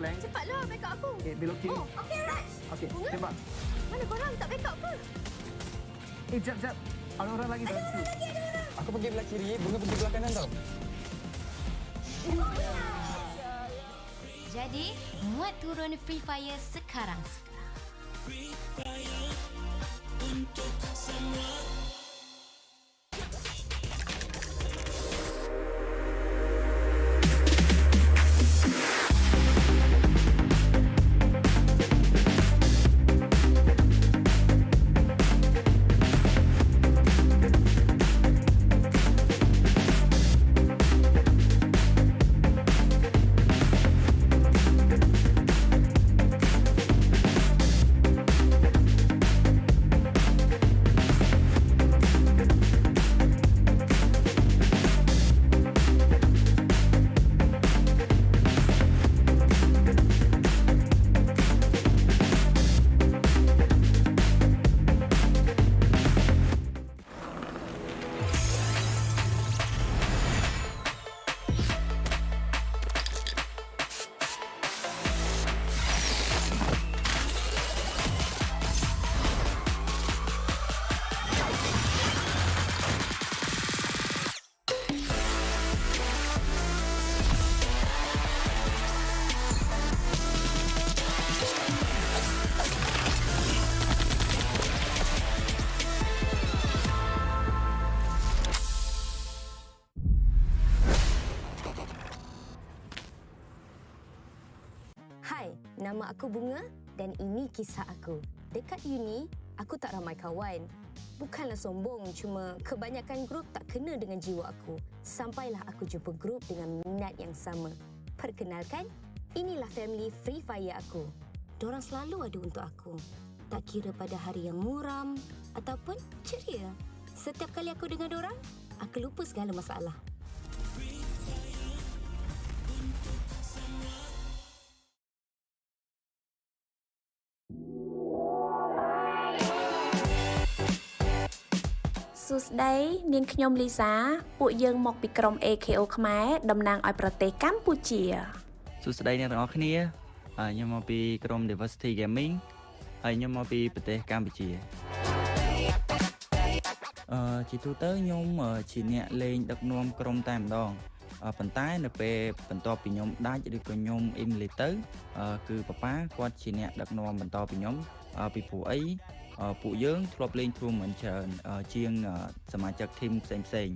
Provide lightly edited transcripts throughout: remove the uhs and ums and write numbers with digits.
blank. Cepatlah backup aku. Okay, belok kiri. Oh, okey Raj. Okey, Bunga? tembak. Mana korang tak backup ke? Jap. Ada orang lagi dalam queue. Aku pergi belah kiri, Bunga pergi belah kanan tau. Jadi, muat turun Free Fire sekarang. Hai, nama aku Bunga dan ini kisah aku. Dekat uni, aku tak ramai kawan. Bukanlah sombong, cuma kebanyakan grup tak kena dengan jiwa aku. Sampailah aku jumpa grup dengan minat yang sama. Perkenalkan, inilah family Free Fire aku. Dorang selalu ada untuk aku. Tak kira pada hari yang muram ataupun ceria. Setiap kali aku dengan dorang, aku lupa segala masalah. Susday នាងខ្ញុំលីសាពួកយើងមកពីក្រុម AKO ខ្មែរតំណាងឲ្យប្រទេសកម្ពុជា សួស្តីអ្នកទាំងអស់គ្នាខ្ញុំមកពីក្រុម Diversity Gaming ហើយខ្ញុំមកពីប្រទេសកម្ពុជាជាទូទៅខ្ញុំជាអ្នកលេងដឹកនាំក្រុមតែម្ដងប៉ុន្តែនៅពេលបន្ទាប់ពីខ្ញុំដាច់ឬក៏ខ្ញុំអ៊ីមលីទៅគឺប៉ាប៉ាគាត់ជាអ្នកដឹកនាំបន្តពីខ្ញុំពីព្រោះអីពួកយើងធ្លាប់លេង tournament ច្រើនជាងសមាជិកធីមផ្សេង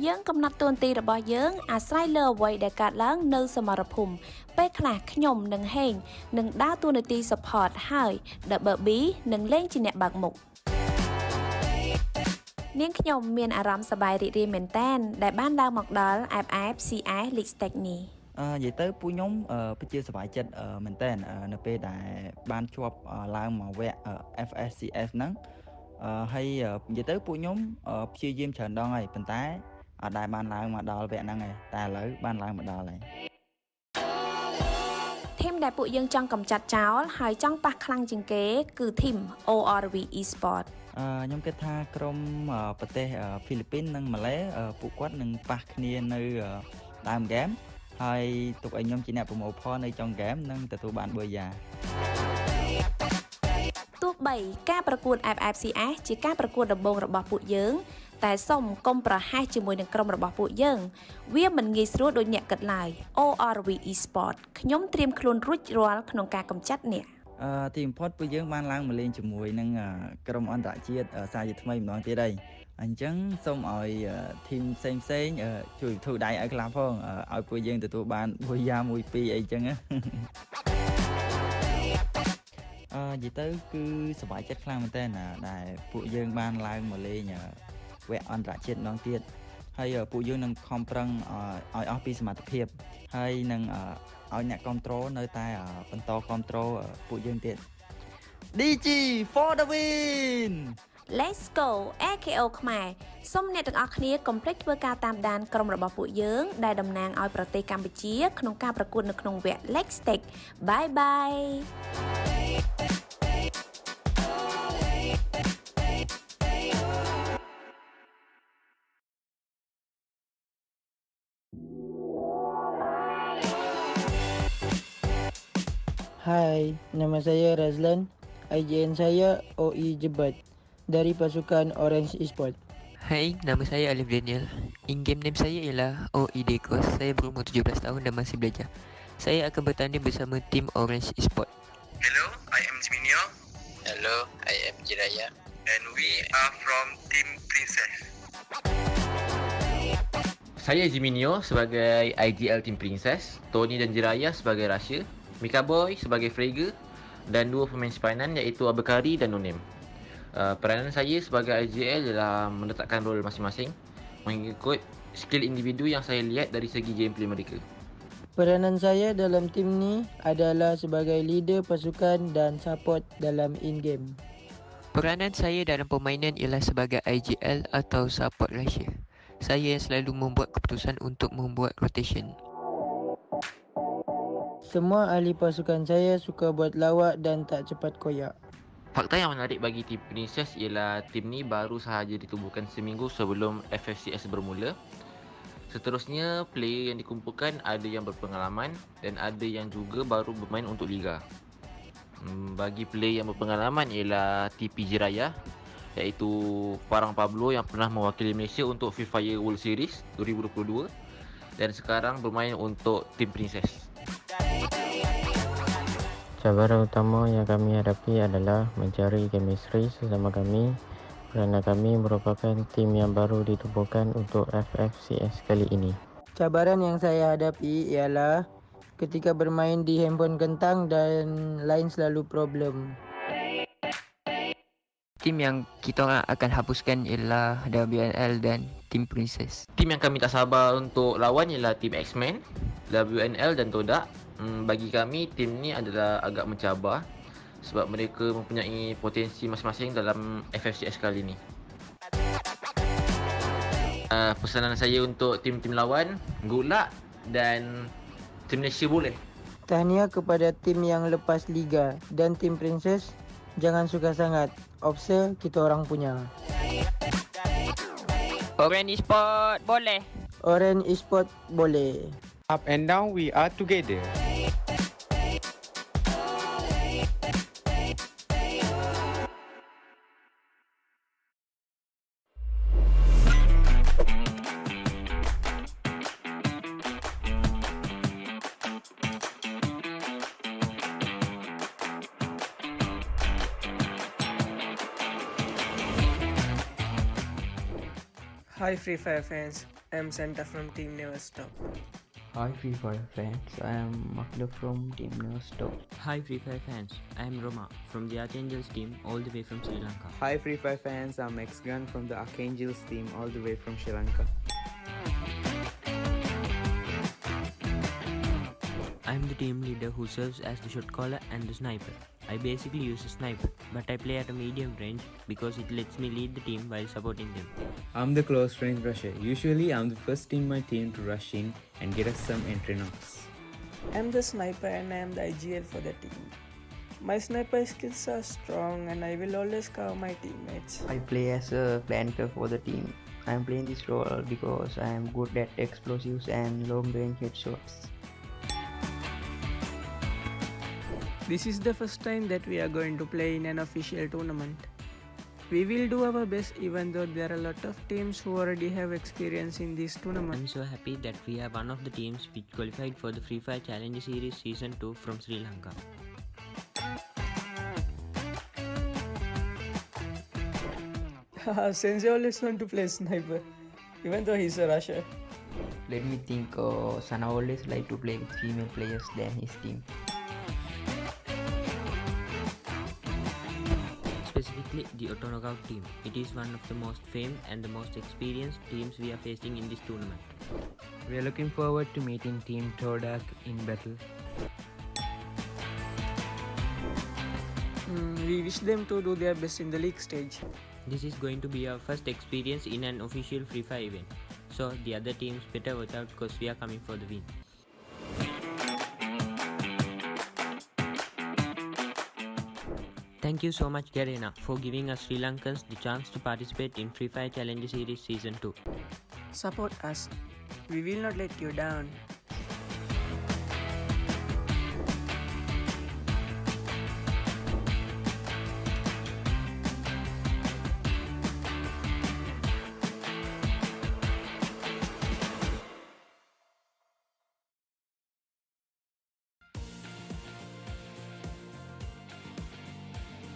យើងកំណត់តួនាទីរបស់យើងអាស្រ័យលើអ្វីដែលកើតឡើងនៅសមរភូមិពេលខ្លះខ្ញុំនិងហេងនឹងដើរតួនាទី support ហើយ Double B នឹងលេងជាអ្នកបើកមុខនាងខ្ញុំមានអារម្មណ៍សប្បាយរីករាយមែនទែនដែលបានឡើងមកដល់ FFCS League Stage នេះ និយាយទៅពួកខ្ញុំពិតជាសប្បាយចិត្តមែនតើនៅពេលដែលបានជាប់ឡើងមកវគ្គ FSCS ហ្នឹងហើយនិយាយទៅពួកខ្ញុំព្យាយាមច្រើនដងហើយប៉ុន្តែអត់ដែលបានឡើងមកដល់វគ្គហ្នឹងទេតែឥឡូវបានឡើងមកដល់ហើយ ធីមដែលពួកយើងចង់កម្ចាត់ចោលហើយចង់ប៉ះខ្លាំងជាងគេគឺធីម ORV Esport ខ្ញុំគិតថាក្រុមប្រទេសហ្វីលីពីននិងម៉ាឡេពួកគាត់នឹងប៉ះគ្នានៅដើមហ្គេមហើយទុកឲ្យខ្ញុំជាអ្នកប្រមូលផលនៅចុងហ្គេមនិងទទួលបានបុយា ទោះបីការប្រកួត FFCS ជាការប្រកួតដំបូងរបស់ពួកយើងតែសូមកុំប្រហែសជាមួយនឹងក្រុមរបស់ពួកយើងវាមិនងាយស្រួលដូចអ្នកគិតឡើយ ORV Esport ខ្ញុំត្រៀមខ្លួនរួចរាល់ក្នុងការកម្ចាត់អ្នក ទីបំផុតពួកយើងបានឡើងមកលេងជាមួយនឹងក្រុមអន្តរជាតិសាជាថ្មីម្ដងទៀតហើយអញ្ចឹងសូមឲ្យធីមផ្សេងជួយធូរដៃឲ្យខ្លះផងឲ្យពួកយើងទទួលបានបុយា1 2អីចឹងនិយាយទៅគឺសប្បាយចិត្តខ្លាំងមែនតើដែលពួកយើងបានឡើងមកលេងវគ្គអន្តរជាតិម្ដងទៀតហើយពួកយើងនឹងខំប្រឹងឲ្យអស់ពីសមត្ថភាពហើយនឹងឲ្យអ្នកគ្រប់គ្រងនៅតែបន្តគ្រប់គ្រងពួកយើងទៀត DG for the win Let's go AKO ខ្មែរសូមអ្នកទាំងអស់គ្នាកុំភ្លេចធ្វើការតាមដានក្រុមរបស់ពួកយើងដែលតំណាងឲ្យប្រទេសកម្ពុជាក្នុងការប្រកួតនៅក្នុងវគ្គ Leg Stake Bye bye Hai, nama saya Razlan. IGN saya OE Jebat dari pasukan Orange Esport. Hai, nama saya Alif Daniel. In-game name saya ialah OE Dekos. Saya berumur 17 tahun dan masih belajar. Saya akan bertanding bersama tim Orange Esport. Hello, I am Jiminio Hello, I am Jiraya. and we are from Team Princess. Saya Jiminio sebagai IGL Team Princess, Tony dan Jiraya sebagai Russia, Mika Boy sebagai Frege dan dua pemain simpanan iaitu Abekari dan Nonem. Peranan saya sebagai IGL ialah meletakkan role masing-masing mengikut skill individu yang saya lihat dari segi gameplay mereka. Peranan saya dalam tim ni adalah sebagai leader pasukan dan support dalam in-game. Peranan saya dalam permainan ialah sebagai IGL atau support Russia. Saya yang selalu membuat keputusan untuk membuat rotation. Semua ahli pasukan saya suka buat lawak dan tak cepat koyak. Fakta yang menarik bagi tim Princess ialah tim ni baru sahaja ditubuhkan seminggu sebelum FFCS bermula. Seterusnya, player yang dikumpulkan ada yang berpengalaman dan ada yang juga baru bermain untuk Liga. Bagi player yang berpengalaman ialah TP Jiraya, iaitu Farang Pablo yang pernah mewakili Malaysia untuk Free Fire World Series 2022 dan sekarang bermain untuk tim Princess. Cabaran utama yang kami hadapi adalah mencari chemistry sesama kami kerana kami merupakan tim yang baru ditubuhkan untuk FFCS kali ini. Cabaran yang saya hadapi ialah ketika bermain di handphone kentang dan lain selalu problem. Tim yang kita orang akan hapuskan ialah WNL dan Team Princess. Tim yang kami tak sabar untuk lawan ialah Team X-Men, WNL dan Todak. Bagi kami, tim ni adalah agak mencabar sebab mereka mempunyai potensi masing-masing dalam FFCS kali ni. Pesanan saya untuk tim-tim lawan, good luck dan tim Malaysia boleh. Tahniah kepada tim yang lepas Liga dan tim Princess, jangan suka sangat. Offset kita orang punya. Orange Esport boleh. Orange Esport boleh. Up and down, we are together. Hi Free Fire fans, I'm Santa from Team Never Stop. Hi Free Fire fans, I am Makhluk from Team Never Stop. Hi Free Fire fans, I am Roma from the Archangels team all the way from Sri Lanka. Hi Free Fire fans, I'm X-Gun from the Archangels team all the way from Sri Lanka. I am the team leader who serves as the shot caller and the sniper. I basically use a sniper, but I play at a medium range because it lets me lead the team while supporting them. I'm the close range rusher. Usually I'm the first in my team to rush in and get us some entry knocks. I'm the sniper and I am the IGL for the team. My sniper skills are strong and I will always cover my teammates. I play as a planter for the team. I am playing this role because I am good at explosives and long range headshots. This is the first time that we are going to play in an official tournament. We will do our best even though there are a lot of teams who already have experience in this tournament. I'm so happy that we are one of the teams which qualified for the Free Fire Challenge Series Season 2 from Sri Lanka. Sensei always want to play sniper, even though he's a rusher. Let me think, Sana always like to play with female players than his team. Specifically the Auto Knockout team. It is one of the most famed and the most experienced teams we are facing in this tournament. We are looking forward to meeting Team Todak in battle. We wish them to do their best in the league stage. This is going to be our first experience in an official Free Fire event. So the other teams better watch out because we are coming for the win. Thank you so much Garena for giving us Sri Lankans the chance to participate in Free Fire Challenge Series Season 2. Support us. We will not let you down.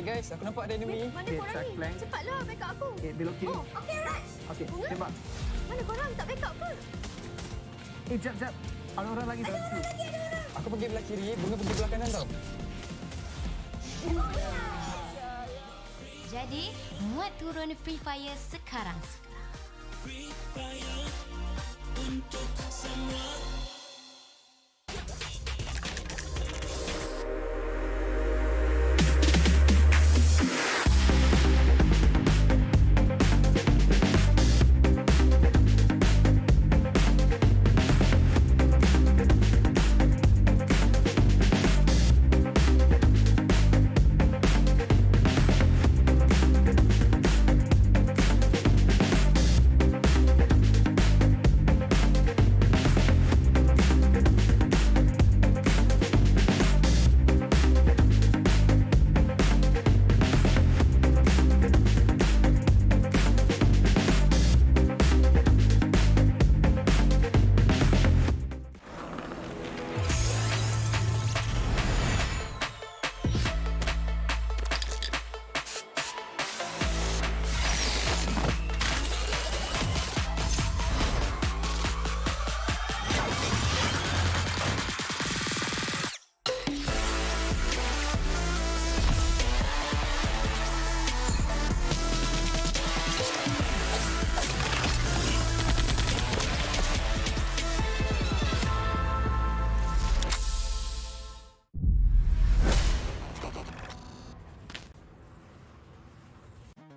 Guys, aku nampak ada enemy. Mana korang ni? Cepatlah backup aku. Okay, belok kiri. Oh, okey Raj. Okey, Bunga? tembak. Mana korang tak backup ke? Jap. Ada orang lagi dalam situ. Aku pergi belah kiri, Bunga pergi belah kanan tau. Jadi, muat turun Free Fire sekarang.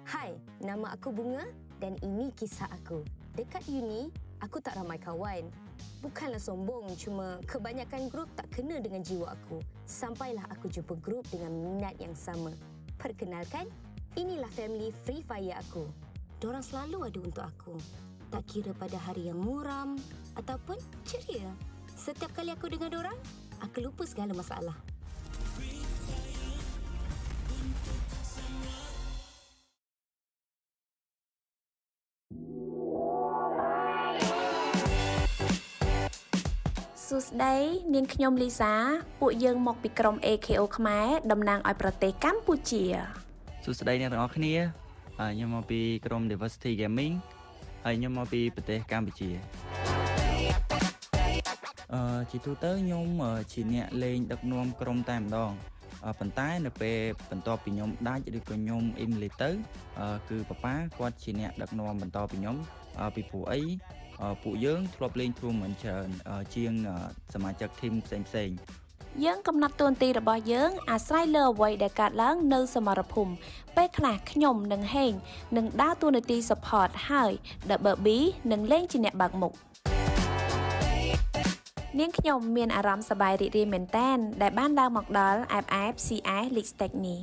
Hai, nama aku Bunga dan ini kisah aku. Dekat uni, aku tak ramai kawan. Bukanlah sombong, cuma kebanyakan grup tak kena dengan jiwa aku. Sampailah aku jumpa grup dengan minat yang sama. Perkenalkan, inilah family Free Fire aku. Dorang selalu ada untuk aku. Tak kira pada hari yang muram ataupun ceria. Setiap kali aku dengan dorang, aku lupa segala masalah. Susday នាងខ្ញុំលីសាពួកយើងមកពីក្រុម AKO ខ្មែរតំណាងឲ្យប្រទេសកម្ពុជា សួស្តីអ្នកទាំងអស់គ្នាខ្ញុំមកពីក្រុម Diversity Gaming ហើយខ្ញុំមកពីប្រទេសកម្ពុជាជាទូទៅខ្ញុំជាអ្នកលេងដឹកនាំក្រុមតែម្ដងប៉ុន្តែនៅពេលបន្ទាប់ពីខ្ញុំដាច់ឬក៏ខ្ញុំអ៊ីមលីទៅគឺប៉ាប៉ាគាត់ជាអ្នកដឹកនាំបន្តពីខ្ញុំពីព្រោះអីពួកយើងធ្លាប់លេង tournament ច្រើនជាងសមាជិកធីមផ្សេងៗ យើងកំណត់តួនាទីរបស់យើងអាស្រ័យលើអ្វីដែលកើតឡើងនៅសមរភូមិពេលខ្លះខ្ញុំនិងហេងនឹងដើរតួនាទី support ហើយ Double B នឹងលេងជាអ្នកបើកមុខ នាងខ្ញុំមានអារម្មណ៍សប្បាយរីករាយមែនទែនដែលបានដើរមកដល់ FFCS League Stage នេះ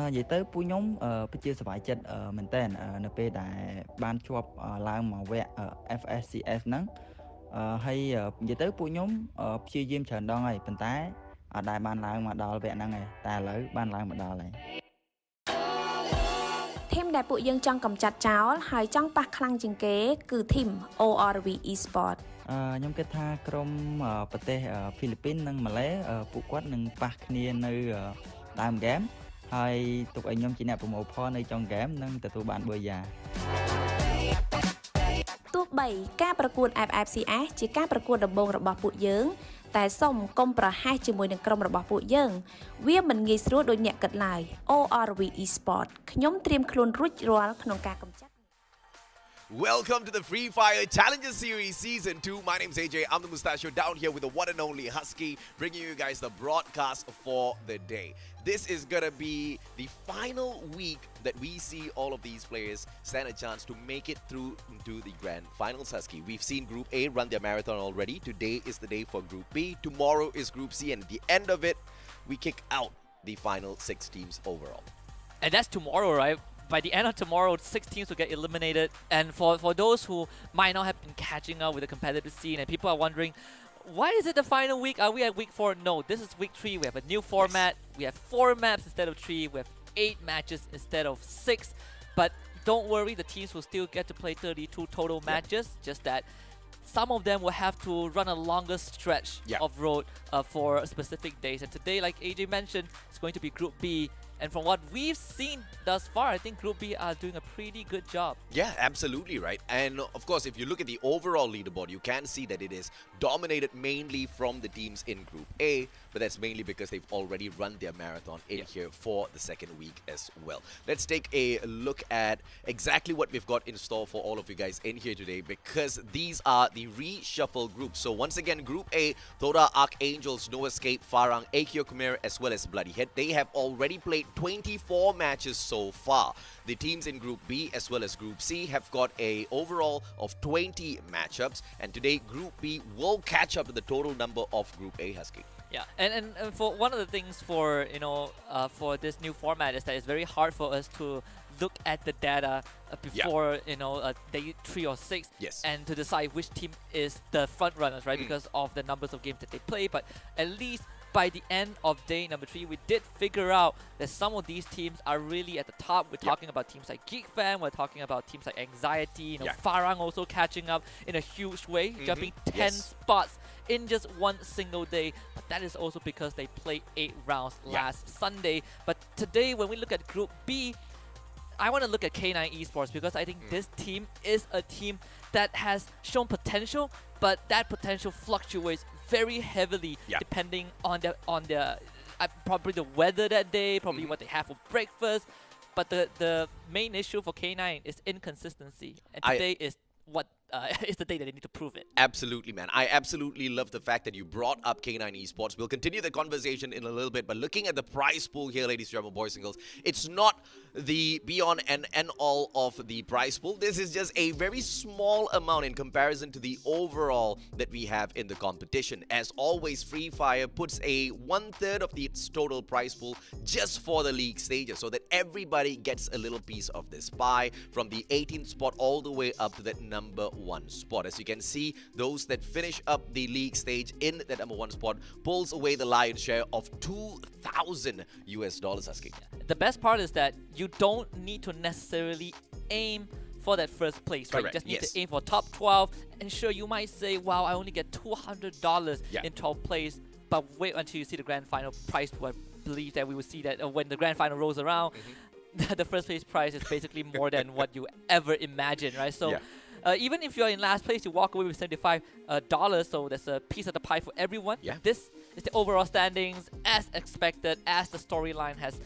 និយាយទៅពួកខ្ញុំពិតជាសប្បាយចិត្តមែនទែននៅពេលដែលបានជាប់ឡើងមកវគ្គ FSCS ហ្នឹងហើយនិយាយទៅពួកខ្ញុំព្យាយាមច្រើនដងហើយប៉ុន្តែអត់ដែលបានឡើងមកដល់វគ្គហ្នឹងឯងតែឥឡូវបានឡើងមកដល់ហើយ ធីមដែលពួកយើងចង់កម្ចាត់ចោលហើយចង់ប៉ះខ្លាំងជាងគេគឺធីម ORV Esport ខ្ញុំគិតថាក្រុមប្រទេសហ្វីលីពីននិងម៉ាឡេពួកគាត់នឹងប៉ះគ្នានៅដើមហ្គេមហើយទុកឲ្យខ្ញុំជាអ្នកប្រមូលផលនៅចុងហ្គេមនិងទទួលបានប៊ឺយ៉ា ទោះបីការប្រកួត FFCS ជាការប្រកួតដំបូងរបស់ពួកយើងតែសូមកុំប្រហែសជាមួយនឹងក្រុមរបស់ពួកយើងវាមិនងាយស្រួលដូចអ្នកគិតឡើយ ORV Esport ខ្ញុំត្រៀមខ្លួនរួចរាល់ក្នុងការកម្ចាត់ Welcome to the Free Fire Challenger Series Season 2. My name's AJ. I'm the Mustachio down here with the one and only Husky, bringing you guys the broadcast for the day. This is going to be the final week that we see all of these players stand a chance to make it through to the grand finals, Husky. We've seen Group A run their marathon already. Today is the day for Group B. Tomorrow is Group C. And at the end of it, we kick out the final 6 teams overall. And that's tomorrow, right? By the end of tomorrow, 6 teams will get eliminated. And for those who might not have been catching up with the competitive scene and people are wondering, why is it the final week? Are we at week 4? No, this is week 3. We have a new format. We have 4 maps instead of 3. We have 8 matches instead of 6. But don't worry, the teams will still get to play 32 total matches. Just that some of them will have to run a longer stretch of road for specific days. And today, like AJ mentioned, it's going to be Group B. And from what we've seen thus far, I think Group B are doing a pretty good job. Yeah, absolutely right. And of course, if you look at the overall leaderboard, you can see that it is dominated mainly from the teams in Group A, but that's mainly because they've already run their marathon in here for the second week as well. Let's take a look at exactly what we've got in store for all of you guys in here today, because these are the reshuffle groups. So once again, Group A, Thoda Archangels, No Escape, Farang, Aikyo Khmer, as well as Bloody Head. They have already played 24 matches so far. The teams in Group B as well as Group C have got a overall of 20 matchups, and today Group B will catch up to the total number of Group A, Husky. Yeah, and for one of the things for for this new format is that it's very hard for us to look at the data before day 3 or 6, and to decide which team is the front runners, right? Because of the numbers of games that they play. But at least by the end of day number 3, we did figure out that some of these teams are really at the top. We're talking about teams like Geek Fam, we're talking about teams like Anxiety, Farang also catching up in a huge way, jumping 10 spots in just one single day. But that is also because they played 8 rounds last Sunday. But today, when we look at Group B, I want to look at K9 Esports because I think this team is a team that has shown potential, but that potential fluctuates very heavily depending on their probably the weather that day, probably what they have for breakfast. But the main issue for K9 is inconsistency, and today is what is the day that they need to prove it. Absolutely, man. I absolutely love the fact that you brought up K9 Esports. We'll continue the conversation in a little bit, but looking at the prize pool here, ladies and gentlemen, boys and girls, it's not the be-on and end-all of the prize pool. This is just a very small amount in comparison to the overall that we have in the competition. As always, Free Fire puts a 1/3 of its total prize pool just for the league stages, so that everybody gets a little piece of this pie, from the 18th spot all the way up to that number 1 spot. As you can see, those that finish up the league stage in that number 1 spot pulls away the lion's share of $2,000 Husky. The best part is that you don't need to necessarily aim for that first place, right? Correct, You just need to aim for top 12. And sure, you might say, wow, I only get $200 in 12th place, but wait until you see the grand final prize pool. I believe that we will see that when the grand final rolls around, the first place prize is basically more than what you ever imagined, right? So even if you're in last place, you walk away with $75, so there's a piece of the pie for everyone. This is the overall standings as expected, as the storyline has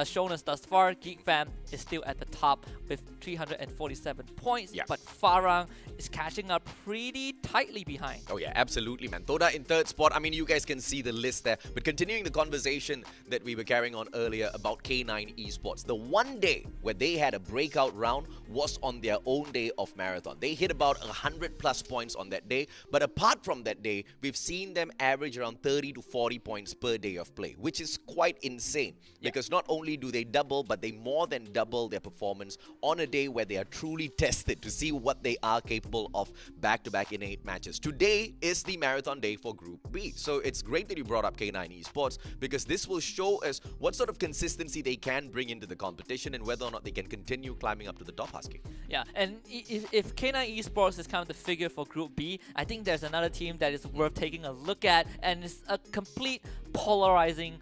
shown us thus far. Geek Fam is still at the top with 347 points, but Farang is catching up pretty tightly behind. Oh yeah, absolutely, man. Thoda in 3rd spot. I mean, you guys can see the list there. But continuing the conversation that we were carrying on earlier about K9 Esports, the one day where they had a breakout round was on their own day of marathon. They hit about 100 plus points on that day. But apart from that day, we've seen them average around 30 to 40 points per day of play, which is quite insane. Because not only do they double, but they more than double their performance on a day where they are truly tested to see what they are capable of back-to-back in 8 matches. Today is the marathon day for Group B. So it's great that you brought up K9 Esports, because this will show us what sort of consistency they can bring into the competition and whether or not they can continue climbing up to the top, Husky. Yeah, and if K9 Esports is kind of the figure for Group B, I think there's another team that is worth taking a look at, and it's a complete polarizing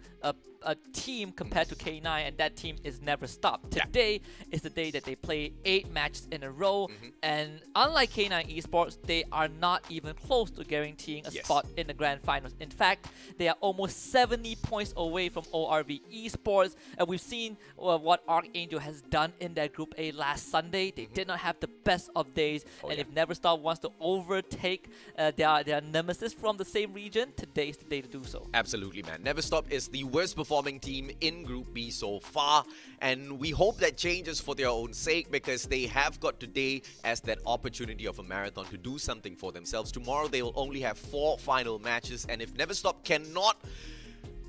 a team compared to K9, and that team is Never Stop. Today is the day that they play 8 matches in a row, and unlike K9 Esports, they are not even close to guaranteeing a spot in the grand finals. In fact, they are almost 70 points away from ORV Esports, and we've seen what Archangel has done in their Group A last Sunday. They did not have the best of days, and if Never Stop wants to overtake their nemesis from the same region, today is the day to do so. Absolutely, man. Never Stop is the worst performing team in Group B so far, and we hope that changes for their own sake, because they have got today as that opportunity of a marathon to do something for themselves. Tomorrow they will only have 4 final matches, and if Never Stop cannot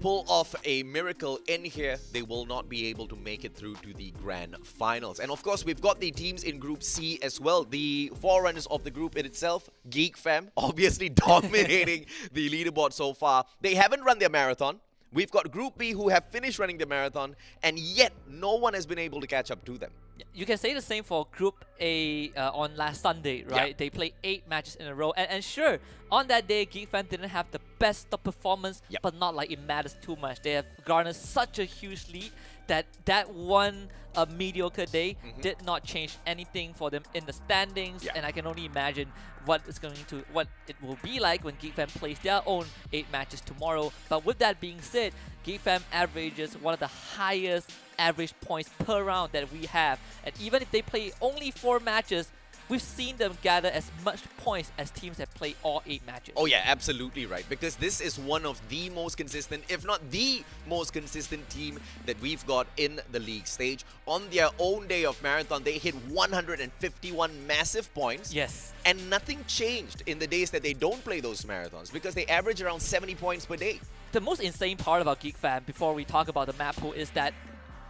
pull off a miracle in here, they will not be able to make it through to the grand finals. And of course, we've got the teams in Group C as well. The forerunners of the group in itself, Geek Fam, obviously dominating the leaderboard so far. They haven't run their marathon. We've got Group B who have finished running the marathon, and yet no one has been able to catch up to them. You can say the same for Group A on last Sunday, right? Yeah. They played 8 matches in a row. And sure, on that day, GeekFam didn't have the best of performance, but not like it matters too much. They have garnered such a huge lead that one mediocre day did not change anything for them in the standings. And I can only imagine what it will be like when GeekFam plays their own 8 matches tomorrow. But with that being said, GeekFam averages one of the highest average points per round that we have, and even if they play only 4 matches, we've seen them gather as much points as teams that play all 8 matches. Oh yeah, absolutely right. Because this is one of the most consistent, if not the most consistent team that we've got in the league stage. On their own day of marathon, they hit 151 massive points. Yes. And nothing changed in the days that they don't play those marathons because they average around 70 points per day. The most insane part about GeekFam, before we talk about the map pool, is that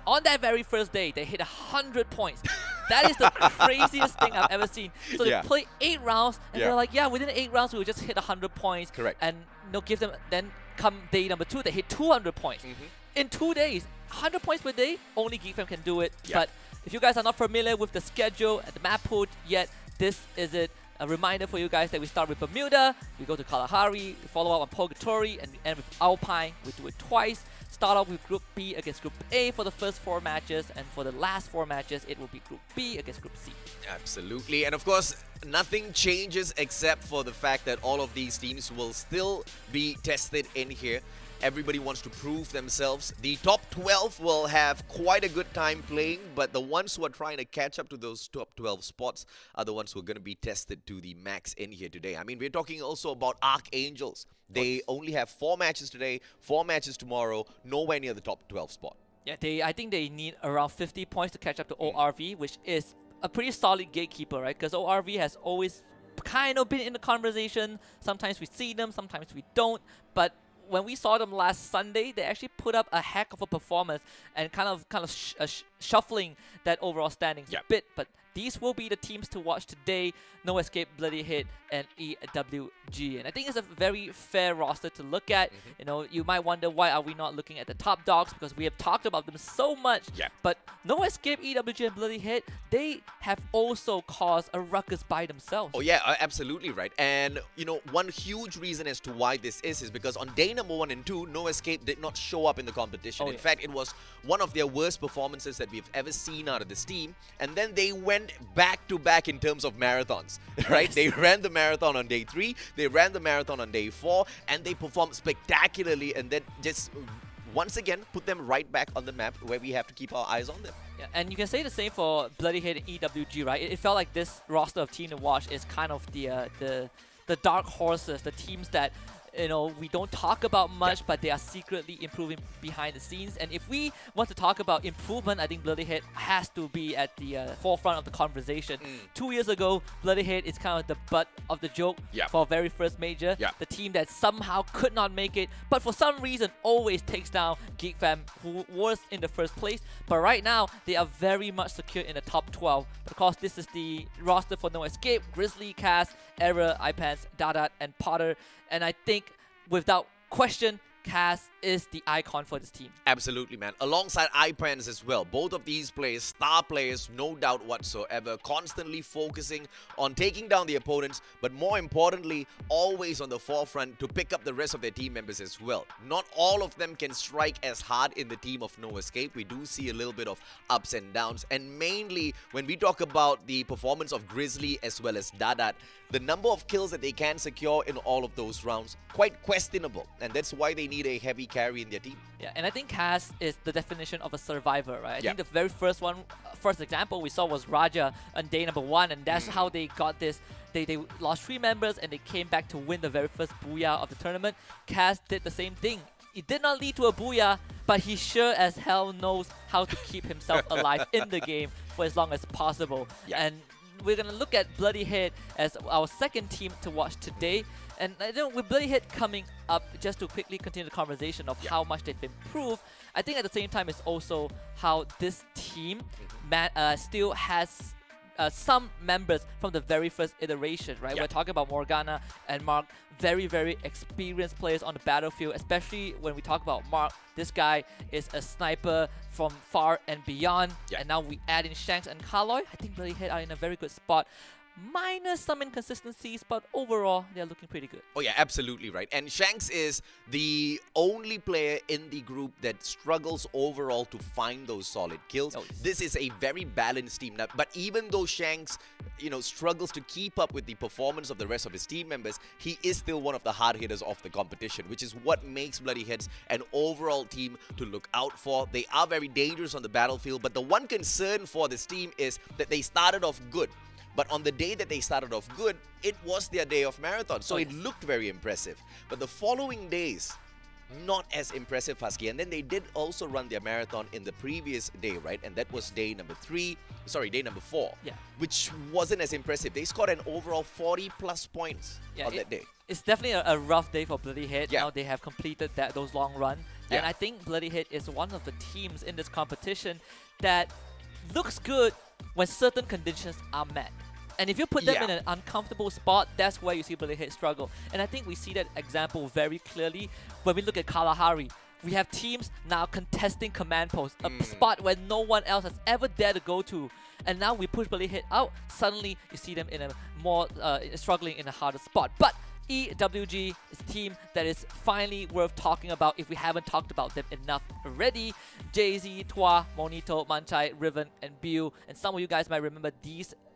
on that very first day, they hit 100 points. That is the craziest thing I've ever seen. So they play 8 rounds, and they're like, yeah, within 8 rounds, we will just hit 100 points. Correct. And give them, then come day number 2, they hit 200 points. In 2 days, 100 points per day, only GeekFam can do it. But if you guys are not familiar with the schedule and the map pool yet, this is it. A reminder for you guys that we start with Bermuda, we go to Kalahari, we follow up on Purgatory, and we end with Alpine. We do it twice. Start off with Group B against Group A for the first 4 matches, and for the last 4 matches, it will be Group B against Group C. Absolutely. And of course, nothing changes except for the fact that all of these teams will still be tested in here. Everybody wants to prove themselves. The top 12 will have quite a good time playing, but the ones who are trying to catch up to those top 12 spots are the ones who are going to be tested to the max in here today. I mean, we're talking also about Archangels. They only have 4 matches today, 4 matches tomorrow, nowhere near the top 12 spot. Yeah, I think they need around 50 points to catch up to ORV, which is a pretty solid gatekeeper, right? Because ORV has always kind of been in the conversation. Sometimes we see them, sometimes we don't. But when we saw them last Sunday, they actually put up a heck of a performance and kind of shuffling that overall standings a bit. But these will be the teams to watch today: No Escape, Bloody Hit, and EWG. And I think it's a very fair roster to look at. You know, you might wonder, why are we not looking at the top dogs? Because we have talked about them so much. But No Escape, EWG, and Bloody Hit, they have also caused a ruckus by themselves. Oh yeah, absolutely right. And you know, one huge reason as to why this is because on day number 1 and 2, No Escape did not show up in the competition. In fact, it was one of their worst performances that we've ever seen out of this team. And then they went back to back in terms of marathons, right? They ran the marathon on day 3, they ran the marathon on day 4, and they performed spectacularly, and then just once again put them right back on the map where we have to keep our eyes on them. Yeah, and you can say the same for Bloody Hit and EWG, right? It felt like this roster of team to watch is kind of the dark horses, the teams that, you know, we don't talk about much, but they are secretly improving behind the scenes. And if we want to talk about improvement, I think Bloody Hit has to be at the forefront of the conversation. 2 years ago, Bloody Hit is kind of the butt of the joke for very first major. The team that somehow could not make it, but for some reason always takes down GeekFam, who was in the first place. But right now, they are very much secure in the top 12. Of course, this is the roster for No Escape: Grizzly, Cass, Error, iPants, Dadat, and Potter. And I think, without question, Cass is the icon for this team. Absolutely, man. Alongside iPans as well. Both of these players, star players, no doubt whatsoever, constantly focusing on taking down the opponents, but more importantly, always on the forefront to pick up the rest of their team members as well. Not all of them can strike as hard in the team of No Escape. We do see a little bit of ups and downs, and mainly when we talk about the performance of Grizzly as well as Dadat, the number of kills that they can secure in all of those rounds, quite questionable, and that's why they need a heavy carry in their team. Yeah, and I think Cass is the definition of a survivor, right? I think the very first example we saw was Raja on day number 1, and that's how they got this. They lost 3 members and they came back to win the very first booyah of the tournament. Cass did the same thing. It did not lead to a booyah, but he sure as hell knows how to keep himself alive in the game for as long as possible. And we're going to look at Bloody Hit as our second team to watch today. And I know with Bloody Hit coming up, just to quickly continue the conversation of how much they've improved, I think at the same time it's also how this team still has some members from the very first iteration, right? We're talking about Morgana and Mark, very, very experienced players on the battlefield, especially when we talk about Mark. This guy is a sniper from far and beyond. And now we add in Shanks and Kaloy. I think Bloody Head are in a very good spot. Minus some inconsistencies, but overall, they're looking pretty good. Oh yeah, absolutely right. And Shanks is the only player in the group that struggles overall to find those solid kills. This is a very balanced team. Now, but even though Shanks, struggles to keep up with the performance of the rest of his team members, he is still one of the hard hitters of the competition, which is what makes Bloody Heads an overall team to look out for. They are very dangerous on the battlefield, but the one concern for this team is that they started off good. But on the day that they started off good, it was their day of marathon. So it looked very impressive. But the following days, not as impressive, Husky. And then they did also run their marathon in the previous day, right? And that was day number 4, which wasn't as impressive. They scored an overall 40+ points on that day. It's definitely a rough day for Bloody Head. Now they have completed those long runs. And I think Bloody Head is one of the teams in this competition that looks good when certain conditions are met. And if you put them in an uncomfortable spot, that's where you see Bloody Head struggle. And I think we see that example very clearly when we look at Kalahari. We have teams now contesting command posts, a spot where no one else has ever dared to go to. And now we push Bloody Head out. Suddenly, you see them in a more struggling in a harder spot. But EWG is a team that is finally worth talking about if we haven't talked about them enough already. Jay-Z, Twa, Monito, Manchai, Riven, and Bill. And some of you guys might remember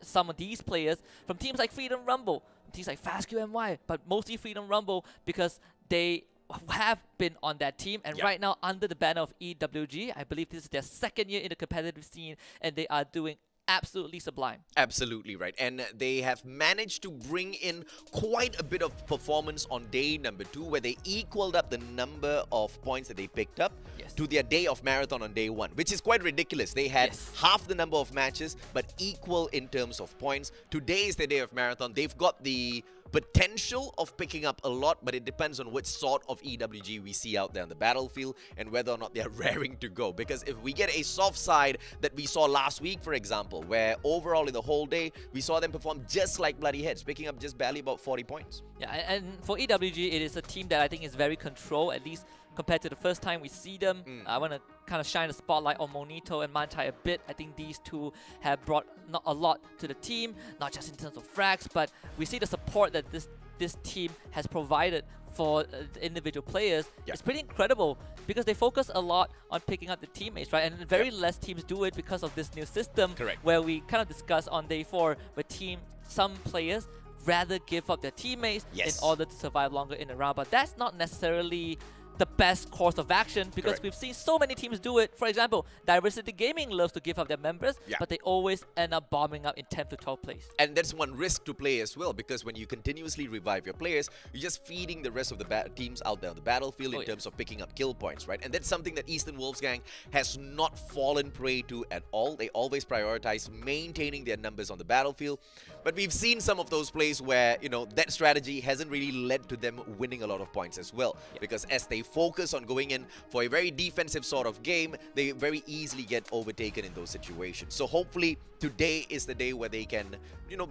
some of these players from teams like Freedom Rumble, teams like FastQNY, but mostly Freedom Rumble because they have been on that team. And right now, under the banner of EWG, I believe this is their second year in the competitive scene, and they are doing absolutely sublime. Absolutely right. And they have managed to bring in quite a bit of performance on day number 2, where they equaled up the number of points that they picked up to their day of marathon on day 1, which is quite ridiculous. They had half the number of matches, but equal in terms of points. Today is the day of marathon. They've got the potential of picking up a lot, but it depends on which sort of EWG we see out there on the battlefield and whether or not they're raring to go. Because if we get a soft side that we saw last week, for example, where overall in the whole day, we saw them perform just like Bloody Heads, picking up just barely about 40 points. Yeah, and for EWG, it is a team that I think is very controlled, at least compared to the first time we see them. I want to kind of shine a spotlight on Monito and Manchai a bit. I think these two have brought not a lot to the team, not just in terms of frags, but we see the support that this team has provided for the individual players. It's pretty incredible because they focus a lot on picking up the teammates, right? And very less teams do it because of this new system where we kind of discussed on day 4 where some players rather give up their teammates in order to survive longer in a round. But that's not necessarily the best course of action because we've seen so many teams do it. For example, Diversity Gaming loves to give up their members, but they always end up bombing up in 10th to 12th place. And that's one risk to play as well, because when you continuously revive your players, you're just feeding the rest of the teams out there on the battlefield in terms of picking up kill points, right? And that's something that Eastern Wolfsgang has not fallen prey to at all. They always prioritize maintaining their numbers on the battlefield. But we've seen some of those plays where, that strategy hasn't really led to them winning a lot of points as well. Because as they focus on going in for a very defensive sort of game, they very easily get overtaken in those situations. So hopefully today is the day where they can,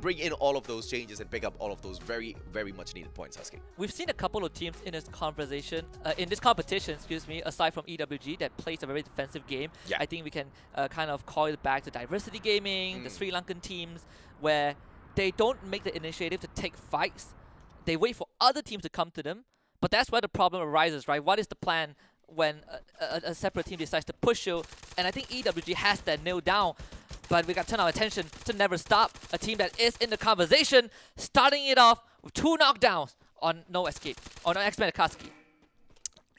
bring in all of those changes and pick up all of those very, very much needed points, Husky. We've seen a couple of teams in this competition, aside from EWG, that plays a very defensive game. I think we can kind of call it back to Diversity Gaming, the Sri Lankan teams, where they don't make the initiative to take fights. They wait for other teams to come to them. But that's where the problem arises, right? What is the plan when a separate team decides to push you? And I think EWG has that nailed down. But we got to turn our attention to Never Stop, a team that is in the conversation, starting it off with 2 knockdowns on No Escape, on X-Men Akatsuki.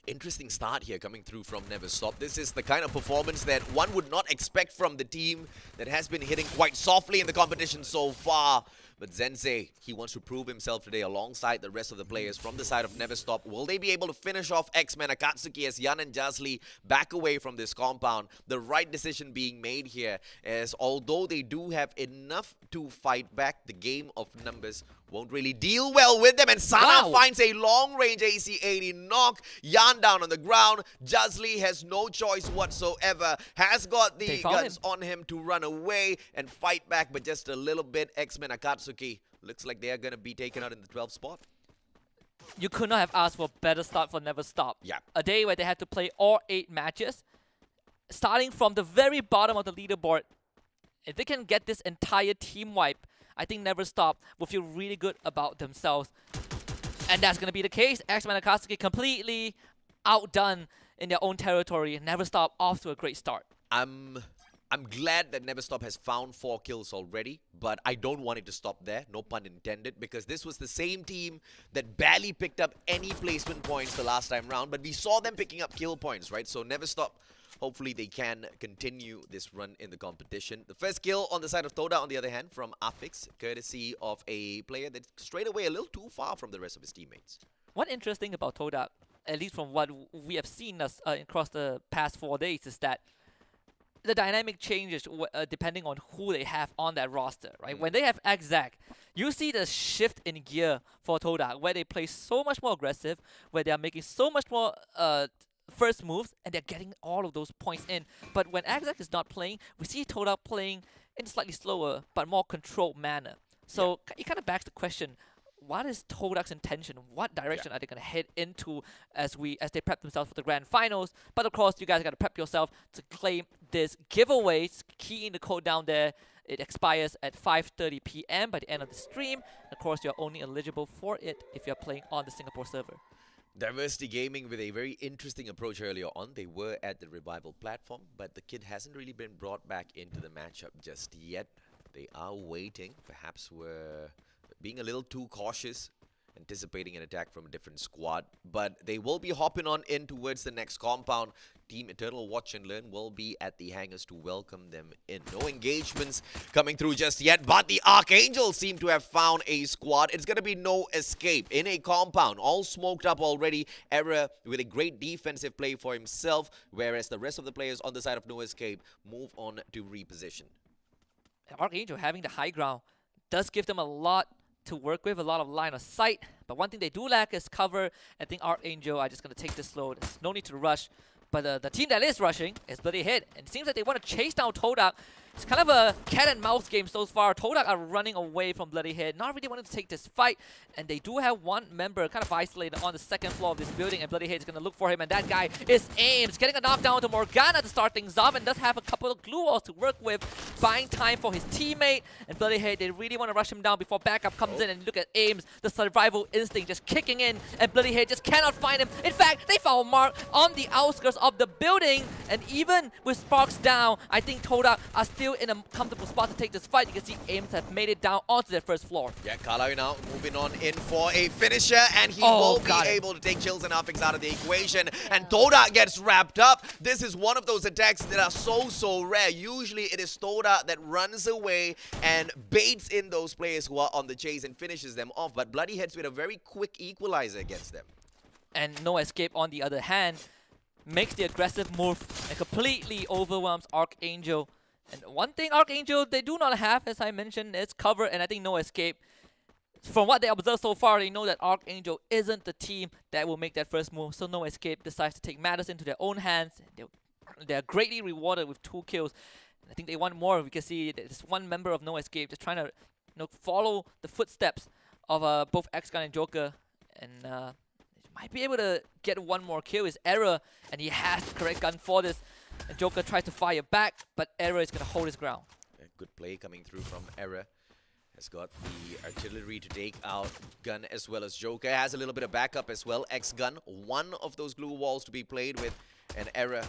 Interesting start here coming through from Never Stop. This is the kind of performance that one would not expect from the team that has been hitting quite softly in the competition so far. But Zensei, he wants to prove himself today alongside the rest of the players from the side of Never Stop. Will they be able to finish off X-Men Akatsuki as Yan and Jasly back away from this compound? The right decision being made here, as although they do have enough to fight back, the game of numbers won't really deal well with them. And Sana finds a long-range AC-80 knock. Yan down on the ground. Jazli has no choice whatsoever. Has got the guns on him to run away and fight back, but just a little bit. X-Men Akatsuki looks like they are going to be taken out in the 12th spot. You could not have asked for a better start for Never Stop. Yeah. A day where they had to play all 8 matches, starting from the very bottom of the leaderboard. If they can get this entire team wipe, I think Never Stop will feel really good about themselves. And that's going to be the case. X-Men Akatsuki completely outdone in their own territory. Never Stop off to a great start. I'm glad that Never Stop has found 4 kills already, but I don't want it to stop there, no pun intended, because this was the same team that barely picked up any placement points the last time round, but we saw them picking up kill points, right? So Never Stop, hopefully they can continue this run in the competition. The first kill on the side of Toda, on the other hand, from Afix, courtesy of a player that's straight away a little too far from the rest of his teammates. What's interesting about Toda, at least from what we have seen across the past 4 days, is that the dynamic changes depending on who they have on that roster, right? When they have Xac, you see the shift in gear for Toda, where they play so much more aggressive, where they are making so much more first moves, and they're getting all of those points in. But when Xac is not playing, we see Toda playing in a slightly slower but more controlled manner. So it kind of backs the question, what is Todak's intention? What direction are they going to head into as they prep themselves for the grand finals? But of course, you guys got to prep yourself to claim this giveaway. Key in the code down there. It expires at 5:30 p.m. by the end of the stream. And of course, you're only eligible for it if you're playing on the Singapore server. Diversity Gaming with a very interesting approach earlier on. They were at the Revival platform, but the kid hasn't really been brought back into the matchup just yet. They are waiting. Perhaps we're being a little too cautious, anticipating an attack from a different squad. But they will be hopping on in towards the next compound. Team Eternal Watch and Learn will be at the hangars to welcome them in. No engagements coming through just yet, but the Archangels seem to have found a squad. It's going to be No Escape in a compound, all smoked up already. Error with a great defensive play for himself, whereas the rest of the players on the side of No Escape move on to reposition. Archangel having the high ground does give them a lot to work with, a lot of line of sight. But one thing they do lack is cover. I think Archangel are just going to take this slow. There's no need to rush. But the team that is rushing is Bloody Hit. And it seems like they want to chase down Todak. It's kind of a cat and mouse game so far. Todak are running away from Bloody Hit, not really wanting to take this fight. And they do have one member kind of isolated on the second floor of this building, and Bloody Hit is going to look for him, and that guy is Ames, getting a knockdown to Morgana to start things off, and does have a couple of glue walls to work with, buying time for his teammate. And Bloody Hit, they really want to rush him down before backup comes in, and look at Ames, the survival instinct just kicking in, and Bloody Hit just cannot find him. In fact, they found Mark on the outskirts of the building, and even with Sparks down, I think Todak are still in a comfortable spot to take this fight. You can see Ames have made it down onto their first floor. Yeah, Kalau now moving on in for a finisher, and he will be able to take Chills and Affix out of the equation. And Toda gets wrapped up. This is one of those attacks that are so rare. Usually it is Toda that runs away and baits in those players who are on the chase and finishes them off. But Bloody Heads with a very quick equalizer against them. And No Escape, on the other hand, makes the aggressive move and completely overwhelms Archangel. And one thing Archangel, they do not have, as I mentioned, is cover, and I think No Escape. From what they observed so far, they know that Archangel isn't the team that will make that first move, so No Escape decides to take matters into their own hands. They're greatly rewarded with 2 kills. And I think they want more. We can see there's one member of No Escape just trying to follow the footsteps of both X-Gun and Joker, and might be able to get one more kill. Is Error, and he has the correct gun for this. And Joker tries to fire back, but Error is going to hold his ground. A good play coming through from Error. Has got the artillery to take out Gun as well as Joker. Has a little bit of backup as well. X-Gun, one of those glue walls to be played with. And Error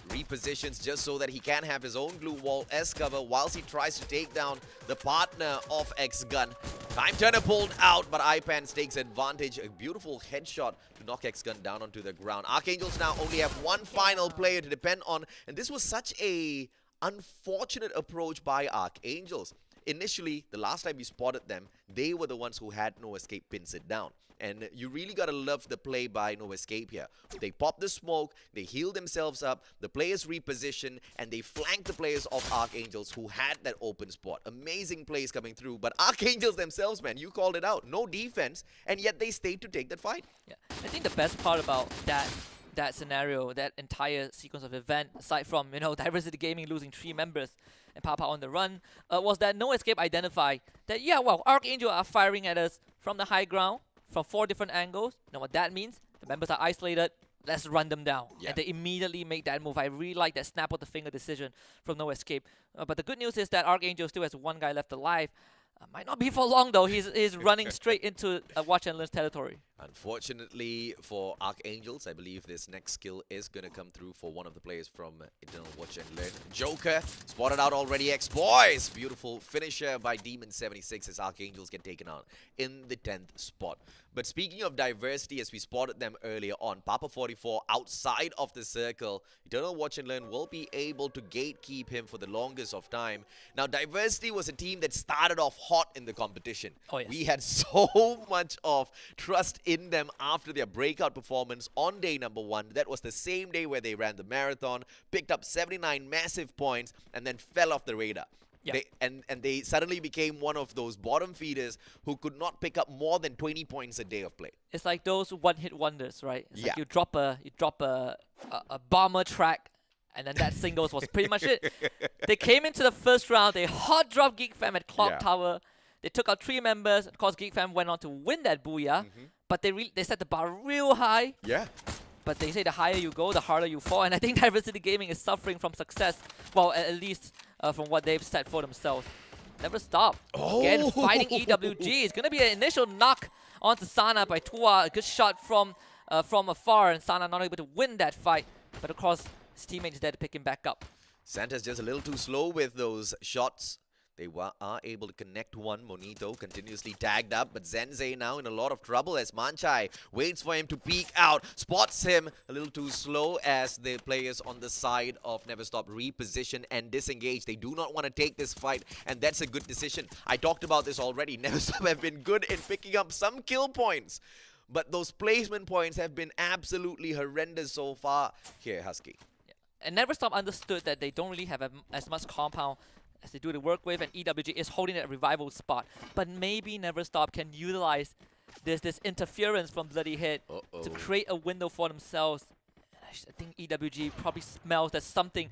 repositions just so that he can have his own glue wall as cover whilst he tries to take down the partner of X-Gun. Time Turner pulled out, but Ipans takes advantage. A beautiful headshot to knock X-Gun down onto the ground. Archangels now only have one final player to depend on, and this was such a unfortunate approach by Archangels. initially, the last time we spotted them, they were the ones who had No Escape pin sit down. And you really got to love the play by No Escape here. They pop the smoke, they heal themselves up, the players reposition, and they flank the players of Archangels who had that open spot. Amazing plays coming through. But Archangels themselves, man, you called it out. No defense, and yet they stayed to take that fight. Yeah, I think the best part about that scenario, that entire sequence of event, aside from, you know, Diversity Gaming losing 3 members and Papa on the run, was that No Escape identified that, yeah, well, Archangel are firing at us from the high ground, from 4 different angles. You know what that means? The members are isolated. Let's run them down. Yeah. And they immediately make that move. I really like that snap of the finger decision from No Escape. But the good news is that Archangel still has 1 guy left alive. Might not be for long though. He's running straight into Watch and Learn's territory. Unfortunately for Archangels, I believe this next skill is going to come through for one of the players from Eternal Watch and Learn. Joker spotted out already. X-Boys. Beautiful finisher by Demon76 as Archangels get taken out in the 10th spot. But speaking of diversity, as we spotted them earlier on, Papa 44 outside of the circle. Eternal Watch and Learn will be able to gatekeep him for the longest of time. Now, Diversity was a team that started off hot in the competition. Oh, yes. We had so much of trust in them after their breakout performance on day number 1. That was the same day where they ran the marathon, picked up 79 massive points, and then fell off the radar. Yeah. They suddenly became one of those bottom feeders who could not pick up more than 20 points a day of play. It's like those one-hit wonders, right? It's Yeah. like you drop a bomber track, and then that singles was pretty much it. They came into the first round, they hot dropped Geek Fam at Clock Yeah. Tower. They took out 3 members. Of course, Geek Fam went on to win that booyah, but they set the bar real high. Yeah. But they say the higher you go, the harder you fall. And I think Diversity Gaming is suffering from success. Well, at least from what they've set for themselves. Never stop. Again, fighting EWG. It's going to be an initial knock onto Sana by Tua. A good shot from afar. And Sana not able to win that fight. But of course, his teammate is there to pick him back up. Santa's just a little too slow with those shots. They are able to connect one. Monito continuously tagged up, but Zenze now in a lot of trouble as Manchai waits for him to peek out, spots him a little too slow as the players on the side of Never Stop reposition and disengage. They do not want to take this fight, and that's a good decision. I talked about this already. Never Stop have been good in picking up some kill points, but those placement points have been absolutely horrendous so far here, Husky. Yeah. And Never Stop understood that they don't really have as much compound as they do to work with, and EWG is holding that revival spot. But maybe Never Stop can utilize this interference from Bloody Hit to create a window for themselves. And I think EWG probably smells that something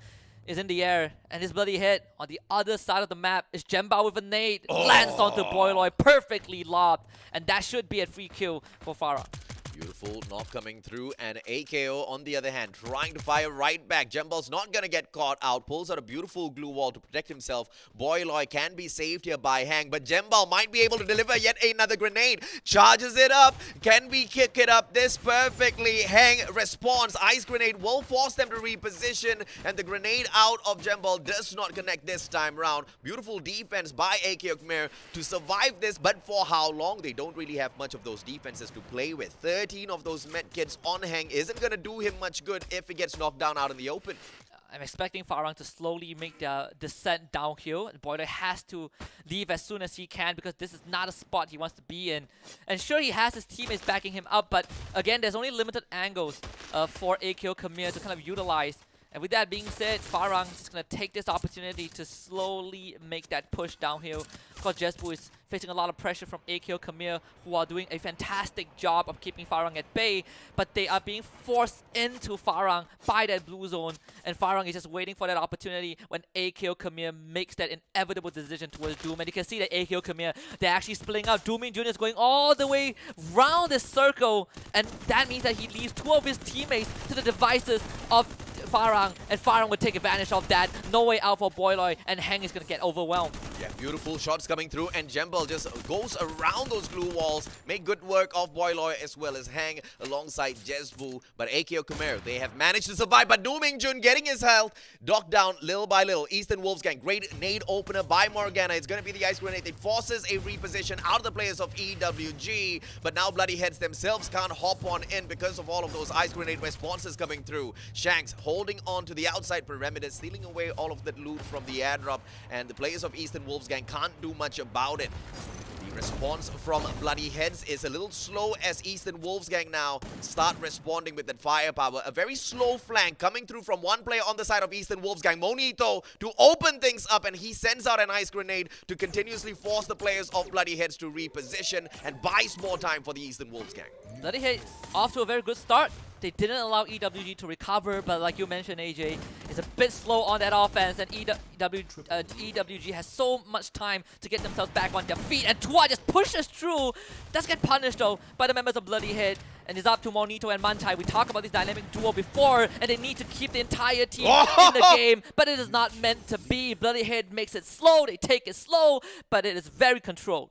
is in the air, and this Bloody Hit on the other side of the map is Jemba with a nade, lands onto Boyloy, perfectly lobbed, and that should be a free kill for Farah. Beautiful knock coming through, and AKO on the other hand trying to fire right back. Jembal's not gonna get caught out, pulls out a beautiful glue wall to protect himself. Boyloy can be saved here by Hang, but Jembal might be able to deliver yet another grenade. Charges it up, can we kick it up this perfectly? Hang responds, ice grenade will force them to reposition, and the grenade out of Jembal does not connect this time round. Beautiful defense by AKO Khmer to survive this, but for how long? They don't really have much of those defenses to play with. 13 of those medkits on Hang isn't going to do him much good if he gets knocked down out in the open. I'm expecting Farang to slowly make their descent downhill, and Boyloy has to leave as soon as he can because this is not a spot he wants to be in. And sure, he has his teammates backing him up, but again, there's only limited angles for AKO Khmer to kind of utilize. And with that being said, Farang is just going to take this opportunity to slowly make that push downhill. Of course, Jesbu is facing a lot of pressure from AKO Khmer, who are doing a fantastic job of keeping Farang at bay, but they are being forced into Farang by that blue zone, and Farang is just waiting for that opportunity when AKO Khmer makes that inevitable decision towards Doom. And you can see that AKO Khmer, they're actually splitting out. Doomin Jr. is going all the way round this circle, and that means that he leaves 2 of his teammates to the devices of Farang, and Farang would take advantage of that. No way out for Boyloy, and Hang is going to get overwhelmed. Yeah, beautiful shots coming through, and Jembal just goes around those glue walls. Make good work of Boyloy as well as Hang alongside Jesbu. But AKO Khmer, they have managed to survive. But Dooming Jun getting his health docked down little by little. Eastern Wolves Gang, great nade opener by Morgana. It's going to be the ice grenade. It forces a reposition out of the players of EWG. But now Bloody Heads themselves can't hop on in because of all of those ice grenade responses coming through. Shanks holding on to the outside perimeter, stealing away all of that loot from the airdrop. And the players of Eastern Wolves Wolfsgang can't do much about it. The response from Bloody Heads is a little slow as Eastern Wolfsgang now start responding with that firepower. A very slow flank coming through from one player on the side of Eastern Wolfsgang, Monito, to open things up, and he sends out an ice grenade to continuously force the players of Bloody Heads to reposition and buys more time for the Eastern Wolfsgang. Bloody Heads off to a very good start. They didn't allow EWG to recover, but like you mentioned, AJ, it's a bit slow on that offense, and EWG has so much time to get themselves back on their feet, and Tua just pushes through. Does get punished though by the members of Bloody Head, and it's up to Monito and Mantai. We talked about this dynamic duo before, and they need to keep the entire team in the game, but it is not meant to be. Bloody Head makes it slow, they take it slow, but it is very controlled.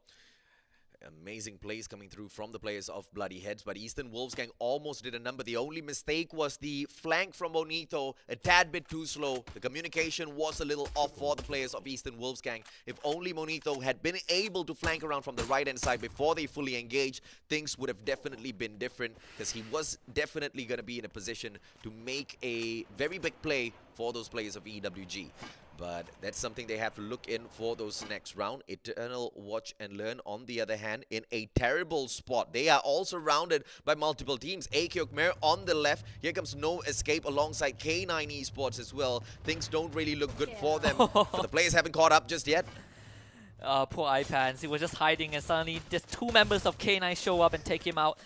Amazing plays coming through from the players of Bloody Heads, but Eastern Wolfsgang almost did a number. The only mistake was the flank from Bonito, a tad bit too slow. The communication was a little off for the players of Eastern Wolfsgang. If only Bonito had been able to flank around from the right-hand side before they fully engaged, things would have definitely been different, because he was definitely going to be in a position to make a very big play for those players of EWG. But that's something they have to look in for those next round. Eternal Watch and Learn, on the other hand, in a terrible spot. They are all surrounded by multiple teams. AKO Khmer on the left. Here comes No Escape alongside K9 Esports as well. Things don't really look good for them. But the players haven't caught up just yet. Poor iPans. He was just hiding, and suddenly just two members of K9 show up and take him out.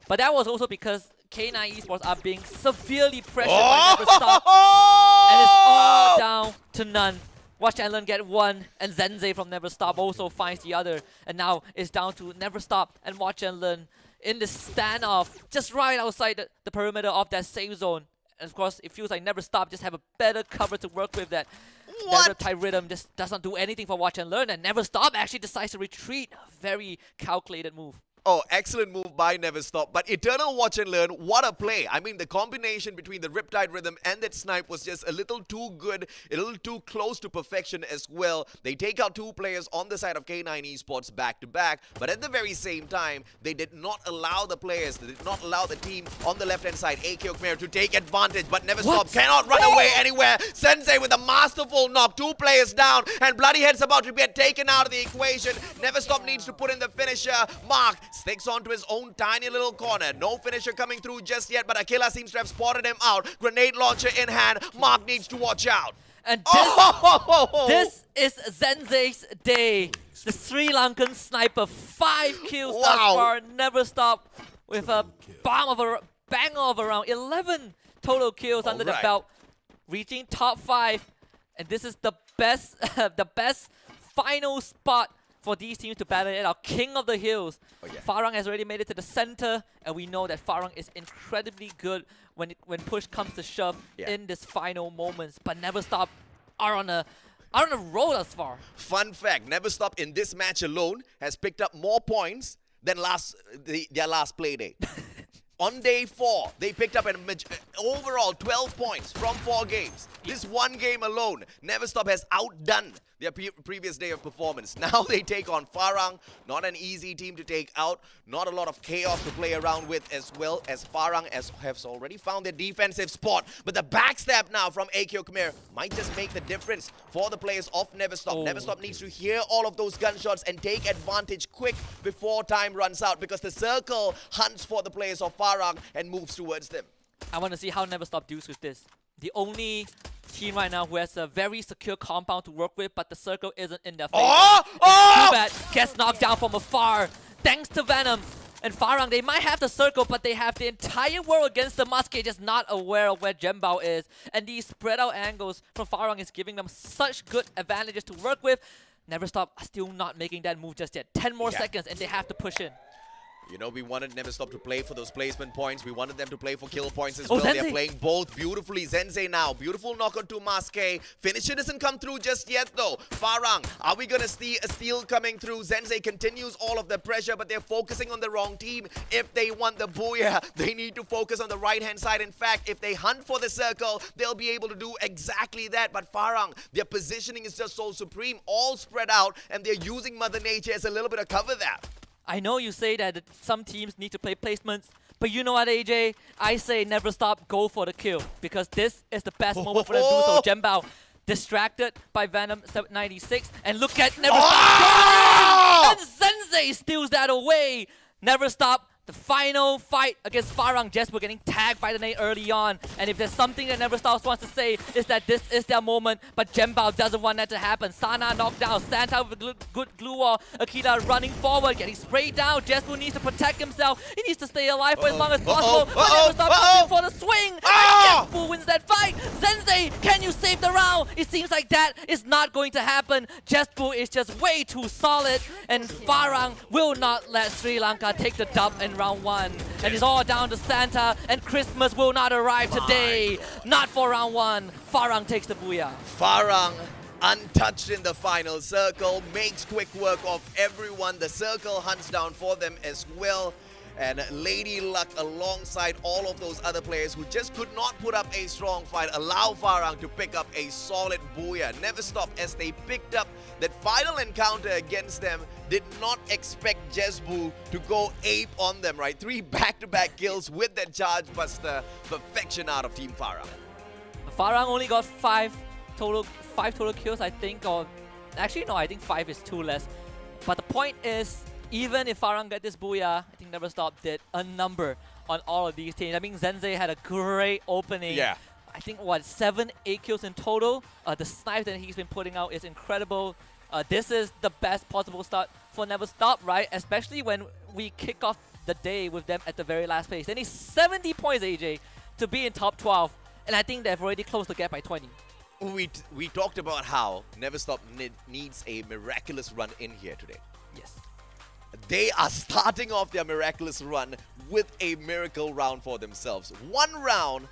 But that was also because K9 Esports are being severely pressured by Never Stop. And it's all down to none. Watch and Learn get one, and Zenze from Never Stop also finds the other. And now it's down to Never Stop and Watch and Learn in this standoff, just right outside the perimeter of that safe zone. And of course, it feels like Never Stop just have a better cover to work with. That Riptide Rhythm just doesn't do anything for Watch and Learn, and Never Stop actually decides to retreat. Very calculated move. Oh, excellent move by Never Stop. But Eternal Watch and Learn, what a play. I mean, the combination between the Riptide Rhythm and that snipe was just a little too good, a little too close to perfection as well. They take out two players on the side of K9 Esports back to back, but at the very same time, they did not allow the players, they did not allow the team on the left-hand side, AKO Khmer, to take advantage, but Never Stop cannot run away anywhere. Sensei with a masterful knock, two players down, and Bloody Head's about to get taken out of the equation. Never Stop needs to put in the finisher. Mark sticks onto his own tiny little corner. No finisher coming through just yet, but Akela seems to have spotted him out. Grenade launcher in hand. Mark needs to watch out. And this is Zenze's day. The Sri Lankan sniper, 5 kills thus far. Never Stop with a banger of around 11 total kills under the belt, reaching top 5. And this is the best, the best final spot for these teams to battle it out. King of the Hills. Farang has already made it to the center, and we know that Farang is incredibly good when push comes to shove in this final moments. But Never Stop are on a roll thus far. Fun fact, Never Stop in this match alone has picked up more points than their last play date. On day 4, they picked up an overall 12 points from 4 games. This one game alone, Never Stop has outdone their previous day of performance. Now they take on Farang, not an easy team to take out, not a lot of chaos to play around with, as well as Farang has already found their defensive spot. But the backstab now from AKO Khmer might just make the difference for the players of Never Stop. Never Stop needs to hear all of those gunshots and take advantage quick before time runs out, because the circle hunts for the players of Farang and moves towards them. I want to see how Never Stop deals with this. The only team right now who has a very secure compound to work with, but the circle isn't in their favor. Too bad. Gets knocked down from afar. Thanks to Venom. And Farang, they might have the circle, but they have the entire world against the Musket, just not aware of where Jembao is. And these spread out angles from Farang is giving them such good advantages to work with. Never Stop still not making that move just yet. 10 more seconds and they have to push in. You know, we wanted Never Stop to play for those placement points. We wanted them to play for kill points as well. They're playing both beautifully. Zenze now. Beautiful knock onto Maske. Finisher doesn't come through just yet, though. Farang, are we going to see a steal coming through? Zenze continues all of the pressure, but they're focusing on the wrong team. If they want the booyah, they need to focus on the right-hand side. In fact, if they hunt for the circle, they'll be able to do exactly that. But Farang, their positioning is just so supreme. All spread out, and they're using Mother Nature as a little bit of cover there. I know you say that some teams need to play placements, but you know what, AJ? I say Never Stop, go for the kill, because this is the best moment for them to do so. Jembao distracted by Venom 96. And look at Never Stop. And Sensei steals that away. Never Stop. The final fight against Farang. Jesper getting tagged by the nade early on. And if there's something that Never Stops wants to say, is that this is their moment. But Jembao doesn't want that to happen. Sana knocked down. Santa with a good glue wall. Akila running forward, getting sprayed down. Jesper needs to protect himself. He needs to stay alive for as long as possible. But Never Stop goes in for the swing. And Jesper wins that fight. Sensei, can you save the round? It seems like that is not going to happen. Jesper is just way too solid. And Farang will not let Sri Lanka take the dub in round 1. And it's all down to Santa, and Christmas will not arrive today. Not for round 1. Farang takes the booyah. Farang, untouched in the final circle, makes quick work of everyone. The circle hunts down for them as well. And Lady Luck alongside all of those other players who just could not put up a strong fight allow Farang to pick up a solid booyah. Never Stop as they picked up that final encounter against them. Did not expect Jesbu to go ape on them, right? 3 back-to-back kills with that Charge Buster. Perfection out of Team Farang. Farang only got 5 total kills, I think. Or actually, no, I think 5 is too less. But the point is, even if Farang get this booyah, I think Never Stop did a number on all of these teams. I mean, Zensei had a great opening. Yeah. I think, 7, 8 kills in total. The snipe that he's been putting out is incredible. This is the best possible start for Never Stop, right? Especially when we kick off the day with them at the very last place. They need 70 points, AJ, to be in top 12. And I think they've already closed the gap by 20. We talked about how Never Stop needs a miraculous run in here today. Yes. They are starting off their miraculous run with a miracle round for themselves. 1 round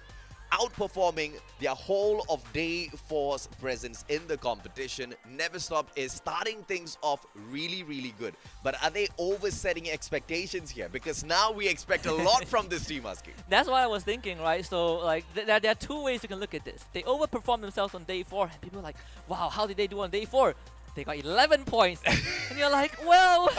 outperforming their whole of day 4's presence in the competition. Never Stop is starting things off really, really good. But are they oversetting expectations here? Because now we expect a lot from this team, Husky. That's what I was thinking, right? So, like, there are 2 ways you can look at this. They overperformed themselves on day 4, and people are like, wow, how did they do on day 4? They got 11 points. And you're like, well,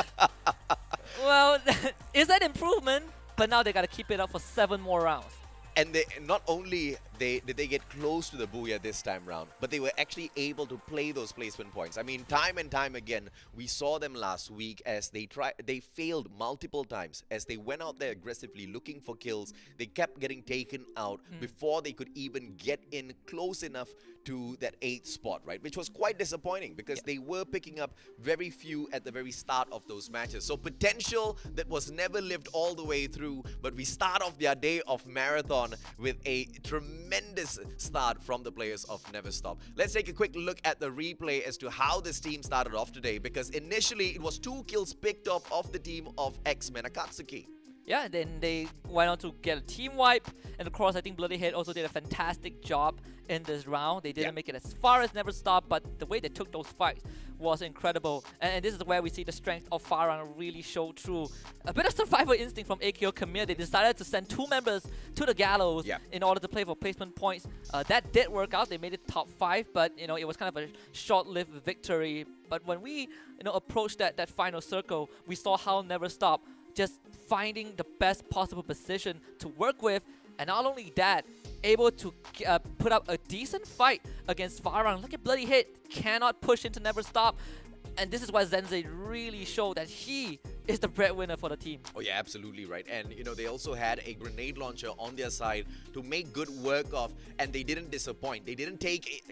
is that improvement? But now they got to keep it up for 7 more rounds. And they not only did they get close to the booyah this time round, but they were actually able to play those placement points. I mean, time and time again, we saw them last week as they failed multiple times as they went out there aggressively looking for kills. They kept getting taken out before they could even get in close enough to that 8th spot, right? Which was quite disappointing because they were picking up very few at the very start of those matches. So potential that was never lived all the way through, but we start off their day of marathon with a tremendous start from the players of Never Stop. Let's take a quick look at the replay as to how this team started off today, because initially it was 2 kills picked up of the team of ex-Menakatsuki. Yeah, then they went on to get a team wipe. And of course, I think Bloody Head also did a fantastic job in this round. They didn't make it as far as Never Stop, but the way they took those fights was incredible. And this is where we see the strength of Farang really show through. A bit of survival instinct from AKO Khmer. They decided to send 2 members to the gallows in order to play for placement points. That did work out. They made it top 5, but it was kind of a short-lived victory. But when we approached that final circle, we saw how Never Stop just finding the best possible position to work with, and not only that, able to put up a decent fight against Farang. Look at Bloody Head, cannot push into Never Stop. And this is why Zensei really showed that he is the breadwinner for the team. Oh yeah, absolutely right. And they also had a grenade launcher on their side to make good work of, and they didn't disappoint. They didn't take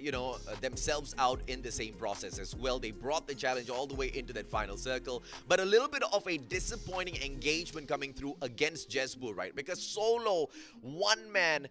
themselves out in the same process as well. They brought the challenge all the way into that final circle, but a little bit of a disappointing engagement coming through against Jesbu, right? Because solo, 1 man,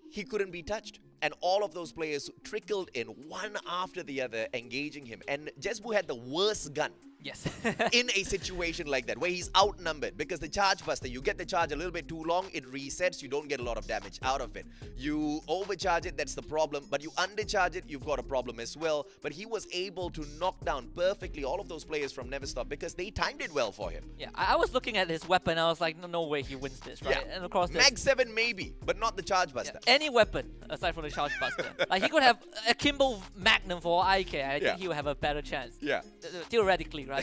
he couldn't be touched. And all of those players trickled in one after the other, engaging him. And Jesbu had the worst gun. Yes. In a situation like that, where he's outnumbered. Because the Charge Buster, you get the charge a little bit too long, it resets, you don't get a lot of damage out of it. You overcharge it, that's the problem. But you undercharge it, you've got a problem as well. But he was able to knock down perfectly all of those players from Never Stop because they timed it well for him. Yeah, I was looking at his weapon, I was like, no way he wins this, right? Yeah. And of course, Mag 7 maybe, but not the Charge Buster. Yeah, any weapon aside from the Charge Buster. Like, he could have a Kimbo Magnum for all I care. I think he would have a better chance. Yeah. Theoretically, right?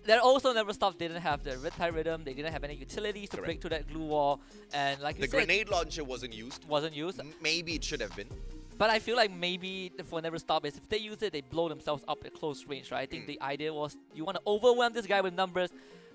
There also Never Stop didn't have the Riptide Rhythm. They didn't have any utilities to break through that glue wall. And like you said, the grenade launcher wasn't used. Wasn't used. Maybe it should have been. But I feel like maybe for Never Stop is if they use it, they blow themselves up at close range, right? I think the idea was you want to overwhelm this guy with numbers.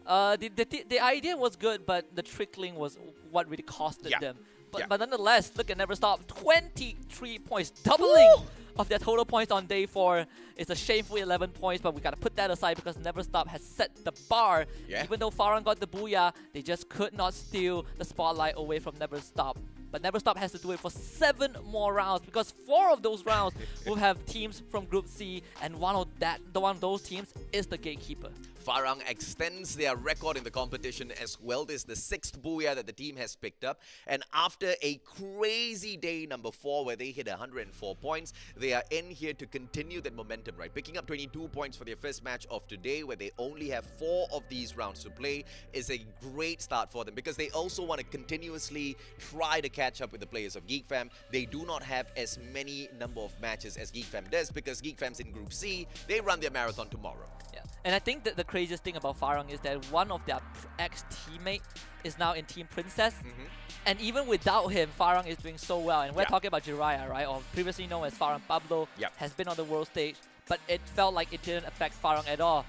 The idea was good, but the trickling was what really costed them. But nonetheless, look at Never Stop, 23 points, doubling of their total points on day 4. It's a shameful 11 points, but we gotta put that aside because Never Stop has set the bar. Even though Farang got the booyah, they just could not steal the spotlight away from Never Stop. But Never Stop has to do it for 7 more rounds because 4 of those rounds will have teams from Group C, and one of those teams is the Gatekeeper. Farang extends their record in the competition as well. This is the 6th booyah that the team has picked up. And after a crazy day number 4 where they hit 104 points, they are in here to continue that momentum, right? Picking up 22 points for their first match of today where they only have 4 of these rounds to play is a great start for them because they also want to continuously try to catch up with the players of GeekFam. They do not have as many number of matches as GeekFam does because GeekFam's in Group C. They run their marathon tomorrow. Yeah, and I think that the craziest thing about Farang is that one of their ex-teammate is now in Team Princess. And even without him, Farang is doing so well. And we're talking about Jiraiya, right? Or previously known as Farang Pablo, has been on the world stage. But it felt like it didn't affect Farang at all.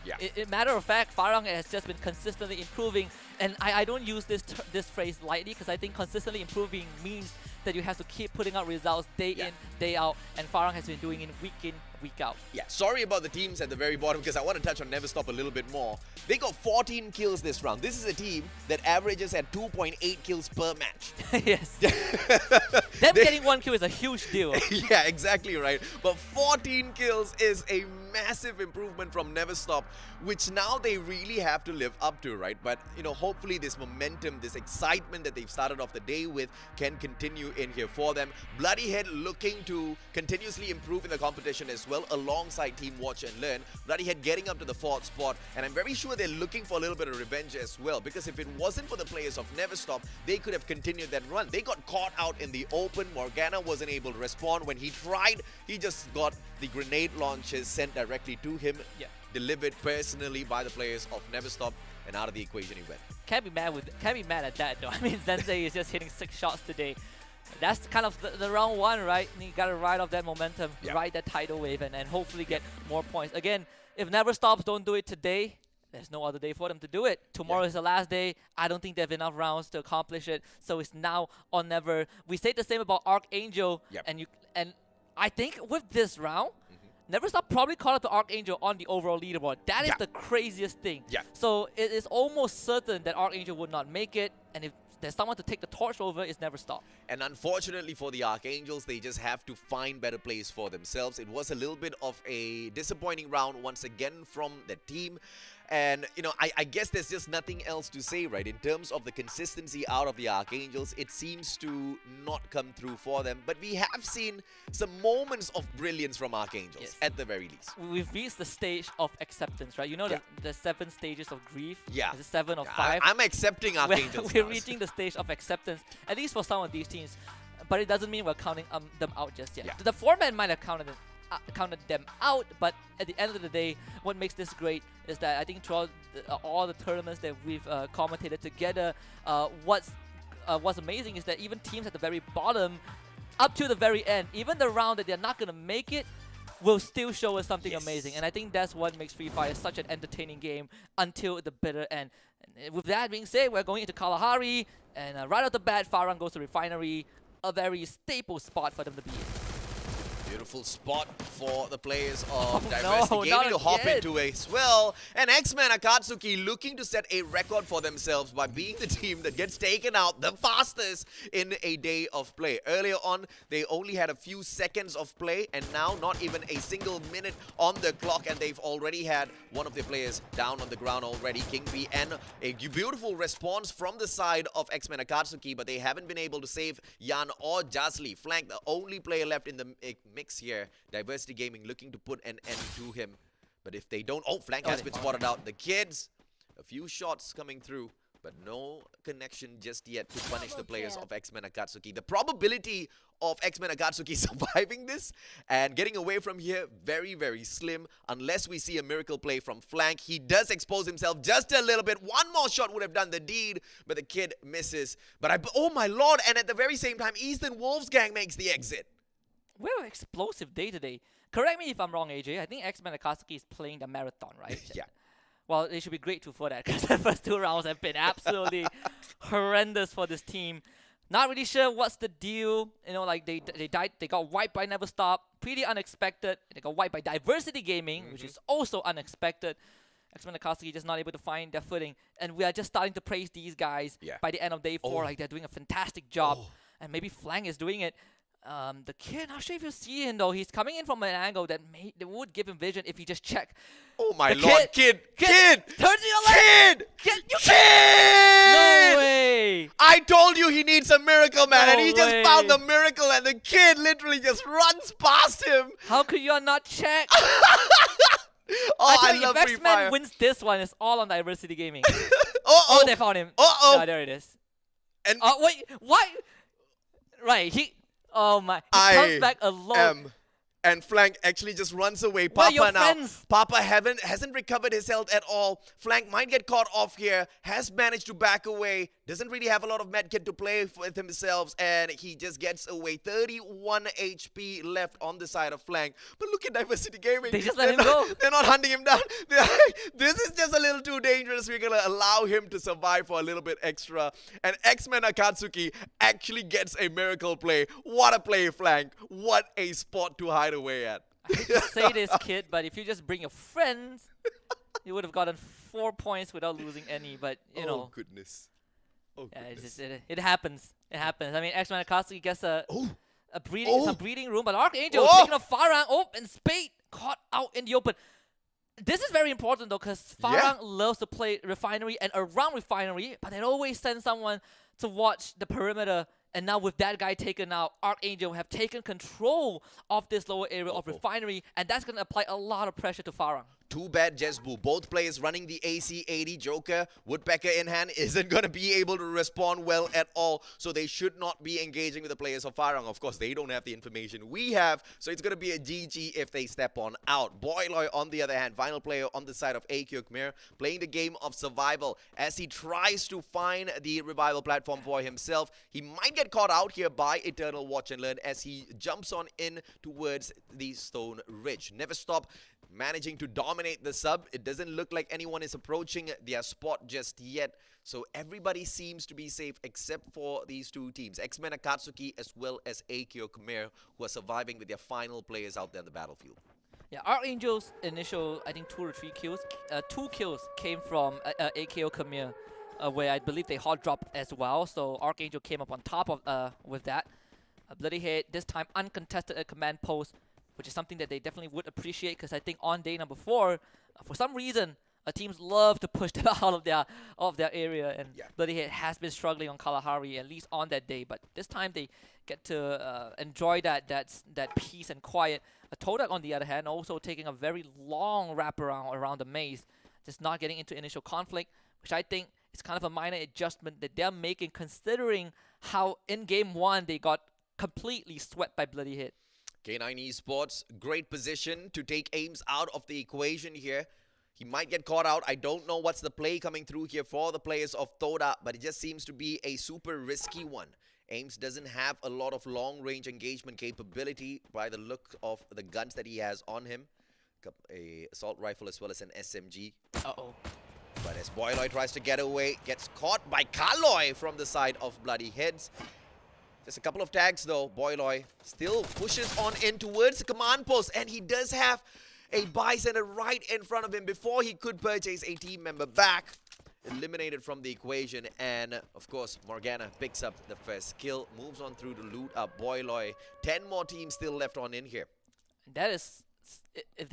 Matter of fact, Farang has just been consistently improving. And I don't use this phrase lightly because I think consistently improving means that you have to keep putting out results day in, day out. And Farang has been doing it week in, week out. Yeah, sorry about the teams at the very bottom because I want to touch on Never Stop a little bit more. They got 14 kills this round. This is a team that averages at 2.8 kills per match. Yes. Them getting 1 kill is a huge deal. Yeah, exactly right. But 14 kills is a massive improvement from Never Stop, which now they really have to live up to, right? But, you know, hopefully this momentum, this excitement that they've started off the day with can continue in here for them. Bloodyhead looking to continuously improve in the competition as well alongside Team Watch and Learn. Bloodyhead getting up to the 4th spot, and I'm very sure they're looking for a little bit of revenge as well because if it wasn't for the players of Never Stop, they could have continued that run. They got caught out in the open. Morgana wasn't able to respond. When he tried, he just got the grenade launches sent directly to him, delivered personally by the players of Never Stop, and out of the equation he went. Can't be mad at that though. I mean, Zensei is just hitting 6 shots today. That's kind of the round 1, right? And you gotta ride off that momentum, ride that tidal wave, and hopefully get more points. Again, if Never Stops don't do it today, there's no other day for them to do it. Tomorrow is the last day. I don't think they have enough rounds to accomplish it. So it's now or never. We say the same about Archangel, and I think with this round, Never Stop probably caught up to Archangel on the overall leaderboard. That is the craziest thing. So it is almost certain that Archangel would not make it, and if there's someone to take the torch over, it's Never Stop. And unfortunately for the Archangels, they just have to find better plays for themselves. It was a little bit of a disappointing round once again from the team. And, you know, I guess there's just nothing else to say, right? In terms of the consistency out of the Archangels, it seems to not come through for them. But we have seen some moments of brilliance from Archangels, at the very least. We've reached the stage of acceptance, right? You know the 7 stages of grief? Yeah. Is it 7 or 5? I'm accepting Archangels. We're reaching the stage of acceptance, at least for some of these teams. But it doesn't mean we're counting them out just yet. The format might have counted them out, but at the end of the day, what makes this great is that I think throughout all the tournaments that we've commentated together, what's amazing is that even teams at the very bottom, up to the very end, even the round that they're not going to make it, will still show us something amazing. And I think that's what makes Free Fire such an entertaining game until the bitter end. And with that being said, we're going into Kalahari, and right off the bat, Farang goes to Refinery, a very staple spot for them to be in. Beautiful spot for the players of Diversity Gaming to hop into as well. And X-Men Akatsuki looking to set a record for themselves by being the team that gets taken out the fastest in a day of play. Earlier on, they only had a few seconds of play, and now not even a single minute on the clock, and they've already had one of their players down on the ground already, King B, and a beautiful response from the side of X-Men Akatsuki, but they haven't been able to save Yan or Jasly. Flank, the only player left in the mix here. Diversity Gaming looking to put an end to him. But if they don't... Oh, Flank has been spotted out. The kids, a few shots coming through, but no connection just yet to punish the players of X-Men Akatsuki. The probability of X-Men Akatsuki surviving this and getting away from here, very, very slim, unless we see a miracle play from Flank. He does expose himself just a little bit. One more shot would have done the deed, but the kid misses. But oh my lord, and at the very same time, Eastern Wolves Gang makes the exit. we have an explosive day today. Correct me if I'm wrong, AJ. I think X-Men Akatsuki is playing the marathon, right? Yeah. Well, they should be grateful for that because the first 2 rounds have been absolutely horrendous for this team. Not really sure what's the deal. You know, like they died. They got wiped by Never Stop. Pretty unexpected. They got wiped by Diversity Gaming, which is also unexpected. X-Men Akatsuki just not able to find their footing, and we are just starting to praise these guys by the end of day 4. Like they're doing a fantastic job, and maybe Flank is doing it. The kid, not sure if you see him though. He's coming in from an angle that would give him vision if he just checked. Oh my lord, kid! Turn to your left! Kid! No way! I told you he needs a miracle, man, No and he just way. found the miracle, and the kid literally just runs past him. How could you not check? I tell you, love if Free Fire. X-Men wins this one, it's all on Diversity Gaming. Oh, they found him. Uh-oh. There it is. And wait, what? Right, he. Oh my! He comes back alone. And Flank actually just runs away. Where are your Papa now. friends? Papa hasn't recovered his health at all. Flank might get caught off here. Has managed to back away. Doesn't really have a lot of medkit to play with himself. And he just gets away. 31 HP left on the side of Flank. But look at Diversity Gaming. They just let him go. They're not hunting him down. This is just a little too dangerous. We're going to allow him to survive for a little bit extra. And X-Men Akatsuki actually gets a miracle play. What a play, Flank. What a spot to hide away at. I hate to say this, kid, but if you just bring your friends, you would have gotten 4 points without losing any. But you know, Goodness. yeah, it happens. It happens. I mean, X-Men Akatsuki gets some breathing room, but Archangel taking a Farang. And Spade caught out in the open. This is very important though, because Farang loves to play Refinery and around Refinery, but they always send someone to watch the perimeter. And now with that guy taken out, Archangel have taken control of this lower area of Refinery, and that's going to apply a lot of pressure to Farang. Too bad, Jesbu. Both players running the AC-80 Joker. Woodpecker in hand isn't going to be able to respond well at all. So they should not be engaging with the players of Farang. Of course, they don't have the information we have. So it's going to be a GG if they step on out. Boyloy, on the other hand, final player on the side of AQ Khmer, playing the game of survival as he tries to find the revival platform for himself. He might get caught out here by Eternal Watch and Learn as he jumps on in towards the Stone Ridge. Never Stop managing to dominate the sub. It doesn't look like anyone is approaching their spot just yet. So everybody seems to be safe except for these two teams, X-Men Akatsuki as well as AQ Khmer, who are surviving with their final players out there on the battlefield. Yeah, Archangel's initial, I think 2 or 3 kills, 2 kills came from AKO Khmer, where I believe they hot dropped as well. So Archangel came up on top of with that. Bloody Head, this time uncontested at command post, which is something that they definitely would appreciate, because I think on day number 4, for some reason, teams love to push them out of their area, and Bloody Head has been struggling on Kalahari, at least on that day. But this time they get to enjoy that peace and quiet. Todak, on the other hand, also taking a very long wraparound around the maze, just not getting into initial conflict, which I think is kind of a minor adjustment that they're making, considering how in game 1 they got completely swept by Bloody Head. K9 Esports, great position to take Ames out of the equation here. He might get caught out. I don't know what's the play coming through here for the players of Toda, but it just seems to be a super risky one. Ames doesn't have a lot of long-range engagement capability by the look of the guns that he has on him. A assault rifle as well as an SMG. Uh-oh. But as Boyloy tries to get away, gets caught by Kaloy from the side of Bloody Heads. Just a couple of tags though. Boyloy still pushes on in towards the command post, and he does have a buy center right in front of him before he could purchase a team member back. Eliminated from the equation, and of course Morgana picks up the first kill, moves on through to loot up Boyloy. 10 more teams still left on in here. That is, if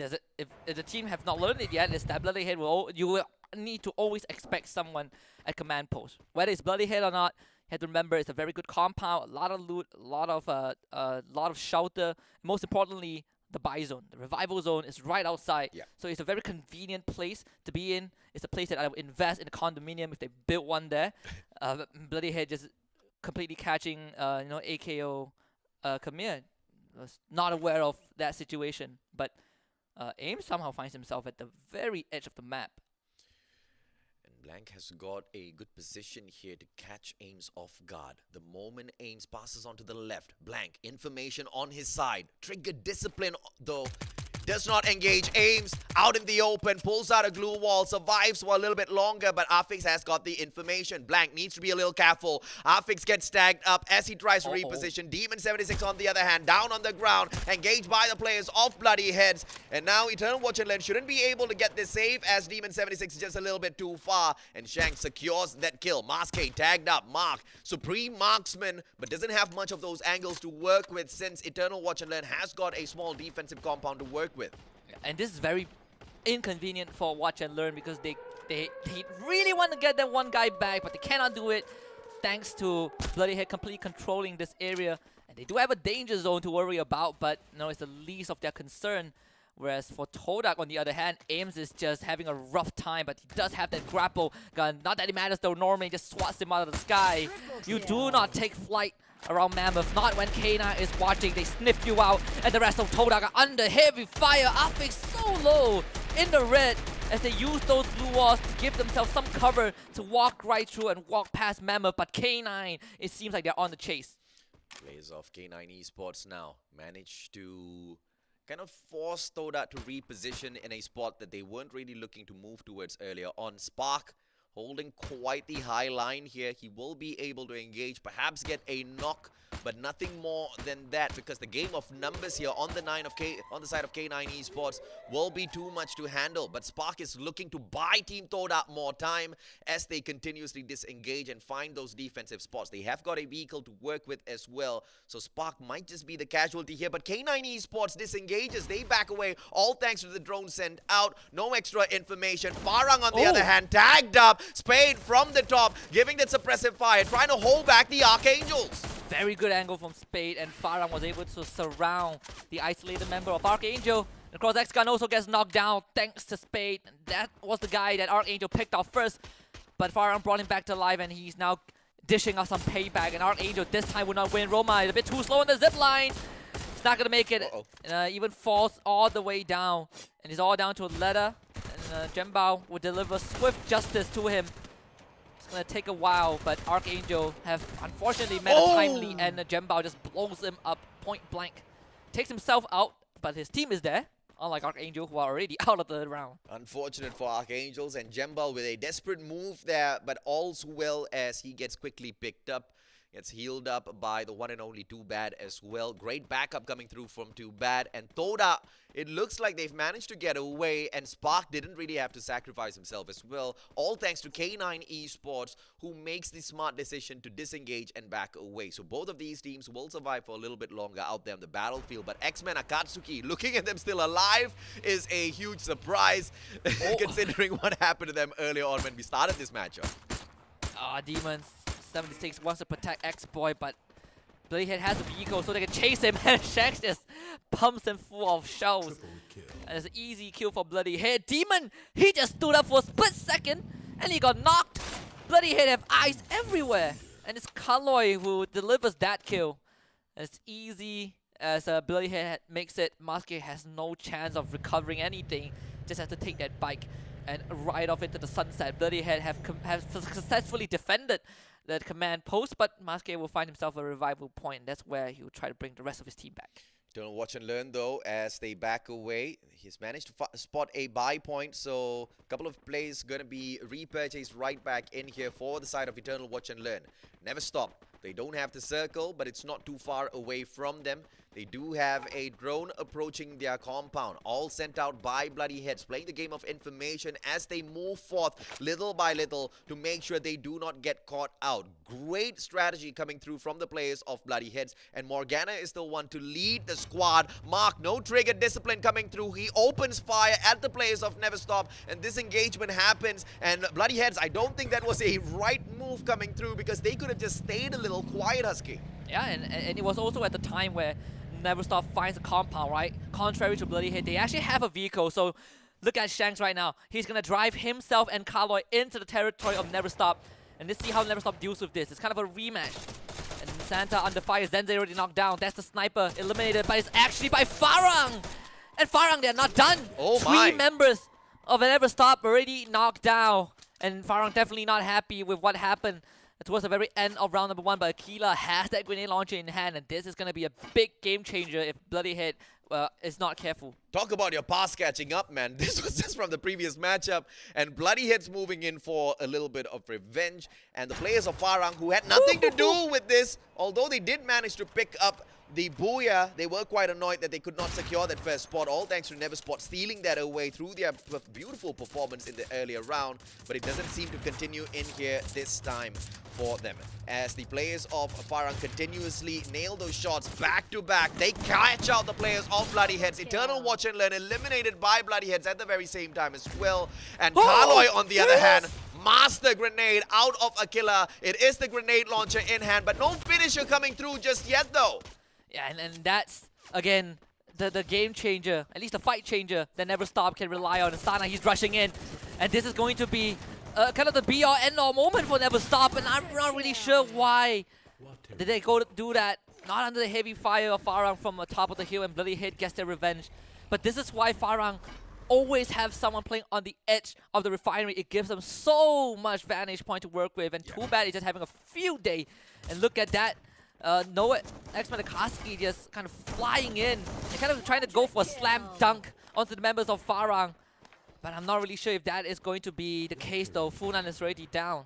the team have not learned it yet, is that Bloody Head you will need to always expect someone at command post, whether it's Bloody Head or not. You have to remember it's a very good compound, a lot of loot, a lot of shelter. Most importantly, the buy zone, the revival zone is right outside. So it's a very convenient place to be in. It's a place that I would invest in a condominium if they built one there. Bloody Head just completely catching, AKO Khmer. Was not aware of that situation, but Ames somehow finds himself at the very edge of the map. Blank has got a good position here to catch Ames off guard. The moment Ames passes on to the left, Blank, information on his side. Trigger discipline, though. Does not engage. Ames out in the open, pulls out a glue wall, survives for a little bit longer, but Afix has got the information. Blank needs to be a little careful. Afix gets tagged up as he tries to reposition. Demon 76 on the other hand, down on the ground, engaged by the players of Bloody Heads. And now Eternal Watch and Len shouldn't be able to get this save as Demon 76 is just a little bit too far. And Shank secures that kill. Maske tagged up. Mark, supreme marksman, but doesn't have much of those angles to work with since Eternal Watch and Len has got a small defensive compound to work with. And this is very inconvenient for Watch and Learn because they really want to get that one guy back, but they cannot do it thanks to Bloody Head completely controlling this area. And they do have a danger zone to worry about, but no, it's the least of their concern. Whereas for Todak, on the other hand, Ames is just having a rough time, but he does have that grapple gun. Not that it matters though, normally just swats him out of the sky. You do not take flight around Mammoth, not when Kena is watching. They sniff you out, and the rest of Todak are under heavy fire. Afix so low in the red as they use those blue walls to give themselves some cover to walk right through and walk past Mammoth, but K9, it seems like they're on the chase. Players of K9 Esports now managed to kind of force Todak to reposition in a spot that they weren't really looking to move towards earlier on. Spark holding quite the high line here. He will be able to engage, perhaps get a knock, but nothing more than that, because the game of numbers here on the side of K9 Esports will be too much to handle. But Spark is looking to buy Team Todak more time as they continuously disengage and find those defensive spots. They have got a vehicle to work with as well, so Spark might just be the casualty here. But K9 Esports disengages. They back away, all thanks to the drone sent out. No extra information. Farang on the other hand, tagged up. Spade from the top, giving that suppressive fire, trying to hold back the Archangels. Very good angle from Spade, and Farang was able to surround the isolated member of Archangel. The Cross X gun also gets knocked down thanks to Spade. That was the guy that Archangel picked off first, but Farang brought him back to life, and he's now dishing us some payback. And Archangel this time will not win. Roma is a bit too slow on the zip line. He's not gonna make it. Even falls all the way down, and it's all down to a letter. And Jembao will deliver swift justice to him. It's gonna take a while, but Archangel have unfortunately met a timely, and Jembao just blows him up point blank. Takes himself out, but his team is there, unlike Archangel, who are already out of the round. Unfortunate for Archangels, and Jembal with a desperate move there, but all's well as he gets quickly picked up. Gets healed up by the one and only Too Bad as well. Great backup coming through from Too Bad. And Toda, it looks like they've managed to get away, and Spark didn't really have to sacrifice himself as well. All thanks to K9 Esports, who makes the smart decision to disengage and back away. So both of these teams will survive for a little bit longer out there on the battlefield. But X-Men Akatsuki, looking at them still alive is a huge surprise, considering what happened to them earlier on when we started this matchup. Demons 76 wants to protect X-Boy, but Bloody Head has a vehicle so they can chase him, and Shanks just pumps him full of shells. And it's an easy kill for Bloody Head. Demon, he just stood up for a split second, and he got knocked. Bloody Head have eyes everywhere, and it's Kaloy who delivers that kill. And it's easy as Bloody Head makes it. Maske has no chance of recovering anything, just has to take that bike and ride off into the sunset. Bloody Head have successfully defended the command post, but Maske will find himself a revival point. That's where he will try to bring the rest of his team back. Don't watch and learn though as they back away. He's managed to spot a buy point, so a couple of plays going to be repurchased right back in here for the side of Eternal Watch and Learn. Never stop. They don't have the circle, but it's not too far away from them. They do have a drone approaching their compound, all sent out by Bloody Heads, playing the game of information as they move forth little by little to make sure they do not get caught out. Great strategy coming through from the players of Bloody Heads, and Morgana is the one to lead the squad. Mark, no trigger discipline coming through. He opens fire at the players of Never Stop, and this engagement happens. And Bloody Heads, I don't think that was a right move coming through, because they could have just stayed a little quiet, Husky. Yeah, and it was also at the time where Never Stop finds a compound, right? Contrary to Bloody Head, they actually have a vehicle. So look at Shanks right now. He's going to drive himself and Kaloy into the territory of Never Stop. And let's see how Never Stop deals with this. It's kind of a rematch. And Santa under fire. Zenze already knocked down. That's the sniper eliminated, but it's actually by Farang. And Farang, they're not done. Oh my. 3 members of Never Stop already knocked down. And Farang definitely not happy with what happened towards the very end of round number 1, but Aquila has that grenade launcher in hand, and this is going to be a big game changer if Bloody Head is not careful. Talk about your pass catching up, man. This was just from the previous matchup, and Bloody Head's moving in for a little bit of revenge, and the players of Farang, who had nothing to do with this, although they did manage to pick up the Booyah, they were quite annoyed that they could not secure that first spot, all thanks to Neverspot stealing that away through their beautiful performance in the earlier round, but it doesn't seem to continue in here this time for them. As the players of Farang continuously nail those shots back to back, they catch out the players of Bloody Heads. Eternal Watch and Learn eliminated by Bloody Heads at the very same time as well. And Karloy, on the other hand, Master Grenade out of Aquila. It is the grenade launcher in hand, but no finisher coming through just yet though. Yeah, and that's, again, the game changer, at least the fight changer that Neverstop can rely on. And Sana, he's rushing in. And this is going to be kind of the be-all, end-all moment for Neverstop. And I'm not really sure why did they go to do that. Not under the heavy fire of Farang from the top of the hill, and Bloody Head gets their revenge. But this is why Farang always have someone playing on the edge of the refinery. It gives them so much vantage point to work with. And too bad he's just having a field day. And look at that. Noah X-Manikoski just kind of flying in and kind of trying to go for a slam dunk onto the members of Farang. But I'm not really sure if that is going to be the case though. Funan is already down.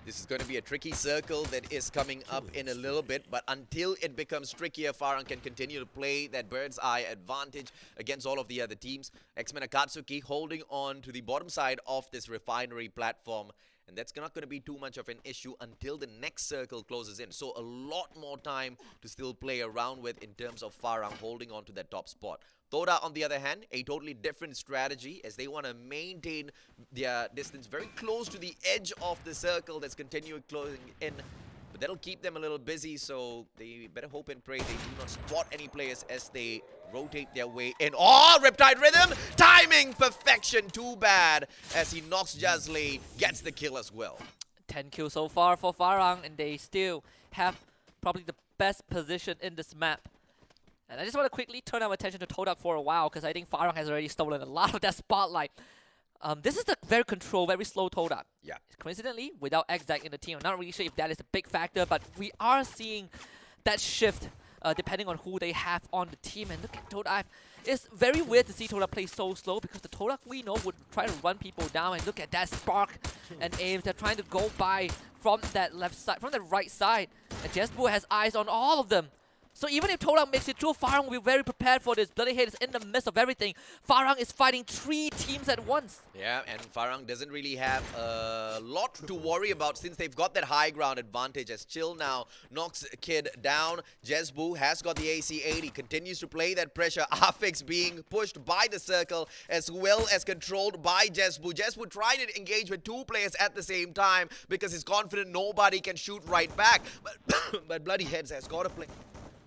This is going to be a tricky circle that is coming up in a little bit, but until it becomes trickier, Farang can continue to play that bird's eye advantage against all of the other teams. X-Men Akatsuki holding on to the bottom side of this refinery platform, and that's not going to be too much of an issue until the next circle closes in. So a lot more time to still play around with in terms of Farang holding on to that top spot. Toda, on the other hand, a totally different strategy as they want to maintain their distance very close to the edge of the circle that's continuing closing in. But that'll keep them a little busy, so they better hope and pray they do not spot any players as they rotate their way in. Oh, Riptide Rhythm! Timing perfection, too bad, as he knocks Jazley, gets the kill as well. 10 kills so far for Farang, and they still have probably the best position in this map. And I just want to quickly turn our attention to Todak for a while, because I think Farang has already stolen a lot of that spotlight. This is the very controlled, very slow Todak. Yeah. Coincidentally, without Exec in the team. I'm not really sure if that is a big factor, but we are seeing that shift depending on who they have on the team. And look at Todak. It's very weird to see Todak play so slow, because the Todak we know would try to run people down. And look at that spark and aims. They're trying to go by from that left side, from the right side. And Jesbu has eyes on all of them. So even if Todak makes it through, Farang will be very prepared for this. Bloody Head is in the midst of everything. Farang is fighting 3 teams at once. Yeah, and Farang doesn't really have a lot to worry about since they've got that high ground advantage, as Chill now knocks Kid down. Jesbu has got the AC-80, continues to play that pressure. Afix being pushed by the circle as well as controlled by Jesbu. Jesbu trying to engage with 2 players at the same time because he's confident nobody can shoot right back. But Bloody Heads has got to play.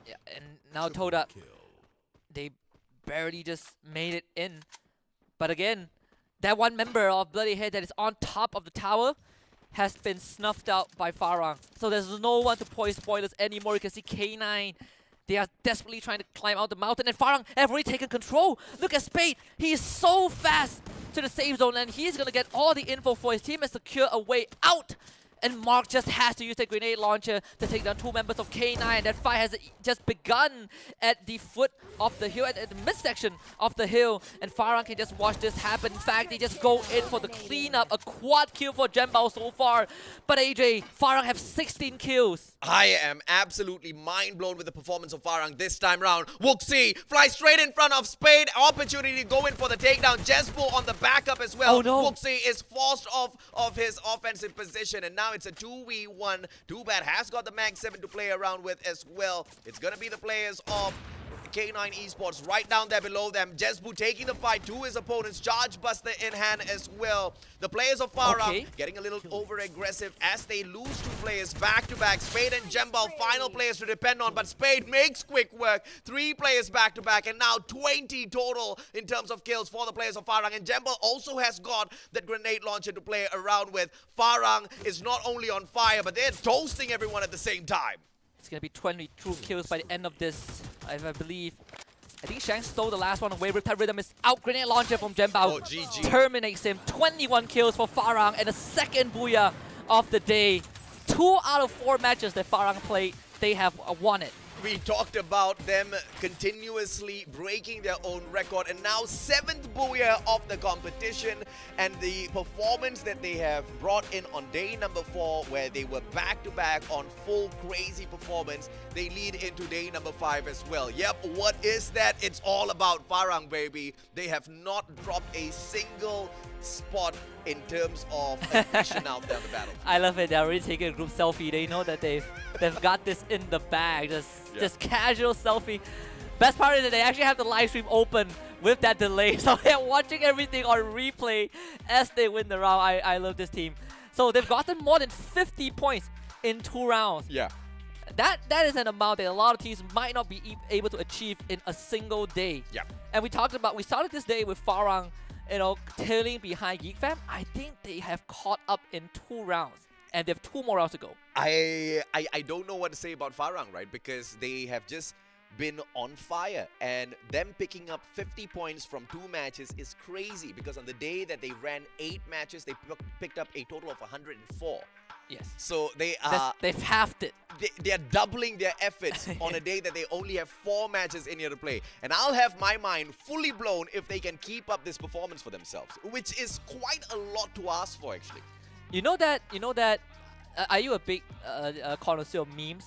Yeah, and now Toda, they barely just made it in. But again, that one member of Bloody Head that is on top of the tower has been snuffed out by Farang. So there's no one to point spoilers anymore. You can see K9. They are desperately trying to climb out the mountain, and Farang have already taken control. Look at Spade. He is so fast to the safe zone, and he's going to get all the info for his team and secure a way out. And Mark just has to use the grenade launcher to take down 2 members of K9. And that fight has just begun at the foot of the hill, at the midsection of the hill. And Farang can just watch this happen. In fact, they just go in for the cleanup. A quad kill for Jembao so far. But AJ, Farang have 16 kills. I am absolutely mind blown with the performance of Farang this time round. Wuxi flies straight in front of Spade. Opportunity to go in for the takedown. Jesbo on the backup as well. Oh no. Wuxi is forced off of his offensive position, and now it's a 2v1. Too bad has got the Mag 7 to play around with as well. It's going to be the players of K9 Esports right down there below them. Jesbu taking the fight to his opponents. Charge Buster in hand as well. The players of Farang getting a little over aggressive as they lose 2 players back to back. Spade and Jembal, final players to depend on, but Spade makes quick work. 3 players back to back, and now 20 total in terms of kills for the players of Farang. And Jembal also has got that grenade launcher to play around with. Farang is not only on fire, but they're toasting everyone at the same time. It's going to be 22 kills by the end of this, I believe. I think Shang stole the last one away. Riptide Rhythm is out. Grenade launcher from Genbao. Oh, GG. Terminates him. 21 kills for Farang and the second booyah of the day. 2 out of 4 matches that Farang played, they have won it. We talked about them continuously breaking their own record, and now 7th booyah of the competition, and the performance that they have brought in on day number 4, where they were back-to-back on full crazy performance, they lead into day number 5 as well. Yep, what is that? It's all about Farang, baby. They have not dropped a single spot in terms of attrition out there on the battlefield. I love it. They're already taking a group selfie. They know that they've got this in the bag. Just casual selfie. Best part is that they actually have the live stream open with that delay, so they're watching everything on replay as they win the round. I love this team. So they've gotten more than 50 points in 2 rounds. Yeah. That is an amount that a lot of teams might not be able to achieve in a single day. Yeah. And we started this day with Farang, tailing behind Geek Fam. I think they have caught up in 2 rounds, and they have 2 more rounds to go. I don't know what to say about Farang, right? Because they have just been on fire, and them picking up 50 points from 2 matches is crazy, because on the day that they ran 8 matches, they picked up a total of 104. Yes. So they've halved it. They are doubling their efforts on a day that they only have 4 matches in here to play. And I'll have my mind fully blown if they can keep up this performance for themselves, which is quite a lot to ask for, actually. You know that. Are you a big connoisseur of memes?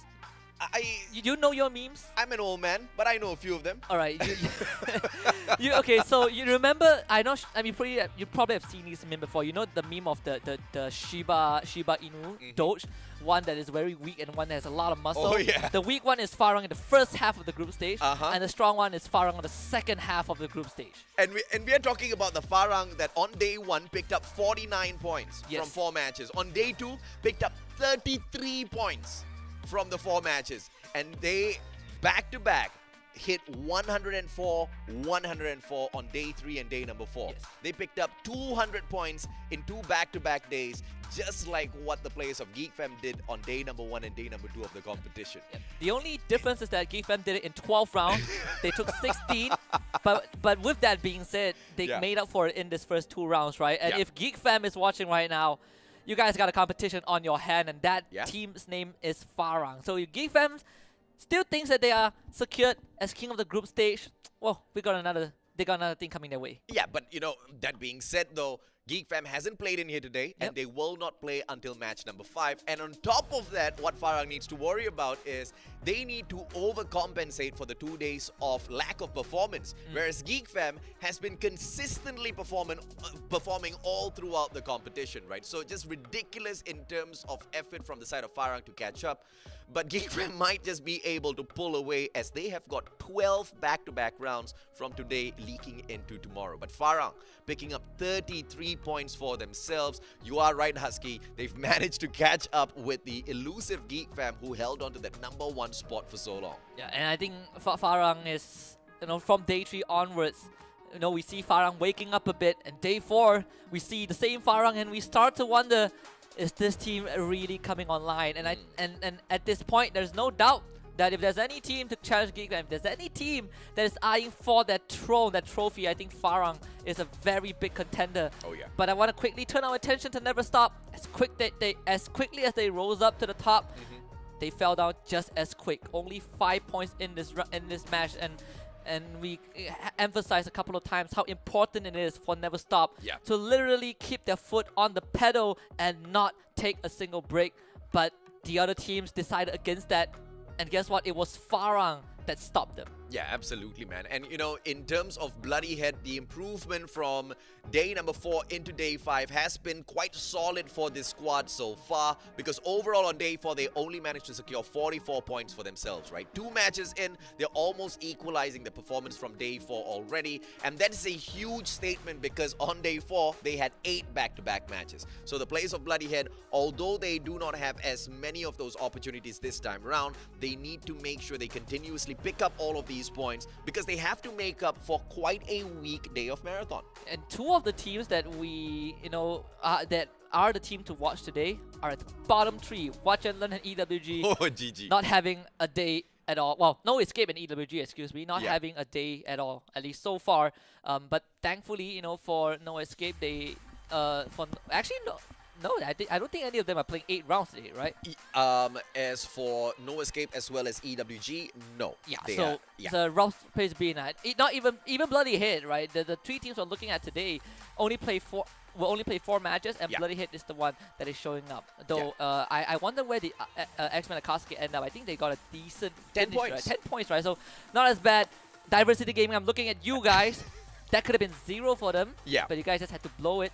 You know your memes? I'm an old man, but I know a few of them. All right. Okay, so you remember? You probably have seen this meme before. You know the meme of the Shiba Inu Doge, one that is very weak and one that has a lot of muscle. Oh yeah. The weak one is Farang in the first half of the group stage, and the strong one is Farang on the second half of the group stage. And we are talking about the Farang that on day 1 picked up 49 points from 4 matches. On day 2 picked up 33 points from the 4 matches, and they back-to-back hit 104 on day 3 and day number 4. Yes. They picked up 200 points in 2 back-to-back days, just like what the players of Geek Fam did on day number 1 and day number 2 of the competition. Yep. The only difference is that Geek Fam did it in 12 rounds. They took 16, but with that being said, they made up for it in this first 2 rounds, right? And if Geek Fam is watching right now, you guys got a competition on your hand, and that team's name is Farang. So if Geek Fam still thinks that they are secured as king of the group stage, well, they got another thing coming their way. Yeah, but that being said though, Geek Fam hasn't played in here today, and they will not play until match number 5. And on top of that, what Farang needs to worry about is they need to overcompensate for the 2 days of lack of performance. Whereas Geek Fam has been consistently performing all throughout the competition, right? So just ridiculous in terms of effort from the side of Farang to catch up. But Geek Fam might just be able to pull away, as they have got 12 back-to-back rounds from today leaking into tomorrow. But Farang picking up 33 points for themselves. You are right, Husky. They've managed to catch up with the elusive Geek Fam, who held on to that number 1 spot for so long. Yeah, and I think Farang is, from day 3 onwards, we see Farang waking up a bit, and day 4 we see the same Farang, and we start to wonder, is this team really coming online? And and at this point, there's no doubt that if there's any team to challenge Geek Fam, if there's any team that is eyeing for that throne, that trophy, I think Farang is a very big contender. Oh yeah. But I want to quickly turn our attention to Never Stop. As quickly as they rose up to the top, they fell down just as quick. Only 5 points in this match, and we emphasized a couple of times how important it is for Never Stop to literally keep their foot on the pedal and not take a single break. But the other teams decided against that, and guess what? It was Farang that stopped them. Yeah, absolutely, man. And in terms of Bloody Head, the improvement from day number 4 into day 5 has been quite solid for this squad so far, because overall on day 4 they only managed to secure 44 points for themselves, right? 2 matches in, they're almost equalizing the performance from day 4 already, and that is a huge statement, because on day 4 they had 8 back-to-back matches. So the players of Bloody Head, although they do not have as many of those opportunities this time around, they need to make sure they continuously pick up all of these points, because they have to make up for quite a weak day of marathon. And 2 of the teams that we, that are the team to watch today are at the bottom 3. Watch and Learn and EWG. Oh, GG. Not having a day at all. Well, No Escape and EWG, excuse me, not Yeah. having a day at all, at least so far. But thankfully, you know, for No Escape, they actually no, I don't think any of them are playing 8 rounds today, right? As for No Escape as well as EWG, no. Yeah, They so are- yeah. the rough pace being at not even Bloody Hit, right? The 3 teams we're looking at today only play 4. Will only play 4 matches, and Yeah. Bloody Hit is the one that is showing up. Though I wonder where the X-Men Akatsuki end up. I think they got a decent 10 finish, points. right? 10 points, right? So not as bad. Diversity Gaming, I'm looking at you guys. That could have been 0 for them. Yeah. But you guys just had to blow it.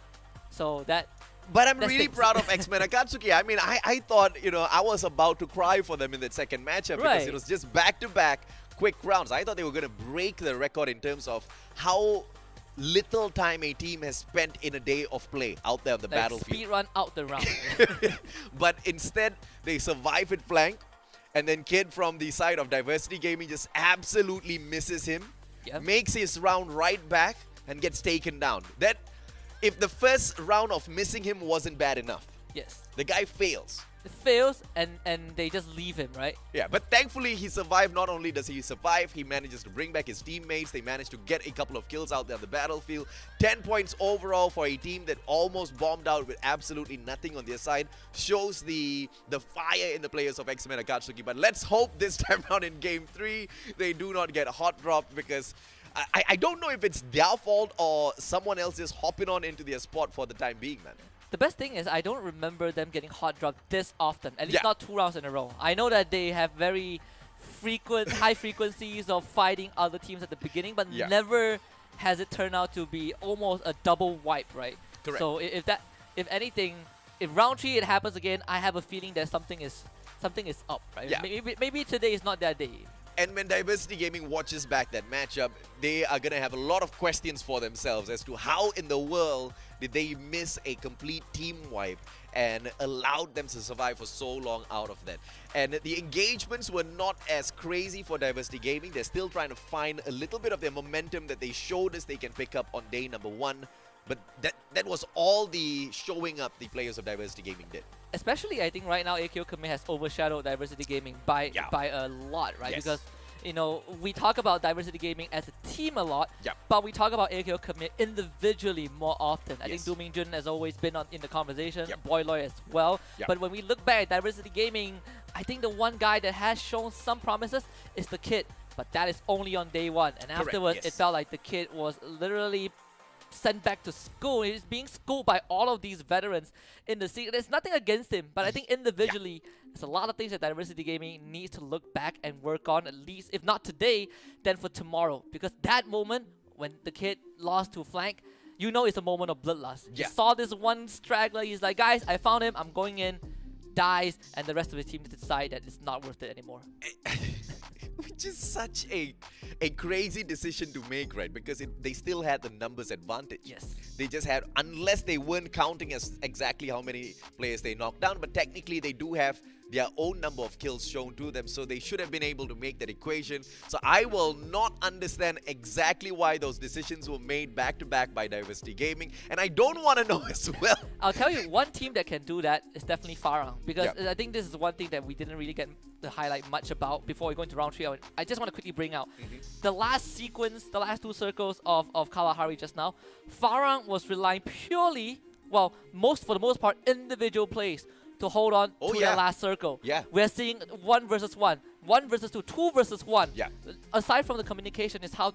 So that. But I'm that really stinks. proud of X-Men Akatsuki. I mean, I thought, you know, I was about to cry for them in that second matchup because Right. it was just back-to-back quick rounds. I thought they were going to break the record in terms of how little time a team has spent in a day of play out there on the Like battlefield. speed run out the round. But instead, they survive with flank, and then Kid from the side of Diversity Gaming just absolutely misses him, makes his round right back, and gets taken down. That, if the first round of missing him wasn't bad enough, Yes. the guy fails. It fails, and they just leave him, right? Yeah, but thankfully he survived. Not only does he survive, he manages to bring back his teammates. They managed to get a couple of kills out there on the battlefield. 10 points overall for a team that almost bombed out with absolutely nothing on their side. Shows the fire in the players of X-Men Akatsuki. But let's hope this time around in Game 3, they do not get hot dropped, because I don't know if it's their fault or someone else is hopping on into their spot for the time being, man. The best thing is I don't remember them getting hot dropped this often. At least Yeah. not 2 rounds in a row. I know that they have very high frequencies of fighting other teams at the beginning, but Yeah. never has it turned out to be almost a double wipe, right? Correct. So if anything, if round 3 it happens again, I have a feeling that something is up, right? Yeah. Maybe today is not that day. And when Diversity Gaming watches back that matchup, they are going to have a lot of questions for themselves as to how in the world did they miss a complete team wipe and allowed them to survive for so long out of that. And the engagements were not as crazy for Diversity Gaming. They're still trying to find a little bit of their momentum that they showed us they can pick up on day number 1. But that was all the showing up the players of Diversity Gaming did. Especially, I think right now AKO Kame has overshadowed Diversity Gaming by a lot, right? Yes. Because, you know, we talk about Diversity Gaming as a team a lot, Yep. but we talk about AKO Kame individually more often. I Yes. think Dooming Jun has always been in the conversation, Yep. Boyloy as well. Yep. But when we look back at Diversity Gaming, I think the one guy that has shown some promises is the Kid, but that is only on day 1. And Correct, afterwards, yes. it felt like the Kid was literally sent back to school. He's being schooled by all of these veterans in the scene. There's nothing against him, but I think individually, there's a lot of things that Diversity Gaming needs to look back and work on, at least, if not today, then for tomorrow. Because that moment, when the Kid lost to Flank, you know it's a moment of bloodlust. Yeah. He saw this one straggler, he's like, guys, I found him, I'm going in, dies, and the rest of his team decide that it's not worth it anymore. Which is such a crazy decision to make, right? Because they still had the numbers advantage. Yes. They just had, unless they weren't counting as exactly how many players they knocked down, but technically they do have their own number of kills shown to them, so they should have been able to make that equation. So I will not understand exactly why those decisions were made back-to-back by Diversity Gaming, and I don't want to know as well. I'll tell you, one team that can do that is definitely Farang, because Yeah. I think this is one thing that we didn't really get to highlight much about before we go into round 3. I just want to quickly bring out the last sequence, the last 2 circles of Kalahari just now. Farang was relying purely, well, for the most part, individual plays to hold on to yeah. the last circle. Yeah. We're seeing 1 versus 1, 1 versus 2, 2 versus 1. Yeah. Aside from the communication is how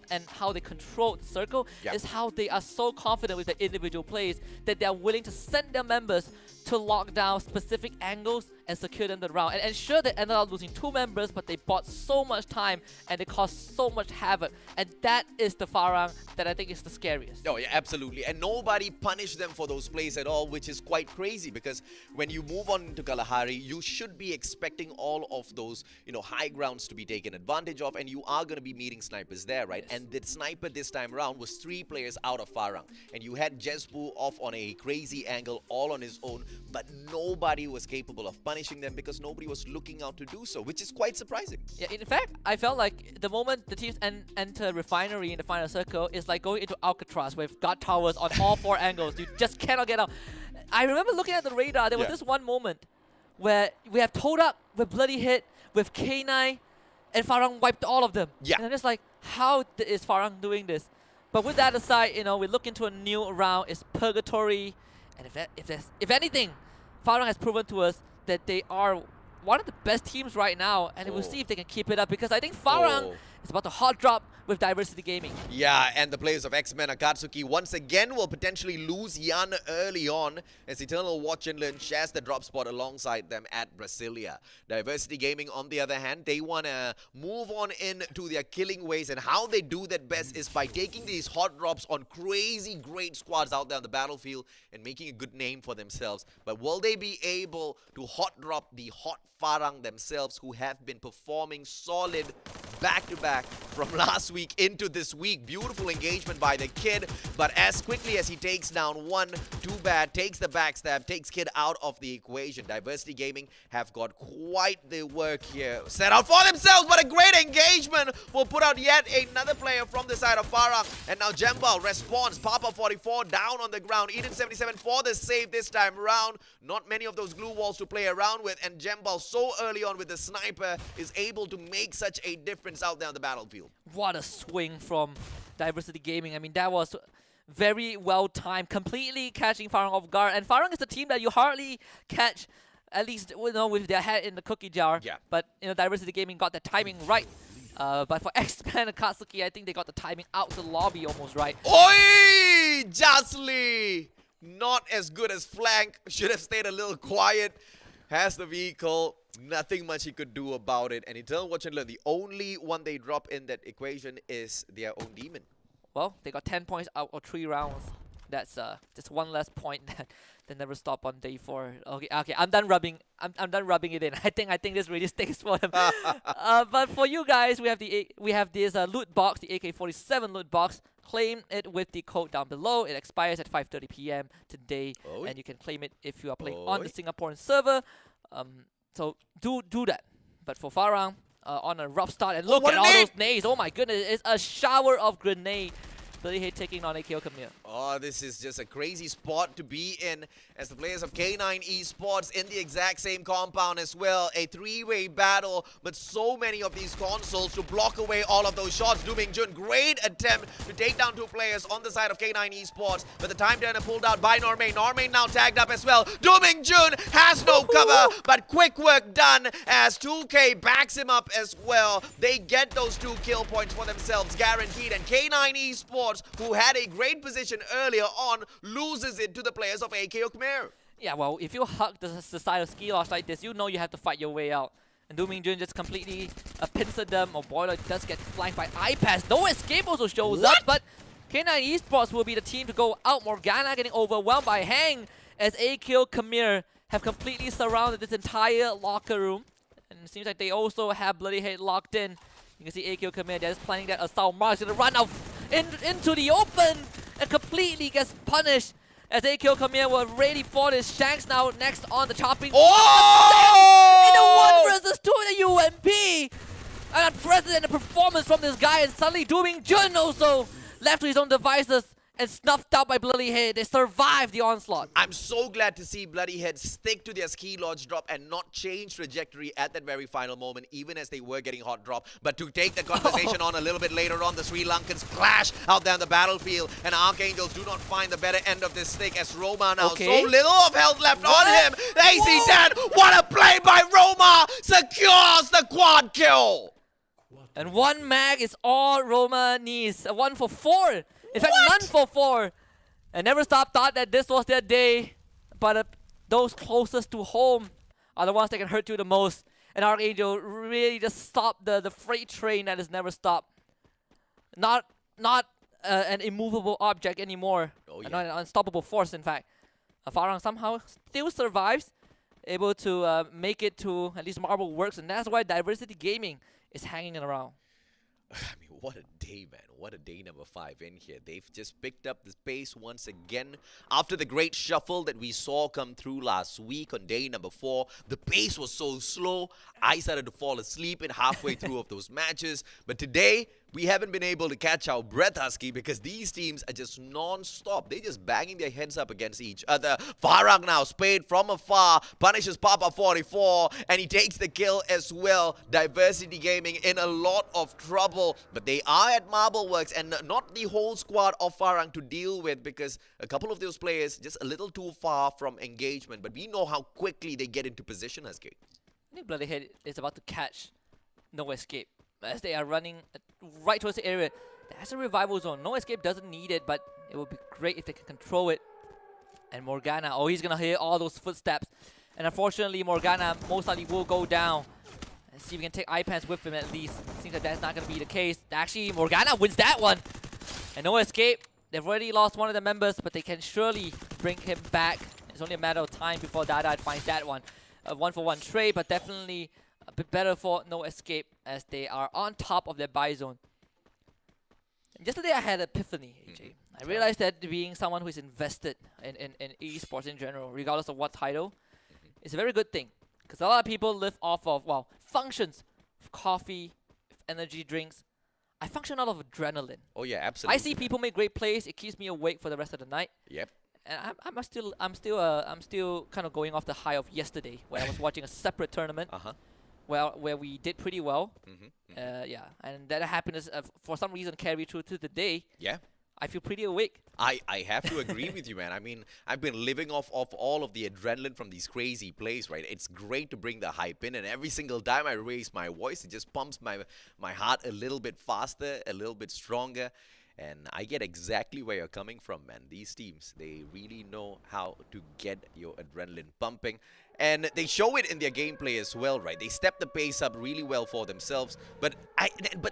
they control the circle, Yeah. is how they are so confident with their individual plays that they are willing to send their members to lock down specific angles and secure them the round. And ensure they ended up losing 2 members, but they bought so much time and they caused so much havoc. And that is the Farang that I think is the scariest. Oh, yeah, absolutely. And nobody punished them for those plays at all, which is quite crazy, because when you move on to Kalahari, you should be expecting all of those, high grounds to be taken advantage of, and you are going to be meeting snipers there, right? Yes. And the sniper this time around was 3 players out of Farang. And you had Jespu off on a crazy angle all on his own, but nobody was capable of punishing them because nobody was looking out to do so, which is quite surprising. Yeah, in fact, I felt like the moment the teams enter Refinery in the final circle, it's like going into Alcatraz with guard towers on all 4 angles. You just cannot get out. I remember looking at the radar, there was this one moment where we have Toad Up with Bloody Hit, with K9, and Farang wiped all of them. Yeah. And I'm just like, how is Farang doing this? But with that aside, we look into a new round. It's purgatory, and if anything, Farang has proven to us that they are one of the best teams right now, and we'll see if they can keep it up, because I think Farang is about to hot drop with Diversity Gaming. Yeah, and the players of X-Men Akatsuki once again will potentially lose Yan early on as Eternal Watch and Lin shares the drop spot alongside them at Brasilia. Diversity Gaming, on the other hand, they want to move on into their killing ways, and how they do that best is by taking these hot drops on crazy great squads out there on the battlefield and making a good name for themselves. But will they be able to hot drop the hot Farang themselves, who have been performing solid back-to-back from last week into this week? Beautiful engagement by the Kid, but as quickly as he takes down one, too bad, takes the backstab, takes Kid out of the equation. Diversity Gaming have got quite the work here set out for themselves, but a great engagement will put out yet another player from the side of Farang. And now Jembal responds, Papa 44 down on the ground, Eden 77 for the save this time around. Not many of those glue walls to play around with, and Jembal so early on with the sniper is able to make such a difference out there on the battlefield. What a swing from Diversity Gaming. I mean, that was very well timed, completely catching Farang off guard. And Farang is a team that you hardly catch, at least with their head in the cookie jar. Yeah. But Diversity Gaming got the timing right. But for X-Men and Katsuki, I think they got the timing out the lobby almost right. Oi! Jasly! Not as good as Flank. Should have stayed a little quiet. Has the vehicle. Nothing much he could do about it. And Eternal Watch and Learn, the only one they drop in that equation is their own demon. Well, they got 10 points out of 3 rounds. That's just one less point that they never stop on day 4. Okay, I'm done rubbing. I'm done rubbing it in. I think this really stinks for them. But for you guys, we have this loot box, the AK-47 loot box. Claim it with the code down below. It expires at 5:30 p.m. today, and you can claim it if you are playing on the Singaporean server. So do that. But for Farang, on a rough start, and look at all those nades. Oh my goodness, it's a shower of grenade. Billy Hay taking on AKO Camille. Oh, this is just a crazy spot to be in, as the players of K9 Esports in the exact same compound as well. A 3-way battle, but so many of these consoles to block away all of those shots. Du Mingjun, great attempt to take down 2 players on the side of K9 Esports, but the time turner pulled out by Normain. Normain now tagged up as well. Du Mingjun has no cover, but quick work done as 2K backs him up as well. They get those 2 kill points for themselves, guaranteed, and K9 Esports, who had a great position earlier on, loses it to the players of AKO Khmer. Yeah, well, if you hug the side of Ski Loss like this, you know you have to fight your way out. And Du Mingjun just completely pincered them. Oh, Boiler does get flanked by iPass. No escape also shows up, but K9 Esports will be the team to go out. Morgana getting overwhelmed by Hang as AKO Khmer have completely surrounded this entire locker room. And it seems like they also have Bloody Hate locked in. You can see AKO Khmer, they're just planning that assault march, gonna run out into the open and completely gets punished as AKO Khmer were ready for this. Shanks now next on the chopping. Oh! In a 1 versus 2 in the UMP! An unprecedented performance from this guy, and suddenly Du Mingjun also left to his own devices and snuffed out by Bloody Head. They survived the onslaught. I'm so glad to see Bloody Head stick to their ski lodge drop and not change trajectory at that very final moment, even as they were getting hot drop. But to take the conversation on a little bit later on, the Sri Lankans clash out there on the battlefield, and Archangels do not find the better end of this stick as Roma now so little of health left on him. AC dead. What a play by Roma! Secures the quad kill. And 1 mag is all Roma needs. A 1 for 4. In fact, none for 4. And Never Stop thought that this was their day. But those closest to home are the ones that can hurt you the most. And Archangel really just stopped the freight train that is Never Stop. Not an immovable object anymore. Not an unstoppable force, in fact. Farang somehow still survives. Able to make it to at least Marble Works. And that's why Diversity Gaming is hanging around. I mean, what a day day, man. What a day number 5 in here. They've just picked up the pace once again. After the great shuffle that we saw come through last week on day number 4, the pace was so slow. I started to fall asleep in halfway through of those matches. But today, we haven't been able to catch our breath, Husky, because these teams are just non-stop. They're just banging their heads up against each other. Farang now, Spade from afar, punishes Papa 44, and he takes the kill as well. Diversity Gaming in a lot of trouble, but they are at Marble Works, and not the whole squad of Farang to deal with, because a couple of those players just a little too far from engagement, but we know how quickly they get into position, Husky. I think Bloodyhead is about to catch No Escape as they are running right towards the area. That's a revival zone. No Escape doesn't need it, but it would be great if they can control it. And Morgana, oh, he's going to hear all those footsteps. And unfortunately, Morgana most likely will go down. Let's see if we can take iPads with him at least. Seems like that's not going to be the case. Actually, Morgana wins that one. And No Escape, they've already lost one of the members, but they can surely bring him back. It's only a matter of time before Dada finds that one. A 1-for-1 trade, but definitely a bit better for No Escape as they are on top of their buy zone. And yesterday I had an epiphany, AJ. I realized that being someone who is invested in esports in general, regardless of what title, is a very good thing. Because a lot of people live off of, well, functions, coffee, energy drinks. I function out of adrenaline. Oh yeah, absolutely. I see people make great plays. It keeps me awake for the rest of the night. Yep. And I'm still kind of going off the high of yesterday, where I was watching a separate tournament. Where we did pretty well. Yeah, and that happiness for some reason carried through to the day. Yeah. I feel pretty awake. I have to agree with you, man. I mean, I've been living off all of the adrenaline from these crazy plays, right? It's great to bring the hype in, and every single time I raise my voice, it just pumps my heart a little bit faster, a little bit stronger. And I get exactly where you're coming from, man. These teams, they really know how to get your adrenaline pumping. And they show it in their gameplay as well, right? They step the pace up really well for themselves. But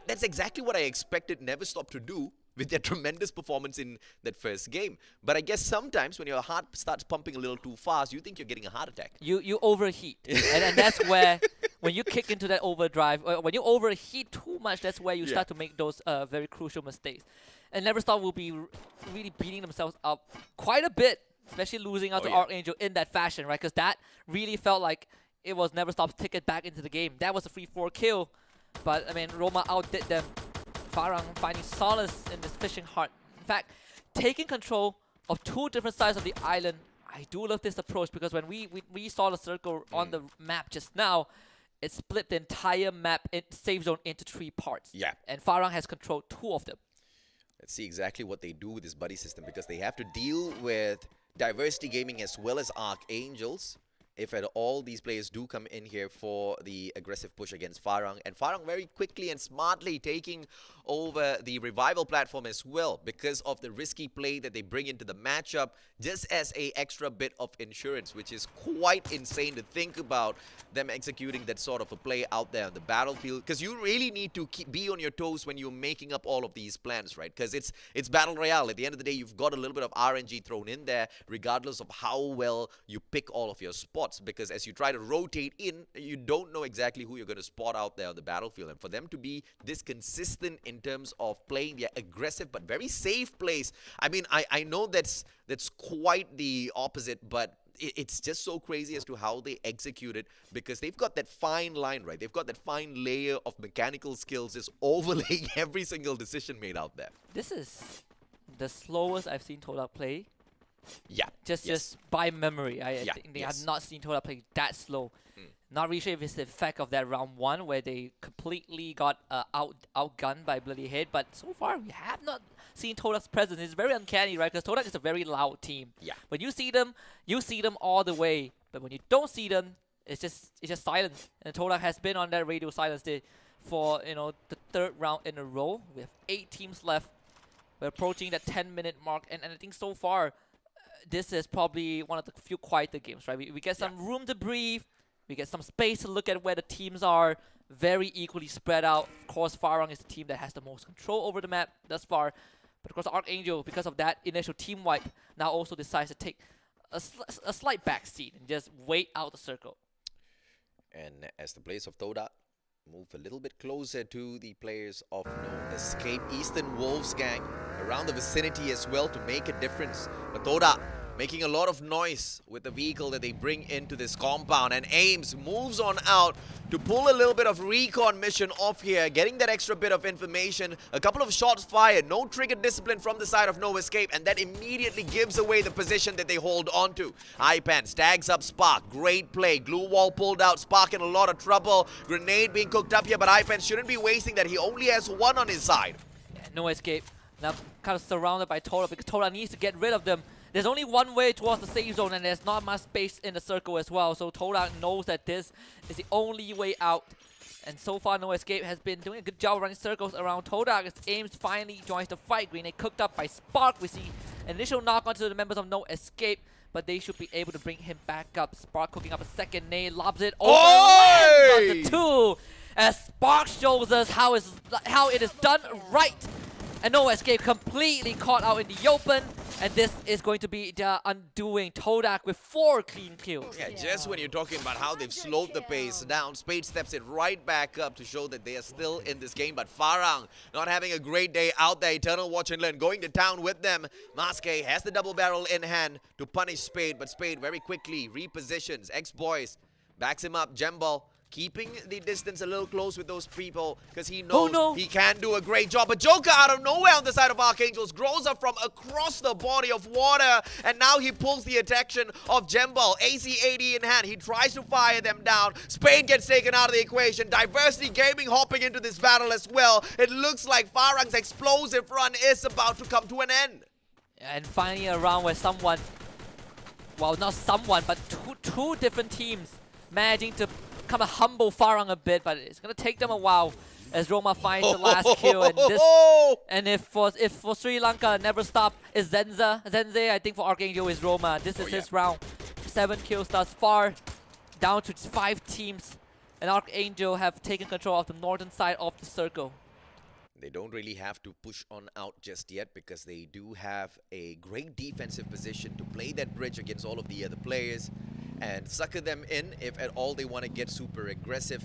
that's exactly what I expected Never Stop to do with their tremendous performance in that first game. But I guess sometimes when your heart starts pumping a little too fast, you think you're getting a heart attack. You overheat. and that's where, when you kick into that overdrive, when you overheat too much, that's where you start to make those very crucial mistakes. And Never Stop will be really beating themselves up quite a bit, especially losing out to Archangel in that fashion, right? Because that really felt like it was Never Stop's ticket back into the game. That was a free 4 kill, but I mean, Roma outdid them. Farang finding solace in this fishing heart. In fact, taking control of 2 different sides of the island. I do love this approach, because when we saw the circle on the map just now, it split the entire map in safe zone into 3 parts. Yeah. And Farang has controlled 2 of them. Let's see exactly what they do with this buddy system, because they have to deal with Diversity Gaming as well as Archangels. If at all these players do come in here for the aggressive push against Farang. And Farang very quickly and smartly taking over the revival platform as well, because of the risky play that they bring into the matchup, just as a extra bit of insurance, which is quite insane to think about them executing that sort of a play out there on the battlefield, because you really need to be on your toes when you're making up all of these plans, right? Because it's Battle Royale. At the end of the day, you've got a little bit of RNG thrown in there, regardless of how well you pick all of your spots, because as you try to rotate in, you don't know exactly who you're going to spot out there on the battlefield. And for them to be this consistent in terms of playing their aggressive but very safe plays, I mean, I know that's quite the opposite, but it's just so crazy as to how they execute it, because they've got that fine line, right? They've got that fine layer of mechanical skills just overlaying every single decision made out there. This is the slowest I've seen Todak play. Yeah. Just by memory. I think they have not seen Todak play that slow. Not really sure if it's the effect of that round 1 where they completely got outgunned by Bloodyhead, but so far we have not seen Todak's presence. It's very uncanny, right? Because Todak is a very loud team. Yeah. When you see them all the way. But when you don't see them, it's just silence. And Todak has been on that radio silence day for the 3rd round in a row. We have 8 teams left. We're approaching that 10-minute mark, and I think so far this is probably one of the few quieter games, right? We get some room to breathe. We get some space to look at where the teams are, very equally spread out. Of course, Farang is the team that has the most control over the map thus far. But of course, Archangel, because of that initial team wipe, now also decides to take a slight backseat and just wait out the circle. And as the players of Todak Move a little bit closer to the players of No Escape. Eastern Wolves gang around the vicinity as well to make a difference. But Toda making a lot of noise with the vehicle that they bring into this compound. And Ames moves on out to pull a little bit of recon mission off here, getting that extra bit of information. A couple of shots fired, no trigger discipline from the side of No Escape, and that immediately gives away the position that they hold on to. Ipan tags up Spark, great play. Glue wall pulled out, Spark in a lot of trouble. Grenade being cooked up here, but Ipan shouldn't be wasting that. He only has one on his side. Yeah, No Escape. Now kind of surrounded by Toda because Toda needs to get rid of them. There's only one way towards the safe zone and there's not much space in the circle as well. So Toda knows that this is the only way out. And so far No Escape has been doing a good job running circles around Toda as Ames finally joins the fight. Grenade cooked up by Spark. We see an initial knock onto the members of No Escape, but they should be able to bring him back up. Spark cooking up a second nade, lobs it over, lands on the 2. As Spark shows us how it is done right. And No Escape completely caught out in the open. And this is going to be the undoing. Todak with 4 clean kills. Yeah, just when you're talking about how they've slowed the pace down, Spade steps it right back up to show that they are still in this game. But Farang not having a great day out there. Eternal Watch and Learn going to town with them. Maske has the double barrel in hand to punish Spade, but Spade very quickly repositions. X-Boys backs him up. Jembal keeping the distance a little close with those people because he knows he can do a great job. But Joker out of nowhere on the side of Archangels grows up from across the body of water, and now he pulls the attention of Jembal. AC-80 in hand. He tries to fire them down. Spade gets taken out of the equation. Diversity Gaming hopping into this battle as well. It looks like Farang's explosive run is about to come to an end. And finally a round where someone, well, not someone, but two different teams managing to kind of humble Farang a bit, but it's gonna take them a while as Roma finds the last kill. And if for Sri Lanka never stop is Zenze, I think for Archangel is Roma. This is his round. 7 kills thus far, down to 5 teams, and Archangel have taken control of the northern side of the circle. They don't really have to push on out just yet because they do have a great defensive position to play that bridge against all of the other players and sucker them in if at all they want to get super aggressive.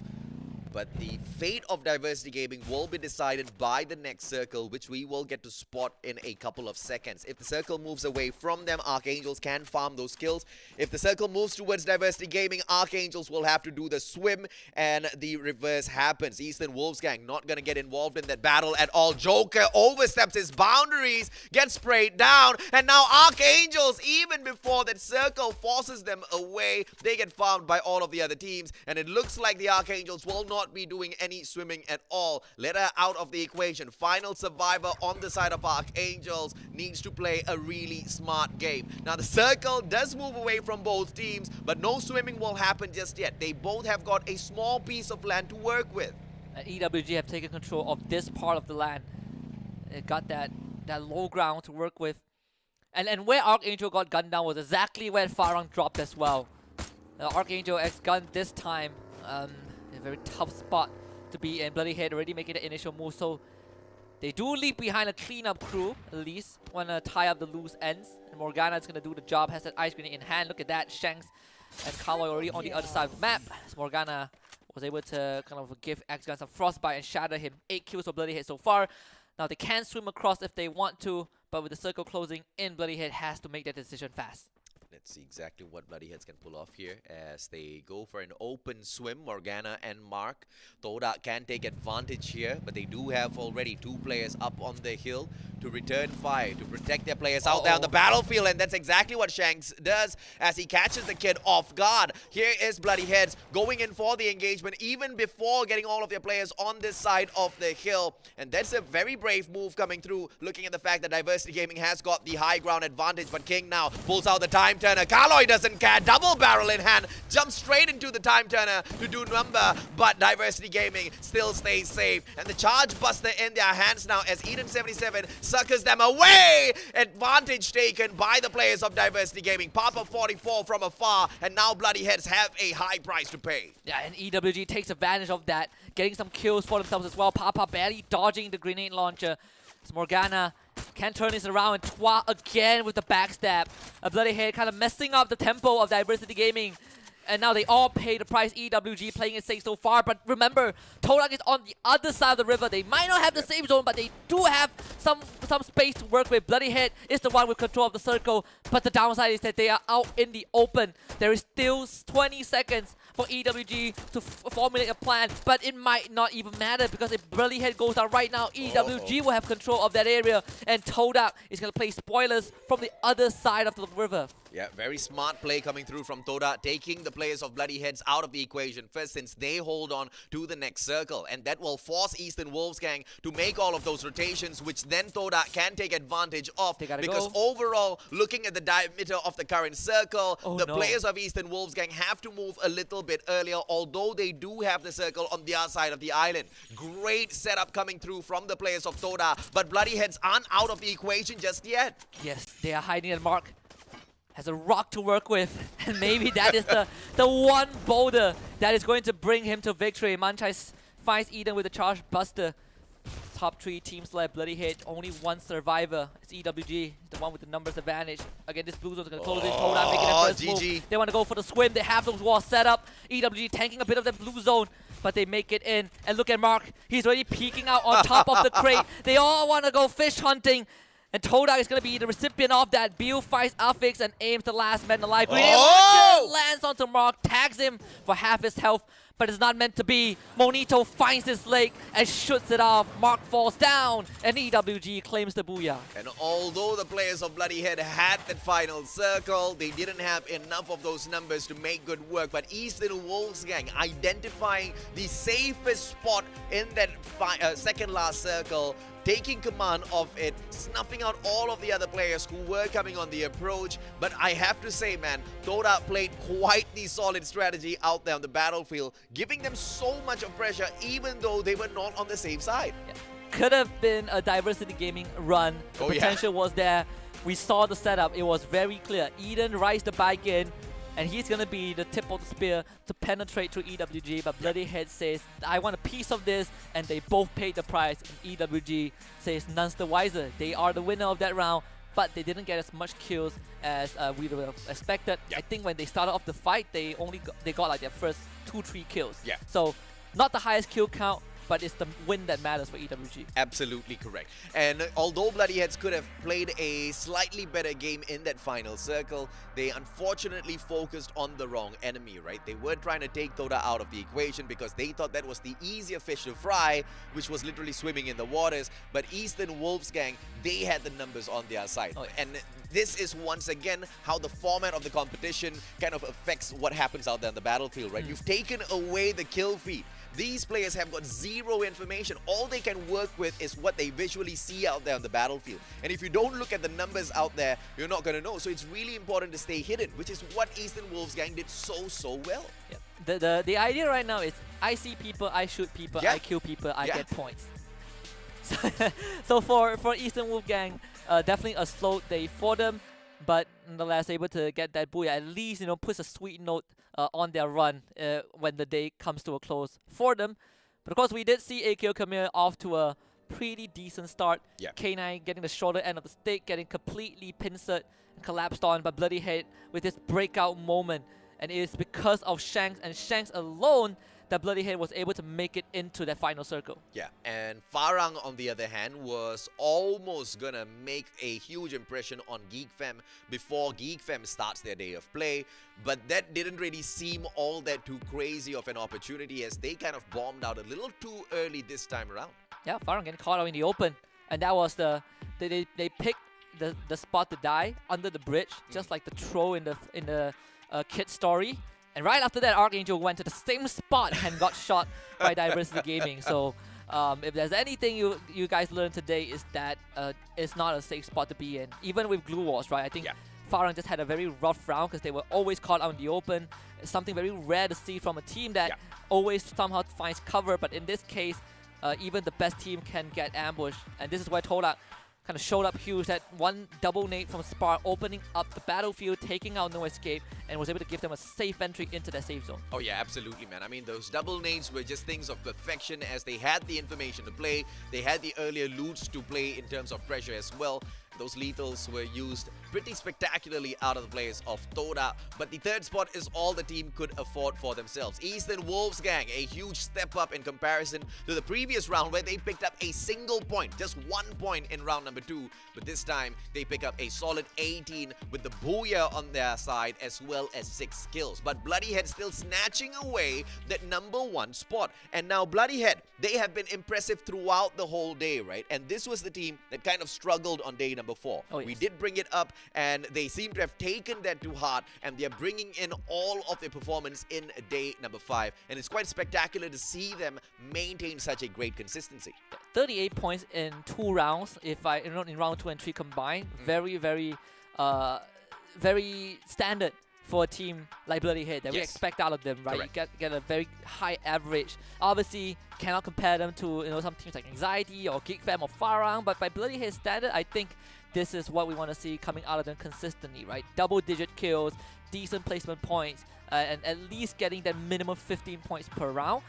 But the fate of Diversity Gaming will be decided by the next circle, which we will get to spot in a couple of seconds. If the circle moves away from them, Archangels can farm those kills. If the circle moves towards Diversity Gaming, Archangels will have to do the swim, and the reverse happens. Eastern Wolves gang not going to get involved in that battle at all. Joker oversteps his boundaries, gets sprayed down, and now Archangels, even before that circle forces them away, they get farmed by all of the other teams, and it looks like the Archangels will not be doing any swimming at all. Let her out of the equation. Final survivor on the side of Archangels needs to play a really smart game. Now the circle does move away from both teams, but no swimming will happen just yet. They both have got a small piece of land to work with. And EWG have taken control of this part of the land. It got that low ground to work with. And where Archangel got gunned down was exactly where Farang dropped as well. Archangel X-Gun this time, a very tough spot to be in. Bloody Head already making the initial move, so they do leave behind a cleanup crew, at least. Want to tie up the loose ends. And Morgana is going to do the job, has that ice grenade in hand. Look at that, Shanks and Kaloy already on the other side of the map. So Morgana was able to kind of give X-Gun some frostbite and shatter him. 8 kills for Bloody Head so far. Now they can swim across if they want to, but with the circle closing in, Bloody Head has to make that decision fast. Let's see exactly what Bloody Heads can pull off here as they go for an open swim. Morgana and Mark. Toda can take advantage here, but they do have already 2 players up on the hill to return fire, to protect their players out there on the battlefield, and that's exactly what Shanks does as he catches the kid off guard. Here is Bloody Heads going in for the engagement even before getting all of their players on this side of the hill, and that's a very brave move coming through, looking at the fact that Diversity Gaming has got the high ground advantage, but King now pulls out the time turner. Kaloy doesn't care, double barrel in hand, jumps straight into the time turner to do number, but Diversity Gaming still stays safe, and the charge buster in their hands now as Eden77 suckers them away. Advantage taken by the players of Diversity Gaming. Papa 44 from afar, and now Bloody Heads have a high price to pay. Yeah, and EWG takes advantage of that, getting some kills for themselves as well. Papa barely dodging the grenade launcher. So Morgana can turn this around, and Twa again with the backstab. A Bloody Head kind of messing up the tempo of Diversity Gaming. And now they all pay the price. EWG playing it safe so far. But remember, Todak is on the other side of the river. They might not have the safe zone, but they do have some space to work with. Bloodyhead is the one with control of the circle. But the downside is that they are out in the open. There is still 20 seconds for EWG to formulate a plan. But it might not even matter, because if Bloodyhead goes down right now, EWG will have control of that area. And Todak is going to play spoilers from the other side of the river. Yeah, very smart play coming through from Toda, taking the players of Bloody Heads out of the equation first, since they hold on to the next circle. And that will force Eastern Wolves Gang to make all of those rotations, which then Toda can take advantage of. Because overall, looking at the diameter of the current circle, players of Eastern Wolves Gang have to move a little bit earlier, although they do have the circle on the other side of the island. Great setup coming through from the players of Toda, but Bloody Heads aren't out of the equation just yet. Yes, they are hiding at Mark. Has a rock to work with, and maybe that is the one boulder that is going to bring him to victory. Manchai finds Eden with a charge buster. Top 3 teams left. Bloodyhead, only one survivor. It's EWG, the one with the numbers advantage. Again, this blue zone is going to close in. Toda making their first move. They want to go for the swim. They have those walls set up. EWG tanking a bit of the blue zone, but they make it in. And look at Mark. He's already peeking out on top of the crate. They all want to go fish hunting. And Todak is going to be the recipient of that. Bill fights Affix and aims the last man alive. Grenade launcher lands onto Mark, tags him for half his health, but it's not meant to be. Monito finds his leg and shoots it off. Mark falls down, and EWG claims the booyah. And although the players of Bloodyhead had that final circle, they didn't have enough of those numbers to make good work. But Eastern Wolves Gang identifying the safest spot in that second last circle, taking command of it, snuffing out all of the other players who were coming on the approach. But I have to say, man, Toda played quite the solid strategy out there on the battlefield, giving them so much of pressure even though they were not on the safe side. Yeah. Could have been a Diversity Gaming run. The potential was there. We saw the setup. It was very clear. Eden rides the bike in, and he's going to be the tip of the spear to penetrate through EWG. But Bloodyhead says, I want a piece of this, and they both paid the price. And EWG says, none's the wiser. They are the winner of that round, but they didn't get as much kills as we would have expected. I think when they started off the fight, they got like their first 2-3 kills. So not the highest kill count, but it's the win that matters for EWG. Absolutely correct. And although Bloodyheads could have played a slightly better game in that final circle, they unfortunately focused on the wrong enemy, right? They were trying to take Toda out of the equation because they thought that was the easier fish to fry, which was literally swimming in the waters. But Eastern Wolves Gang, they had the numbers on their side. And this is once again how the format of the competition kind of affects what happens out there on the battlefield, right? You've taken away the kill feed. These players have got zero information. All they can work with is what they visually see out there on the battlefield. And if you don't look at the numbers out there, you're not going to know. So it's really important to stay hidden, which is what Eastern Wolves Gang did so well. Yeah. The idea right now is I see people, I shoot people, I kill people, I get points. So for Eastern Wolf Gang, definitely a slow day for them, but nonetheless able to get that booyah. At least, puts a sweet note on their run when the day comes to a close for them. But of course, we did see AKO come here off to a pretty decent start. K9 getting the shorter end of the stick, getting completely pincered and collapsed on by Bloodyhead with this breakout moment. And it is because of Shanks and Shanks alone that Bloodyhead was able to make it into that final circle. Yeah, and Farang, on the other hand, was almost gonna make a huge impression on GeekFam before GeekFam starts their day of play, but that didn't really seem all that too crazy of an opportunity as they kind of bombed out a little too early this time around. Yeah, Farang getting caught out in the open, and that was they picked the spot to die under the bridge, just like the throw in the kid story. And right after that, Archangel went to the same spot and got shot by Diversity Gaming. So if there's anything you guys learned today, is that it's not a safe spot to be in. Even with Glue Walls, right? I think Farang just had a very rough round because they were always caught out in the open. It's something very rare to see from a team that always somehow finds cover. But in this case, even the best team can get ambushed. And this is where Todak kind of showed up huge. That one double nade from Spar, opening up the battlefield, taking out No Escape, and was able to give them a safe entry into their safe zone. Oh yeah, absolutely, man. I mean, those double nades were just things of perfection as they had the information to play. They had the earlier loots to play in terms of pressure as well. Those lethals were used pretty spectacularly out of the place of Toda, but the third spot is all the team could afford for themselves. Eastern Wolfsgang, a huge step up in comparison to the previous round where they picked up a single point, just 1 point in round number 2, but this time they pick up a solid 18 with the Booyah on their side as well as 6 kills. But Bloodyhead still snatching away that number 1 spot. And now Bloodyhead, they have been impressive throughout the whole day, right? And this was the team that kind of struggled on day number 4. Oh, yes. We did bring it up and they seem to have taken that to heart, and they're bringing in all of their performance in day number 5. And it's quite spectacular to see them maintain such a great consistency. 38 points in 2 rounds. In round 2 and 3 combined, very standard for a team like Bloodyhead that we expect out of them, right? Correct. You get a very high average. Obviously, cannot compare them to some teams like Anxiety or GeekFam or Farang, but by Bloodyhead standard, I think this is what we want to see coming out of them consistently, right? Double-digit kills, decent placement points, and at least getting that minimum 15 points per round.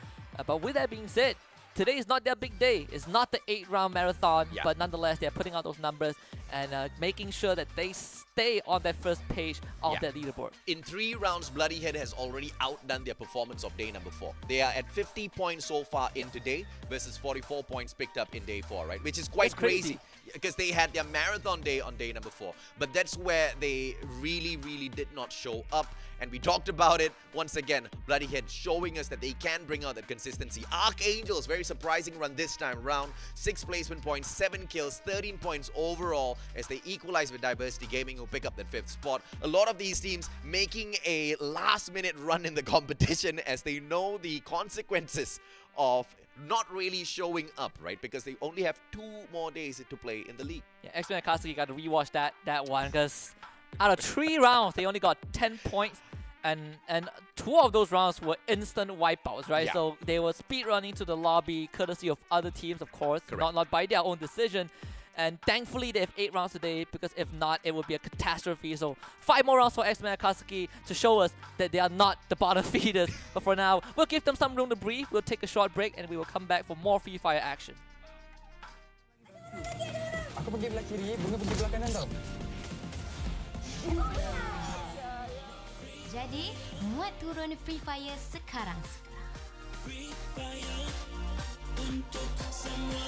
But with that being said, today is not their big day. It's not the 8-round marathon, but nonetheless, they're putting out those numbers and making sure that they stay on that first page of that leaderboard. In 3 rounds, Bloodyhead has already outdone their performance of day number 4. They are at 50 points so far in today versus 44 points picked up in day 4, right? Which is quite crazy because they had their marathon day on day number 4. But that's where they really did not show up. And we talked about it once again. Bloodyhead showing us that they can bring out that consistency. Archangels, very surprising run this time round. 6 placement points, 7 kills, 13 points overall as they equalize with Diversity Gaming, who pick up that 5th spot. A lot of these teams making a last-minute run in the competition as they know the consequences of not really showing up, right? Because they only have 2 more days to play in the league. Yeah, X-Men and Kasugi got to rewatch that one because out of 3 rounds, they only got 10 points. And 2 of those rounds were instant wipeouts, right? Yeah. So they were speed running to the lobby, courtesy of other teams, of course, not by their own decision. And thankfully, they have 8 rounds today, because if not, it would be a catastrophe. So 5 more rounds for X-Men and Kasuki to show us that they are not the bottom feeders. But for now, we'll give them some room to breathe. We'll take a short break and we will come back for more Free Fire action. Aku pergi belah kiri, Bunga pergi belah kanan tau. Jadi, muat turun Free Fire sekarang. Free Fire untuk semua.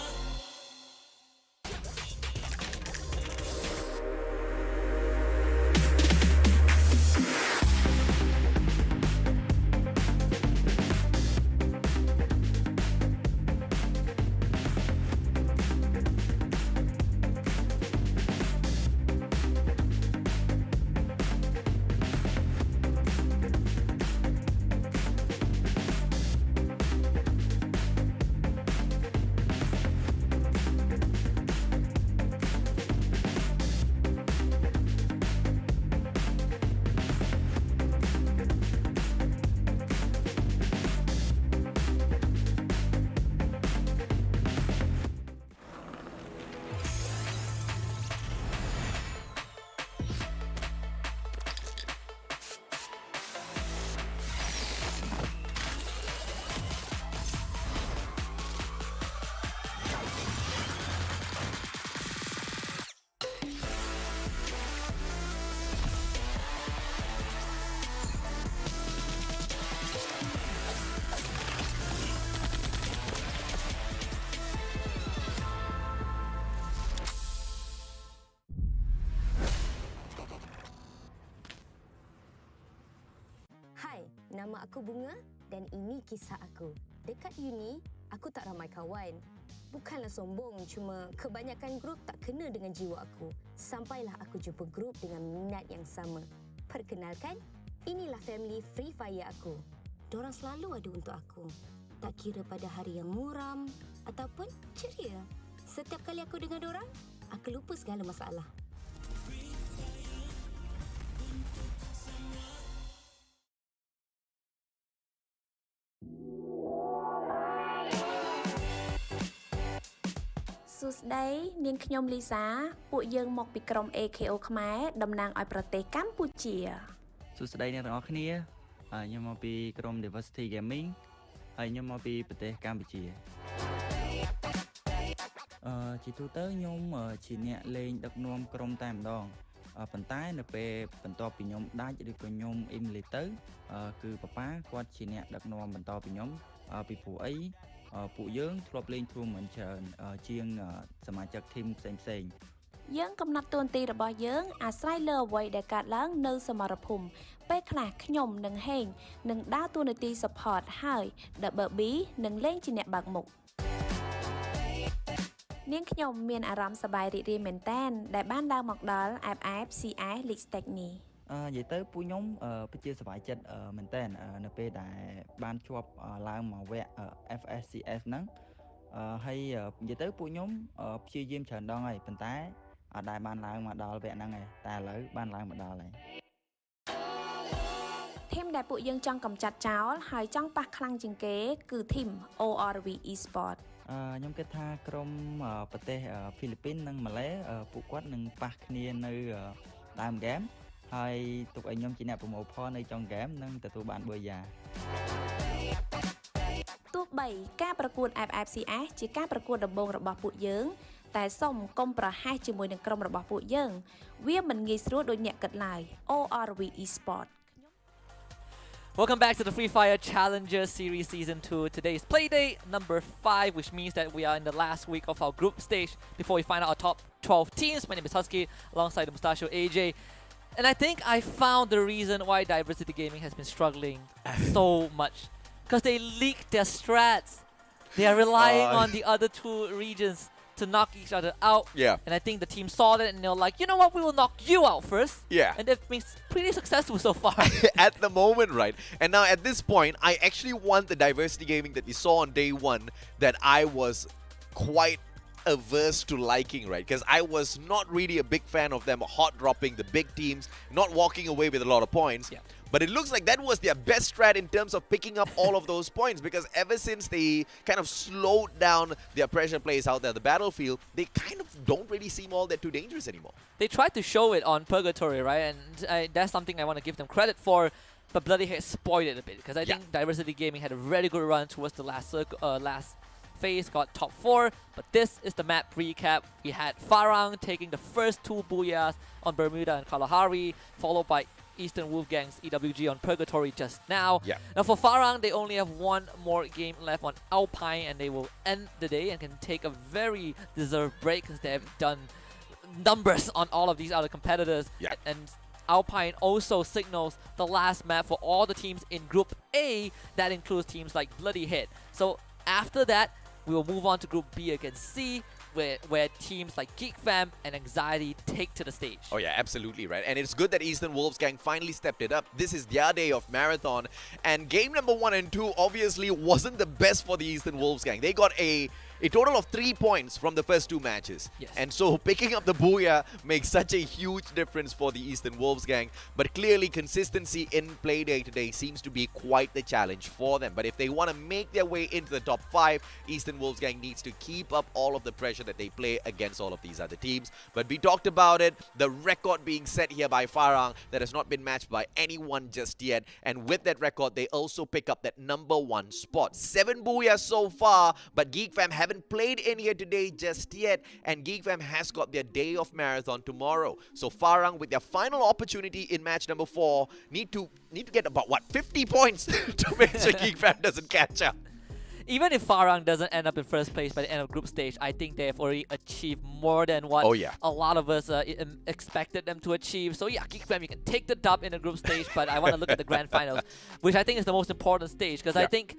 Nama aku Bunga dan ini kisah aku. Dekat uni, aku tak ramai kawan. Bukanlah sombong, cuma kebanyakan grup tak kena dengan jiwa aku. Sampailah aku jumpa grup dengan minat yang sama. Perkenalkan, inilah family Free Fire aku. Dorang selalu ada untuk aku. Tak kira pada hari yang muram ataupun ceria. Setiap kali aku dengar dorang, aku lupa segala masalah. Tuesday នាងខ្ញុំ Lisa ពួកយើងមកពីក្រុម AKO ខ្មែរតំណាងឲ្យប្រទេសកម្ពុជា សួស្តីអ្នកទាំងអស់គ្នាខ្ញុំមកពីក្រុម Diversity Gaming ហើយខ្ញុំមកពីប្រទេសកម្ពុជា ជាទូទៅខ្ញុំជាអ្នកលេងដឹកនាំក្រុមតែម្ដងប៉ុន្តែនៅពេលបន្ទាប់ពីខ្ញុំដាច់ឬក៏ខ្ញុំអ៊ីមលេទៅគឺប៉ាប៉ាគាត់ជាអ្នកដឹកនាំបន្តពីខ្ញុំពីព្រោះអីពួកយើងធ្លាប់លេង tournament ច្រើនជាងសមាជិកធីមផ្សេងៗយើងកំណត់តួនាទីរបស់យើងអាស្រ័យលើអ្វីដែលកើតឡើងនៅសមរភូមិពេលខ្លះខ្ញុំនិងហេងនឹងដើរតួនាទី support ហើយ Double B នឹងលេងជាអ្នកបើកមុខនាងខ្ញុំមានអារម្មណ៍សប្បាយរីករាយមែនទែនដែលបានដើរមកដល់ FFCS League Stage នេះនិយាយទៅពួកខ្ញុំពិតជាសប្បាយចិត្តមែនទែននៅពេលដែលបានជាប់ឡើងមកវគ្គ FSCS ហ្នឹងហើយនិយាយទៅពួកខ្ញុំព្យាយាមច្រើនដងហើយប៉ុន្តែអត់ដែលបានឡើងមកដល់វគ្គហ្នឹងឯងតែឥឡូវបានឡើងមកដល់ហើយធីមដែលពួកយើងចង់កម្ចាត់ចោលហើយចង់ប៉ះខ្លាំងជាងគេគឺធីម ORV Esport ខ្ញុំគិតថាក្រុមប្រទេសហ្វីលីពីននិងម៉ាឡេពួកគាត់នឹងប៉ះគ្នានៅដើមហ្គេមហើយទុកឲ្យខ្ញុំជាអ្នកប្រមូលផលនៅចុងហ្គេមនិងទទួលបានប៊ឺយ៉ាទោះបីការប្រកួត FFCS ជាការប្រកួតដំបូងរបស់ពួកយើងតែសូមកុំប្រហែសជាមួយនឹងក្រុមរបស់ពួកយើងវាមិនងាយស្រួលដូចអ្នកគិតឡើយ ORV Esport Welcome back to the Free Fire Challenger Series Season 2. Today is Playdate number 5, which means that we are in the last week of our group stage before we find out our top 12 teams. My name is Husky, alongside the Mustachio AJ. And I think I found the reason why Diversity Gaming has been struggling so much. Because they leaked their strats. They are relying on the other two regions to knock each other out. Yeah. And I think the team saw that and they were like, you know what, we will knock you out first. Yeah. And they've been pretty successful so far. At the moment, right? And now at this point, I actually want the diversity gaming that we saw on day one that I was quite averse to liking, right? Because I was not really a big fan of them hot dropping the big teams, not walking away with a lot of points. Yeah. But it looks like that was their best strat in terms of picking up all of those points, because ever since they kind of slowed down their pressure plays out there on the battlefield, they kind of don't really seem all that too dangerous anymore. They tried to show it on Purgatory, right? And that's something I want to give them credit for. But Bloody Hate spoiled it a bit, because I think Diversity Gaming had a very good run towards the last phase, got top 4. But this is the map recap. We had Farang taking the first 2 booyahs on Bermuda and Kalahari, followed by Eastern Wolfgang's EWG on Purgatory just now. Yeah. Now for Farang, they only have one more game left on Alpine, and they will end the day and can take a very deserved break because they have done numbers on all of these other competitors. Yeah. And Alpine also signals the last map for all the teams in Group A. That includes teams like Bloody Hit. So after that, we will move on to Group B against C, where teams like Geek Fam and Anxiety take to the stage. Oh yeah, absolutely right. And it's good that Eastern Wolfgang finally stepped it up. This is their day of marathon. And game number 1 and 2 obviously wasn't the best for the Eastern Wolfgang. They got a total of 3 points from the first 2 matches. Yes. And so picking up the booyah makes such a huge difference for the Eastern Wolfgang. But clearly consistency in Playday today seems to be quite the challenge for them. But if they want to make their way into the top 5, Eastern Wolfgang needs to keep up all of the pressure that they play against all of these other teams. But we talked about it, the record being set here by Farang that has not been matched by anyone just yet. And with that record, they also pick up that number 1 spot. 7 booyahs so far, but Geek Fam haven't played in here today just yet, and Geek Fam has got their day of marathon tomorrow. So Farang, with their final opportunity in match number 4, need to get about 50 points to make sure Geek Fam doesn't catch up. Even if Farang doesn't end up in first place by the end of group stage, I think they have already achieved more than what a lot of us expected them to achieve. So yeah, Geek Fam, you can take the dub in the group stage, but I want to look at the grand finals, which I think is the most important stage, because I think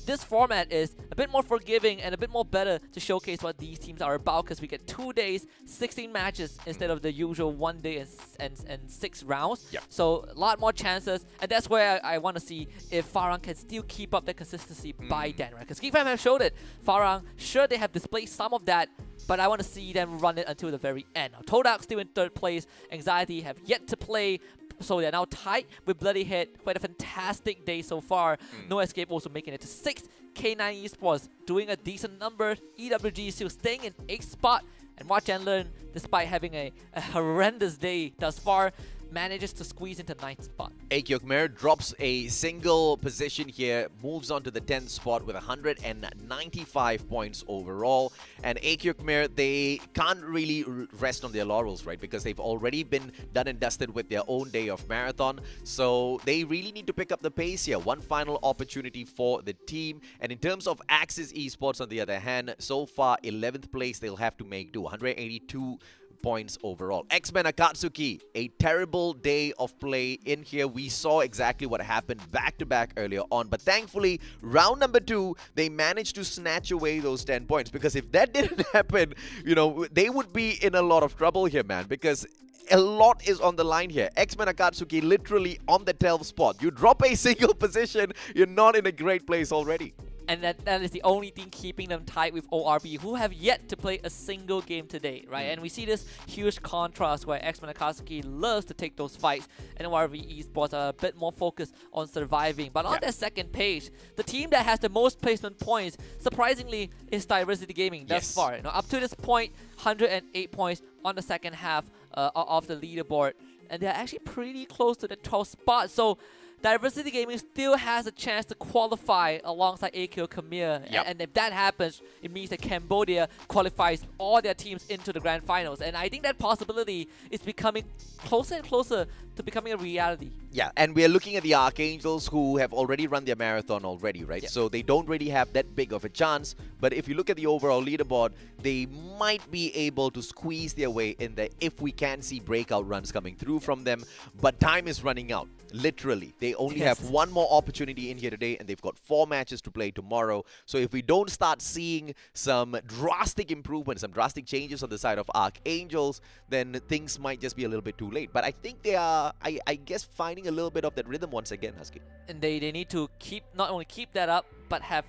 this format is a bit more forgiving and a bit more better to showcase what these teams are about, because we get 2 days, 16 matches instead of the usual 1 day and 6 rounds. Yeah. So a lot more chances, and that's where I want to see if Farang can still keep up that consistency by then, right? Because Geek Fam have showed it. Farang, sure, they have displayed some of that, but I want to see them run it until the very end. Now, Todak still in 3rd place. Anxiety have yet to play, so they're now tied with Bloody Head. Quite a fantastic day so far. No Escape also making it to 6th. K9 Esports doing a decent number. EWG still staying in 8th spot. And watch and learn, despite having a horrendous day thus far, manages to squeeze into 9th spot. Khmer drops a single position here, moves on to the 10th spot with 195 points overall. And Khmer, they can't really rest on their laurels, right? Because they've already been done and dusted with their own day of marathon. So they really need to pick up the pace here. One final opportunity for the team. And in terms of Axis Esports, on the other hand, so far 11th place they'll have to make do. 182 points overall. X-Men Akatsuki, a terrible day of play in here. We saw exactly what happened back-to-back earlier on, but thankfully, round number 2, they managed to snatch away those 10 points, because if that didn't happen, you know, they would be in a lot of trouble here, man, because a lot is on the line here. X-Men Akatsuki literally on the 12th spot. You drop a single position, you're not in a great place already. And that is the only thing keeping them tight with ORB, who have yet to play a single game today, right? And we see this huge contrast where X-Men Akatsuki loves to take those fights, and ORB Esports are a bit more focused on surviving. But on their second page, the team that has the most placement points, surprisingly, is Diversity Gaming thus far. You know, up to this point, 108 points on the second half of the leaderboard. And they're actually pretty close to the 12th spot. So Diversity Gaming still has a chance to qualify alongside AQ Khmer. And if that happens, it means that Cambodia qualifies all their teams into the grand finals. And I think that possibility is becoming closer and closer to becoming a reality. Yeah, and we are looking at the Archangels, who have already run their marathon already, right? So they don't really have that big of a chance. But if you look at the overall leaderboard, they might be able to squeeze their way in there if we can see breakout runs coming through from them. But time is running out. Literally, they only have one more opportunity in here today, and they've got 4 matches to play tomorrow. So if we don't start seeing some drastic improvements, some drastic changes on the side of Archangels, then things might just be a little bit too late. But I think they are, I guess, finding a little bit of that rhythm once again, Husky. And they need to not only keep that up, but have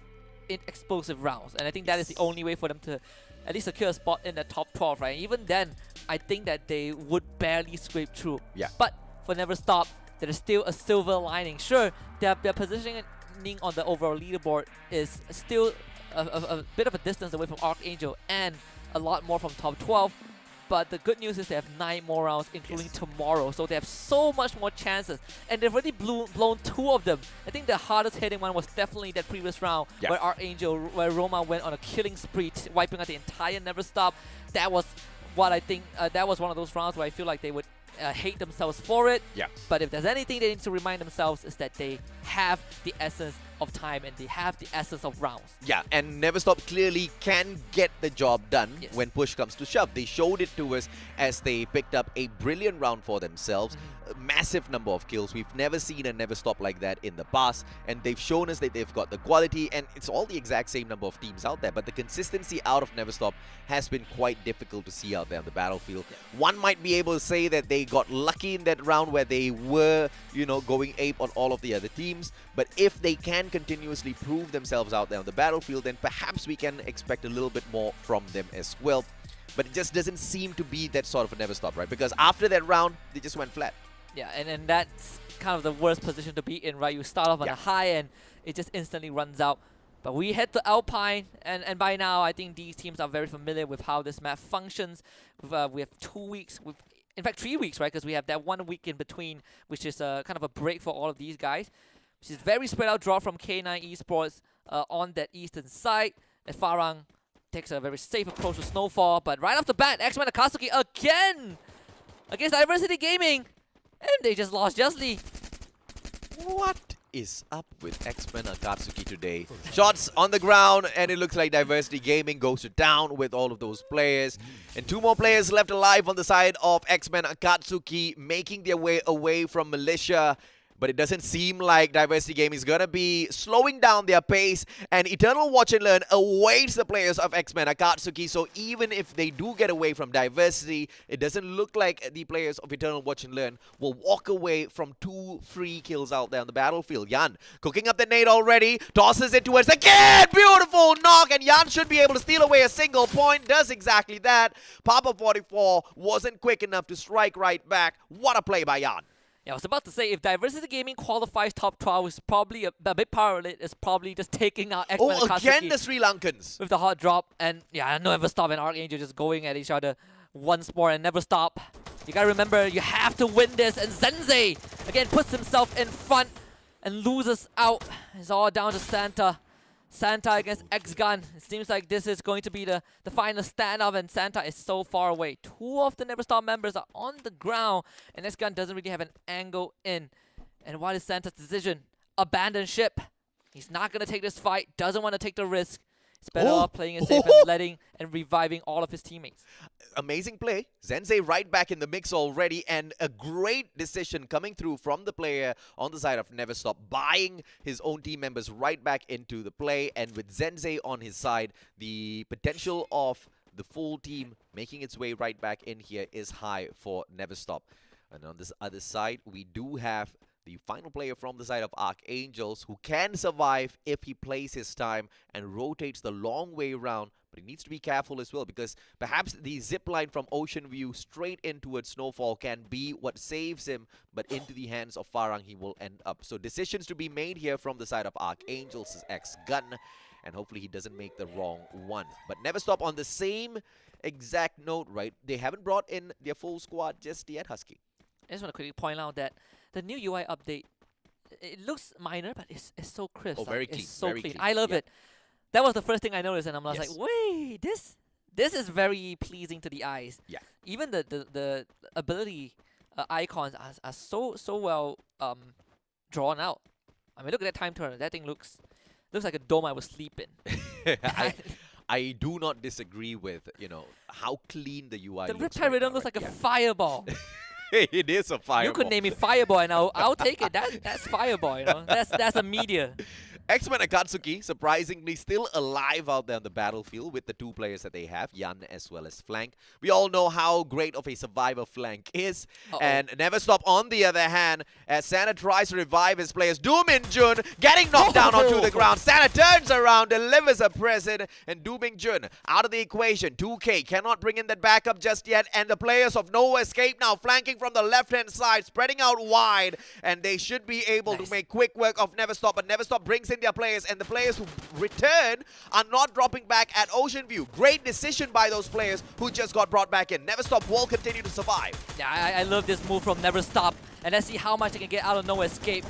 explosive rounds. And I think that is the only way for them to at least secure a spot in the top 12, right? Even then, I think that they would barely scrape through. Yeah. But for Never Stop, there is still a silver lining. Sure, their positioning on the overall leaderboard is still a bit of a distance away from Archangel and a lot more from top 12. But the good news is they have 9 more rounds, including tomorrow. So they have so much more chances. And they've already blown 2 of them. I think the hardest hitting one was definitely that previous round where Archangel, where Roma went on a killing spree, wiping out the entire Never Stop. That was what I think, that was one of those rounds where I feel like they would hate themselves for it. But if there's anything they need to remind themselves is that they have the essence of time and they have the essence of rounds. Yeah, and Never Stop clearly can get the job done when push comes to shove. They showed it to us as they picked up a brilliant round for themselves. A massive number of kills. We've never seen a Never Stop like that in the past, and they've shown us that they've got the quality, and it's all the exact same number of teams out there, but the consistency out of Never Stop has been quite difficult to see out there on the battlefield. One might be able to say that they got lucky in that round where they were, you know, going ape on all of the other teams, but if they can continuously prove themselves out there on the battlefield, then perhaps we can expect a little bit more from them as well. But it just doesn't seem to be that sort of a Never Stop, right? Because after that round, they just went flat. Yeah, and that's kind of the worst position to be in, right? You start off on a high and it just instantly runs out. But we head to Alpine, and by now I think these teams are very familiar with how this map functions. We have 2 weeks, in fact 3 weeks, right? Because we have that 1 week in between, which is kind of a break for all of these guys. Which is very spread out draw from K9 Esports on that eastern side. And Farang takes a very safe approach to Snowfall, but right off the bat, X-Men Akatsuki again against Diversity Gaming. And they just lost justly. What is up with X-Men Akatsuki today? Shots on the ground, and it looks like Diversity Gaming goes to down with all of those players. And 2 more players left alive on the side of X-Men Akatsuki, making their way away from Malaysia. But it doesn't seem like Diversity Gaming is going to be slowing down their pace. And Eternal Watch and Learn awaits the players of X-Men Akatsuki. So even if they do get away from Diversity, it doesn't look like the players of Eternal Watch and Learn will walk away from 2 free kills out there on the battlefield. Yan cooking up the nade already. Tosses it towards the kid. Beautiful knock. And Yan should be able to steal away a single point. Does exactly that. Papa 44 wasn't quick enough to strike right back. What a play by Yan. Yeah, I was about to say, if Diversity Gaming qualifies top 12, is probably a big part of it is probably just taking out X-Men Akatsuki. Again the Sri Lankans. With the hot drop. And yeah, Never Stop and Archangel just going at each other once more and Never Stop. You gotta remember, you have to win this. And Zenze, again, puts himself in front and loses out. It's all down to Santa. Santa against X-Gun. It seems like this is going to be the final standoff, and Santa is so far away. Two of the Never Stop members are on the ground, and X-Gun doesn't really have an angle in. And what is Santa's decision? Abandon ship. He's not going to take this fight, doesn't want to take the risk. It's better off playing it safe and letting and reviving all of his teammates. Amazing play. Zenze right back in the mix already, and a great decision coming through from the player on the side of Never Stop, buying his own team members right back into the play. And with Zenze on his side, the potential of the full team making its way right back in here is high for Never Stop. And on this other side, we do have the final player from the side of Archangels, who can survive if he plays his time and rotates the long way around. But he needs to be careful as well, because perhaps the zip line from Ocean View straight in towards Snowfall can be what saves him, but into the hands of Farang he will end up. So decisions to be made here from the side of Archangels' X-Gun, and hopefully he doesn't make the wrong one. But Never Stop on the same exact note, right? They haven't brought in their full squad just yet, Husky. I just want to quickly point out that the new UI update, it looks minor, but it's so crisp. Oh, very clean. It's so very clean. I love it. That was the first thing I noticed, and I was like, wait, this is very pleasing to the eyes. Yeah. Even the ability icons are so well drawn out. I mean, look at that time turner. That thing looks like a dome I was sleep in. I do not disagree with, how clean the UI the looks. Riptide Rhythm looks like a fireball. It is a fireball. You could name it Fireball, and I'll take it. That's Fireball, That's a meteor. X-Men Akatsuki, surprisingly still alive out there on the battlefield with the two players that they have, Yan as well as Flank. We all know how great of a survivor Flank is. And Never Stop on the other hand, as Santa tries to revive his players. Doomin Jun getting knocked down onto the ground. Santa turns around, delivers a present, and Doomin Jun out of the equation. 2K cannot bring in that backup just yet, and the players of No Escape now flanking from the left-hand side, spreading out wide, and they should be able to make quick work of Never Stop, but Never Stop brings in their players, and the players who return are not dropping back at Ocean View. Great decision by those players who just got brought back in. Never Stop will continue to survive. Yeah, I love this move from Never Stop, and let's see how much they can get out of No Escape.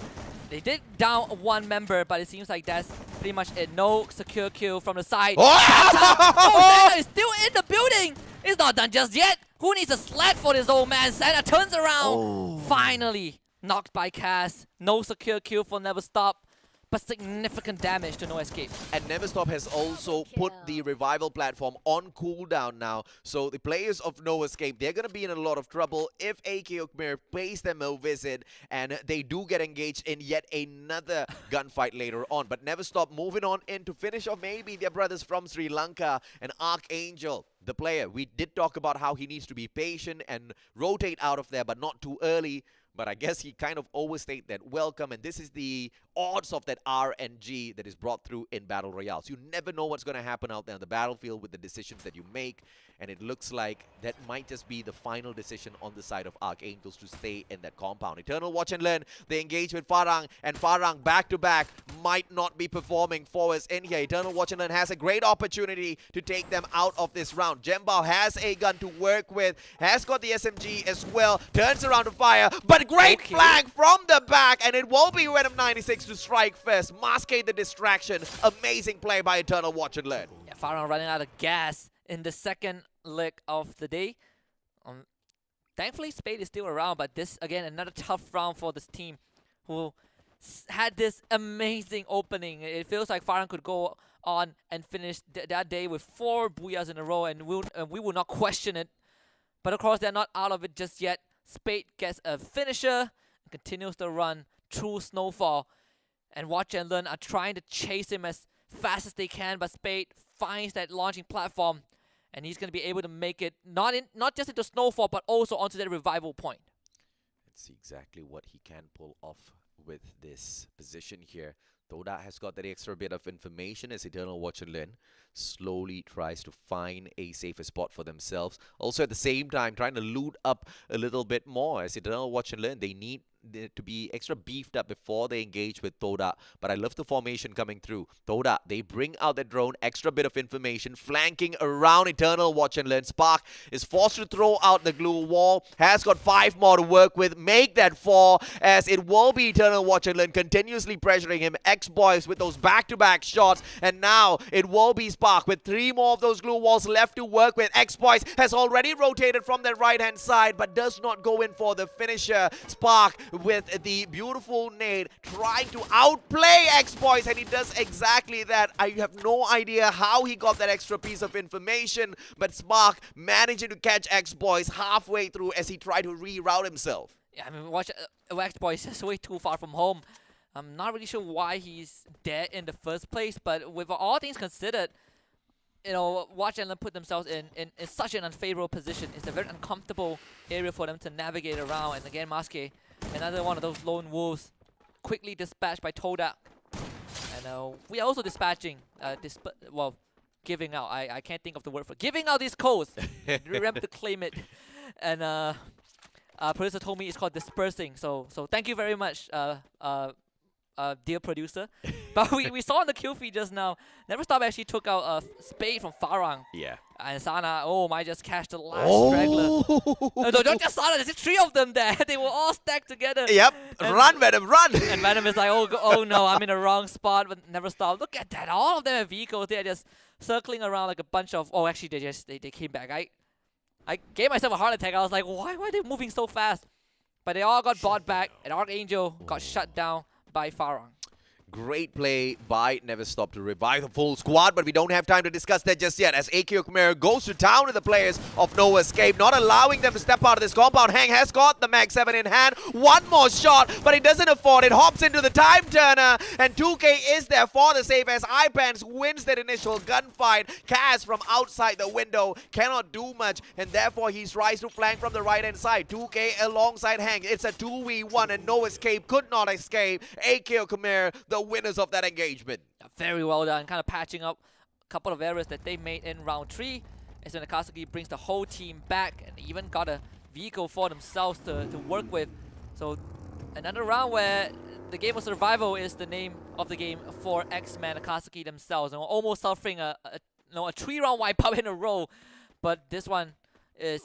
They did down one member, but it seems like that's pretty much it. No secure kill from the side. Santa is still in the building. It's not done just yet. Who needs a sled for this old man? Santa turns around. Finally knocked by Cass. No secure kill for Never Stop, but significant damage to No Escape. And Never Stop has also put the revival platform on cooldown now. So the players of No Escape, they're going to be in a lot of trouble if AK Ukmir pays them a visit and they do get engaged in yet another gunfight later on. But Never Stop moving on in to finish off maybe their brothers from Sri Lanka and Archangel. The player, we did talk about how he needs to be patient and rotate out of there, but not too early. But I guess he kind of overstayed that welcome, and this is the odds of that RNG that is brought through in Battle Royales. You never know what's going to happen out there on the battlefield with the decisions that you make, and it looks like that might just be the final decision on the side of Archangels to stay in that compound. Eternal Watch and Learn, they engage with Farang, and Farang back-to-back might not be performing for us in here. Eternal Watch and Learn has a great opportunity to take them out of this round. Jembao has a gun to work with, has got the SMG as well, turns around to fire, but great flank from the back, and it will be Venom 96 to strike first. Masquerade the distraction. Amazing play by Eternal Watch and Learn. Yeah, Farang running out of gas in the second leg of the day. Thankfully, Spade is still around, but this, again, another tough round for this team who had this amazing opening. It feels like Farang could go on and finish that day with 4 booyahs in a row, and we will not question it. But of course, they're not out of it just yet. Spade gets a finisher and continues the run through Snowfall. And Watch and Learn are trying to chase him as fast as they can, but Spade finds that launching platform, and he's going to be able to make it not just into Snowfall, but also onto that revival point. Let's see exactly what he can pull off with this position here. Toda has got that extra bit of information as Eternal Watch and Learn slowly tries to find a safer spot for themselves. Also at the same time trying to loot up a little bit more as Eternal Watch and Learn. They need to be extra beefed up before they engage with Toda. But I love the formation coming through. Toda, they bring out the drone, extra bit of information, flanking around Eternal Watch and Learn. Spark is forced to throw out the glue wall, has got 5 more to work with, make that 4, as it will be Eternal Watch and Learn continuously pressuring him. X-Boys with those back-to-back shots, and now it will be Spark with 3 more of those glue walls left to work with. X-Boys has already rotated from their right-hand side, but does not go in for the finisher. Spark with the beautiful nade, trying to outplay X-Boys, and he does exactly that. I have no idea how he got that extra piece of information, but Spark managing to catch X-Boys halfway through as he tried to reroute himself. Yeah, I mean, watch X-Boys is way too far from home. I'm not really sure why he's dead in the first place, but with all things considered, you know, Watch and Learn put themselves in such an unfavorable position. It's a very uncomfortable area for them to navigate around. And again, Maske, another one of those lone wolves, quickly dispatched by Toda. And we are also dispatching, giving out. I can't think of the word for giving out these codes. Remember to claim it. And producer told me it's called dispersing. So thank you very much, dear producer. But we saw in the kill feed just now, Never Stop actually took out a spade from Farang. Yeah. And Sana, might just catch the last straggler. No, don't just Sana, there's 3 of them there. They were all stacked together. Yep. And Run, Venom, run! And Venom is like, oh no, I'm in the wrong spot, but Never Stop. Look at that. All of them have vehicles. They're just circling around like a bunch of... Oh, actually, they came back. I gave myself a heart attack. I was like, why are they moving so fast? But they all got bought back, and Archangel got shut down by Farang. Great play by Never Stop to revive the full squad, but we don't have time to discuss that just yet as AQ Khmer goes to town with the players of No Escape, not allowing them to step out of this compound. Hang has got the Mag 7 in hand. One more shot, but he doesn't afford it. Hops into the time turner, and 2K is there for the save as iPants wins that initial gunfight. Kaz from outside the window cannot do much, and therefore he tries to flank from the right-hand side. 2K alongside Hang. It's a 2v1, and No Escape could not escape. AQ Khmer, the winners of that engagement. Very well done, kind of patching up a couple of errors that they made in round 3. As when Akatsuki brings the whole team back and even got a vehicle for themselves to work with. So another round where the game of survival is the name of the game for X-Men Akatsuki themselves, and almost suffering a 3-round wipeout in a row. But this one is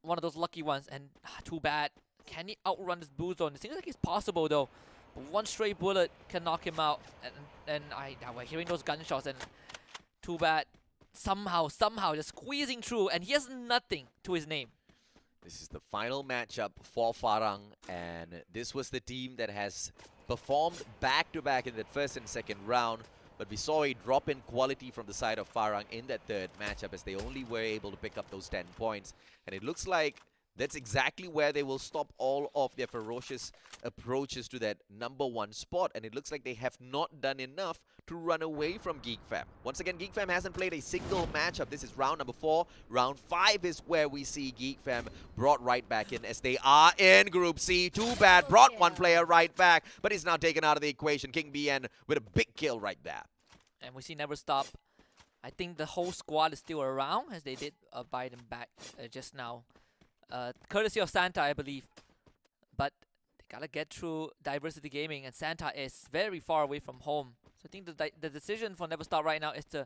one of those lucky ones, and too bad. Can he outrun this blue zone? It seems like it's possible though. One stray bullet can knock him out, and we're hearing those gunshots, and too bad. Somehow, just squeezing through, and he has nothing to his name. This is the final matchup for Farang, and this was the team that has performed back-to-back in that first and second round, but we saw a drop in quality from the side of Farang in that third matchup as they only were able to pick up those 10 points, and it looks like that's exactly where they will stop all of their ferocious approaches to that #1 spot. And it looks like they have not done enough to run away from Geek Fam. Once again, Geek Fam hasn't played a single matchup. This is round number 4. Round 5 is where we see Geek Fam brought right back in as they are in Group C. Too bad. Brought one player right back, but he's now taken out of the equation. King BN with a big kill right there. And we see Never Stop. I think the whole squad is still around as they did buy them back just now. Courtesy of Santa, I believe. But they gotta get through Diversity Gaming, and Santa is very far away from home. So I think the decision for Never Stop right now is to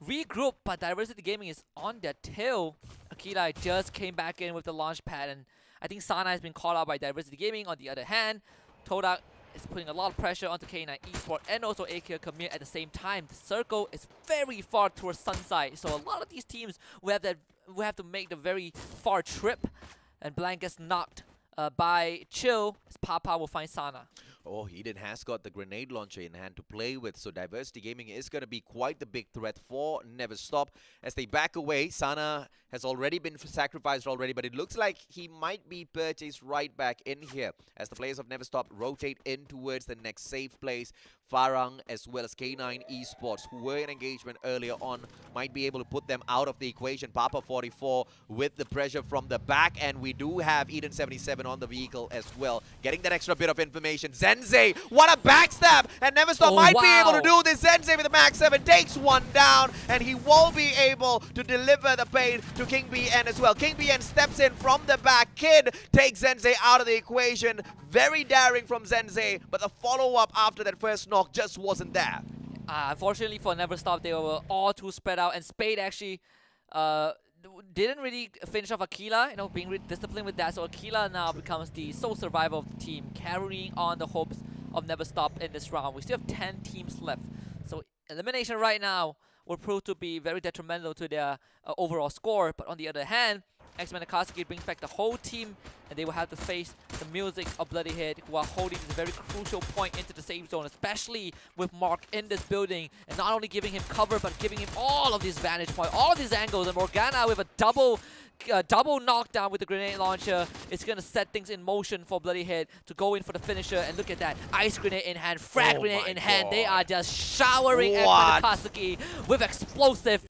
regroup, but Diversity Gaming is on their tail. Akila just came back in with the launch pad, and I think Sana has been called out by Diversity Gaming. On the other hand, Todak is putting a lot of pressure onto K9 Esports and also AQ Khmer at the same time. The circle is very far towards Sunside, so a lot of these teams will have to make the very far trip, and Blank gets knocked by Chill as Papa will find Sana. Oh, Eden has got the grenade launcher in hand to play with, so Diversity Gaming is going to be quite the big threat for Never Stop. As they back away, Sana has already been sacrificed already, but it looks like he might be purchased right back in here as the players of Never Stop rotate in towards the next safe place. Farang as well as K9 Esports, who were in engagement earlier on, might be able to put them out of the equation. Papa 44 with the pressure from the back, and we do have Eden 77 on the vehicle as well, getting that extra bit of information. Zenze, what a backstab, and Never Stop might be able to do this. Zenze with the Max 7 takes one down, and he won't be able to deliver the pain. to King BN as well. King BN steps in from the back. Kid takes Zenzei out of the equation. Very daring from Zenzei, but the follow-up after that first knock just wasn't there. Unfortunately for Never Stop, they were all too spread out, and Spade actually didn't really finish off Aquila, being really disciplined with that. So Aquila now becomes the sole survivor of the team, carrying on the hopes of Never Stop in this round. We still have 10 teams left, so elimination right now will prove to be very detrimental to their overall score. But on the other hand, X-Men Akatsuki brings back the whole team, and they will have to face the music of Bloody Head, who are holding this very crucial point into the safe zone, especially with Mark in this building, and not only giving him cover, but giving him all of these vantage points, all of these angles, and Morgana with a double knockdown with the grenade launcher is going to set things in motion for Bloody Head to go in for the finisher. And look at that, ice grenade in hand, frag grenade in hand. They are just showering at Akatsuki with explosive.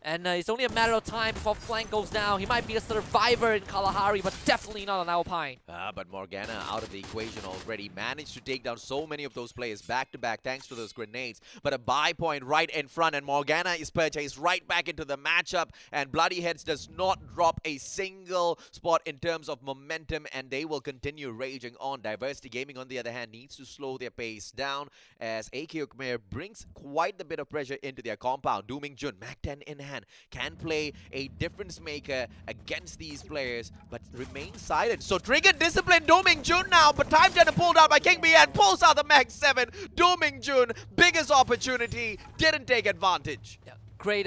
And it's only a matter of time before Flank goes down. He might be a survivor in Kalahari, but definitely not on Alpine. But Morgana out of the equation already. Managed to take down so many of those players back-to-back thanks to those grenades. But a buy point right in front, and Morgana is purchased right back into the matchup. And Bloody Heads does not drop a single spot in terms of momentum, and they will continue raging on. Diversity Gaming, on the other hand, needs to slow their pace down as AKO Khmer brings quite a bit of pressure into their compound. Dooming Jun, Mac 10 in hand, can play a difference maker against these players, but remain silent. So triggered discipline, Dooming Jun now, but time turner pulled out by King BN, pulls out the Max 7. Dooming Jun, biggest opportunity, didn't take advantage. Yeah, great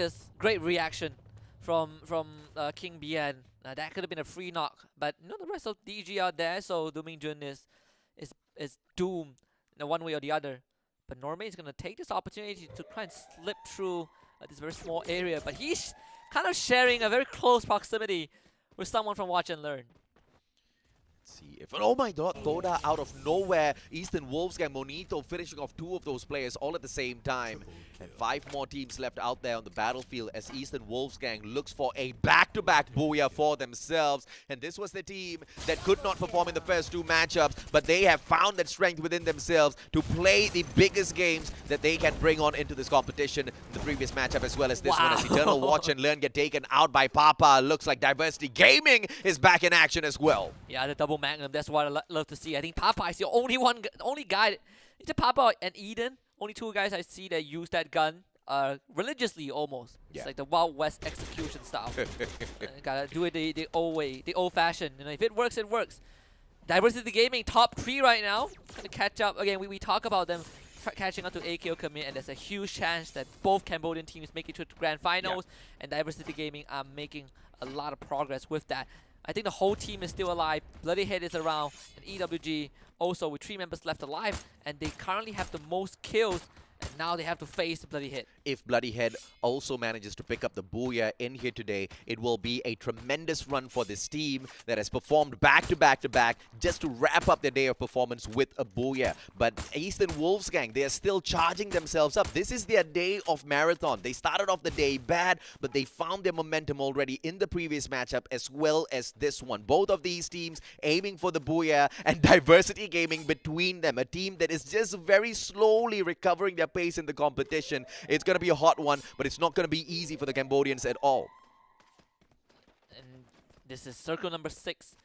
reaction from King BN. That could have been a free knock, but the rest of DG out there, so Dooming Jun is doomed in one way or the other. But Norme is going to take this opportunity to try and slip through this very small area, but he's kind of sharing a very close proximity with someone from Watch and Learn. See if oh my god, Toda out of nowhere. Eastern Wolfsgang, Monito finishing off 2 of those players all at the same time. And 5 more teams left out there on the battlefield as Eastern Wolfsgang looks for a back-to-back booyah for themselves. And this was the team that could not perform in the first 2 matchups, but they have found that strength within themselves to play the biggest games that they can bring on into this competition. The previous matchup as well as this one, as Eternal Watch and Learn get taken out by Papa. Looks like Diversity Gaming is back in action as well. Yeah, the double Magnum, that's what I love to see. I think Papa is the only guy. Is it Papa and Eden? Only 2 guys I see that use that gun religiously almost. Yeah. It's like the Wild West execution style. Gotta do it the old way, the old fashioned. If it works, it works. Diversity Gaming, top 3 right now. Gonna catch up. Again, we talk about them catching up to AKO Khmer, and there's a huge chance that both Cambodian teams make it to the grand finals, and Diversity Gaming are making a lot of progress with that. I think the whole team is still alive. Bloody Head is around, and EWG also with 3 members left alive, and they currently have the most kills, and now they have to face Bloody Head. If Bloody Head also manages to pick up the booyah in here today, it will be a tremendous run for this team that has performed back-to-back just to wrap up their day of performance with a booyah. But Eastern Wolfsgang, they are still charging themselves up. This is their day of marathon. They started off the day bad, but they found their momentum already in the previous matchup as well as this one. Both of these teams aiming for the booyah, and Diversity Gaming between them. A team that is just very slowly recovering their pace in the competition. It's going to be a hot one, but it's not going to be easy for the Cambodians at all. And this is circle number 6.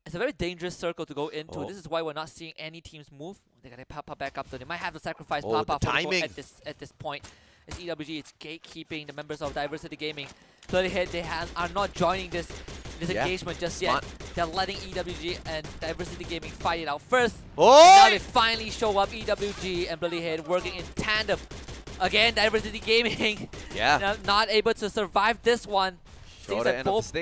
It's a very dangerous circle to go into. This is why we're not seeing any teams move. They're going to Papa back up, though. They might have to sacrifice Papa at this point. It's EWG, it's gatekeeping the members of Diversity Gaming. Bloody Head, they are not joining this engagement just yet. They're letting EWG and Diversity Gaming fight it out first. And now they finally show up, EWG and Bloody Head working in tandem. Again, Diversity Gaming not able to survive this one. Seems like both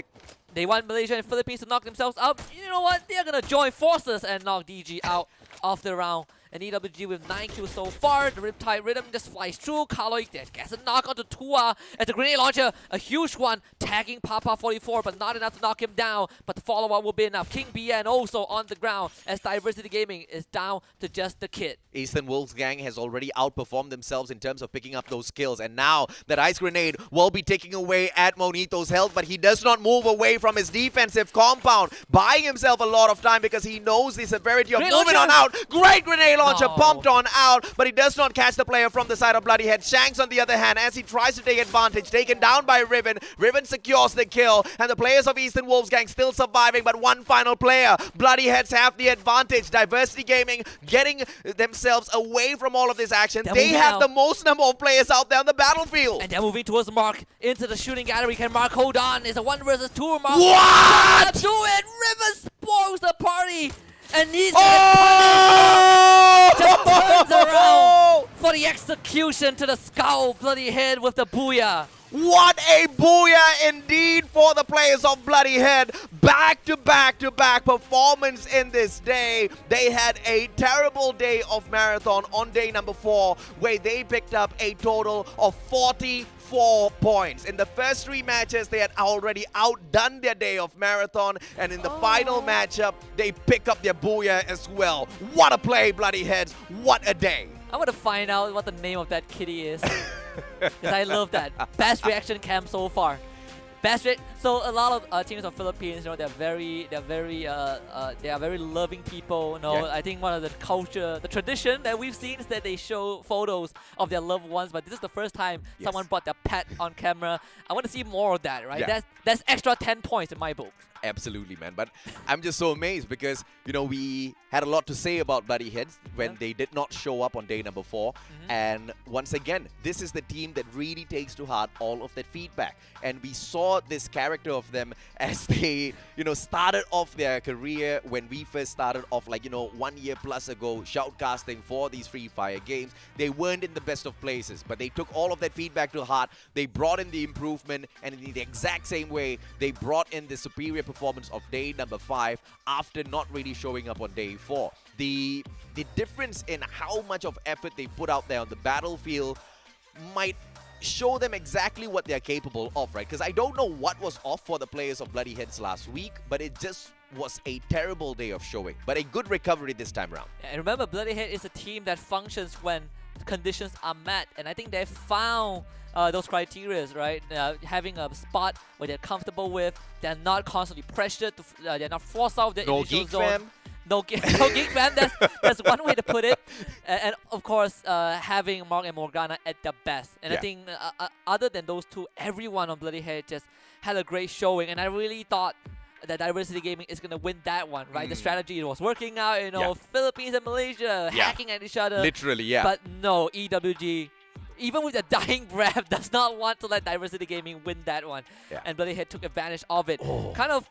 they want Malaysia and Philippines to knock themselves out. You know what? They're going to join forces and knock DG out of the round. And EWG with 9 kills so far. The Riptide Rhythm just flies through. Kaloik gets a knock onto Tua as the grenade launcher, a huge one, tagging Papa 44, but not enough to knock him down. But the follow-up will be enough. King BN also on the ground as Diversity Gaming is down to just the kid. Eastern Wolfsgang has already outperformed themselves in terms of picking up those kills. And now that ice grenade will be taking away at Monito's health, but he does not move away from his defensive compound, buying himself a lot of time because he knows the severity of moving on out. Great grenade launcher No. pumped on out, but he does not catch the player from the side of Bloody Head. Shanks, on the other hand, as he tries to take advantage, taken down by Riven. Riven secures the kill, and the players of Eastern Wolves Gang still surviving, but one final player. Bloody Heads have the advantage. Diversity Gaming getting themselves away from all of this action. They're They moving have out. the most number of players out there on the battlefield. And they're moving towards Mark into the shooting gallery. Can Mark hold on? It's a 1 versus 2. Mark What? do it. Riven spoils the party. And he's just turns around for the execution to the skull. Bloody Head with the booyah. What a booyah indeed for the players of Bloody Head. Back to back to back performance in this day. They had a terrible day of marathon on day number 4, where they picked up a total of 44 points. In the first 3 matches, they had already outdone their day of marathon, and in the final matchup, they pick up their booyah as well. What a play, Bloody Heads. What a day. I want to find out what the name of that kitty is. Because I love that. Best reaction cam so far. So a lot of teams of Philippines, they're very loving people. Yeah. I think one of the culture, the tradition that we've seen is that they show photos of their loved ones. But this is the first time someone brought their pet on camera. I want to see more of that, right? Yeah. That's extra 10 points in my book. Absolutely, man. But I'm just so amazed because, we had a lot to say about Bloody Heads when they did not show up on day number 4. And once again, this is the team that really takes to heart all of that feedback. And we saw this character of them as they, started off their career when we first started off, 1 year plus ago, shoutcasting for these Free Fire games. They weren't in the best of places, but they took all of that feedback to heart. They brought in the improvement, and in the exact same way, they brought in the superior performance of day number 5 after not really showing up on day 4. The difference in how much of effort they put out there on the battlefield might show them exactly what they're capable of, right? Because I don't know what was off for the players of Bloody Heads last week, but it just was a terrible day of showing, but a good recovery this time around. And remember, Bloody Head is a team that functions when conditions are met, and I think they found those criteria, right? Having a spot where they're comfortable with, they're not constantly pressured, they're not forced out of their initial geek zone. fam. No geek fam. That's one way to put it. And of course, having Mark and Morgana at their best. And I think other than those two, everyone on Bloody Head just had a great showing. And I really thought that Diversity Gaming is going to win that one, right? The strategy was working out, Philippines and Malaysia hacking at each other. Literally, yeah. But no, EWG, even with a dying breath, does not want to let Diversity Gaming win that one. Yeah. And Bloody Head took advantage of it. Kind of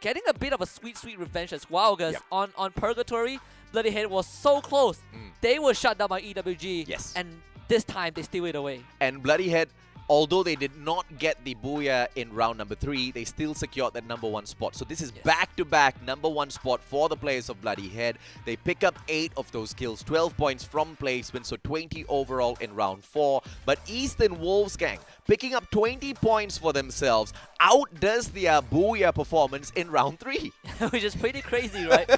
getting a bit of a sweet revenge as well, because on Purgatory, Bloody Head was so close. They were shut down by EWG. Yes. And this time, they steal it away. And Bloody Head, although they did not get the booyah in round number 3, they still secured that number 1 spot. So this is back-to-back number 1 spot for the players of Bloody Head. They pick up 8 of those kills, 12 points from placement, so 20 overall in round 4. But Eastern Wolves Gang, picking up 20 points for themselves, outdoes their booyah performance in round 3. Which is pretty crazy, right?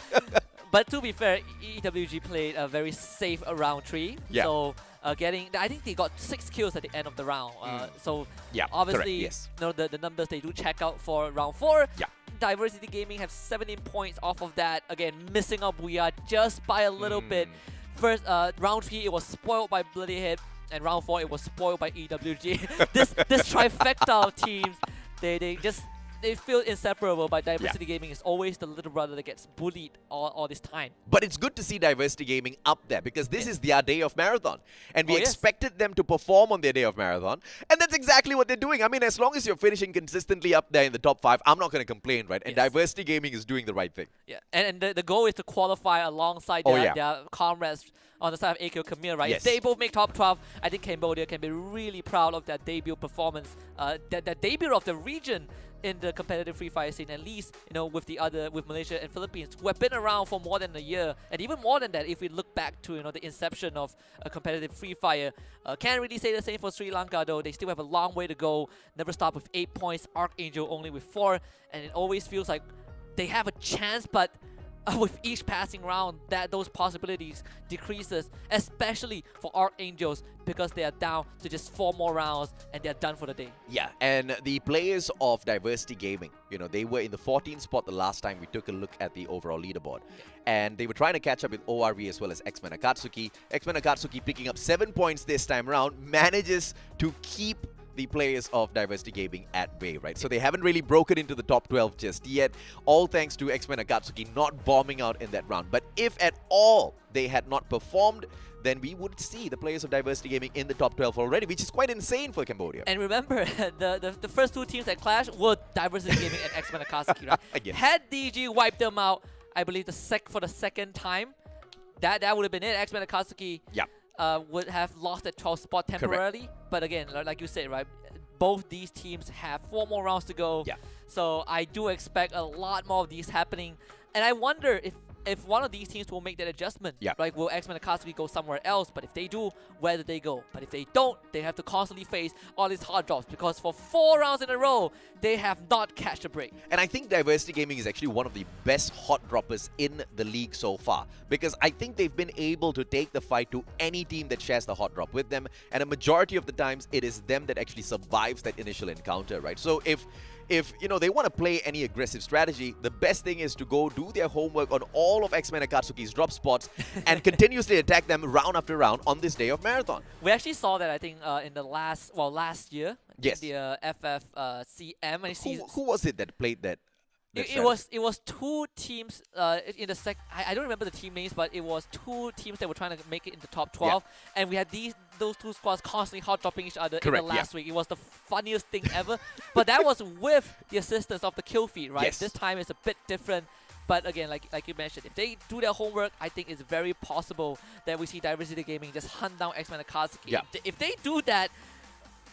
But to be fair, EWG played a very safe round 3. Yeah. So I think they got 6 kills at the end of the round. So obviously, correct, yes. The numbers they do check out for round 4. Yeah. Diversity Gaming have 17 points off of that. Again, missing out Booyah just by a little bit. First, round 3, it was spoiled by Bloody Head. And round 4, it was spoiled by EWG. this trifecta of teams, they feel inseparable, but Diversity Gaming is always the little brother that gets bullied all this time. But it's good to see Diversity Gaming up there because this is their day of marathon. And we expected them to perform on their day of marathon. And that's exactly what they're doing. I mean, as long as you're finishing consistently up there in the top 5, I'm not going to complain, right? And Diversity Gaming is doing the right thing. Yeah, and the goal is to qualify alongside their comrades on the side of AQ Camille, right? Yes. If they both make top 12, I think Cambodia can be really proud of that debut performance, that debut of the region in the competitive Free Fire scene, at least, with Malaysia and Philippines, who have been around for more than a year, and even more than that if we look back to, the inception of a competitive Free Fire. Can't really say the same for Sri Lanka, though. They still have a long way to go. Never stop with 8 points, Archangel only with 4, and it always feels like they have a chance, but with each passing round, that those possibilities decreases, especially for Archangels, because they are down to just 4 more rounds and they're done for the day. Yeah, and the players of Diversity Gaming, they were in the 14th spot the last time we took a look at the overall leaderboard. And they were trying to catch up with ORV as well as X-Men Akatsuki. X-Men Akatsuki picking up 7 points this time around, manages to keep the players of Diversity Gaming at bay, right? So they haven't really broken into the top 12 just yet, all thanks to X-Men Akatsuki not bombing out in that round. But if at all they had not performed, then we would see the players of Diversity Gaming in the top 12 already, which is quite insane for Cambodia. And remember, the first 2 teams that clashed were Diversity Gaming and X-Men Akatsuki, right? Again. Had DG wiped them out, I believe for the second time, that would have been it. X-Men Akatsuki would have lost that 12th spot temporarily. Correct. But again, like you said, right, both these teams have 4 more rounds to go. Yeah. So I do expect a lot more of these happening. And I wonder if one of these teams will make that adjustment. Yeah. Like, will X-Men Akatsuki go somewhere else? But if they do, where do they go? But if they don't, they have to constantly face all these hard drops, because for 4 rounds in a row, they have not catched a break. And I think Diversity Gaming is actually one of the best hot droppers in the league so far, because I think they've been able to take the fight to any team that shares the hot drop with them, and a majority of the times it is them that actually survives that initial encounter, right? So if they want to play any aggressive strategy, the best thing is to go do their homework on all of X-Men Akatsuki's drop spots and continuously attack them round after round on this day of Marathon. We actually saw that, I think, in the last year. Yes. The FFCM. Who was it that played that? It was 2 teams in the I don't remember the team names, but it was 2 teams that were trying to make it into top 12, and we had those 2 squads constantly hot dropping each other in the last week. It was the funniest thing ever, but that was with the assistance of the kill feed, right? Yes. This time it's a bit different. But again, like you mentioned, if they do their homework, I think it's very possible that we see Diversity Gaming just hunt down X-Men Akatsuki. Yeah. If they do that,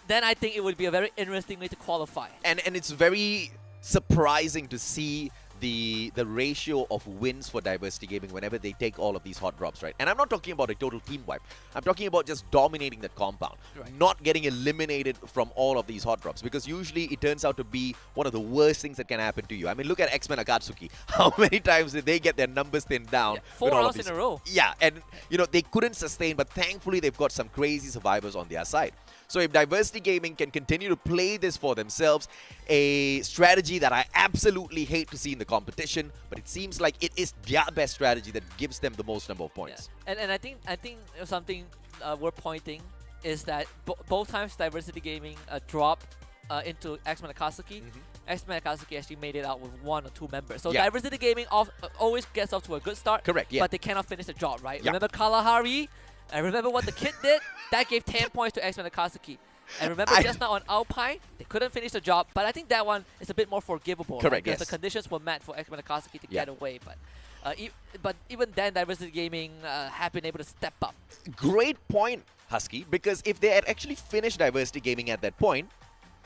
then I think it would be a very interesting way to qualify. And it's very surprising to see the ratio of wins for Diversity Gaming whenever they take all of these hot drops, right? And I'm not talking about a total team wipe. I'm talking about just dominating that compound, not getting eliminated from all of these hot drops, because usually it turns out to be one of the worst things that can happen to you. I mean, look at X-Men Akatsuki. How many times did they get their numbers thinned down? 4 rounds in a row. Yeah, and they couldn't sustain, but thankfully they've got some crazy survivors on their side. So if Diversity Gaming can continue to play this for themselves, a strategy that I absolutely hate to see in the competition, but it seems like it is their best strategy that gives them the most number of points. Yeah. And I think something worth pointing is that both times Diversity Gaming dropped into X-Men Akatsuki, X-Men Akatsuki actually made it out with 1 or 2 members. So Diversity Gaming always gets off to a good start, but they cannot finish the job, right? Remember Kalahari? And remember what the kid did? That gave 10 points to X-Men Akatsuki. And remember just now on Alpine, they couldn't finish the job, but I think that one is a bit more forgivable. Correct, because the conditions were met for X-Men Akatsuki to get away. But even then, Diversity Gaming have been able to step up. Great point, Husky, because if they had actually finished Diversity Gaming at that point,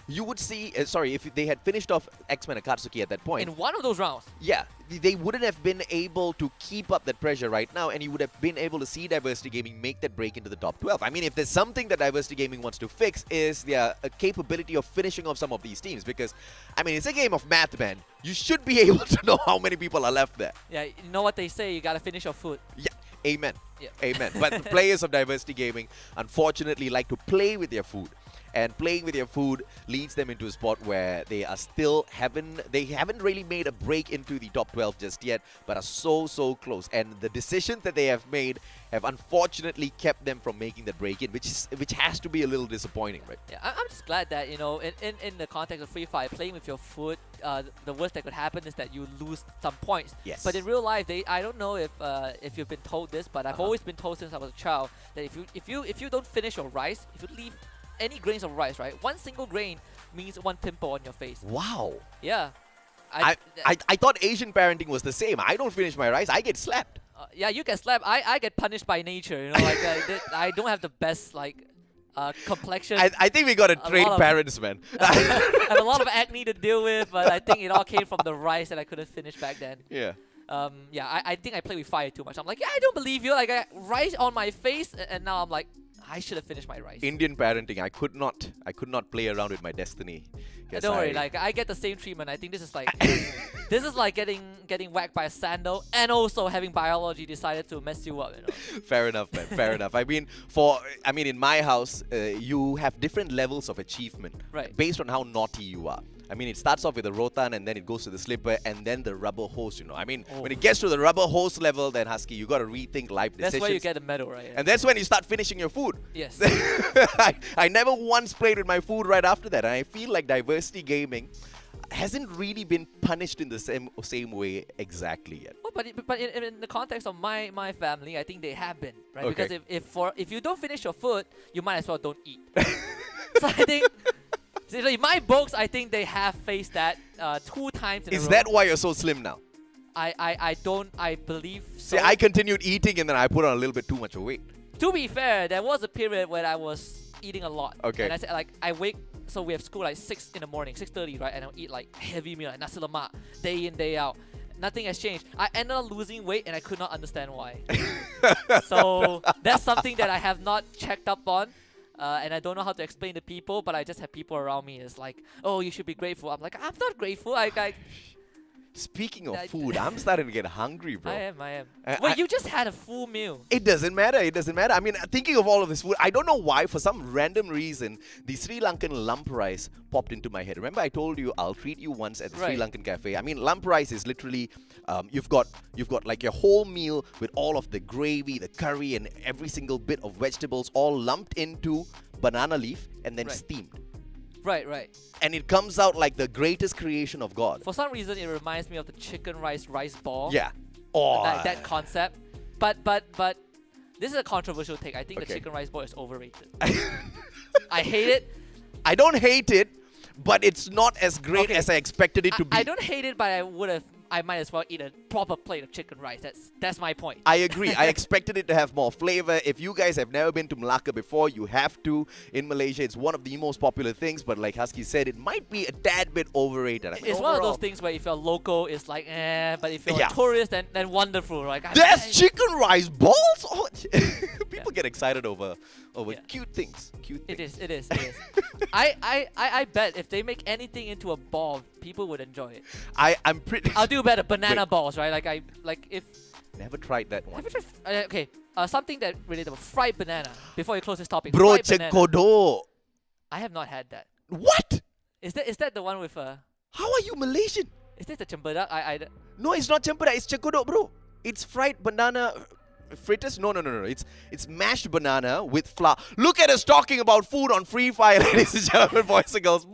you would see, if they had finished off X-Men Akatsuki at that point. In one of those rounds. Yeah, they wouldn't have been able to keep up that pressure right now, and you would have been able to see Diversity Gaming make that break into the top 12. I mean, if there's something that Diversity Gaming wants to fix, is their capability of finishing off some of these teams, because, I mean, it's a game of math, man. You should be able to know how many people are left there. Yeah, you know what they say, you gotta finish your food. Yeah, amen. Yeah. Amen. But the players of Diversity Gaming, unfortunately, like to play with their food. And playing with their food leads them into a spot where they are still haven't really made a break into the top 12 just yet, but are so close. And the decisions that they have made have unfortunately kept them from making that break in, which has to be a little disappointing, right? Yeah, I'm just glad that, in the context of Free Fire, playing with your food, the worst that could happen is that you lose some points. Yes. But in real life, I don't know if you've been told this, but I've always been told since I was a child that if you don't finish your rice, if you leave any grains of rice, right? One single grain means 1 pimple on your face. Wow. Yeah. I thought Asian parenting was the same. I don't finish my rice, I get slapped. Yeah, you get slapped. I get punished by nature. I don't have the best complexion. I think we got to train parents, man. I have a lot of acne to deal with, but I think it all came from the rice that I couldn't finish back then. Yeah. I think I play with fire too much. I'm like, I don't believe you. Like, I rice on my face, and now I'm like, I should have finished my rice. Indian parenting. I could not play around with my destiny. Don't worry, like I get the same treatment. I think this is like this is like getting whacked by a sandal and also having biology decided to mess you up, you know. Fair enough, man. Fair enough. I mean, in my house, you have different levels of achievement based on how naughty you are. I mean, it starts off with the rotan and then it goes to the slipper and then the rubber hose, you know. I mean, when it gets to the rubber hose level, then Husky, you got to rethink life decisions. That's where you get the medal, right? And that's when you start finishing your food. Yes. I never once played with my food right after that. And I feel like diversity gaming hasn't really been punished in the same way exactly yet. Well, but in the context of my family, I think they have been, right? Okay. Because if you don't finish your food, you might as well don't eat. So I think... in my books, I think they have faced that 2 times in a row. Is that why you're so slim now? I believe so. See, I continued eating and then I put on a little bit too much weight. To be fair, there was a period when I was eating a lot. Okay. And I said, like, I wake, so we have school like 6 in the morning, 6:30, right? And I'll eat like heavy meal, like nasi lemak, day in, day out. Nothing has changed. I ended up losing weight and I could not understand why. So that's something that I have not checked up on. And I don't know how to explain to people, but I just have people around me. It's like, oh, you should be grateful. I'm like, I'm not grateful. Speaking of food, I'm starting to get hungry, bro. I am. Wait, you just had a full meal. It doesn't matter. I mean, thinking of all of this food, I don't know why, for some random reason, the Sri Lankan lump rice popped into my head. Remember I told you I'll treat you once at the Sri Lankan cafe? I mean, lump rice is literally, you've got like your whole meal with all of the gravy, the curry, and every single bit of vegetables all lumped into banana leaf and then steamed. Right. And it comes out like the greatest creation of God. For some reason, it reminds me of the chicken rice ball. Yeah. Oh. That concept. But this is a controversial take. I think the chicken rice ball is overrated. I hate it. I don't hate it, but it's not as great as I expected it to be. I don't hate it, but I might as well eat a proper plate of chicken rice. That's my point. I agree. I expected it to have more flavor. If you guys have never been to Malacca before, you have to. In Malaysia, it's one of the most popular things, but like Husky said, it might be a tad bit overrated. I mean, it's one of those things where if you're local, it's like, but if you're a tourist, then wonderful. Like, there's chicken rice balls? Oh, people get excited over cute things. It is. I bet if they make anything into a ball, people would enjoy it. I'm pretty... I'll do better. Banana balls, right? If... Never tried that one. Never tried... okay, something that relatable. Fried banana. Before you close this topic. Bro, cekodo. I have not had that. What? Is that the one with How are you Malaysian? Is this the cempedak? No, it's not cempedak. It's cekodo, bro. It's fried banana... fritters? No. It's mashed banana with flour. Look at us talking about food on Free Fire, ladies and gentlemen, boys and girls.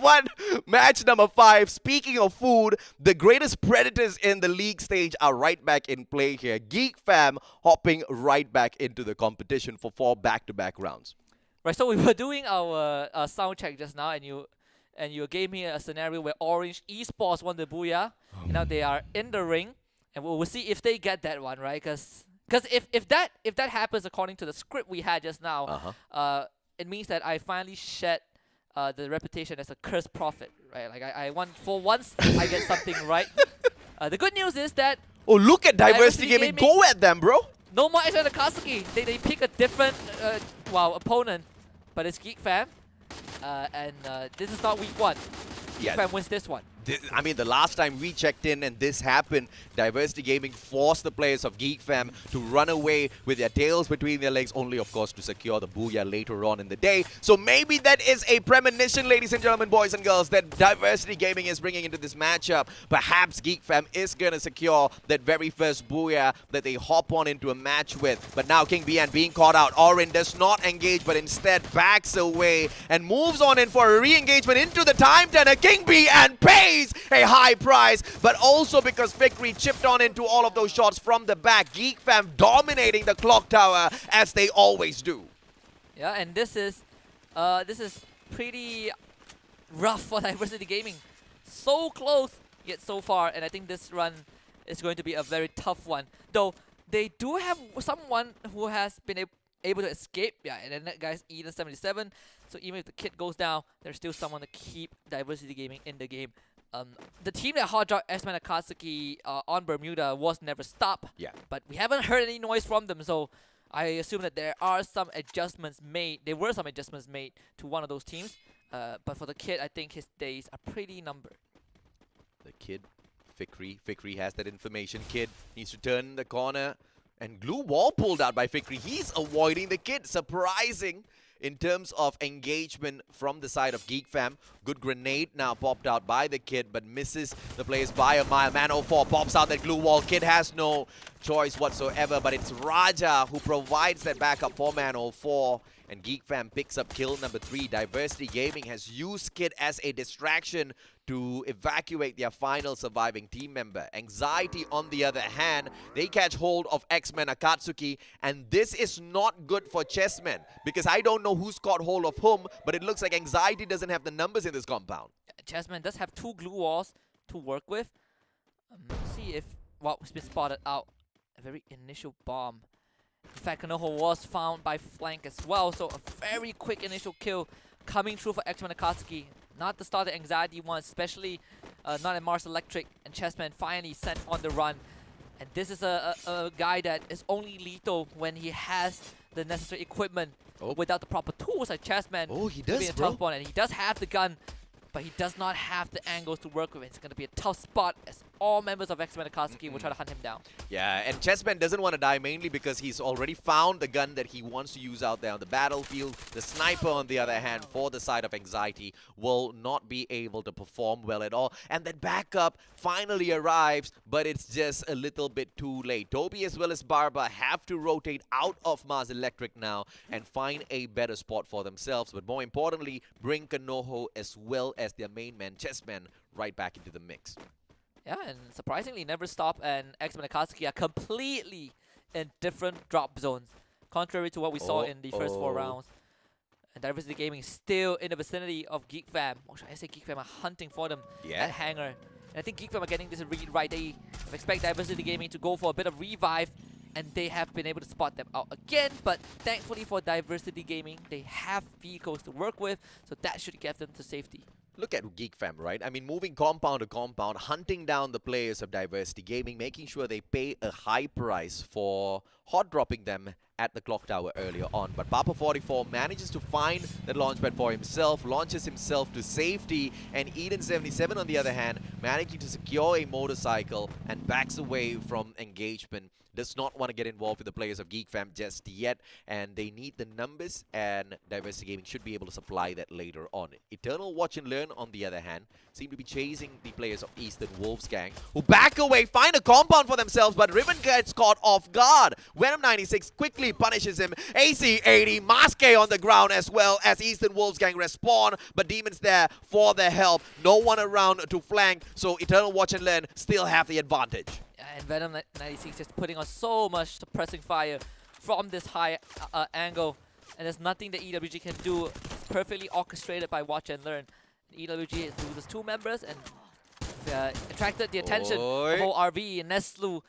Match number 5. Speaking of food, the greatest predators in the league stage are right back in play here. Geek Fam hopping right back into the competition for 4 back-to-back rounds. Right, so we were doing our sound check just now, and you gave me a scenario where Orange Esports won the Booyah. And now they are in the ring, and we'll see if they get that one, right? Because if that happens according to the script we had just now, it means that I finally shed the reputation as a cursed prophet, right? Like I want, for once I get something right. The good news is that look at Diversity Gaming. Go at them, bro. No more X Katsuki. They pick a different opponent, but it's Geek Fam, and this is not week 1. Geek Fam wins this one. I mean, the last time we checked in and this happened, Diversity Gaming forced the players of Geek Fam to run away with their tails between their legs, only, of course, to secure the Booyah later on in the day. So maybe that is a premonition, ladies and gentlemen, boys and girls, that Diversity Gaming is bringing into this matchup. Perhaps Geek Fam is going to secure that very first Booyah that they hop on into a match with. But now King Bian being caught out. Orin does not engage, but instead backs away and moves on in for a re-engagement into the time turner. King Bian pays a high price, but also because Victory chipped on into all of those shots from the back. Geek Fam dominating the clock tower as they always do. Yeah, and this is pretty rough for Diversity Gaming. So close, yet so far, and I think this run is going to be a very tough one. Though they do have someone who has been able to escape. Yeah, and then that guy's Eden 77. So even if the kid goes down, there's still someone to keep Diversity Gaming in the game. The team that hot dropped X-Men Akatsuki on Bermuda was never stopped. Yeah. But we haven't heard any noise from them, so I assume that there are some adjustments made. There were some adjustments made to one of those teams. But for the kid, I think his days are pretty numbered. The kid, Fikri has that information. Kid needs to turn the corner. And glue wall pulled out by Fikri. He's avoiding the kid. Surprising in terms of engagement from the side of Geek Fam. Good grenade now popped out by the kid, but misses the players by a mile. Man04 pops out that glue wall. Kid has no choice whatsoever, but it's Raja who provides that backup for Man04. And Geek Fam picks up kill number 3. Diversity Gaming has used Kid as a distraction to evacuate their final surviving team member. Anxiety, on the other hand, they catch hold of X-Men Akatsuki, and this is not good for Chessmen, because I don't know who's caught hold of whom, but it looks like Anxiety doesn't have the numbers in this compound. Chessman does have 2 glue walls to work with. Let's see if what's been spotted out. A very initial bomb. In fact, Kanoho was found by flank as well, so a very quick initial kill coming through for X-Men Akatsuki. Not the start that Anxiety wants, especially not at Mars Electric, and Chessman finally sent on the run. And this is a guy that is only lethal when he has the necessary equipment. Without the proper tools like Chessman. Oh, he does, a tough one, and he does have the gun, but he does not have the angles to work with. It's going to be a tough spot as all members of X-Men Akatsuki will try to hunt him down. Yeah, and Chessman doesn't want to die mainly because he's already found the gun that he wants to use out there on the battlefield. The sniper, on the other hand, for the side of Anxiety, will not be able to perform well at all. And that backup finally arrives, but it's just a little bit too late. Toby as well as Barba have to rotate out of Mars Electric now and find a better spot for themselves. But more importantly, bring Kanoho as well as their main man, Chessman, right back into the mix. Yeah, and surprisingly, Never Stop and X-Men Akatsuki are completely in different drop zones, contrary to what we saw in the first 4 rounds. And Diversity Gaming is still in the vicinity of Geek Fam. Or should I say Geek Fam are hunting for them at Hangar. And I think Geek Fam are getting this read right. They expect Diversity Gaming to go for a bit of revive, and they have been able to spot them out again. But thankfully for Diversity Gaming, they have vehicles to work with, so that should get them to safety. Look at Geek Fam, right? I mean, moving compound to compound, hunting down the players of Diversity Gaming, making sure they pay a high price for hot dropping them at the clock tower earlier on. But Papa 44 manages to find the launchpad for himself, launches himself to safety, and Eden 77, on the other hand, managing to secure a motorcycle and backs away from engagement. Does not want to get involved with the players of Geek Fam just yet, and they need the numbers, and Diversity Gaming should be able to supply that later on. Eternal Watch and Learn, on the other hand, seem to be chasing the players of Eastern Wolves Gang, who back away, find a compound for themselves, but Ribbon gets caught off guard. Venom 96 quickly punishes him. AC 80, Maske on the ground as well as Eastern Wolves Gang respawn, but Demons there for their help. No one around to flank, so Eternal Watch and Learn still have the advantage. And Venom 96 just putting on so much suppressing fire from this high angle. And there's nothing that EWG can do. It's perfectly orchestrated by Watch and Learn. EWG loses 2 members and attracted the attention of ORV and Neslu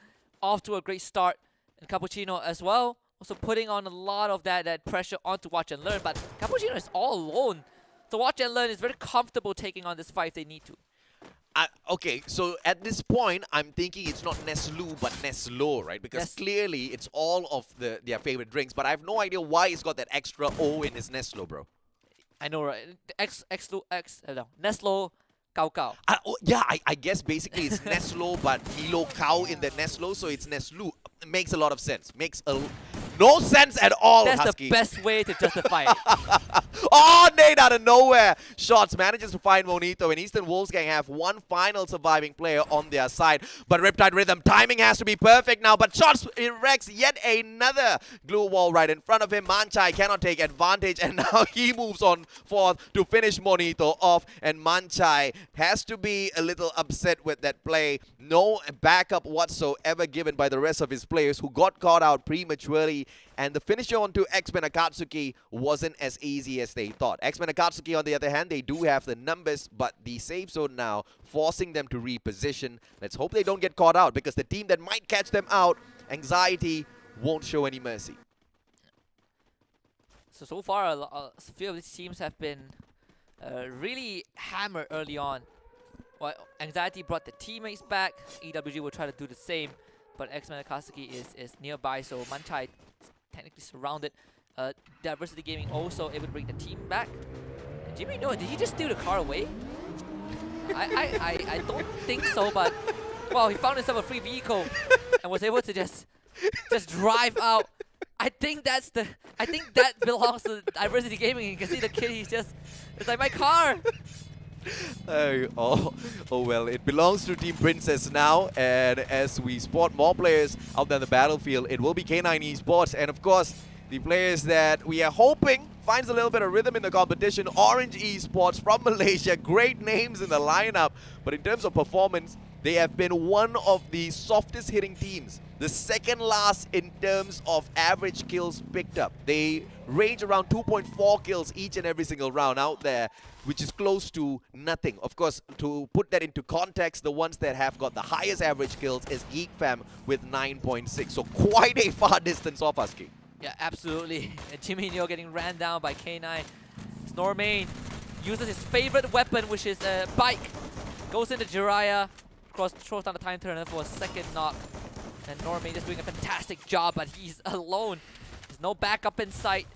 off to a great start. And Cappuccino as well, also putting on a lot of that pressure onto Watch and Learn. But Cappuccino is all alone. So Watch and Learn is very comfortable taking on this fight if they need to. Okay, so at this point, I'm thinking it's not Neslu, but Neslo, right? Because clearly it's all of their favorite drinks, but I have no idea why it's got that extra O in his Neslo, bro. I know, right? Neslo Cao Cao. Yeah, I guess basically it's Neslo, but Milo Cow in the Neslo, so it's Neslu. It makes a lot of sense. Makes no sense at all, That's Husky. the best way to justify it. Oh, Nate out of nowhere. Shots manages to find Monito, and Eastern Wolves Gang have one final surviving player on their side. But Riptide Rhythm, timing has to be perfect now, but Shots erects yet another glue wall right in front of him. Manchai cannot take advantage, and now he moves on forth to finish Monito off, and Manchai has to be a little upset with that play. No backup whatsoever given by the rest of his players, who got caught out prematurely. And the finisher onto X-Men Akatsuki wasn't as easy as they thought. X-Men Akatsuki, on the other hand, they do have the numbers, but the safe zone now forcing them to reposition. Let's hope they don't get caught out, because the team that might catch them out, Anxiety, won't show any mercy. So far, a few of these teams have been really hammered early on. Well, Anxiety brought the teammates back. EWG will try to do the same, but X-Men Akatsuki is nearby, so Manchai technically surrounded. Diversity Gaming also able to bring the team back. And Jimmy, no, did he just steal the car away? I don't think so, but well, he found himself a free vehicle and was able to just drive out. I think that belongs to Diversity Gaming. You can see the kid, it's like my car. Oh well, it belongs to Team Princess now, and as we spot more players out there on the battlefield, it will be K9 Esports, and of course, the players that we are hoping finds a little bit of rhythm in the competition. Orange Esports from Malaysia, great names in the lineup, but in terms of performance, they have been one of the softest hitting teams. The second last in terms of average kills picked up. They range around 2.4 kills each and every single round out there, which is close to nothing. Of course, to put that into context, the ones that have got the highest average kills is Geek Fam with 9.6. So quite a far distance off Husky. Yeah, absolutely. And Jimmy Neo getting ran down by K9. Snormain uses his favorite weapon, which is a bike. Goes into Jiraiya, throws down the time turner for a second knock. And Normain just doing a fantastic job, but he's alone. There's no backup in sight.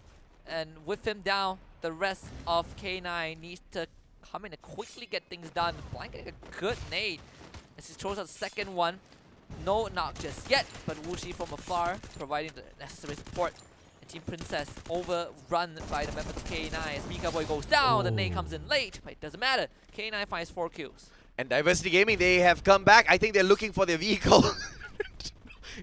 And with him down, the rest of K9 needs to come in and quickly get things done. Blank getting a good nade as he throws out the second one. No knock just yet, but Wuxi from afar providing the necessary support. And Team Princess overrun by the members of K9 as Mika Boy goes down. The nade comes in late, but it doesn't matter. K9 finds 4 kills. And Diversity Gaming, they have come back. I think they're looking for their vehicle.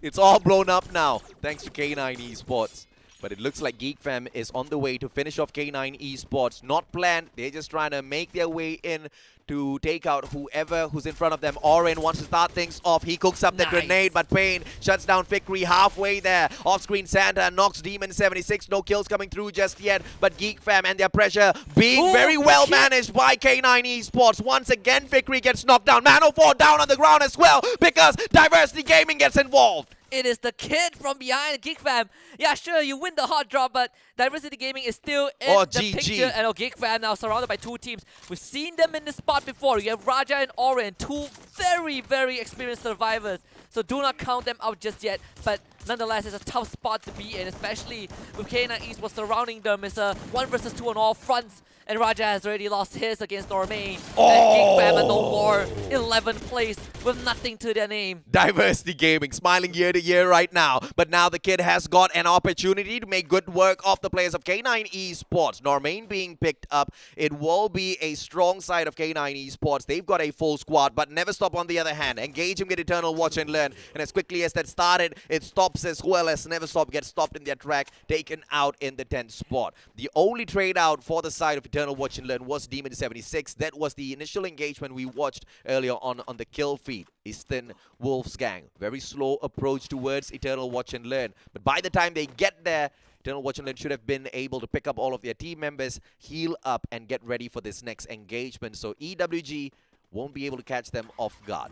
It's all blown up now, thanks to K9 Esports. But it looks like Geek Fam is on the way to finish off K9 Esports. Not planned. They're just trying to make their way in to take out who's in front of them. Oren wants to start things off. He cooks up the grenade, but Payne shuts down Fikri halfway there. Off-screen Santa knocks Demon 76. No kills coming through just yet. But Geek Fam and their pressure being very well managed by K9 Esports. Once again, Fikri gets knocked down. Man04 down on the ground as well because Diversity Gaming gets involved. It is the kid from behind Geek Fam. Yeah, sure, you win the hot drop, but Diversity Gaming is still in the picture. And Geek Fam now surrounded by 2 teams. We've seen them in this spot before. You have Raja and Oren, 2 very, very experienced survivors. So do not count them out just yet. But nonetheless, it's a tough spot to be in, especially with K9 Esports surrounding them. It's a 1 versus 2 on all fronts. And Raja has already lost his against Normain. And Geek Fam are no more. 11th place with nothing to their name. Diversity Gaming smiling year to year right now. But now the kid has got an opportunity to make good work of the players of K9 Esports. Normain being picked up. It will be a strong side of K9 Esports. They've got a full squad, but Never Stop on the other hand. Engage him with Eternal Watch and Learn. And as quickly as that started, it stops as well as Never Stop gets stopped in their track, taken out in the 10th spot. The only trade out for the side of Eternal Watch and Learn was Demon 76. That was the initial engagement we watched earlier on the kill feed. Eastern Wolfsgang. Very slow approach towards Eternal Watch and Learn. But by the time they get there, Eternal Watch and Learn should have been able to pick up all of their team members, heal up, and get ready for this next engagement. So EWG won't be able to catch them off guard.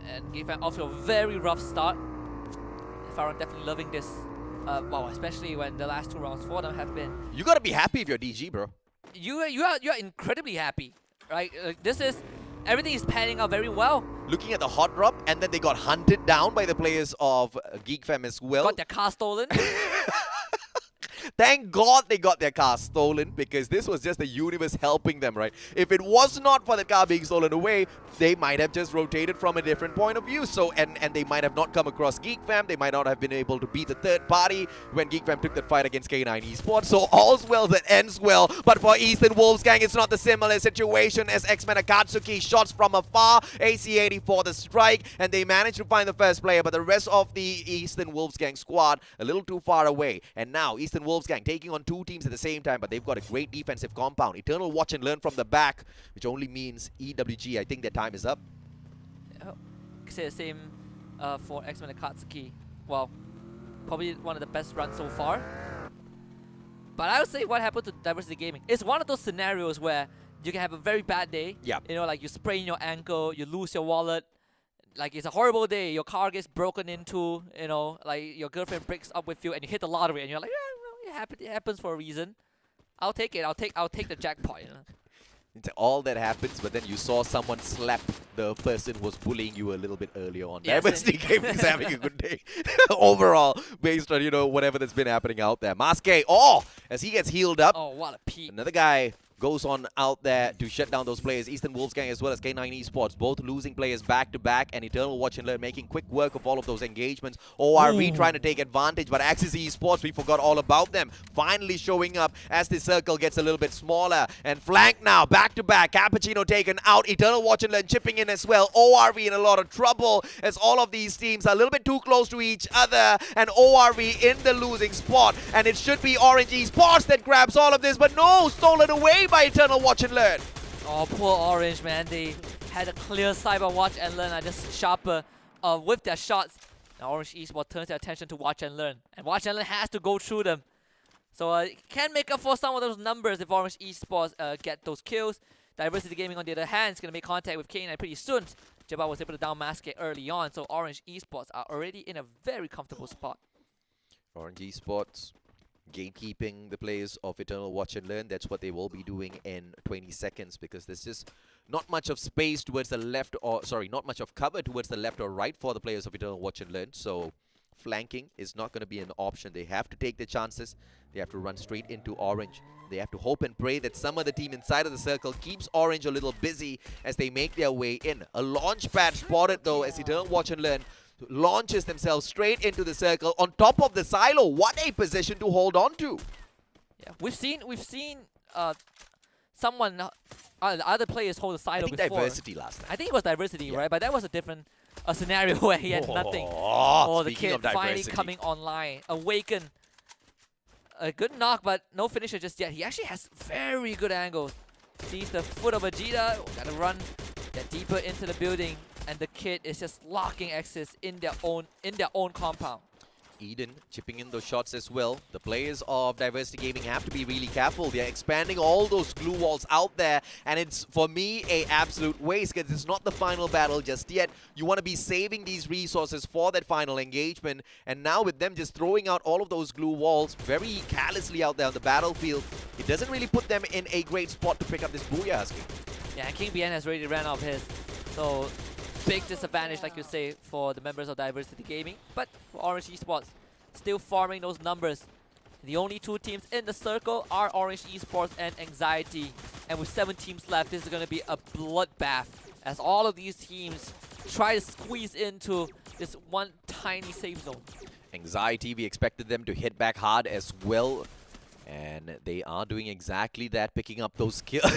And Geek Fam off to a very rough start. Farron definitely loving this. Well, especially when the last 2 rounds for them have been. You gotta be happy if you're DG, bro. You are incredibly happy, right? Everything is panning out very well. Looking at the hot drop, and then they got hunted down by the players of Geek Fam as well. Got their car stolen. Thank God they got their car stolen, because this was just the universe helping them, right? If it was not for the car being stolen away, they might have just rotated from a different point of view. So, and they might have not come across Geek Fam. They might not have been able to beat the third party when Geek Fam took that fight against K9 Esports. So all's well that ends well. But for Eastern Wolfsgang, it's not the similar situation as X-Men Akatsuki. Shots from afar, AC-80 for the strike, and they managed to find the first player. But the rest of the Eastern Wolfsgang squad a little too far away. And now Eastern Wolfsgang taking on 2 teams at the same time, but they've got a great defensive compound. Eternal Watch and Learn from the back, which only means EWG, I think their time is up. Yeah, say the same for X-Men Akatsuki. Well, probably one of the best runs so far. But I would say what happened to Diversity Gaming, it's one of those scenarios where you can have a very bad day. Yeah. You know, like you sprain your ankle, you lose your wallet. Like, it's a horrible day. Your car gets broken into, you know, like your girlfriend breaks up with you and you hit the lottery and you're like, yeah, it happens for a reason. I'll take it. I'll take the jackpot, you know. All that happens, but then you saw someone slap the person who was bullying you a little bit earlier on. Yes, Diversity Gaming is having a good day overall, based on, whatever that's been happening out there. Maske, as he gets healed up. Oh, what a peep. Another guy goes on out there to shut down those players. Eastern Wolfgang as well as K9 Esports, both losing players back to back, and Eternal Watch and Learn making quick work of all of those engagements. ORV trying to take advantage, but Axis Esports, we forgot all about them. Finally showing up as the circle gets a little bit smaller. And flank now, back to back. Cappuccino taken out. Eternal Watch and Learn chipping in as well. ORV in a lot of trouble as all of these teams are a little bit too close to each other. And ORV in the losing spot. And it should be Orange Esports that grabs all of this, but no, stolen away by Eternal Watch and Learn. Oh, poor Orange, man. They had a clear sight, but Watch and Learn are just sharper with their shots. Now Orange Esports turns their attention to Watch and Learn, and Watch and Learn has to go through them. So can make up for some of those numbers if Orange Esports get those kills. Diversity Gaming, on the other hand, is going to make contact with K9 pretty soon. Jabba was able to down Maske early on, so Orange Esports are already in a very comfortable spot. Orange Esports gatekeeping the players of Eternal Watch and Learn. That's what they will be doing in 20 seconds, because there's just not much of space towards the left, or not much of cover towards the left or right for the players of Eternal Watch and Learn. So flanking is not going to be an option. They have to take the chances. They have to run straight into Orange. They have to hope and pray that some other team inside of the circle keeps Orange a little busy as they make their way in. A launch pad spotted though as Eternal Watch and Learn launches themselves straight into the circle on top of the silo. What a position to hold on to. Yeah, we've seen someone other players hold the silo before. Diversity last night. I think it was Diversity, right? But that was a different scenario where he had nothing. The kid finally coming online. Awaken. A good knock, but no finisher just yet. He actually has very good angles. Sees the foot of Vegeta. Gotta run, get deeper into the building. And the kid is just locking Axis in their own compound. Eden chipping in those shots as well. The players of Diversity Gaming have to be really careful. They're expanding all those glue walls out there, and it's, for me, a absolute waste because it's not the final battle just yet. You want to be saving these resources for that final engagement, and now with them just throwing out all of those glue walls very carelessly out there on the battlefield, it doesn't really put them in a great spot to pick up this Booyah Husky. Yeah, King BN has already ran out of his, so big disadvantage, like you say, for the members of Diversity Gaming. But for Orange Esports, still farming those numbers. The only two teams in the circle are Orange Esports and Anxiety. And with 7 teams left, this is going to be a bloodbath as all of these teams try to squeeze into this one tiny safe zone. Anxiety, we expected them to hit back hard as well. And they are doing exactly that, picking up those kills.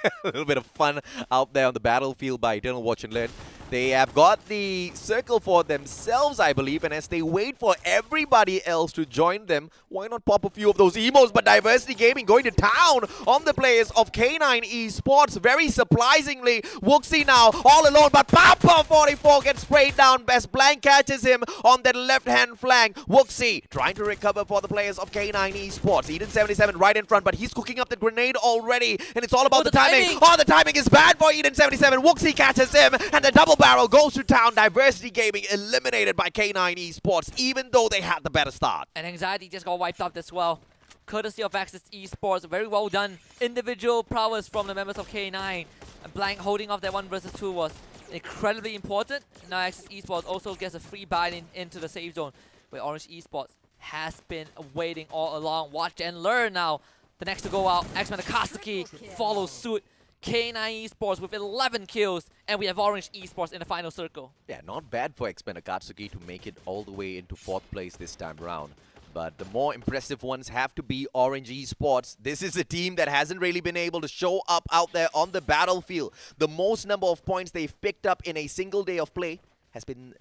A little bit of fun out there on the battlefield by Eternal Watch and Learn. They have got the circle for themselves, I believe, and as they wait for everybody else to join them, why not pop a few of those emos? But Diversity Gaming going to town on the players of K9 Esports. Very surprisingly, Wuxi now all alone, but Papa 44 gets sprayed down. Best Blank catches him on that left-hand flank. Wuxi trying to recover for the players of K9 Esports. Eden 77 right in front, but he's cooking up the grenade already, and it's all about the timing. Oh, the timing is bad for Eden 77. Wuxi catches him, and the double barrel goes to town. Diversity Gaming eliminated by K9 Esports, even though they had the better start. And Anxiety just got wiped out as well. Courtesy of Axis Esports, very well done. Individual prowess from the members of K9. And Blank holding off that 1 versus 2 was incredibly important. Now Axis Esports also gets a free buy-in into the safe zone, where Orange Esports has been waiting all along. Watch and Learn now. The next to go out, X-Men Akatsuki follows suit. K9 Esports with 11 kills, and we have Orange Esports in the final circle. Yeah, not bad for X-Men Akatsuki to make it all the way into 4th place this time around. But the more impressive ones have to be Orange Esports. This is a team that hasn't really been able to show up out there on the battlefield. The most number of points they've picked up in a single day of play has been,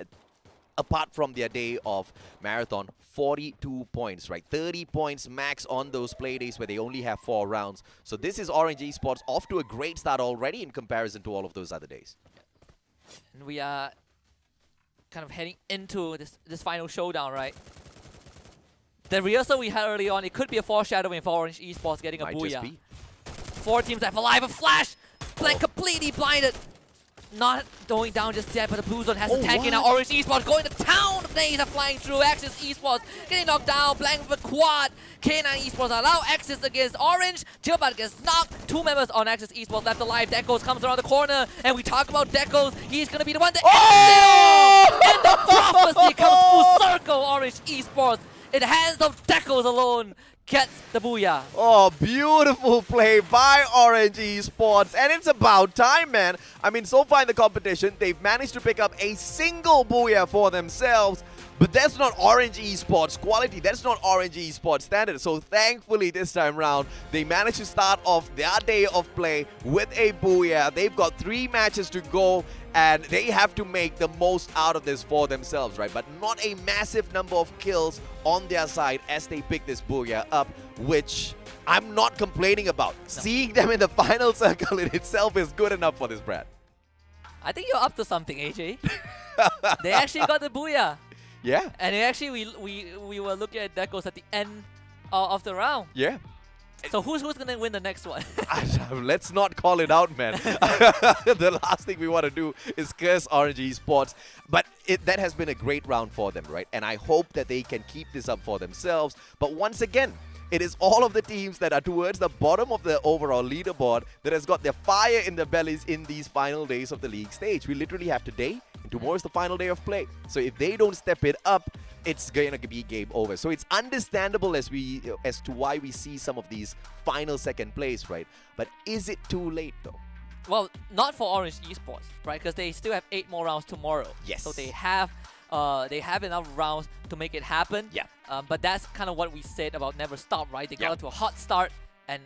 apart from their day of marathon, 42 points, right? 30 points max on those play days where they only have 4 rounds. So this is Orange Esports off to a great start already in comparison to all of those other days. And we are kind of heading into this final showdown, right? The rehearsal we had early on, it could be a foreshadowing for Orange Esports getting a Might Booyah. just be. 4 teams left alive, a flash! Blank completely blinded. not going down just yet, but the blue zone has the tank in now. what? Orange Esports going to town. Nades are flying through. Axis Esports getting knocked down. Blank with a quad. K9 Esports allow Axis against Orange. Jilbad gets knocked. 2 members on Axis Esports left alive. Dekos comes around the corner, and we talk about Dekos. He's going to be the one that ends it all. And the prophecy comes full circle. Orange Esports in the hands of Dekos alone gets the booyah. Oh, beautiful play by Orange Esports. And it's about time, man. I mean, so far in the competition, they've managed to pick up a single booyah for themselves. But that's not Orange Esports quality. That's not Orange Esports standard. So thankfully this time round, they managed to start off their day of play with a booyah. They've got 3 matches to go, and they have to make the most out of this for themselves, right? But not a massive number of kills on their side as they pick this booyah up, which I'm not complaining about. No. Seeing them in the final circle in itself is good enough for this Brad. I think you're up to something, AJ. They actually got the booyah. Yeah. And actually, we were looking at Dekos at the end of the round. Yeah. So who's going to win the next one? Let's not call it out, man. The last thing we want to do is curse Orange Esports. But that has been a great round for them, right? And I hope that they can keep this up for themselves. But once again, it is all of the teams that are towards the bottom of the overall leaderboard that has got their fire in their bellies in these final days of the league stage. We literally have today, and tomorrow is the final day of play. So if they don't step it up, it's going to be game over. So it's understandable as to why we see some of these final second place, right? But is it too late though? Well, not for Orange Esports, right? Because they still have 8 more rounds tomorrow. Yes. So they have enough rounds to make it happen. Yeah. But that's kind of what we said about Never Stop, right? They got up to a hot start, and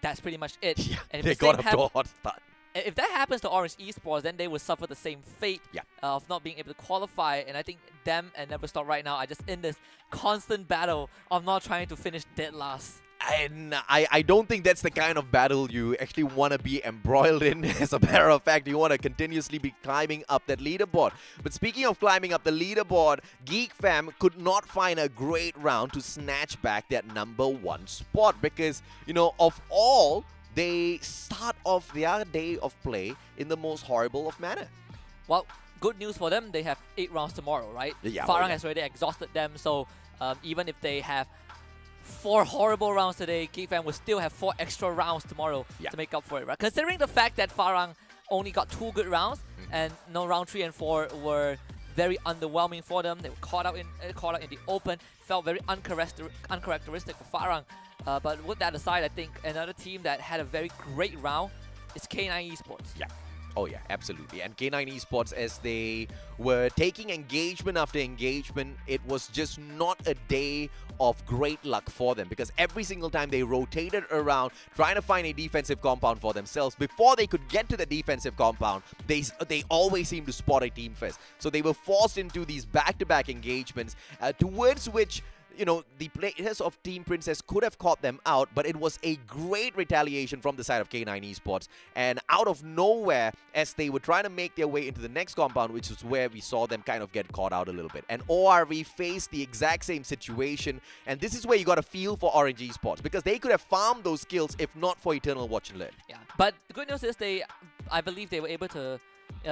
that's pretty much it. Yeah, and if they got up to a hot start. If that happens to Orange Esports, then they will suffer the same fate of not being able to qualify. And I think them and Never Stop right now are just in this constant battle of not trying to finish dead last. And I don't think that's the kind of battle you actually want to be embroiled in. As a matter of fact, you want to continuously be climbing up that leaderboard. But speaking of climbing up the leaderboard, Geek Fam could not find a great round to snatch back that #1 spot. Because, you know, of all, they start off their day of play in the most horrible of manner. Well, good news for them, they have 8 rounds tomorrow, right? Yeah, Farang has already exhausted them, so even if they have 4 horrible rounds today, Geek Fam will still have 4 extra rounds tomorrow to make up for it, right? Considering the fact that Farang only got 2 good rounds, and no round 3 and 4 were very underwhelming for them. They were caught out in the open, felt very uncharacteristic for Farang. But with that aside, I think another team that had a very great round is K9 Esports. Yeah. Oh yeah, absolutely. And K9 Esports, as they were taking engagement after engagement, it was just not a day of great luck for them, because every single time they rotated around trying to find a defensive compound for themselves, before they could get to the defensive compound, they always seemed to spot a team first. So they were forced into these back-to-back engagements towards which, you know, the players of Team Princess could have caught them out, but it was a great retaliation from the side of K9 Esports. And out of nowhere, as they were trying to make their way into the next compound, which is where we saw them kind of get caught out a little bit. And ORV faced the exact same situation, and this is where you got to feel for Orange Esports, because they could have farmed those kills if not for Eternal Watch and Learn. Yeah, but the good news is I believe they were able to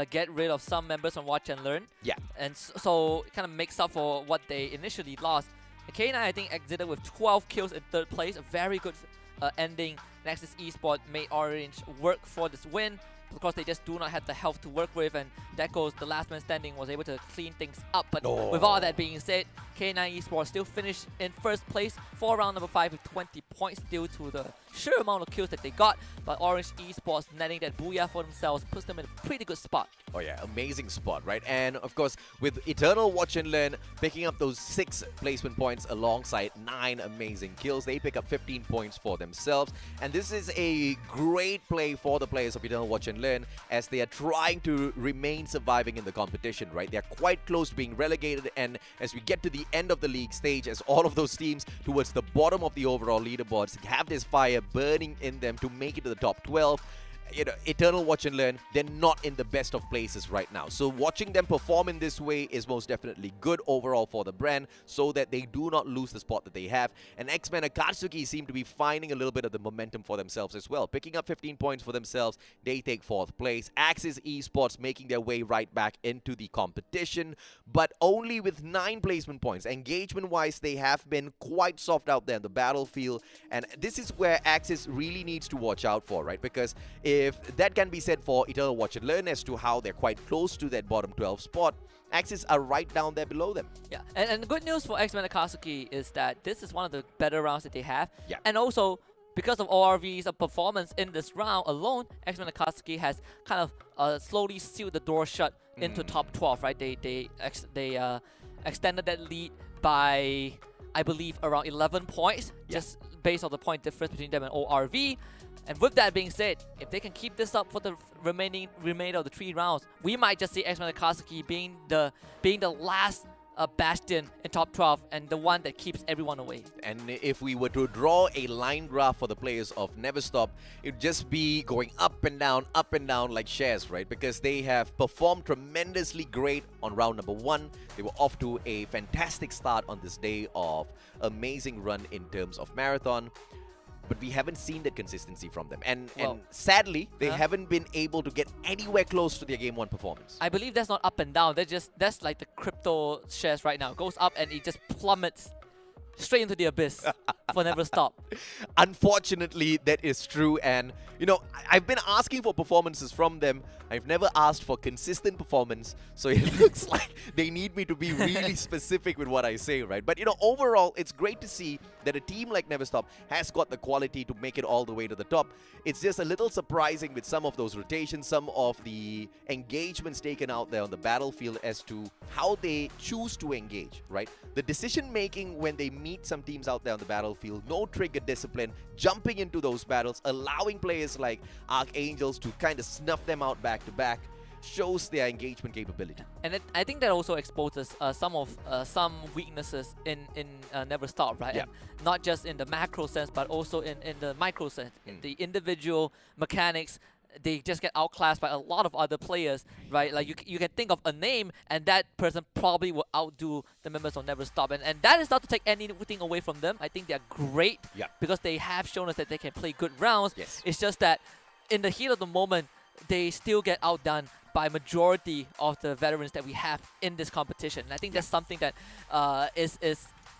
get rid of some members on Watch and Learn. Yeah. And so it kind of makes up for what they initially lost. K9, I think, exited with 12 kills in 3rd place. A very good ending. Nexus Esports made Orange work for this win. Of course, they just do not have the health to work with, and Dekos, the last man standing, was able to clean things up. But with all that being said, K9 Esports still finished in 1st place for round number 5 with 20 points due to the sheer amount of kills that they got. But Orange Esports netting that booyah for themselves puts them in a pretty good spot. Oh yeah, amazing spot, right? And of course, with Eternal Watch and Learn picking up those 6 placement points alongside 9 amazing kills, they pick up 15 points for themselves. And this is a great play for the players of Eternal Watch and Learn, as they are trying to remain surviving in the competition, right? They're quite close to being relegated, and as we get to the end of the league stage, as all of those teams towards the bottom of the overall leaderboards have this fire burning in them to make it to the top 12, Eternal Watch and Learn, they're not in the best of places right now. So watching them perform in this way is most definitely good overall for the brand, so that they do not lose the spot that they have. And X-Men Akatsuki seem to be finding a little bit of the momentum for themselves as well, picking up 15 points for themselves. They take 4th place. Axis Esports making their way right back into the competition, but only with 9 placement points. Engagement-wise, they have been quite soft out there in the battlefield, and this is where Axis really needs to watch out for, right? Because if that can be said for Eternal Watch and Learn as to how they're quite close to that bottom 12 spot, Axis are right down there below them. Yeah, and the good news for X-Men Akatsuki is that this is one of the better rounds that they have. Yeah. And also, because of ORV's performance in this round alone, X-Men Akatsuki has kind of slowly sealed the door shut into top 12, right? They extended that lead by, I believe, around 11 points, just based on the point difference between them and ORV. And with that being said, if they can keep this up for the remainder of the 3 rounds, we might just see X-Men Akatsuki being the last bastion in top 12 and the one that keeps everyone away. And if we were to draw a line graph for the players of Never Stop, it would just be going up and down like shares, right? Because they have performed tremendously great on round number 1. They were off to a fantastic start on this day of amazing run in terms of marathon. But we haven't seen that consistency from them. And sadly, they haven't been able to get anywhere close to their Game 1 performance. I believe that's not up and down. That's like the crypto shares right now. It goes up and it just plummets straight into the abyss for Never Stop. Unfortunately, that is true. And, I've been asking for performances from them. I've never asked for consistent performance. So it looks like they need me to be really specific with what I say, right? But, overall, it's great to see that a team like Never Stop has got the quality to make it all the way to the top. It's just a little surprising with some of those rotations, some of the engagements taken out there on the battlefield as to how they choose to engage, right? The decision-making when they meet some teams out there on the battlefield, no trigger discipline, jumping into those battles, allowing players like Archangels to kind of snuff them out back to back, shows their engagement capability. And I think that also exposes some weaknesses in Never Stop, right? Yeah. And not just in the macro sense, but also in the micro sense. The individual mechanics, they just get outclassed by a lot of other players, right? Like you can think of a name and that person probably will outdo the members of Never Stop. And that is not to take anything away from them. I think they're great because they have shown us that they can play good rounds. Yes. It's just that in the heat of the moment, they still get outdone by majority of the veterans that we have in this competition. And I think that's something that is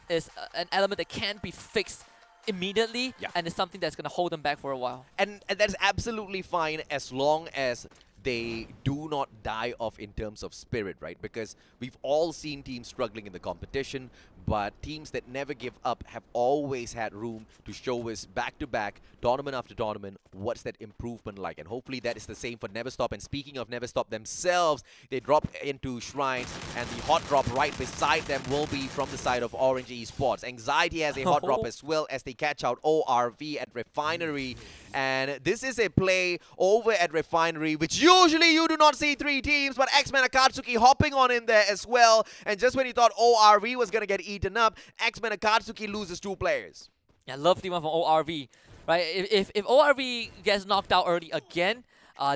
an element that can't be fixed immediately, and it's something that's going to hold them back for a while. And that's absolutely fine as long as they do not die off in terms of spirit, right? Because we've all seen teams struggling in the competition, but teams that never give up have always had room to show us back-to-back, tournament after tournament, what's that improvement like. And hopefully that is the same for Never Stop. And speaking of Never Stop themselves, they drop into Shrines, and the hot drop right beside them will be from the side of Orange Esports. Anxiety has a hot drop as well as they catch out ORV at Refinery. And this is a play over at Refinery, which usually you do not see 3 teams, but X-Men Akatsuki hopping on in there as well. And just when you thought ORV was going to get eaten up, X-Men Akatsuki loses 2 players. Yeah, lovely one from ORV, right? If ORV gets knocked out early again,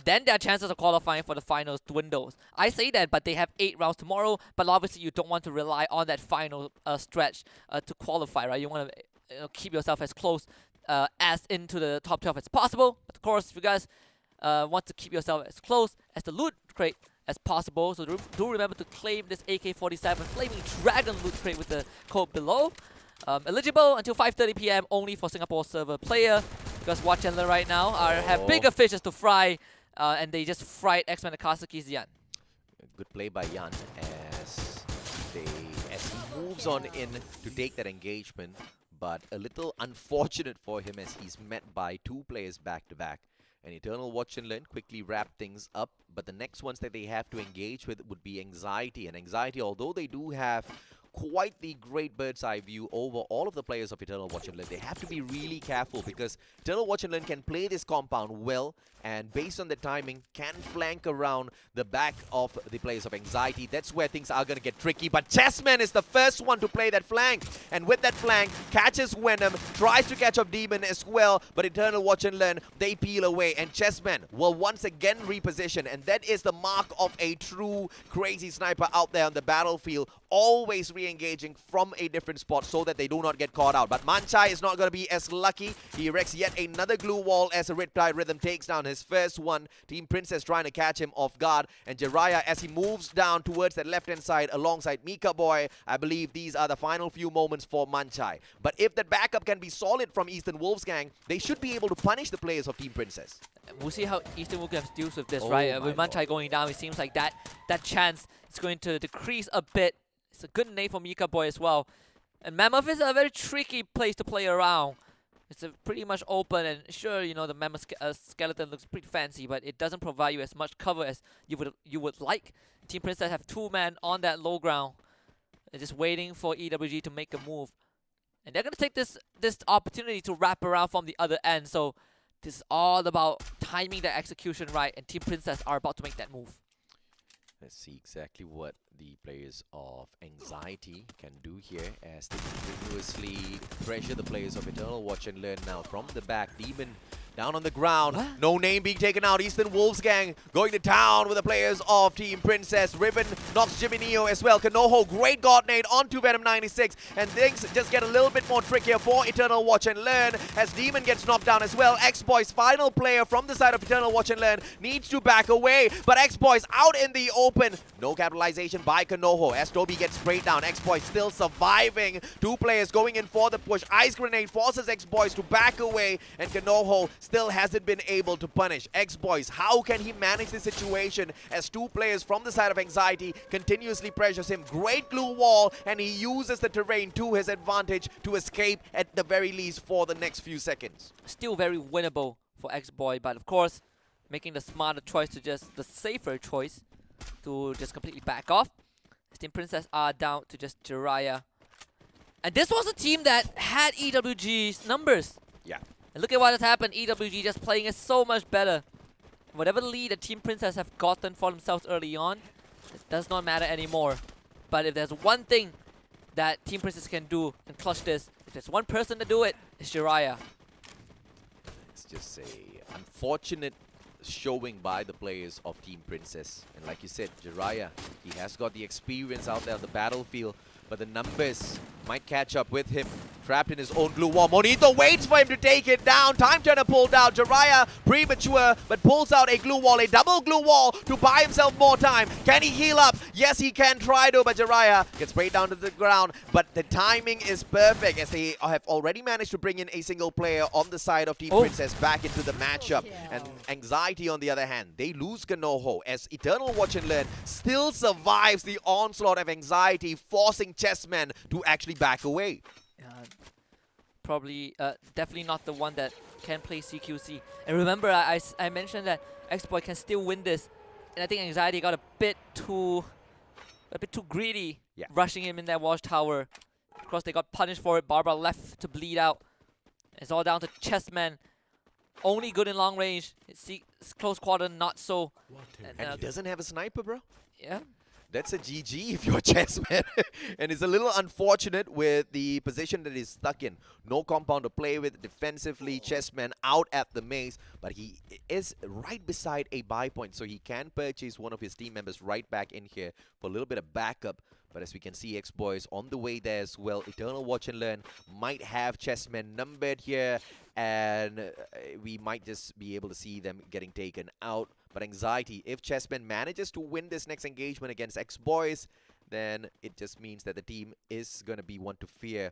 then their chances of qualifying for the finals dwindles. I say that, but they have 8 rounds tomorrow, but obviously you don't want to rely on that final stretch to qualify, right? You want to keep yourself as close as into the top 12 as possible. But of course, if you guys want to keep yourself as close as the loot crate as possible, so do remember to claim this AK-47 Flaming Dragon loot crate with the code below. Eligible until 5:30 p.m. only for Singapore server player, because Watch and Learn right now have bigger fishes to fry, and they just fried X-Men Akatsuki's Yan. Good play by Yan as he moves on in to take that engagement, but a little unfortunate for him as he's met by 2 players back-to-back. And Eternal Watch and Learn quickly wrap things up, but the next ones that they have to engage with would be Anxiety. And Anxiety, although they do have quite the great bird's eye view over all of the players of Eternal Watch and Learn. They have to be really careful because Eternal Watch and Learn can play this compound well, and based on the timing, can flank around the back of the players of Anxiety. That's where things are going to get tricky. But Chessman is the first one to play that flank, and with that flank, catches Venom, tries to catch up Demon as well, but Eternal Watch and Learn, they peel away, and Chessman will once again reposition, and that is the mark of a true crazy sniper out there on the battlefield, always re-engaging from a different spot so that they do not get caught out. But Manchai is not going to be as lucky. He erects yet another glue wall as a Riptide Rhythm takes down his first one. Team Princess trying to catch him off guard, and Jiraiya, as he moves down towards that left-hand side alongside Mika Boy, I believe these are the final few moments for Manchai. But if that backup can be solid from Eastern Wolfsgang, they should be able to punish the players of Team Princess. We'll see how Eastern Wolfgang deals with this, right? With Manchai going down, it seems like that chance is going to decrease a bit. It's a good nade for Mika Boy as well. And Mammoth is a very tricky place to play around. It's a pretty much open, and sure, you know, the Mammoth skeleton looks pretty fancy, but it doesn't provide you as much cover as you would like. Team Princess have 2 men on that low ground. They're just waiting for EWG to make a move. And they're going to take this opportunity to wrap around from the other end. So this is all about timing the execution right, and Team Princess are about to make that move. Let's see exactly what the players of Anxiety can do here as they continuously pressure the players of Eternal Watch and Learn now from the back. Demon down on the ground. What? No name being taken out. Eastern Wolfsgang going to town with the players of Team Princess. Ribbon knocks Jimmy Neo as well. Kanoho, great God nade onto Venom 96. And things just get a little bit more trickier for Eternal Watch and Learn as Demon gets knocked down as well. X-Boy's final player from the side of Eternal Watch and Learn needs to back away. But X-Boy's out in the open. No capitalization by Kanoho as Toby gets sprayed down. X-Boy still surviving. 2 players going in for the push. Ice Grenade forces X-Boys to back away, and Kanoho still hasn't been able to punish. X-Boys, how can he manage the situation as 2 players from the side of Anxiety continuously pressures him? Great glue wall, and he uses the terrain to his advantage to escape at the very least for the next few seconds. Still very winnable for X-Boy, but of course, making the smarter choice to just the safer choice to just completely back off. Team Princess are down to just Jiraiya. And this was a team that had EWG's numbers. Yeah. And look at what has happened. EWG just playing it so much better. Whatever lead the Team Princess have gotten for themselves early on, it does not matter anymore. But if there's one thing that Team Princess can do and clutch this, if there's one person to do it, it's Jiraiya. It's just a unfortunate showing by the players of Team Princess. And like you said, Jiraiya, he has got the experience out there on the battlefield, but the numbers might catch up with him. Trapped in his own glue wall. Monito waits for him to take it down. Time turner pulled out. Jiraiya, premature, but pulls out a glue wall, a double glue wall to buy himself more time. Can he heal up? Yes, he can try to, but Jiraiya gets sprayed down to the ground. But the timing is perfect as they have already managed to bring in a single player on the side of Team Princess back into the matchup. And Anxiety, on the other hand, they lose Kanoho as Eternal Watch and Learn still survives the onslaught of Anxiety, forcing Chessman to actually back away. Probably, definitely not the one that can play CQC. And remember, I mentioned that X-Boy can still win this, and I think Anxiety got a bit too greedy, rushing him in that watchtower. Of course, they got punished for it. Barbara left to bleed out. It's all down to Chessman. Only good in long range. It's close quarter, not so. And he doesn't have a sniper, bro. Yeah. That's a GG if you're Chessman. And it's a little unfortunate with the position that he's stuck in. No compound to play with defensively. Chessman out at the maze, but he is right beside a buy point, so he can purchase one of his team members right back in here for a little bit of backup. But as we can see, X-Boys on the way there as well. Eternal Watch and Learn might have Chessman numbered here, and we might just be able to see them getting taken out. But Anxiety, if Chessman manages to win this next engagement against X-Boys, then it just means that the team is going to be one to fear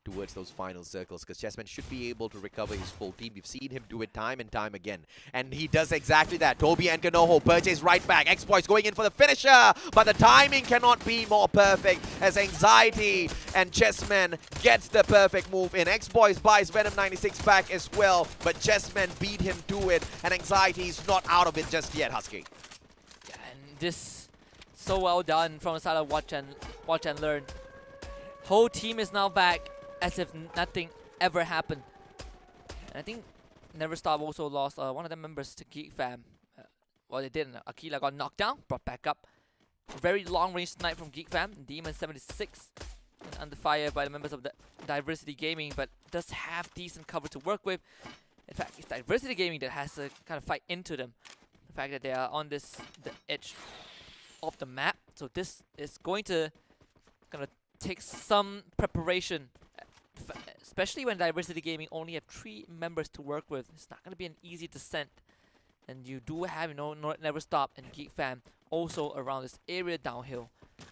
towards those final circles, because Chessman should be able to recover his full team. We've seen him do it time and time again, and he does exactly that. Toby and Kanoho purchase right back. X-Boys going in for the finisher, but the timing cannot be more perfect as Anxiety and Chessman gets the perfect move in. X-Boys buys Venom 96 back as well, but Chessman beat him to it, and Anxiety is not out of it just yet, Husky. Yeah, and this so well done from the side of Watch and Learn. Whole team is now back as if nothing ever happened. And I think Never Stop also lost one of the members to Geek Fam. Well, they didn't. Akila got knocked down, brought back up. Very long range snipe from Geek Fam. Demon 76 and under fire by the members of the Diversity Gaming, but does have decent cover to work with. In fact, it's Diversity Gaming that has to kind of fight into them. The fact that they are on the edge of the map, so this is going to take some preparation, especially when Diversity Gaming only have 3 members to work with. It's not going to be an easy descent, and you do have, Never Stop and Geek Fam also around this area downhill.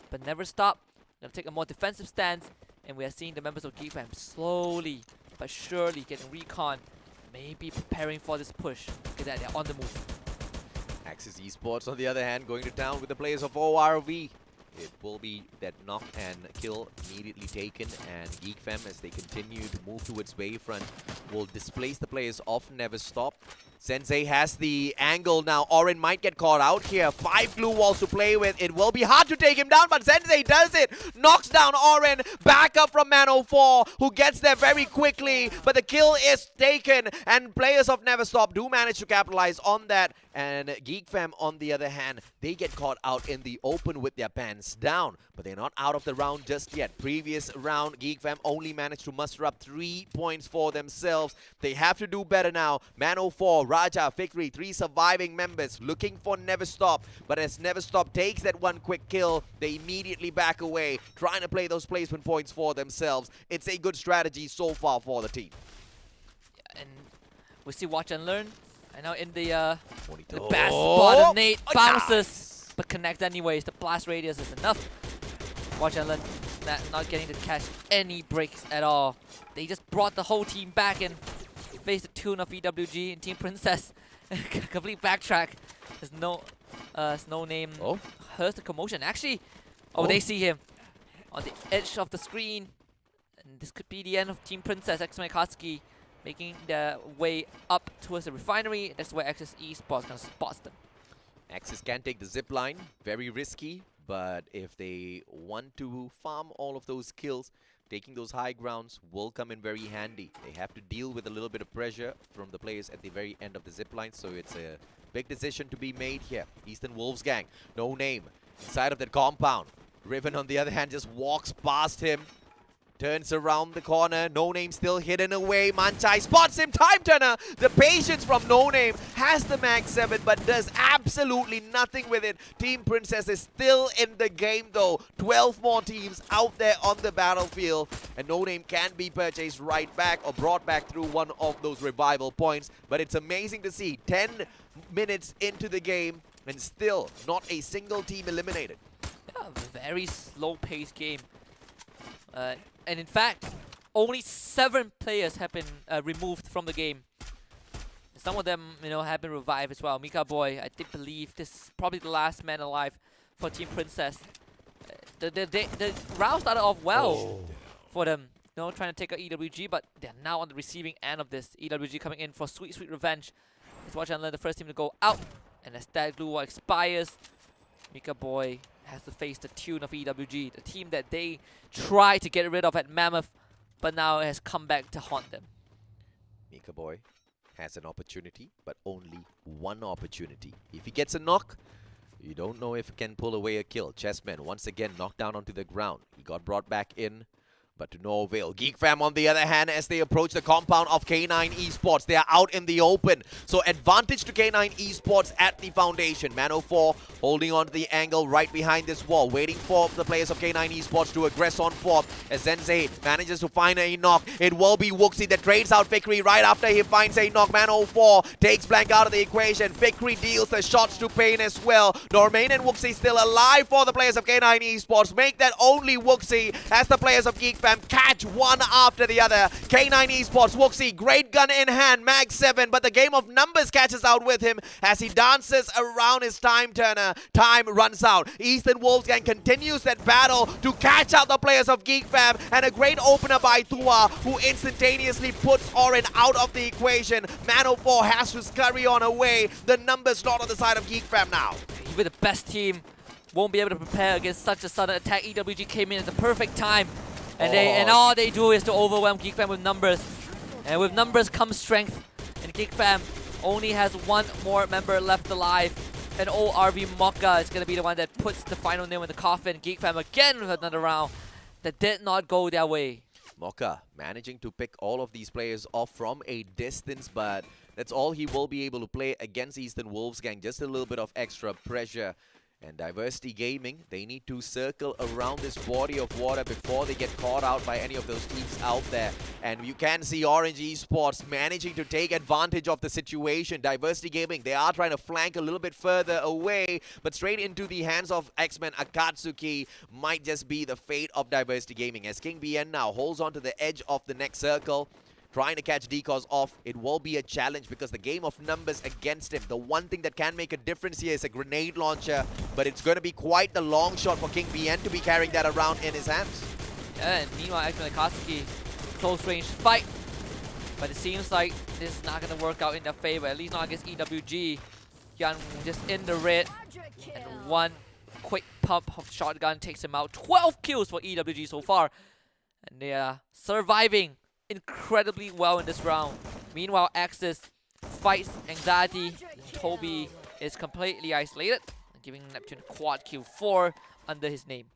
But Never Stop gonna take a more defensive stance, and we are seeing the members of Geek Fam slowly but surely getting recon, maybe preparing for this push. Look at that, they're on the move. Axis Esports, on the other hand, going to town with the players of ORV. It will be that knock and kill immediately taken, and Geek Fam, as they continue to move towards Bayfront, will displace the players of Never Stop. Sensei has the angle now. Orin might get caught out here. 5 glue walls to play with. It will be hard to take him down, but Sensei does it. Knocks down Orin. Back up from Man04, who gets there very quickly. But the kill is taken, and players of Never Stop do manage to capitalize on that. And Geek Fam, on the other hand, they get caught out in the open with their pants down. But they're not out of the round just yet. Previous round, Geek Fam only managed to muster up 3 points for themselves. They have to do better now. Man04, Raja, Fikri, 3 surviving members looking for Never Stop. But as Never Stop takes that one quick kill, they immediately back away, trying to play those placement points for themselves. It's a good strategy so far for the team. And we see Watch and Learn. I know in the best spot, of Nate bounces, but connects anyways. The blast radius is enough. Watch and Learn not getting to catch any breaks at all. They just brought the whole team back and faced the tune of EWG and Team Princess. Complete backtrack. There's no name. Here's the commotion. Actually, they see him on the edge of the screen. And this could be the end of Team Princess. X-Men Husky making their way up towards the refinery. That's where Axis Esports kind of spots them. Axis can take the zip line. Very risky. But if they want to farm all of those kills, taking those high grounds will come in very handy. They have to deal with a little bit of pressure from the players at the very end of the zip line, so it's a big decision to be made here. Eastern Wolves gang, no name, inside of that compound. Riven, on the other hand, just walks past him. Turns around the corner. No Name still hidden away. Manchai spots him. Time turner. The patience from No Name has the Mag 7 but does absolutely nothing with it. Team Princess is still in the game though. 12 more teams out there on the battlefield. And No Name can be purchased right back or brought back through one of those revival points. But it's amazing to see 10 minutes into the game and still not a single team eliminated. Yeah, very slow-paced game. And in fact, only 7 players have been removed from the game. Some of them, have been revived as well. Mika Boy, I did believe this is probably the last man alive for Team Princess. The round started off well for them, trying to take out EWG, but they're now on the receiving end of this. EWG coming in for sweet, sweet revenge. Let's watch and learn the first team to go out. And as that glue wall expires, Mika Boy has to face the tune of EWG, the team that they tried to get rid of at Mammoth, but now has come back to haunt them. Mika Boy has an opportunity, but only one opportunity. If he gets a knock, you don't know if he can pull away a kill. Chessman once again knocked down onto the ground. He got brought back in, but to no avail. Geek Fam, on the other hand, as they approach the compound of K9 Esports, they are out in the open. So advantage to K9 Esports at the foundation. Man04 holding on to the angle right behind this wall, waiting for the players of K9 Esports to aggress on forth. As Sensei manages to find a knock, it will be Wuxi that trades out Fikri right after he finds a knock. Man04 takes Blank out of the equation. Fikri deals the shots to Pain as well. Normain and Wuxi still alive for the players of K9 Esports. Make that only Wuxi as the players of Geek Fam catch one after the other. K9 Esports, Wuxi, great gun in hand, Mag 7, but the game of numbers catches out with him as he dances around his time turner. Time runs out. Eastern Wolves Gang continues that battle to catch out the players of Geek Fam, and a great opener by Tua, who instantaneously puts Orin out of the equation. Man04 has to scurry on away. The numbers not on the side of Geek Fam now. Even the best team won't be able to prepare against such a sudden attack. EWG came in at the perfect time. And all they do is to overwhelm Geek Fam with numbers. And with numbers comes strength. And Geek Fam only has one more member left alive. And ORV Mokka is going to be the one that puts the final nail in the coffin. Geek Fam again with another round that did not go their way. Mokka managing to pick all of these players off from a distance, but that's all he will be able to play against Eastern Wolves gang. Just a little bit of extra pressure. And Diversity Gaming, they need to circle around this body of water before they get caught out by any of those teams out there. And you can see Orange Esports managing to take advantage of the situation. Diversity Gaming, they are trying to flank a little bit further away, but straight into the hands of X-Men Akatsuki might just be the fate of Diversity Gaming, as King BN now holds on to the edge of the next circle. Trying to catch Decos off, it will be a challenge because the game of numbers against him. The one thing that can make a difference here is a grenade launcher, but it's going to be quite the long shot for King BN to be carrying that around in his hands. Yeah, and meanwhile, X-Men Akatsuki, close range fight. But it seems like this is not going to work out in their favor, at least not against EWG. Yan just in the red, and one quick pump of shotgun takes him out. 12 kills for EWG so far, and they are surviving incredibly well in this round. Meanwhile, Axis fights Anxiety. Toby is completely isolated, giving Neptune quad kill 4 under his name.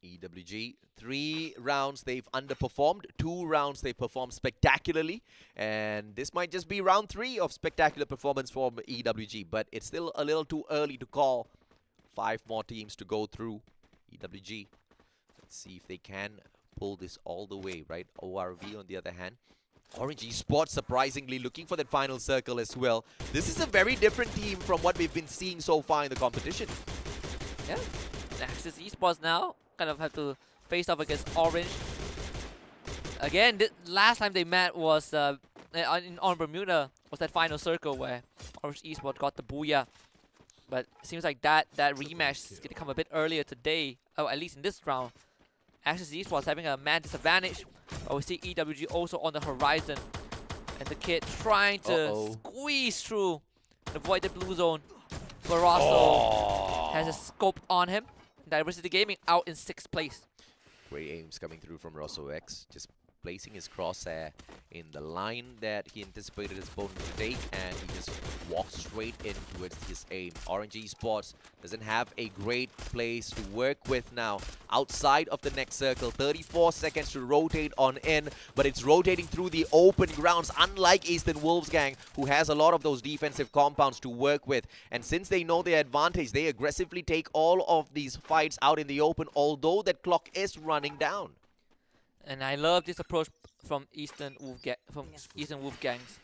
EWG, 3 rounds they've underperformed, 2 rounds they performed spectacularly, and this might just be round 3 of spectacular performance from EWG, but it's still a little too early to call. 5 more teams to go through. EWG, let's see if they can pull this all the way, right? ORV on the other hand. Orange Esports surprisingly looking for that final circle as well. This is a very different team from what we've been seeing so far in the competition. Yeah, Axis Esports now kind of have to face off against Orange. Again, last time they met was on Bermuda, was that final circle where Orange Esports got the booyah. But it seems like that rematch is going to come a bit earlier today, or at least in this round. Axis Esports having a man disadvantage, but we see EWG also on the horizon. And the kid trying to squeeze through and avoid the blue zone. Barroso has a scope on him. Diversity Gaming out in 6th place. Great aims coming through from Rosso X, just placing his crosshair in the line that he anticipated his opponent to take, and he just walks straight in towards his aim. Orange Esports doesn't have a great place to work with now outside of the next circle. 34 seconds to rotate on in, but it's rotating through the open grounds, unlike Eastern Wolves gang, who has a lot of those defensive compounds to work with. And since they know their advantage, they aggressively take all of these fights out in the open, although that clock is running down. And I love this approach from Eastern Wolf gangs.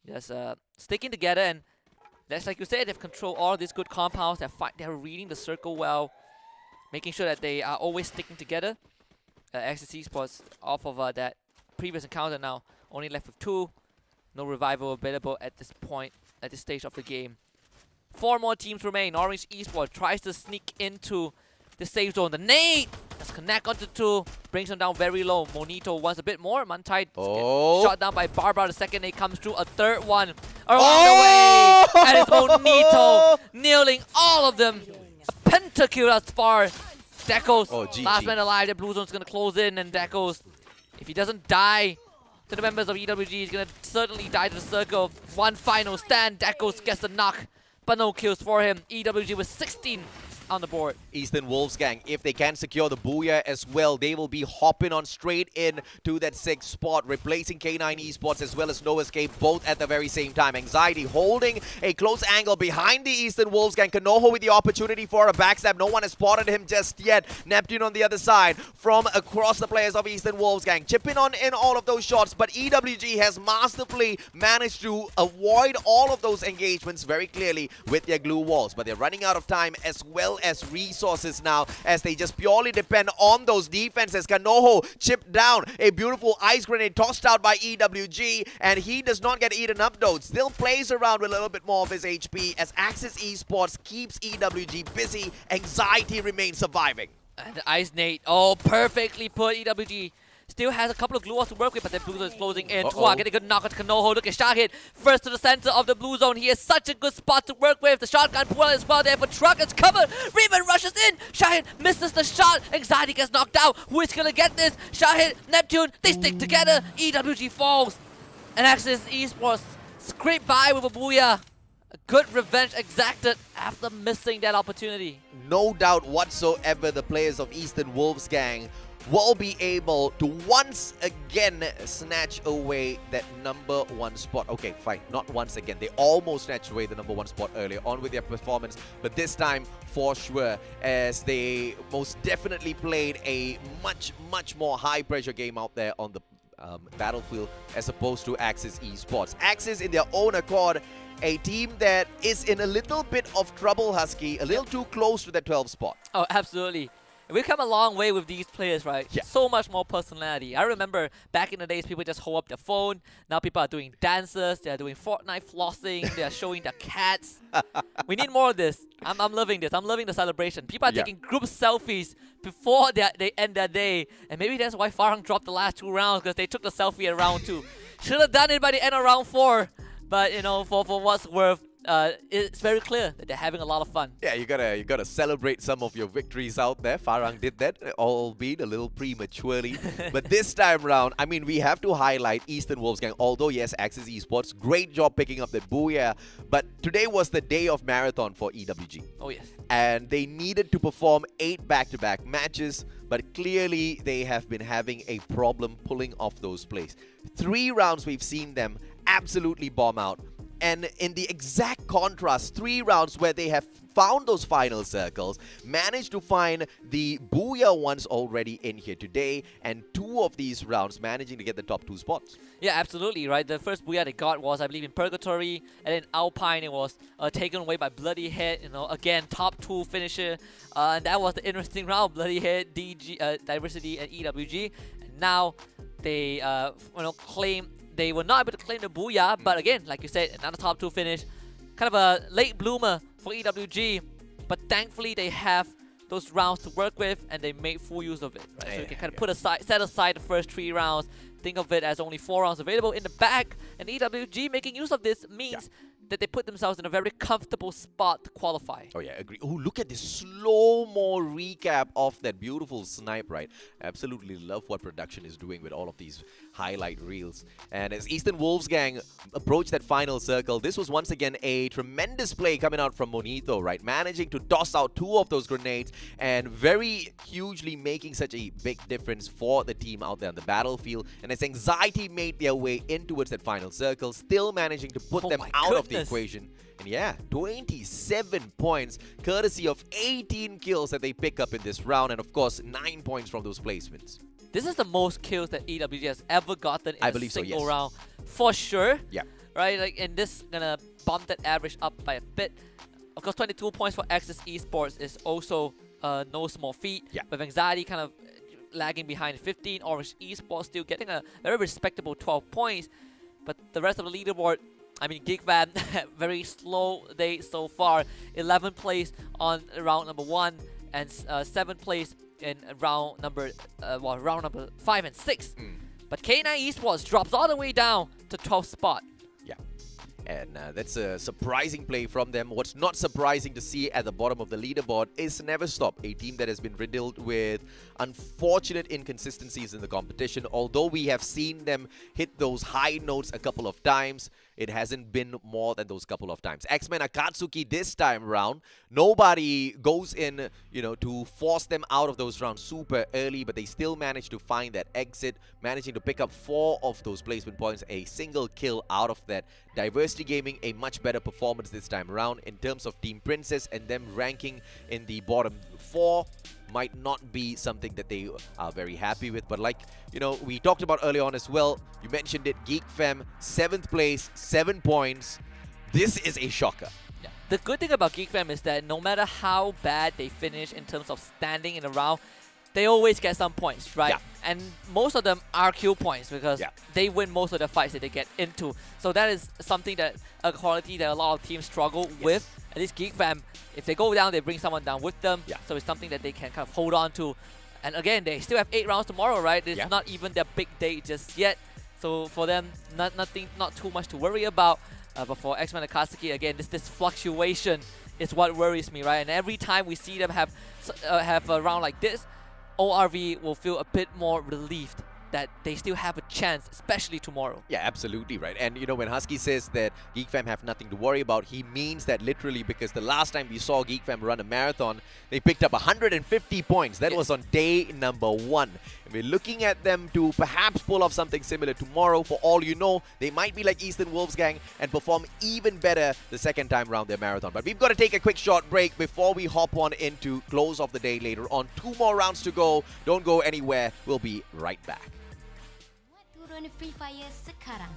Just sticking together, and that's like you said, they've controlled all these good compounds. They're reading the circle well, making sure that they are always sticking together. Axis Esports off of that previous encounter now, only left with 2. No revival available at this point, at this stage of the game. 4 more teams remain. Orange Esports tries to sneak into the safe zone. The nade does connect onto 2, brings him down very low. Monito wants a bit more. Mantai shot down by Barbara. The second nade comes through. A third one around the way. And it's Monito nailing all of them. A pentakill as far. Dekos, last man alive. The blue zone's going to close in, and Dekos, if he doesn't die to the members of EWG, he's going to certainly die to the circle. One final stand. Dekos gets the knock, but no kills for him. EWG with 16 on the board. Eastern Wolves gang, if they can secure the booyah as well, they will be hopping on straight in to that 6th spot, replacing K9 Esports as well as No Escape, both at the very same time. Anxiety holding a close angle behind the Eastern Wolves gang. Kanoho with the opportunity for a backstab. No one has spotted him just yet. Neptune on the other side from across the players of Eastern Wolves gang, chipping on in all of those shots, but EWG has masterfully managed to avoid all of those engagements very clearly with their glue walls, but they're running out of time as well as resources now, as they just purely depend on those defenses. Kanoho chipped down, a beautiful ice grenade tossed out by EWG, and he does not get eaten up though. Still plays around with a little bit more of his HP as Axis Esports keeps EWG busy. Anxiety remains surviving. And the ice nade, perfectly put. EWG Still has a couple of glue walls to work with, but the blue zone is closing in. Tua getting a good knock at Kanoho. Look at Shahid. First to the center of the blue zone. He has such a good spot to work with. The shotgun pull as well there for Truck. It's covered. Revan rushes in. Shahid misses the shot. Anxiety gets knocked out. Who is going to get this? Shahid, Neptune, they stick together. EWG falls. And Axis Esports scrape by with a booyah. A good revenge exacted after missing that opportunity. No doubt whatsoever, the players of Eastern Wolves Gang will be able to once again snatch away that number 1 spot. Okay, fine, not once again. They almost snatched away the number 1 spot earlier on with their performance, but this time for sure, as they most definitely played a much more high pressure game out there on the battlefield as opposed to Axis Esports. Axis in their own accord, a team that is in a little bit of trouble, Husky, a little too close to that 12 spot. Oh, absolutely. We've come a long way with these players, right? Yeah. So much more personality. I remember back in the days, people just hold up their phone. Now people are doing dances. They are doing Fortnite flossing. They are showing their cats. We need more of this. I'm loving this. I'm loving the celebration. People are taking group selfies before they end their day. And maybe that's why Farhang dropped the last 2 rounds, because they took the selfie at round 2. Should have done it by the end of round 4. But, you know, for what's worth, it's very clear that they're having a lot of fun. Yeah, you gotta celebrate some of your victories out there. Farhang did that, albeit a little prematurely. But this time round, I mean, we have to highlight Eastern Wolves Gang. Although, yes, Axis Esports, great job picking up that booyah. But today was the day of marathon for EWG. Oh, yes. And they needed to perform 8 back-to-back matches. But clearly, they have been having a problem pulling off those plays. 3 rounds we've seen them absolutely bomb out. And in the exact contrast, 3 rounds where they have found those final circles, managed to find the booyah ones already in here today, and 2 of these rounds managing to get the top 2 spots. Yeah, absolutely, right? The first booyah they got was, I believe, in Purgatory, and then Alpine, it was taken away by Bloody Head, you know, again, top 2 finisher. And that was the interesting round, Bloody Head, DG, Diversity, and EWG. And now they, claim they were not able to claim the booyah, but again, like you said, another top 2 finish. Kind of a late bloomer for EWG, but thankfully they have those rounds to work with, and they made full use of it. Right? So you can kind of set aside the first 3 rounds, think of it as only 4 rounds available in the back, and EWG making use of this means that they put themselves in a very comfortable spot to qualify. Oh yeah, agree. Oh, look at this slow-mo recap of that beautiful snipe, right? Absolutely love what production is doing with all of these highlight reels. And as Eastern Wolves Gang approach that final circle, this was once again a tremendous play coming out from Monito, right? Managing to toss out 2 of those grenades and very hugely making such a big difference for the team out there on the battlefield. And as Anxiety made their way in towards that final circle, still managing to put them out of the equation. And yeah, 27 points, courtesy of 18 kills that they pick up in this round, and of course 9 points from those placements. This is the most kills that EWG has ever gotten in a single yes. round, for sure. Yeah. Right, like, and this gonna bump that average up by a bit. Of course, 22 points for Axis Esports is also no small feat. Yeah. With Anxiety kind of lagging behind 15, Orange Esports still getting a very respectable 12 points. But the rest of the leaderboard, I mean, GigFam, very slow day so far. 11th place on round number 1, and 7th place in round number 5 and 6. But K9 Esports drops all the way down to 12th spot. Yeah. And that's a surprising play from them. What's not surprising to see at the bottom of the leaderboard is Never Stop, a team that has been riddled with unfortunate inconsistencies in the competition. Although we have seen them hit those high notes a couple of times, it hasn't been more than those couple of times. X-Men Akatsuki this time round, nobody goes in, to force them out of those rounds super early, but they still manage to find that exit, managing to pick up 4 of those placement points, a single kill out of that. Diversity Gaming, a much better performance this time around in terms of Team Princess, and them ranking in the bottom 4 might not be something that they are very happy with. But like, we talked about earlier on as well, you mentioned it, GeekFam, 7th place, 7 points. This is a shocker. Yeah. The good thing about GeekFam is that no matter how bad they finish in terms of standing in a round, they always get some points, right? Yeah. And most of them are kill points because they win most of the fights that they get into. So that is something that, a quality that a lot of teams struggle with. At least GeekFam, if they go down, they bring someone down with them. Yeah. So it's something that they can kind of hold on to. And again, they still have 8 rounds tomorrow, right? It's Yeah. not even their big day just yet. So for them, not too much to worry about. But for X-Men and Akatsuki, again, this fluctuation is what worries me, right? And every time we see them have a round like this, ORV will feel a bit more relieved that they still have a chance, especially tomorrow. Yeah, absolutely right. And you know, when Husky says that Geek Fam have nothing to worry about, he means that literally, because the last time we saw Geek Fam run a marathon, they picked up 150 points. That was on day number 1. And we're looking at them to perhaps pull off something similar tomorrow. For all you know, they might be like Eastern Wolves gang and perform even better the second time round their marathon. But we've got to take a quick short break before we hop on into close of the day later on. 2 more rounds to go. Don't go anywhere. We'll be right back. Turun Free Fire sekarang.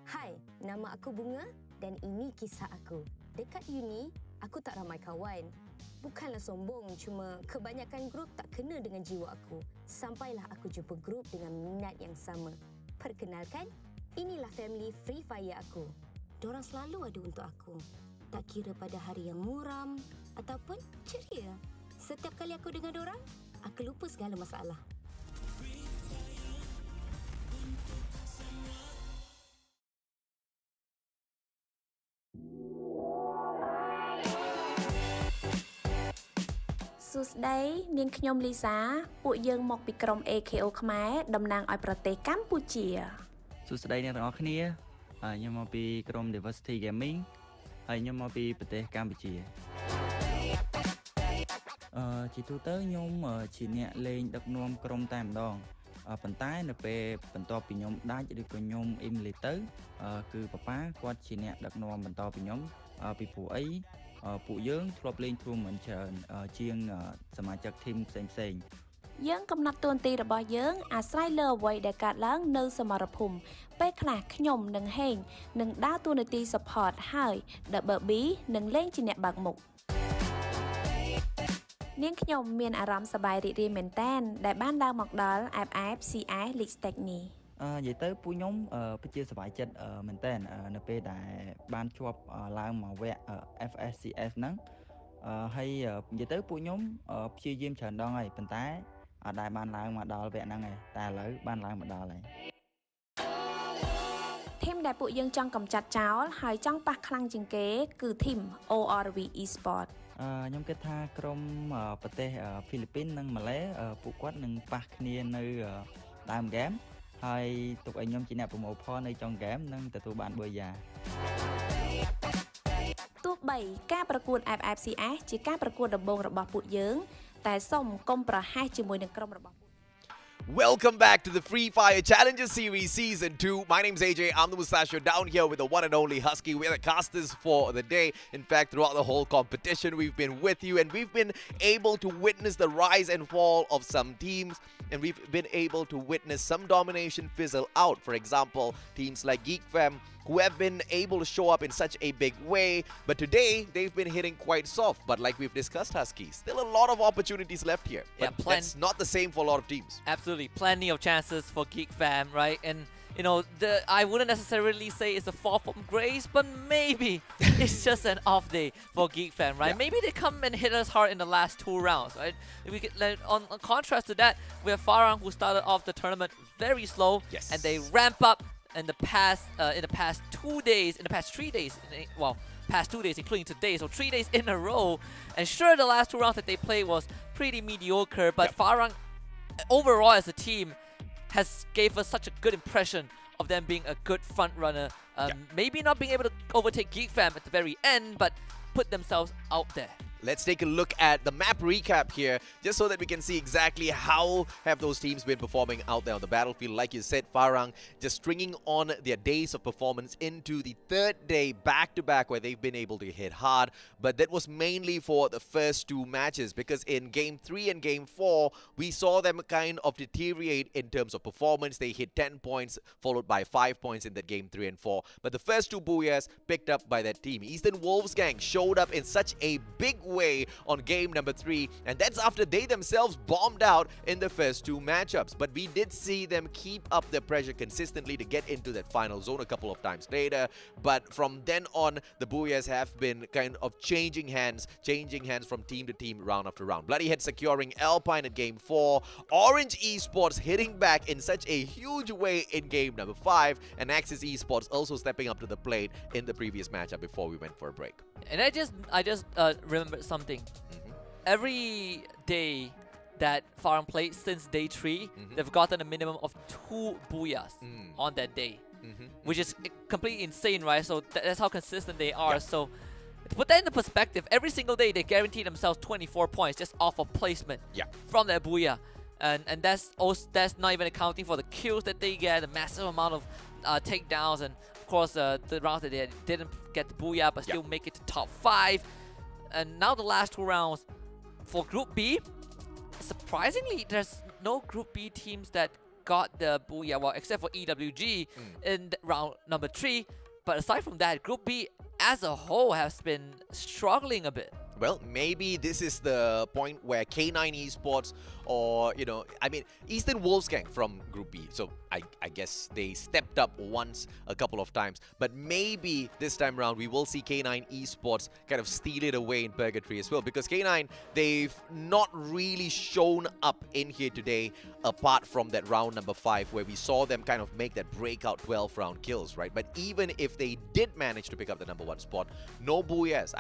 Hai, nama aku Bunga dan ini kisah aku. Dekat uni, aku tak ramai kawan. Bukanlah sombong, cuma kebanyakan grup tak kena dengan jiwa aku. Sampailah aku jumpa grup dengan minat yang sama. Perkenalkan, inilah family Free Fire aku. Dorang selalu ada untuk aku. Tak kira pada hari yang muram ataupun ceria. Setiap kali aku dengan dorang, aku lupa segala masalah. Susday នាងខ្ញុំលីសាពួកយើងមកពីក្រុម AKO ខ្មែរតំណាងឲ្យប្រទេសកម្ពុជា សួស្តីអ្នកទាំងអស់គ្នាខ្ញុំមកពីក្រុម Diversity Gaming ហើយខ្ញុំមកពីប្រទេសកម្ពុជាជាទូទៅខ្ញុំជាអ្នកលេងដឹកនាំក្រុមតែម្ដងប៉ុន្តែនៅពេលបន្ទាប់ពីខ្ញុំដាច់ឬក៏ខ្ញុំអ៊ីមលេទៅគឺប៉ាប៉ាគាត់ជាអ្នកដឹកនាំបន្តពីខ្ញុំពីព្រោះអីពួកយើងធ្លាប់លេង tournament ច្រើនជាងសមាជិកធីមផ្សេងៗ យើងកំណត់តួនាទីរបស់យើងអាស្រ័យលើអ្វីដែលកើតឡើងនៅសមរភូមិពេលខ្លះខ្ញុំនិងហេងនឹងដើរតួនាទី support ហើយ Double B នឹងលេងជាអ្នកបើកមុខ នាងខ្ញុំមានអារម្មណ៍សប្បាយរីករាយមែនទែនដែលបានដើរមកដល់ FFCS League Stage នេះ និយាយទៅពួកខ្ញុំពិតជាសប្បាយចិត្តមែនទែននៅពេលដែលបានជាប់ឡើងមកវគ្គ FSCS ហ្នឹងហើយនិយាយទៅពួកខ្ញុំព្យាយាមច្រើនដងហើយប៉ុន្តែអត់ដែលបានឡើងមកដល់វគ្គហ្នឹងឯងតែឥឡូវបានឡើងមកដល់ហើយ ធីមដែលពួកយើងចង់កម្ចាត់ចោលហើយចង់ប៉ះខ្លាំងជាងគេគឺធីម ORV Esport ខ្ញុំគិតថាក្រុមប្រទេសហ្វីលីពីននិងម៉ាឡេពួកគាត់នឹងប៉ះគ្នានៅដើមហ្គេមហើយទុកឲ្យខ្ញុំជាអ្នកប្រមូលផលនៅចុងហ្គេមនិងទទួលបានប៊ឺយ៉ា ទោះបីការប្រកួត FFCS ជាការប្រកួតដំបូងរបស់ពួកយើងតែសូមកុំប្រហែសជាមួយនឹងក្រុមរបស់ Welcome back to the Free Fire Challenger Series Season 2. My name's AJ. I'm the Mustachio down here with the one and only Husky. We're the casters for the day. In fact, throughout the whole competition, we've been with you and we've been able to witness the rise and fall of some teams. And we've been able to witness some domination fizzle out. For example, teams like Geek Fam, who have been able to show up in such a big way. But today, they've been hitting quite soft. But like we've discussed, Husky, still a lot of opportunities left here. But that's not the same for a lot of teams. Absolutely. Plenty of chances for Geek Fam, right? And you know, I wouldn't necessarily say it's a fall from grace, but maybe it's just an off day for Geek Fam, right? Yeah. Maybe they come and hit us hard in the last 2 rounds, right? We could, on contrast to that, we have Farang, who started off the tournament very slow, and they ramp up in the past 2 days, past 2 days, including today, so 3 days in a row. And sure, the last 2 rounds that they played was pretty mediocre, but Farang, overall as a team, gave us such a good impression of them being a good front runner. Maybe not being able to overtake Geek Fam at the very end, but put themselves out there. Let's take a look at the map recap here, just so that we can see exactly how have those teams been performing out there on the battlefield. Like you said, Farang just stringing on their days of performance into the 3rd day back-to-back where they've been able to hit hard. But that was mainly for the first 2 matches, because in Game 3 and Game 4, we saw them kind of deteriorate in terms of performance. They hit 10 points, followed by 5 points in that Game 3 and 4. But the first 2 booyahs picked up by that team. Eastern Wolves gang showed up in such a big way on game number 3, and that's after they themselves bombed out in the first 2 matchups. But we did see them keep up their pressure consistently to get into that final zone a couple of times later. But from then on, the Booyahs have been kind of changing hands from team to team, round after round. Bloodyhead securing Alpine at game 4, Orange Esports hitting back in such a huge way in game number 5, and Axis Esports also stepping up to the plate in the previous matchup before we went for a break. And I just remembered something. Every day that Farang played since day 3, they've gotten a minimum of 2 booyahs on that day, which is completely insane, right? So that's how consistent they are. So to put that into perspective, every single day they guarantee themselves 24 points just off of placement from their booyah. And that's not even accounting for the kills that they get, the massive amount of takedowns, and of course the rounds that they didn't get the booyah but still make it to top 5. And now the last 2 rounds for Group B, surprisingly, there's no Group B teams that got the booyah, well, except for EWG in round number 3. But aside from that, Group B as a whole has been struggling a bit. Well, maybe this is the point where K9 Esports or, Eastern Wolves gang from Group B. So I guess they stepped up once a couple of times. But maybe this time around we will see K9 Esports kind of steal it away in Purgatory as well. Because K9, they've not really shown up in here today apart from that round number 5 where we saw them kind of make that breakout 12-round kills, right? But even if they did manage to pick up the number 1 spot, no booyahs.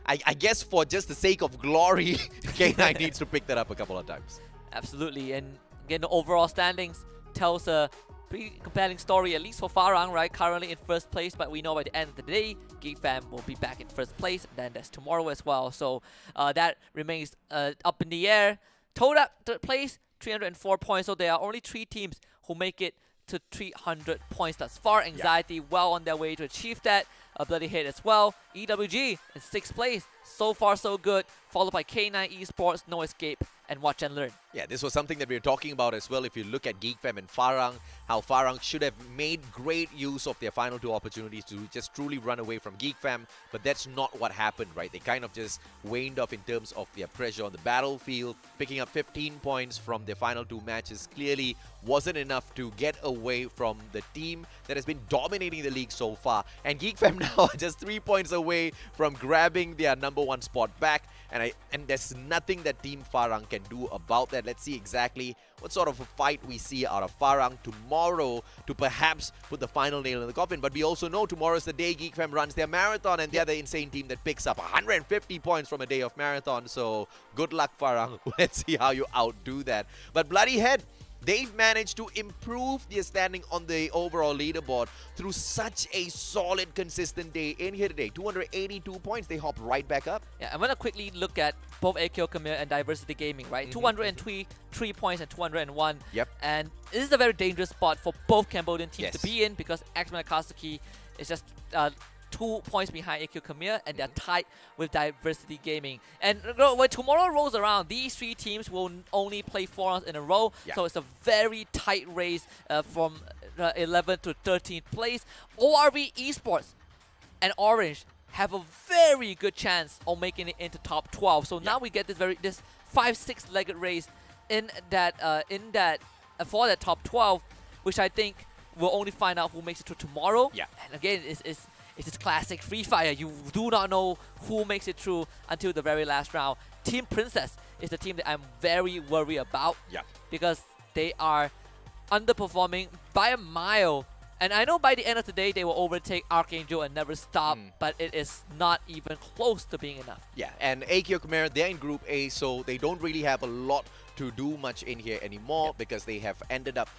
I guess for just the sake of glory, K9 needs to pick that up a couple of times. Absolutely. And again, the overall standings tells a pretty compelling story, at least for Farang, right? Currently in 1st place, but we know by the end of the day, Geek Fam will be back in 1st place. And then there's tomorrow as well. So that remains up in the air. Toda, 3rd place, 304 points. So there are only 3 teams who make it to 300 points thus far. Anxiety well on their way to achieve that. Bloodyhead as well. EWG in 6th place. So far so good. Followed by K9 Esports, No Escape, and Watch and Learn. Yeah, this was something that we were talking about as well. If you look at Geek Fam and Farang, how Farang should have made great use of their final 2 opportunities to just truly run away from Geek Fam, but that's not what happened, right? They kind of just waned off in terms of their pressure on the battlefield. Picking up 15 points from their final 2 matches clearly wasn't enough to get away from the team that has been dominating the league so far. And Geek Fam now are just 3 points away from grabbing their number 1 spot back. And there's nothing that Team Farang can do about that. Let's see exactly what sort of a fight we see out of Farang tomorrow to perhaps put the final nail in the coffin. But we also know tomorrow is the day Geek Fam runs their marathon, and they're the insane team that picks up 150 points from a day of marathon. So good luck, Farang. Let's see how you outdo that. But Bloodyhead, they've managed to improve their standing on the overall leaderboard through such a solid, consistent day in here today. 282 points, they hop right back up. Yeah, I'm going to quickly look at both AQ Khmer and Diversity Gaming, right? 203 points and 201. Yep. And this is a very dangerous spot for both Cambodian teams to be in, because X-Men Akatsuki is just 2 points behind AQ Khmer, and they're tied with Diversity Gaming. And when tomorrow rolls around, these 3 teams will only play 4 rounds in a row. So it's a very tight race from 11th to 13th place. ORV Esports and Orange have a very good chance of making it into top 12. So now we get this 5-6 legged race in that for that top 12, which I think we'll only find out who makes it to tomorrow. Yeah. And again, it's this classic Free Fire. You do not know who makes it through until the very last round. Team Princess is the team that I'm very worried about. Yeah. Because they are underperforming by a mile. And I know by the end of the day, they will overtake Archangel and Never Stop, but it is not even close to being enough. Yeah, and AKO Khmer, they're in Group A, so they don't really have a lot to do much in here anymore because they have ended up,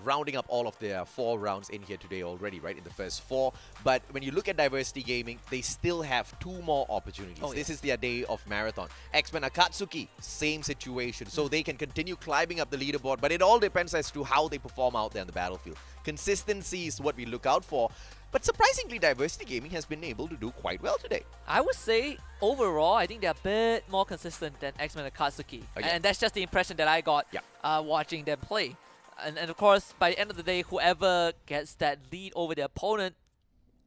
rounding up all of their 4 rounds in here today already, right, in the first 4. But when you look at Diversity Gaming, they still have 2 more opportunities. This is their day of marathon. X-Men Akatsuki, same situation. So they can continue climbing up the leaderboard, but it all depends as to how they perform out there on the battlefield. Consistency is what we look out for. But surprisingly, Diversity Gaming has been able to do quite well today. I would say, overall, I think they're a bit more consistent than X-Men Akatsuki. And that's just the impression that I got watching them play. And of course, by the end of the day, whoever gets that lead over their opponent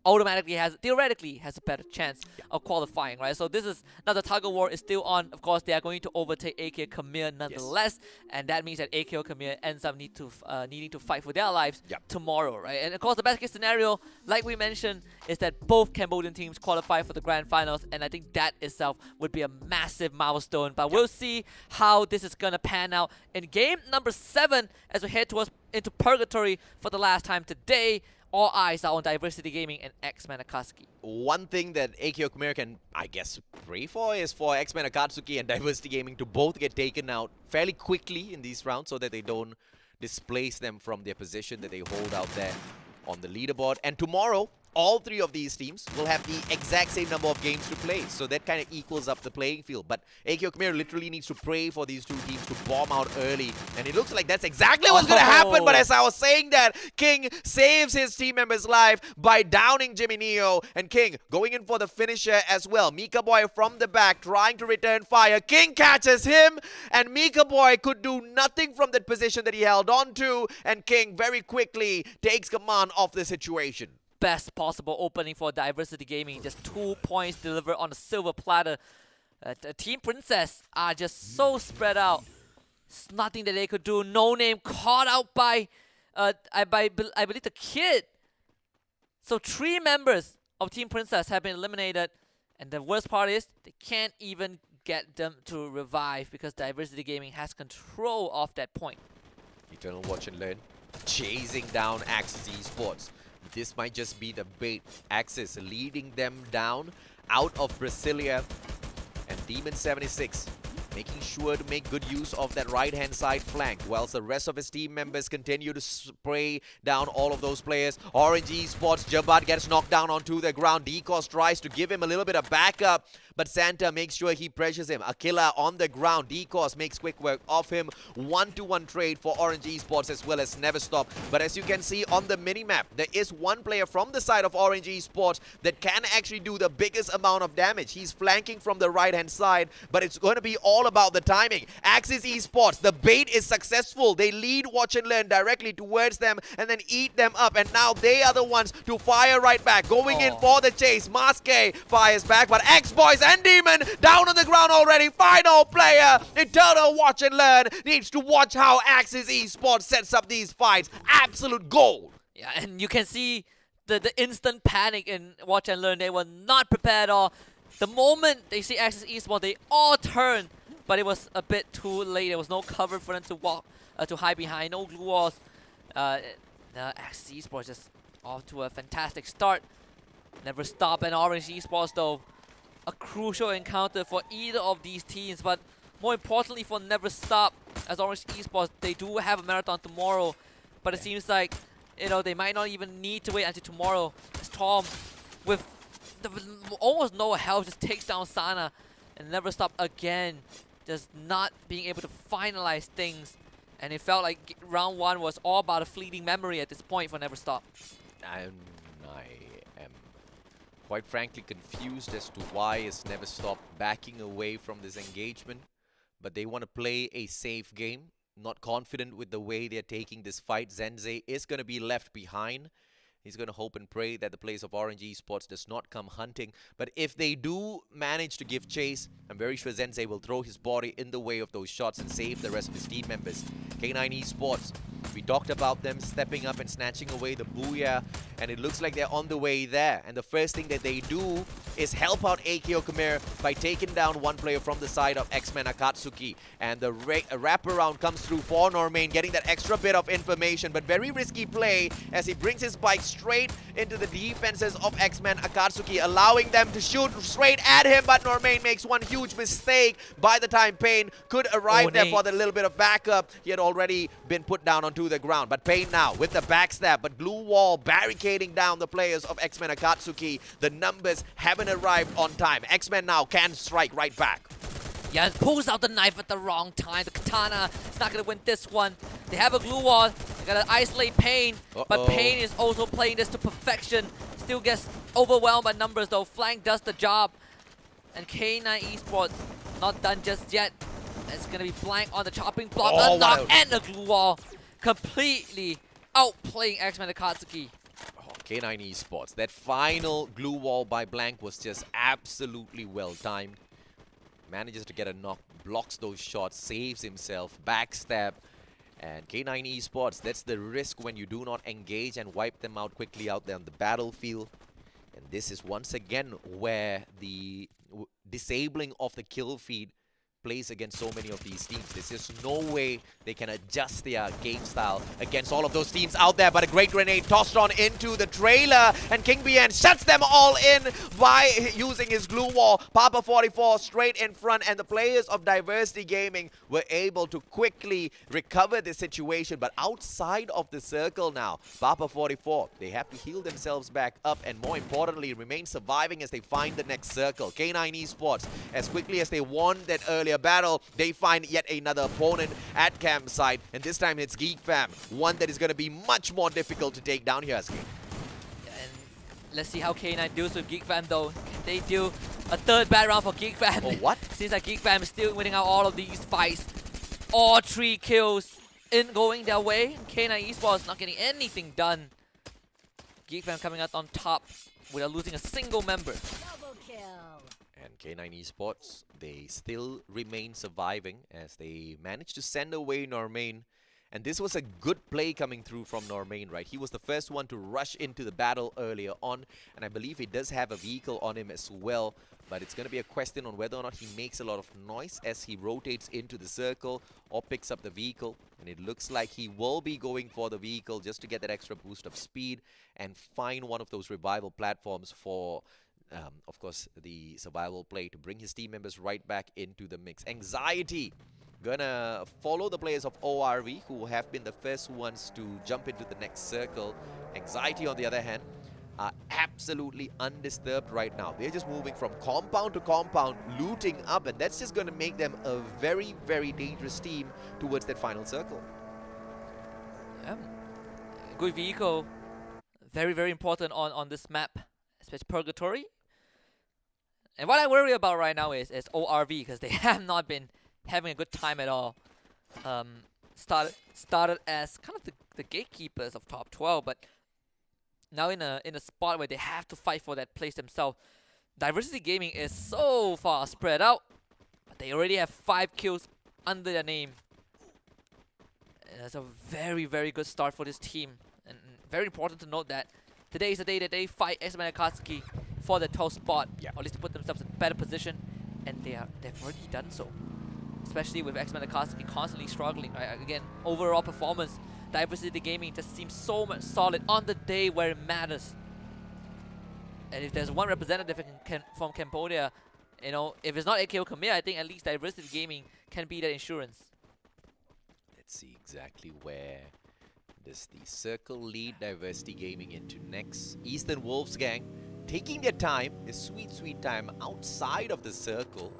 automatically theoretically has a better chance of qualifying, right? So this is, now the tug of war is still on. Of course, they are going to overtake AKO Khmer nonetheless, and that means that AKO Khmer ends up needing to fight for their lives tomorrow, right? And of course, the best case scenario, like we mentioned, is that both Cambodian teams qualify for the grand finals, and I think that itself would be a massive milestone. But we'll see how this is gonna pan out in game number 7 as we head into purgatory for the last time today. All eyes are on Diversity Gaming and X-Men Akatsuki. One thing that AKO Khmer can, I guess, pray for is for X-Men Akatsuki and Diversity Gaming to both get taken out fairly quickly in these rounds so that they don't displace them from their position that they hold out there on the leaderboard. And tomorrow, all 3 of these teams will have the exact same number of games to play. So that kind of equals up the playing field. But AKO Khmer literally needs to pray for these 2 teams to bomb out early. And it looks like that's exactly what's going to happen. But as I was saying that, King saves his team member's life by downing Jimmy Neo. And King going in for the finisher as well. Mika Boy from the back trying to return fire. King catches him. And Mika Boy could do nothing from that position that he held on to. And King very quickly takes command of the situation. Best possible opening for Diversity Gaming. Just 2 points delivered on a silver platter. The Team Princess are just so spread out. There's nothing that they could do. No Name caught out by, I believe, the Kid. So 3 members of Team Princess have been eliminated. And the worst part is they can't even get them to revive because Diversity Gaming has control of that point. Eternal Watch and Learn chasing down Axis Esports. This might just be the bait. Axis leading them down out of Brasilia. And Demon 76 making sure to make good use of that right-hand side flank, whilst the rest of his team members continue to spray down all of those players. Orange Esports, Jabat gets knocked down onto the ground. Decos tries to give him a little bit of backup, but Santa makes sure he pressures him. Aquila on the ground. Decos makes quick work of him. 1-to-1 trade for Orange Esports as well as Never Stop. But as you can see on the minimap, there is one player from the side of Orange Esports that can actually do the biggest amount of damage. He's flanking from the right-hand side, but it's going to be all about the timing. Axis Esports, the bait is successful. They lead Watch and Learn directly towards them and then eat them up. And now they are the ones to fire right back. Going in for the chase. Maske fires back, but X-Boys and Demon down on the ground already. Final player. Eternal Watch and Learn needs to watch how Axis Esports sets up these fights. Absolute gold. Yeah, and you can see the instant panic in Watch and Learn. They were not prepared at all. The moment they see Axis Esports, they all turn, but it was a bit too late. There was no cover for them to walk, to hide behind. No glue walls. Axis Esports just off to a fantastic start. Never Stop and Orange Esports though. A crucial encounter for either of these teams, but more importantly for Never Stop, as Orange Esports, they do have a marathon tomorrow, but it seems like, they might not even need to wait until tomorrow, as Tom, with almost no help, just takes down Sana, and Never Stop again, just not being able to finalize things, and it felt like round 1 was all about a fleeting memory at this point for Never Stop. I am quite frankly confused as to why is Never Stop backing away from this engagement, but they want to play a safe game. not confident with the way they're taking this fight. Zenze is going to be left behind. He's going to hope and pray that the players of Orange Esports does not come hunting. But if they do manage to give chase, I'm very sure Zenze will throw his body in the way of those shots and save the rest of his team members. K9 Esports, we talked about them stepping up and snatching away the Booyah, and it looks like they're on the way there. And the first thing that they do is help out AKO Khmer by taking down one player from the side of X-Men Akatsuki. And the wraparound comes through for Normain, getting that extra bit of information, but very risky play as he brings his bike straight into the defenses of X-Men Akatsuki, allowing them to shoot straight at him, but Normain makes one huge mistake. By the time Payne could arrive there for the little bit of backup, he had already been put down onto the ground. But Payne now with the backstab, but glue wall barricading down the players of X-Men Akatsuki. The numbers haven't arrived on time. X-Men now can strike right back. Yeah, pulls out the knife at the wrong time. The katana is not going to win this one. They have a glue wall. They got to isolate Payne. But Payne is also playing this to perfection. Still gets overwhelmed by numbers though. Flank does the job. And K9 Esports not done just yet. It's going to be blank on the chopping block. A knock and the glue wall. Completely outplaying X-Men Akatsuki. K9 Esports. That final glue wall by Blank was just absolutely well timed. Manages to get a knock, blocks those shots, saves himself, backstab. And K9 Esports, that's the risk when you do not engage and wipe them out quickly out there on the battlefield. And this is once again where the disabling of the kill feed plays against so many of these teams. There's just no way they can adjust their game style against all of those teams out there. But a great grenade tossed on into the trailer, and King BN shuts them all in by using his glue wall. Papa 44 straight in front, and the players of Diversity Gaming were able to quickly recover the situation. But outside of the circle now, Papa 44, they have to heal themselves back up, and more importantly, remain surviving as they find the next circle. K9 Esports, as quickly as they won that earlier battle, they find yet another opponent at campsite, and this time it's Geek Fam, one that is going to be much more difficult to take down here, Husky. And let's see how K9 deals with Geek Fam though. Can they do a third bad round for Geek Fam? Oh, what? Seems like Geek Fam is still winning out all of these fights. All 3 kills in going their way. K9 Esports not getting anything done. Geek Fam coming out on top without losing a single member. And K9 Esports, they still remain surviving as they managed to send away Normain. And this was a good play coming through from Normain, right? He was the first one to rush into the battle earlier on, and I believe he does have a vehicle on him as well. But it's going to be a question on whether or not he makes a lot of noise as he rotates into the circle or picks up the vehicle. And it looks like he will be going for the vehicle just to get that extra boost of speed and find one of those revival platforms for of course, the survival play to bring his team members right back into the mix. Anxiety gonna follow the players of ORV, who have been the first ones to jump into the next circle. Anxiety, on the other hand, are absolutely undisturbed right now. They're just moving from compound to compound, looting up, and that's just gonna make them a very, very dangerous team towards that final circle. Yeah. Good vehicle. Very, very important on this map, especially Purgatory. And what I worry about right now is ORV, because they have not been having a good time at all. Started as kind of the gatekeepers of top 12, but now in a spot where they have to fight for that place themselves. Diversity Gaming is so far spread out, but they already have 5 kills under their name. And that's a very, very good start for this team. And very important to note that today is the day that they fight X-Men Akatsuki for the 12th spot, or at least to put themselves in a better position, and they've already done so. Especially with X-Men Akatsuki constantly struggling. Right? Again, overall performance, Diversity Gaming just seems so much solid on the day where it matters. And if there's one representative from Cambodia, you know, if it's not AKO Khmer, I think at least Diversity Gaming can be that insurance. Let's see exactly where does the circle lead Diversity Gaming into next. Eastern Wolves gang taking their time, a sweet, sweet time outside of the circle.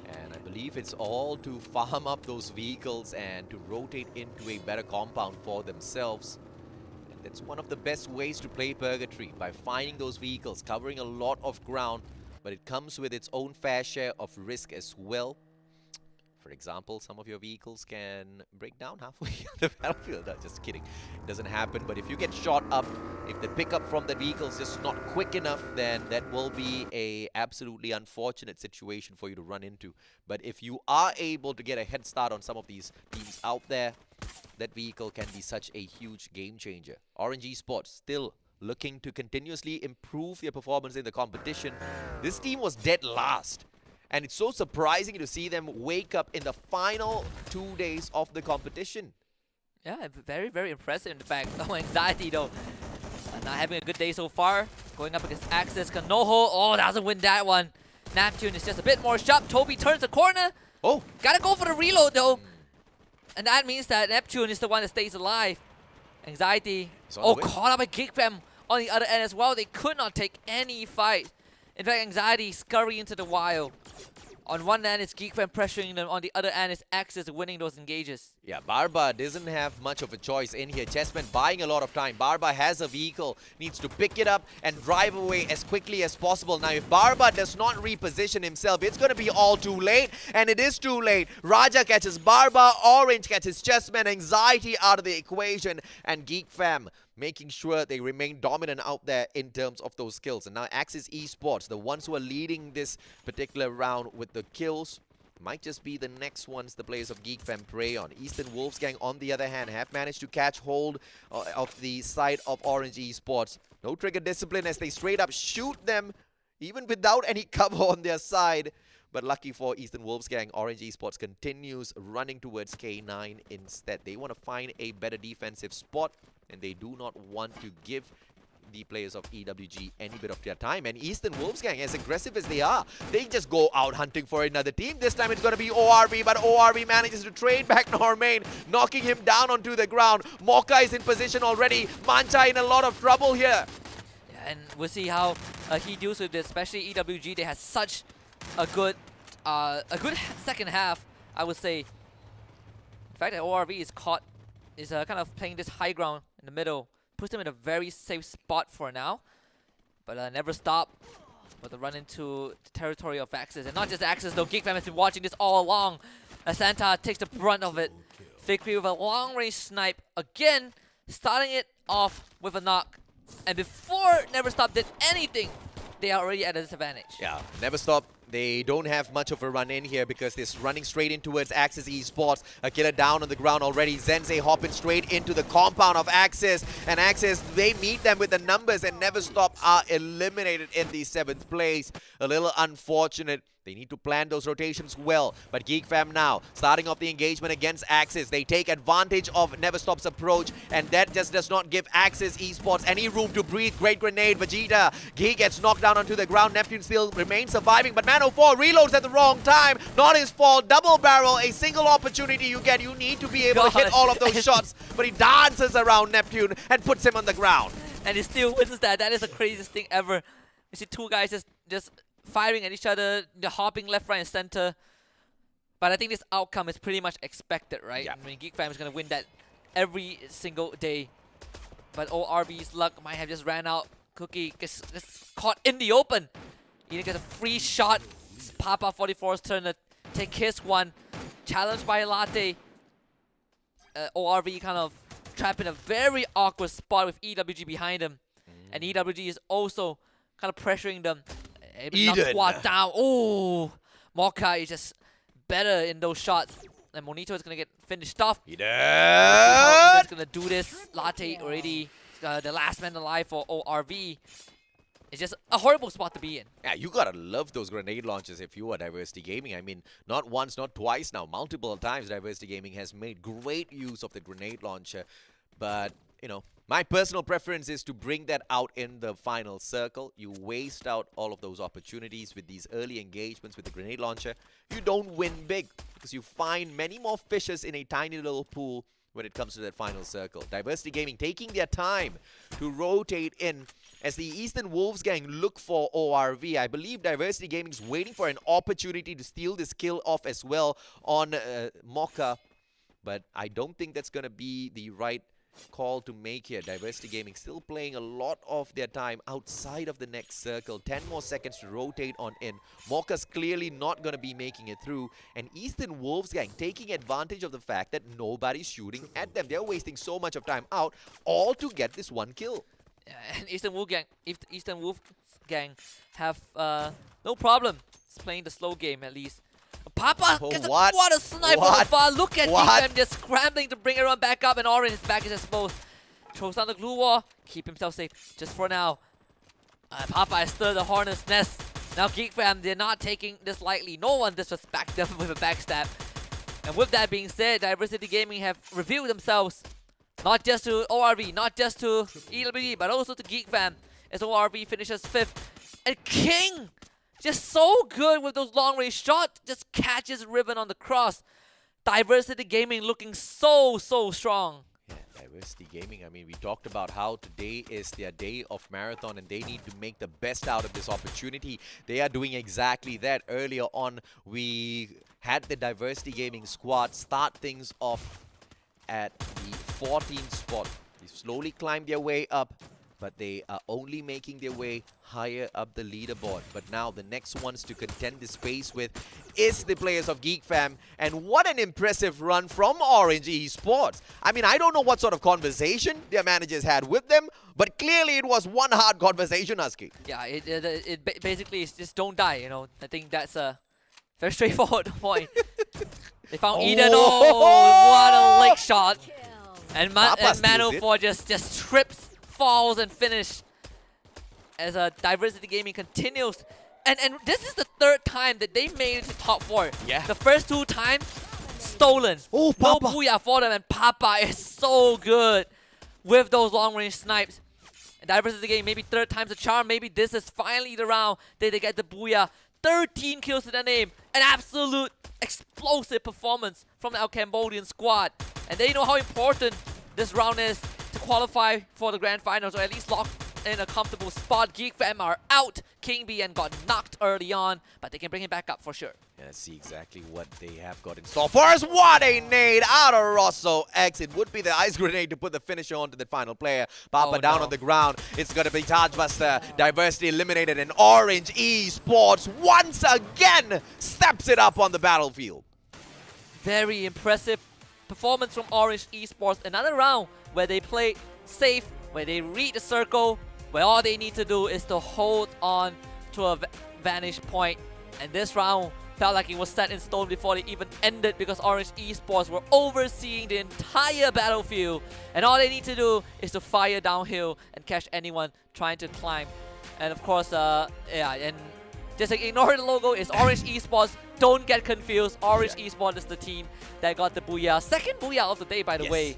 And I believe it's all to farm up those vehicles and to rotate into a better compound for themselves. And that's one of the best ways to play Purgatory, by finding those vehicles, covering a lot of ground, but it comes with its own fair share of risk as well. For example, some of your vehicles can break down halfway on the battlefield. No, just kidding. It doesn't happen. But if you get shot up, if the pickup from that vehicle is just not quick enough, then that will be a absolutely unfortunate situation for you to run into. But if you are able to get a head start on some of these teams out there, that vehicle can be such a huge game changer. Orange Esports still looking to continuously improve their performance in the competition. This team was dead last. And it's so surprising to see them wake up in the final 2 days of the competition. Yeah, very, very impressive in fact. No anxiety though. Not having a good day so far. Going up against Axis. Kanoho. Oh, doesn't win that one. Neptune is just a bit more sharp. Toby turns the corner. Oh. Gotta go for the reload though. And that means that Neptune is the one that stays alive. Anxiety. Oh, caught up by GeekFam on the other end as well. They could not take any fight. In fact, Anxiety scurry into the wild. On one end, it's GeekFam pressuring them. On the other end, it's Axis winning those engages. Yeah, Barba doesn't have much of a choice in here. Chessman buying a lot of time. Barba has a vehicle, needs to pick it up and drive away as quickly as possible. Now, if Barba does not reposition himself, it's going to be all too late. And it is too late. Raja catches Barba, Orange catches Chessman, Anxiety out of the equation, and GeekFam making sure they remain dominant out there in terms of those kills. And now Axis Esports, the ones who are leading this particular round with the kills, might just be the next ones the players of GeekFam prey on. Eastern Wolfsgang, on the other hand, have managed to catch hold of the side of Orange Esports. No trigger discipline as they straight up shoot them, even without any cover on their side. But lucky for Eastern Wolfsgang, Orange Esports continues running towards K9 instead. They want to find a better defensive spot, and they do not want to give the players of EWG any bit of their time. And Eastern Wolfsgang, as aggressive as they are, they just go out hunting for another team. This time it's going to be ORV, but ORV manages to trade back Normain, knocking him down onto the ground. Mocha is in position already. Mancha in a lot of trouble here. Yeah, and we'll see how he deals with this, especially EWG. They have such a good second half, I would say. The fact that ORV is caught, is kind of playing this high ground in the middle, puts them in a very safe spot for now. But never stop. But the run into the territory of Axis, and not just Axis though. GeekFam has been watching this all along. Santa takes the brunt of it. Fikri with a long range snipe again, starting it off with a knock. And before Never Stop did anything, they are already at a disadvantage. Yeah, Never Stop. They don't have much of a run in here because they're running straight in towards Axis Esports. A killer down on the ground already. Zensei hopping straight into the compound of Axis. And Axis, they meet them with the numbers, and Never Stop are eliminated in the 7th place. A little unfortunate. They need to plan those rotations well. But GeekFam now, starting off the engagement against Axis. They take advantage of Never Stop's approach, and that just does not give Axis Esports any room to breathe. Great grenade, Vegeta. Geek gets knocked down onto the ground. Neptune still remains surviving, but Man04 reloads at the wrong time. Not his fault. Double barrel, a single opportunity you get. You need to be able to hit all of those shots. But he dances around Neptune and puts him on the ground. And he still wins that. That is the craziest thing ever. You see two guys just firing at each other, they're hopping left, right, and center. But I think this outcome is pretty much expected, right? Yeah. I mean, GeekFam is going to win that every single day. But ORV's luck might have just ran out. Cookie gets caught in the open. He gets a free shot. It's Papa 44's turn to take his one. Challenged by Latte. ORV kind of trapped in a very awkward spot with EWG behind him. And EWG is also kind of pressuring them. Eden. Down. Oh, Mocha is just better in those shots. And Monito is going to get finished off. Eden. Eden's going to do this. Latte already the last man alive for ORV. It's just a horrible spot to be in. Yeah, you gotta love those grenade launches if you are Diversity Gaming. I mean, not once, not twice now, multiple times Diversity Gaming has made great use of the grenade launcher. But, you know, my personal preference is to bring that out in the final circle. You waste out all of those opportunities with these early engagements with the grenade launcher. You don't win big because you find many more fishes in a tiny little pool when it comes to that final circle. Diversity Gaming taking their time to rotate in as the Eastern Wolfsgang look for ORV. I believe Diversity Gaming is waiting for an opportunity to steal this kill off as well on Mocha. But I don't think that's going to be the right call to make here. Diversity Gaming still playing a lot of their time outside of the next circle. 10 more seconds to rotate on in. Mocha's clearly not going to be making it through. And Eastern Wolves gang taking advantage of the fact that nobody's shooting at them. They're wasting so much of time out, all to get this one kill. And Eastern Wolf gang have no problem. It's playing the slow game at least. Papa gets what a sniper so far. Look at him just scrambling to bring everyone back up, and Orange, his back is exposed. Throws down the glue wall, keep himself safe just for now. Papa is still the hornet's nest. Now Geek Fam, they're not taking this lightly. No one disrespects them with a backstab. And with that being said, Diversity Gaming have revealed themselves not just to ORV, not just to EWD, but also to Geek Fam, as ORV finishes 5th. And King, just so good with those long-range shots, just catches Ribbon on the cross. Diversity Gaming looking so strong. Yeah, Diversity Gaming, I mean, we talked about how today is their day of marathon and they need to make the best out of this opportunity. They are doing exactly that. Earlier on, we had the Diversity Gaming squad start things off at the 14th spot. They slowly climbed their way up, but they are only making their way higher up the leaderboard. But now the next ones to contend the space with is the players of Geek Fam. And what an impressive run from Orange Esports. I mean, I don't know what sort of conversation their managers had with them, but clearly it was one hard conversation, Husky. Yeah, it basically is just don't die, you know. I think that's a very straightforward point. They found Eden. Oh, what a leg shot. And Manu4 just trips, falls, and finish as Diversity Gaming continues. And this is the 3rd time that they've made it to top 4. Yeah. The first 2 times, stolen. Oh, no Papa. booyah for them, and Papa is so good with those long-range snipes. And Diversity Gaming, maybe 3rd time's a charm. Maybe this is finally the round that they get the booyah. 13 kills to their name. An absolute explosive performance from the Cambodian squad. And they know how important this round is to qualify for the grand finals, or at least lock in a comfortable spot. Geek Fam are out. King B and got knocked early on, but they can bring him back up for sure. Yeah, let's see exactly what they have got in store for us. What a nade out of Rosso X. It would be the ice grenade to put the finisher onto the final player. Papa down on the ground. It's going to be Chargebuster. Diversity eliminated, and Orange Esports once again steps it up on the battlefield. Very impressive performance from Orange Esports. Another round where they play safe, where they read the circle, where all they need to do is to hold on to a vanish point. And this round felt like it was set in stone before they even ended, because Orange Esports were overseeing the entire battlefield. And all they need to do is to fire downhill and catch anyone trying to climb. And of course, and just ignore the logo, it's Orange Esports. Don't get confused. Orange Esports is the team that got the booyah. 2nd booyah of the day, by the way.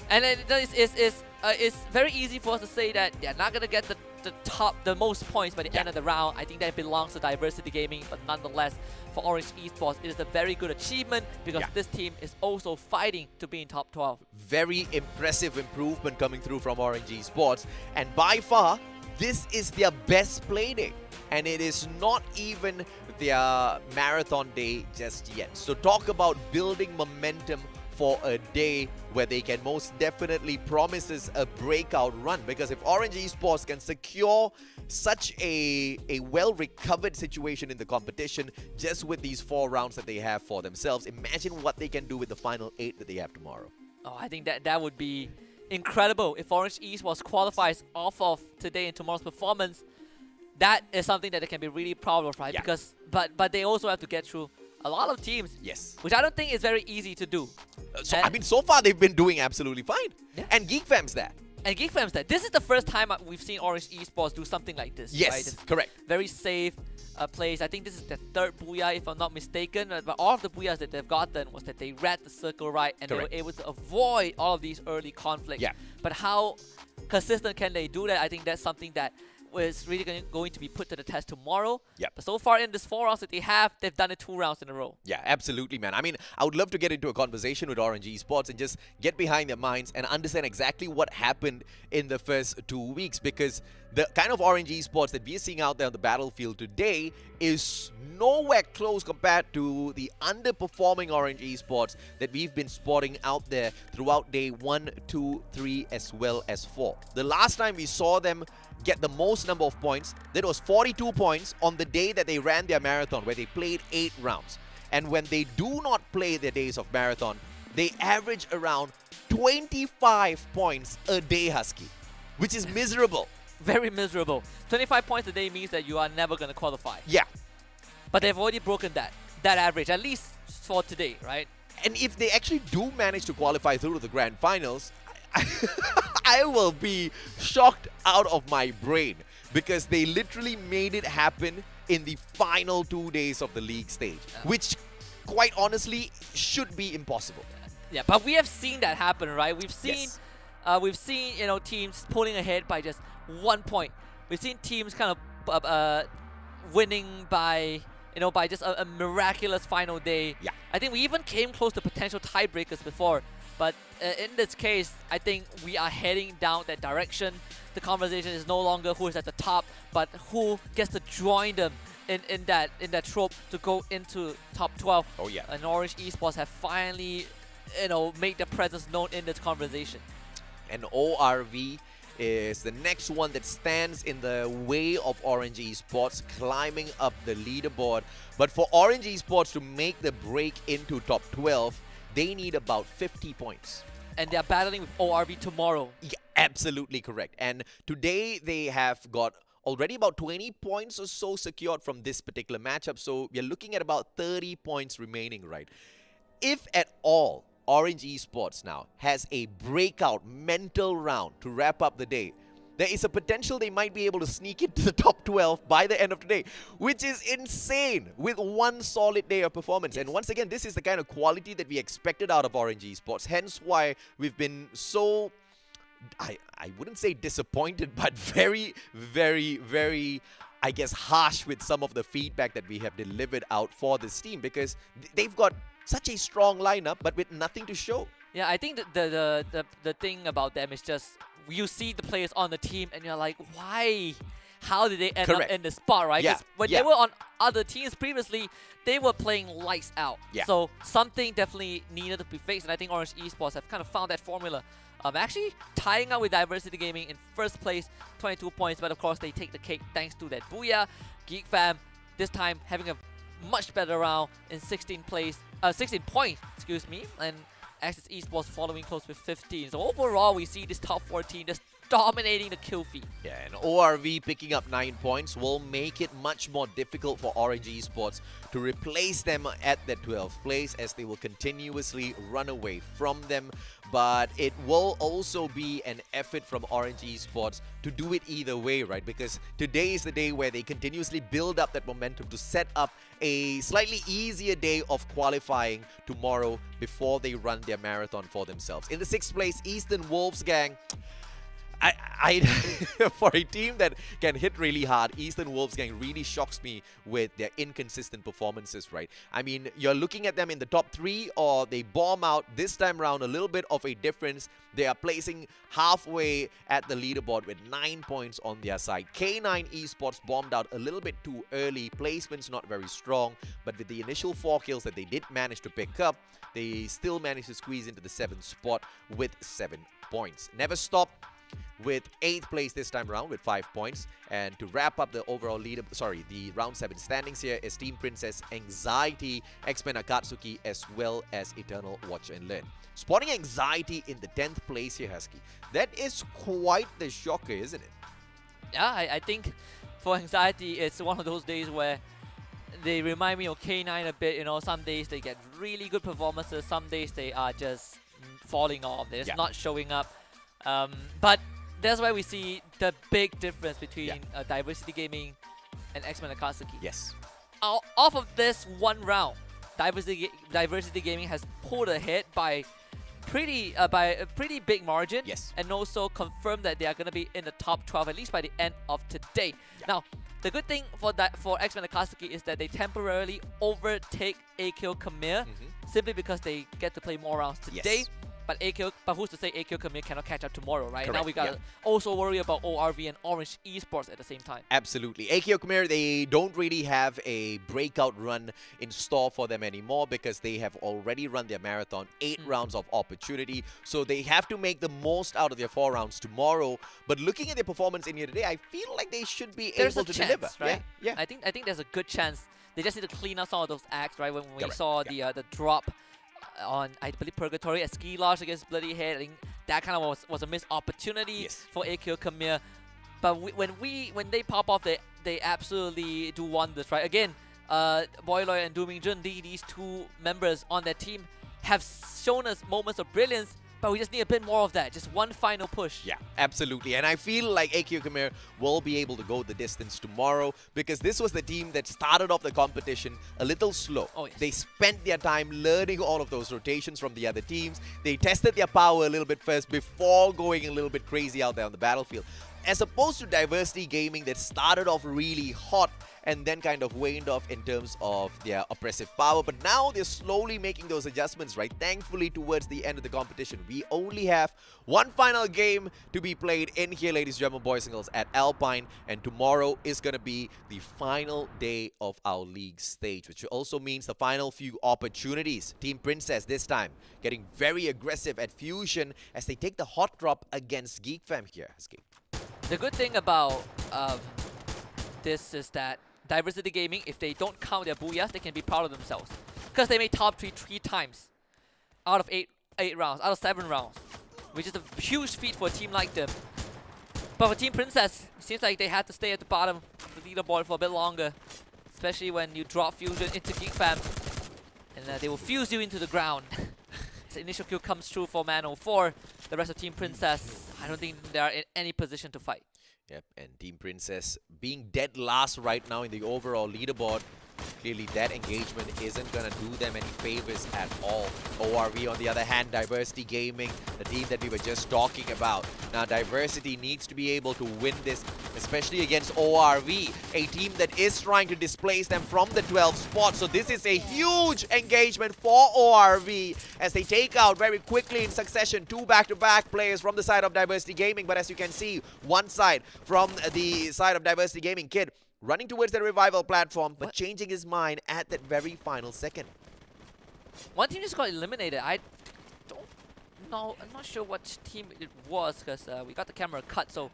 And it's very easy for us to say that they're not going to get the most points by the end of the round. I think that belongs to Diversity Gaming, but nonetheless, for Orange Esports, it is a very good achievement, because this team is also fighting to be in top 12. Very impressive improvement coming through from Orange Esports, and by far, this is their best play day. And it is not even their marathon day just yet. So talk about building momentum for a day where they can most definitely promise us a breakout run. Because if Orange Esports can secure such a well-recovered situation in the competition just with these 4 rounds that they have for themselves, imagine what they can do with the final 8 that they have tomorrow. Oh, I think that would be incredible if Orange Esports qualifies off of today and tomorrow's performance. That is something that they can be really proud of, right? Because but they also have to get through a lot of teams. Yes. Which I don't think is very easy to do. I mean, so far they've been doing absolutely fine. Yeah. And Geek Fam's that. And Geek Fam's that. This is the first time we've seen Orange Esports do something like this. Yes, right? correct. Very safe plays. I think this is their 3rd booyah, if I'm not mistaken. But all of the booyahs that they've gotten was that they read the circle right, and they were able to avoid all of these early conflicts. Yeah. But how consistent can they do that? I think that's something that was really going to be put to the test tomorrow. Yep. But so far in this 4 rounds that they have, they've done it 2 rounds in a row. Yeah, absolutely, man. I mean, I would love to get into a conversation with Orange Esports and just get behind their minds and understand exactly what happened in the first 2 weeks, because the kind of RNG esports that we're seeing out there on the battlefield today is nowhere close compared to the underperforming RNG esports that we've been spotting out there throughout day 1, 2, 3, as well as 4. The last time we saw them get the most number of points, that was 42 points on the day that they ran their marathon, where they played 8 rounds. And when they do not play their days of marathon, they average around 25 points a day, Husky, which is miserable. Very miserable. 25 points a day means that you are never going to qualify. Yeah. But they've already broken that average, at least for today, right? And if they actually do manage to qualify through to the grand finals, I will be shocked out of my brain, because they literally made it happen in the final 2 days of the league stage, which quite honestly should be impossible. Yeah, but we have seen that happen, right? We've seen, Yes. teams pulling ahead by just 1 point. We've seen teams kind of winning by just a miraculous final day. Yeah. I think we even came close to potential tiebreakers before, but in this case, I think we are heading down that direction. The conversation is no longer who is at the top, but who gets to join them in that trope to go into top 12. Oh yeah. And Orange Esports have finally, made their presence known in this conversation. And ORV is the next one that stands in the way of Orange Esports climbing up the leaderboard. But for Orange Esports to make the break into top 12, they need about 50 points. And they're battling with ORV tomorrow. Yeah, absolutely correct. And today they have got already about 20 points or so secured from this particular matchup. So we're looking at about 30 points remaining, right? If at all Orange Esports now has a breakout mental round to wrap up the day, there is a potential they might be able to sneak into the top 12 by the end of today, which is insane with one solid day of performance. And once again, this is the kind of quality that we expected out of Orange Esports, hence why we've been so, I wouldn't say disappointed, but very, very, very, I guess, harsh with some of the feedback that we have delivered out for this team, because they've got such a strong lineup, but with nothing to show. Yeah, I think the thing about them is just you see the players on the team and you're like, why? How did they end up in the spot, right? Yeah. 'Cause when they were on other teams previously, they were playing lights out. Yeah. So something definitely needed to be fixed, and I think Orange Esports have kind of found that formula. Actually tying up with Diversity Gaming in first place, 22 points, but of course they take the cake thanks to that Booyah. Geek Fam this time having a much better round in 16 points, and Access Esports following close with 15. So overall, we see this top 14 just dominating the kill feed. Yeah, and ORV picking up 9 points will make it much more difficult for Orange Esports to replace them at the 12th place, as they will continuously run away from them. But it will also be an effort from Orange Esports to do it either way, right? Because today is the day where they continuously build up that momentum to set up a slightly easier day of qualifying tomorrow before they run their marathon for themselves. In the 6th place, Eastern Wolves gang. For a team that can hit really hard, Eastern Wolves gang really shocks me with their inconsistent performances, right? I mean, you're looking at them in the top 3 or they bomb out. This time around, a little bit of a difference. They are placing halfway at the leaderboard with 9 points on their side. K9 Esports bombed out a little bit too early. Placements not very strong, but with the initial 4 kills that they did manage to pick up, they still managed to squeeze into the 7th spot with 7 points. Never Stop with 8th place this time around with 5 points. And to wrap up the overall the round 7 standings here is Team Princess, Anxiety, X-Men Akatsuki, as well as Eternal Watch and Learn. Spotting Anxiety in the 10th place here, Husky. That is quite the shocker, isn't it? Yeah, I think for Anxiety, it's one of those days where they remind me of K9 a bit. Some days they get really good performances, some days they are just falling off. They're just not showing up. But that's why we see the big difference between Diversity Gaming and X-Men Akatsuki. Yes. Off of this one round, Diversity Gaming has pulled ahead by a pretty big margin. Yes. And also confirmed that they are going to be in the top 12 at least by the end of today. Yeah. Now, the good thing for X-Men Akatsuki is that they temporarily overtake AQ Khmer simply because they get to play more rounds today. Yes. But who's to say AQ Khmer cannot catch up tomorrow, right? Correct, Now we got to also worry about ORV and Orange Esports at the same time. Absolutely. AKO Khmer, they don't really have a breakout run in store for them anymore because they have already run their marathon, 8 rounds of opportunity. So they have to make the most out of their 4 rounds tomorrow. But looking at their performance in here today, I feel like they should be There's able a to chance, deliver. right? Yeah. I think there's a good chance. They just need to clean up some of those acts, right? When we Correct, saw the drop on, I believe, Purgatory at Ski Lodge against Bloody Head, I think that kind of was a missed opportunity for AQ Khmer. But when they pop off, they absolutely do wonders, right? Again, Boyloy and Dooming Jun, these two members on their team, have shown us moments of brilliance, but we just need a bit more of that. Just one final push. Yeah, absolutely. And I feel like AQ Khmer will be able to go the distance tomorrow because this was the team that started off the competition a little slow. Oh, yes. They spent their time learning all of those rotations from the other teams. They tested their power a little bit first before going a little bit crazy out there on the battlefield. As opposed to Diversity Gaming that started off really hot and then kind of waned off in terms of their oppressive power. But now they're slowly making those adjustments, right? Thankfully, towards the end of the competition, we only have one final game to be played in here, ladies and gentlemen, boys and girls, at Alpine. And tomorrow is going to be the final day of our league stage, which also means the final few opportunities. Team Princess this time getting very aggressive at Fusion as they take the hot drop against Geek Fam here. The good thing about this is that Diversity Gaming, if they don't count their booyahs, they can be proud of themselves. Because they made top 3 times out of 8 rounds, out of 7 rounds. Which is a huge feat for a team like them. But for Team Princess, it seems like they had to stay at the bottom of the leaderboard for a bit longer. Especially when you drop Fusion into Geek Fam. And they will fuse you into the ground. The initial kill comes through for Man04. The rest of Team Princess, I don't think they are in any position to fight. Yep, and Team Princess being dead last right now in the overall leaderboard. Clearly that engagement isn't going to do them any favors at all. ORV on the other hand, Diversity Gaming, the team that we were just talking about. Now Diversity needs to be able to win this, especially against ORV, a team that is trying to displace them from the 12th spot. So this is a huge engagement for ORV as they take out very quickly in succession 2 back-to-back players from the side of Diversity Gaming. But as you can see, one side from the side of Diversity Gaming, Kid running towards the revival platform, but changing his mind at that very final second. One team just got eliminated. I don't know. I'm not sure what team it was because we got the camera cut, so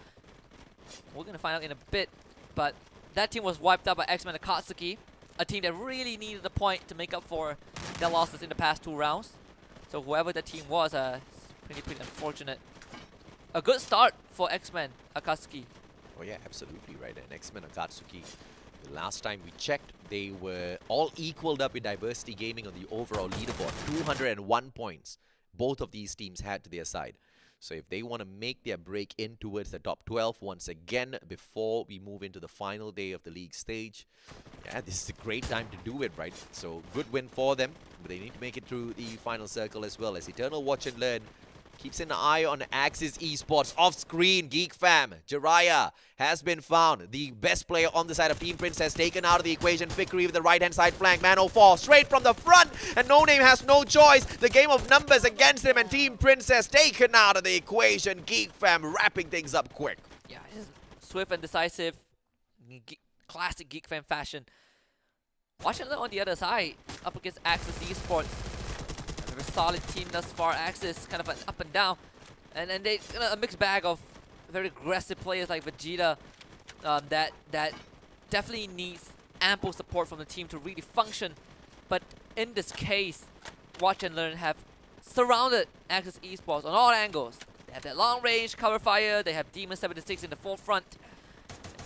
we're going to find out in a bit. But that team was wiped out by X-Men Akatsuki, a team that really needed a point to make up for their losses in the past 2 rounds. So whoever the team was, pretty unfortunate. A good start for X-Men Akatsuki. Oh yeah, absolutely right. And X-Men Akatsuki, the last time we checked, they were all equaled up with Diversity Gaming on the overall leaderboard. 201 points both of these teams had to their side. So if they want to make their break in towards the top 12 once again before we move into the final day of the league stage, yeah, this is a great time to do it, right? So good win for them, but they need to make it through the final circle as well as Eternal Watch and Learn keeps an eye on Axis Esports. Off screen, Geek Fam, Jiraiya has been found. The best player on the side of Team Princess taken out of the equation. Vickery with the right-hand side flank. Man04 straight from the front, and No Name has no choice. The game of numbers against him, and Team Princess taken out of the equation. Geek Fam wrapping things up quick. Yeah, just swift and decisive. Classic Geek Fam fashion. Watch it on the other side, up against Axis Esports. A solid team thus far. Axis kind of an up and down, and then they a mixed bag of very aggressive players like Vegeta that definitely needs ample support from the team to really function. But in this case, Watch and Learn have surrounded Axis Esports on all angles. They have that long range cover fire. They have Demon 76 in the forefront.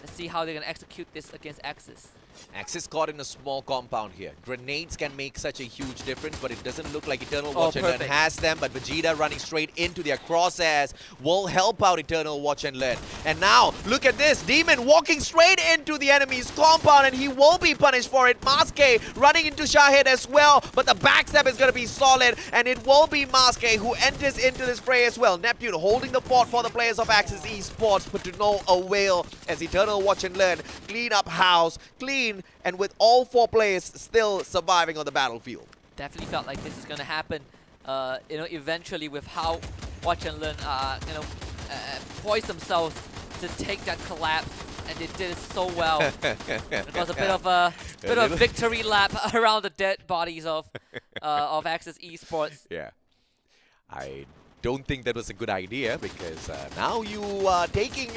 Let's see how they're gonna execute this against Axis. Axis caught in a small compound here. Grenades can make such a huge difference, but it doesn't look like Eternal Watch and Learn has them. But Vegeta running straight into their crosshairs will help out Eternal Watch and Learn. And now, look at this. Demon walking straight into the enemy's compound, and he will be punished for it. Maske running into Shahid as well, but the backstep is going to be solid, and it will be Maske who enters into this fray as well. Neptune holding the fort for the players of Axis Esports, but to no avail as Eternal Watch and Learn clean up house, clean, and with all 4 players still surviving on the battlefield. Definitely felt like this is going to happen. eventually with how Watch and Learn, poised themselves to take that collapse, and they did it so well. It was a bit of a victory lap around the dead bodies of Axis Esports. Yeah. I don't think that was a good idea because now you are taking,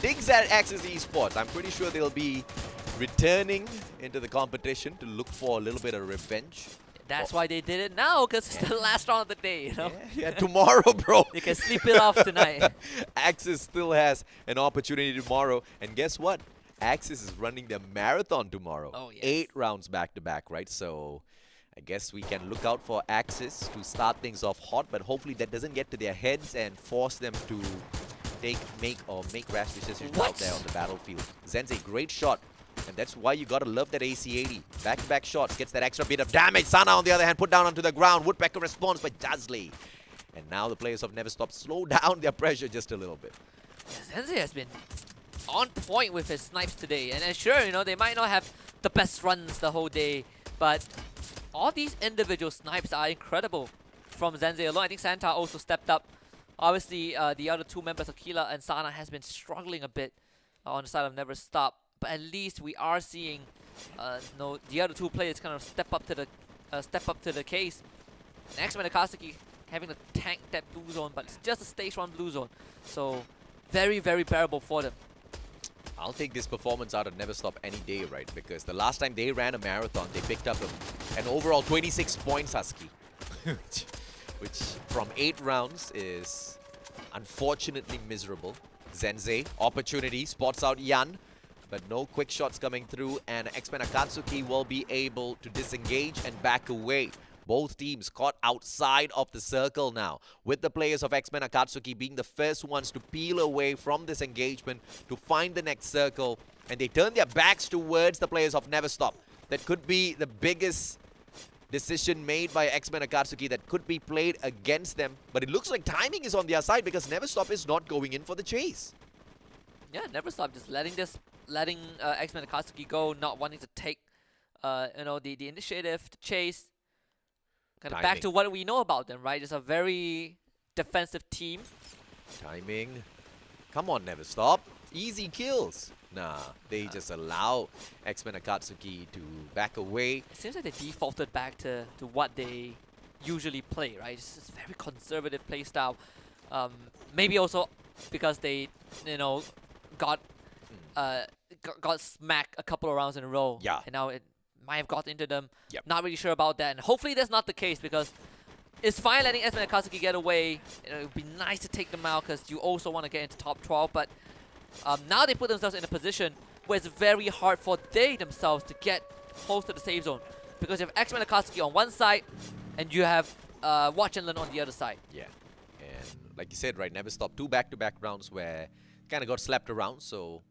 digs at Axis Esports. I'm pretty sure they'll be returning into the competition to look for a little bit of revenge. That's why they did it now, because it's the last round of the day, Yeah, tomorrow, bro. You can sleep it off tonight. Axis still has an opportunity tomorrow. And guess what? Axis is running their marathon tomorrow. Oh, yes. 8 rounds back-to-back, right? So I guess we can look out for Axis to start things off hot, but hopefully that doesn't get to their heads and force them to make rash decisions out there on the battlefield. Zen's a great shot. And that's why you gotta love that AC-80. Back-to-back shots, gets that extra bit of damage. Sana, on the other hand, put down onto the ground. Woodpecker responds by Jazley. And now the players of Never Stop slow down their pressure just a little bit. Sensei has been on point with his snipes today. And sure, they might not have the best runs the whole day, but all these individual snipes are incredible from Zenzei alone. I think Santa also stepped up. Obviously, the other two members of Kila and Sana has been struggling a bit on the side of Never Stop. But at least we are seeing, the other two players kind of step up to the case. And X-Men Akatsuki having to tank that blue zone, but it's just a stage 1 blue zone, so very, very bearable for them. I'll take this performance out of Never Stop any day, right? Because the last time they ran a marathon, they picked up an overall 26 points, Husky, which from 8 rounds is unfortunately miserable. Zenzei, opportunity, spots out Yan. But no quick shots coming through, and X-Men Akatsuki will be able to disengage and back away. Both teams caught outside of the circle now, with the players of X-Men Akatsuki being the first ones to peel away from this engagement to find the next circle, and they turn their backs towards the players of Never Stop. That could be the biggest decision made by X-Men Akatsuki that could be played against them, but it looks like timing is on their side because Never Stop is not going in for the chase. Yeah, Never Stop just letting X-Men Akatsuki go, not wanting to take, the initiative, to chase. Kind of back to what we know about them, right? Just a very defensive team. Timing. Come on, Never Stop. Easy kills. Nah, they just allow X-Men Akatsuki to back away. It seems like they defaulted back to what they usually play, right? It's just a very conservative play style. Maybe also because they, got smacked a couple of rounds in a row. Yeah. And now it might have got into them. Yep. Not really sure about that. And hopefully that's not the case, because it's fine letting X-Men Akatsuki get away. It would be nice to take them out because you also want to get into top 12. But now they put themselves in a position where it's very hard for they themselves to get close to the safe zone. Because you have X-Men Akatsuki on one side and you have Watch and Learn on the other side. Yeah. And like you said, right, Never Stop. 2 back-to-back rounds where kind of got slapped around. So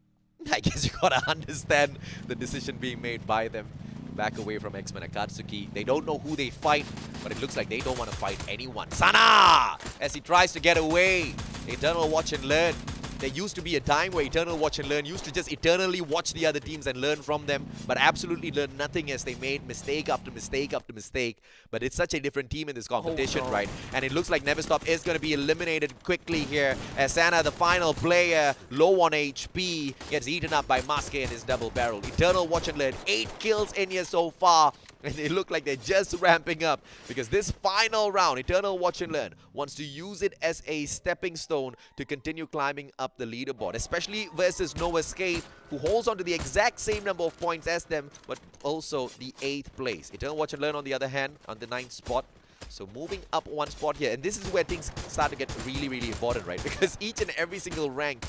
I guess you gotta understand the decision being made by them. Back away from X-Men Akatsuki. They don't know who they fight, but it looks like they don't want to fight anyone. Sana! As he tries to get away. Eternal Watch and Learn. There used to be a time where Eternal Watch and Learn used to just eternally watch the other teams and learn from them, but absolutely learn nothing as they made mistake after mistake after mistake. But it's such a different team in this competition, right? And it looks like Never Stop is going to be eliminated quickly here as Sana, the final player, low on HP, gets eaten up by Maske and his double barrel. Eternal Watch and Learn, 8 kills in here so far. And they look like they're just ramping up because this final round, Eternal Watch and Learn wants to use it as a stepping stone to continue climbing up the leaderboard, especially versus No Escape, who holds on to the exact same number of points as them, but also the 8th place. Eternal Watch and Learn, on the other hand, on the 9th spot. So moving up 1 spot here. And this is where things start to get really, really important, right? Because each and every single rank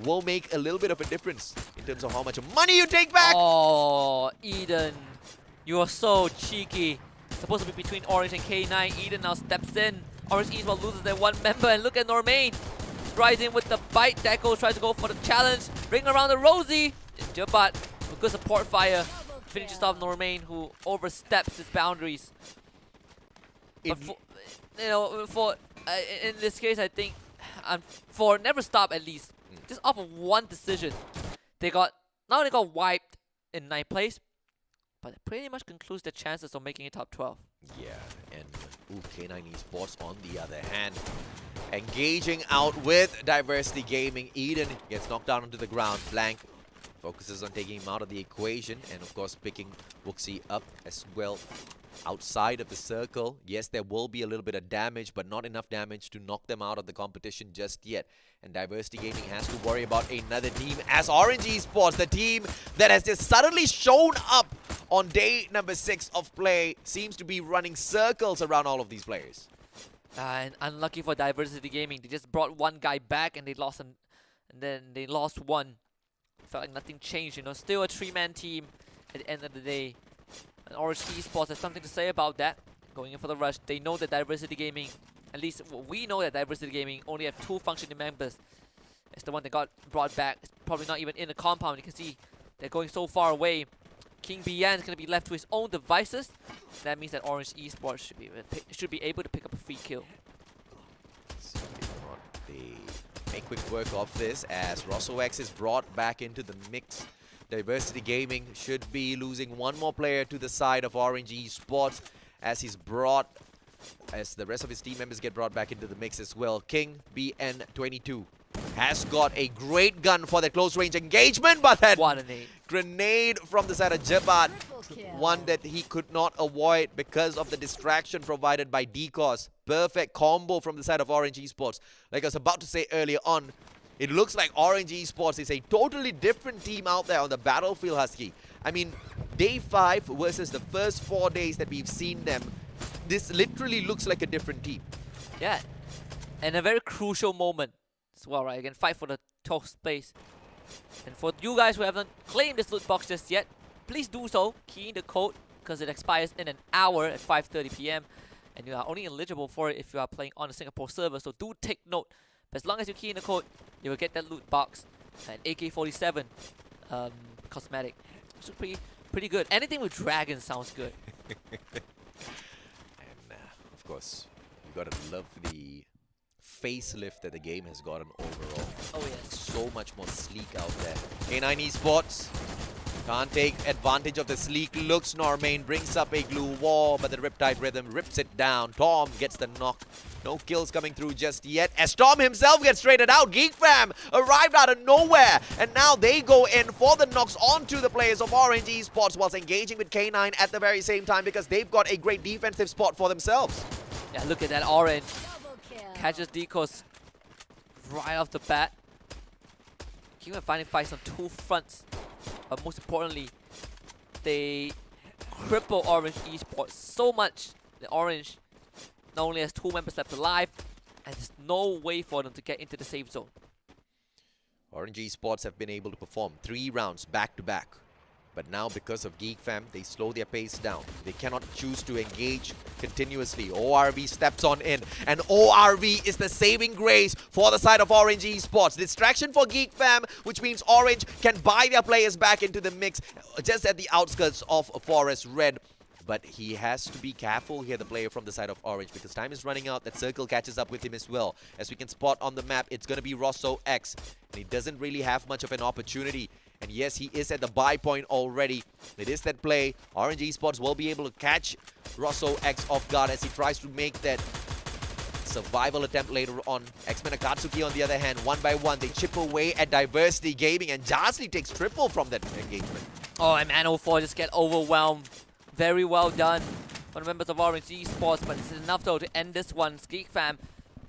will make a little bit of a difference in terms of how much money you take back. Oh, Eden. You are so cheeky. Supposed to be between Orange and K9. Eden now steps in. Orange Esports loses their 1 member. And look at Normain. Strides in with the bite. Deco tries to go for the challenge. Bring around the Rosie. Jabat with good support fire. Finishes off Normain, who oversteps his boundaries. But for, in this case, I think for Never Stop at least, just off of 1 decision, they got not only got wiped in 9th place, but it pretty much concludes their chances of making it top 12. Yeah, and K9 Esports on the other hand, engaging out with Diversity Gaming. Eden gets knocked down onto the ground. Blank focuses on taking him out of the equation, and of course picking Wuxi up as well outside of the circle. Yes, there will be a little bit of damage, but not enough damage to knock them out of the competition just yet. And Diversity Gaming has to worry about another team as Orange Esports, the team that has just suddenly shown up on day number 6 of play, seems to be running circles around all of these players. And unlucky for Diversity Gaming, they just brought one guy back and they lost and then they lost one. Felt like nothing changed, you know, still a 3-man team at the end of the day. And Orange Esports has something to say about that. Going in for the rush, they know that Diversity Gaming, at least we know that Diversity Gaming only have 2 functioning members. It's the one that got brought back. It's probably not even in the compound. You can see they're going so far away. King Bian is going to be left to his own devices. That means that Orange Esports should be able to pick up a free kill. So they make quick work of this as RossoX is brought back into the mix. Diversity Gaming should be losing one more player to the side of Orange Esports as the rest of his team members get brought back into the mix as well. King BN22 has got a great gun for that close range engagement, but that grenade from the side of Jabat, one that he could not avoid because of the distraction provided by DCOS. Perfect combo from the side of Orange Esports. Like I was about to say earlier on, it looks like Orange Esports is a totally different team out there on the battlefield, Husky. I mean, day 5 versus the first 4 days that we've seen them, this literally looks like a different team. Yeah, and a very crucial moment as well, right? Again, fight for the 12th space. And for you guys who haven't claimed this loot box just yet, please do so. Key in the code because it expires in an hour at 5:30 p.m. And you are only eligible for it if you are playing on the Singapore server, so do take note. But as long as you key in the code, you will get that loot box, an AK-47 cosmetic. It's pretty good. Anything with dragons sounds good. And of course, you gotta love the facelift that the game has gotten overall. Oh yes. So much more sleek out there. K9 Esports can't take advantage of the sleek looks. Normain brings up a glue wall, but the Riptide Rhythm rips it down. Tom gets the knock. No kills coming through just yet as Tom himself gets traded out. Geek Fam arrived out of nowhere, and now they go in for the knocks onto the players of Orange Esports whilst engaging with K9 at the very same time because they've got a great defensive spot for themselves. Yeah, look at that Orange. Catches Decos right off the bat. King Fam finding fights on 2 fronts. But most importantly, they cripple Orange Esports so much that Orange not only has 2 members left alive, and there's no way for them to get into the safe zone. Orange Esports have been able to perform 3 rounds back to back. But now because of Geek Fam, they slow their pace down. They cannot choose to engage continuously. ORV steps on in, and ORV is the saving grace for the side of Orange Esports. Distraction for Geek Fam, which means Orange can buy their players back into the mix just at the outskirts of Forest Red. But he has to be careful here, the player from the side of Orange, because time is running out. That circle catches up with him as well. As we can spot on the map, it's going to be Rosso X, and he doesn't really have much of an opportunity. And yes, he is at the buy point already. It is that play. Orange Esports will be able to catch Rosso X off guard as he tries to make that survival attempt later on. X-Men Akatsuki on the other hand, one by one, they chip away at Diversity Gaming, and Jasly takes triple from that engagement. Oh, and Man04 just get overwhelmed. Very well done from the members of Orange Esports, but it's enough though to end this one. Geek Fam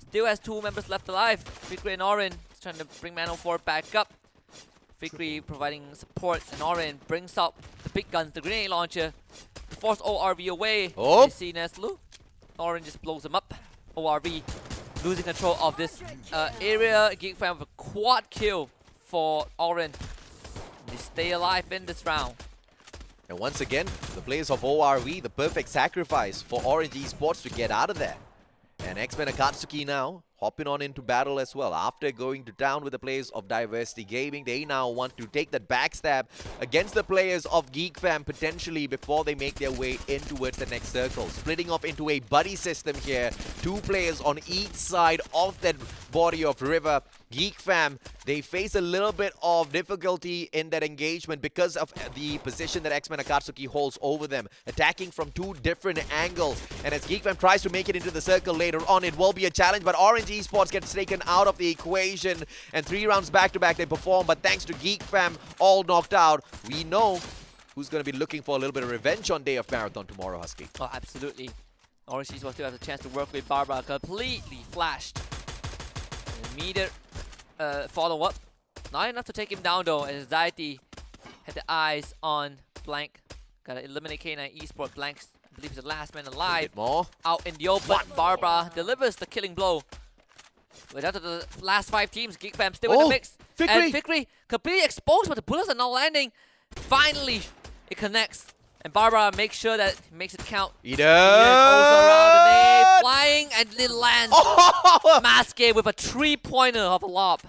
still has 2 members left alive. Fikri and Orin trying to bring Man04 back up. Fikri providing support, and Orin brings out the big guns, the grenade launcher, to force ORV away. Oh! You see Neslu. Orin just blows him up. ORV losing control of this area. Geek Fam with a quad kill for Orin. They stay alive in this round. And once again, the players of ORV, the perfect sacrifice for Orange Esports to get out of there. And X-Men Akatsuki now hopping on into battle as well. After going to town with the players of Diversity Gaming, they now want to take that backstab against the players of Geek Fam potentially before they make their way in towards the next circle. Splitting off into a buddy system here. 2 players on each side of that body of river. Geek Fam, they face a little bit of difficulty in that engagement because of the position that X-Men Akatsuki holds over them, attacking from two different angles. And as Geek Fam tries to make it into the circle later on, it will be a challenge, but Orange Esports gets taken out of the equation, and 3 rounds back-to-back they perform, but thanks to Geek Fam, all knocked out. We know who's going to be looking for a little bit of revenge on Day of Marathon tomorrow, Husky. Oh, absolutely. Orange Esports still has a chance to work with Barbara. Completely flashed. Immediate follow-up. Not enough to take him down, though. Anxiety had the eyes on Blank. Gotta eliminate K9 Esports. Blank, I believe, is the last man alive. More. Out in the open. Barbara delivers the killing blow. We're down to the last 5 teams. Geek Fam still in the mix. Fikri. And Fikri completely exposed, but the bullets are not landing. Finally, it connects. And Barbara makes sure that it makes it count. Eden! Also around the nave, flying, and it lands. Maske with a 3-pointer of a lob.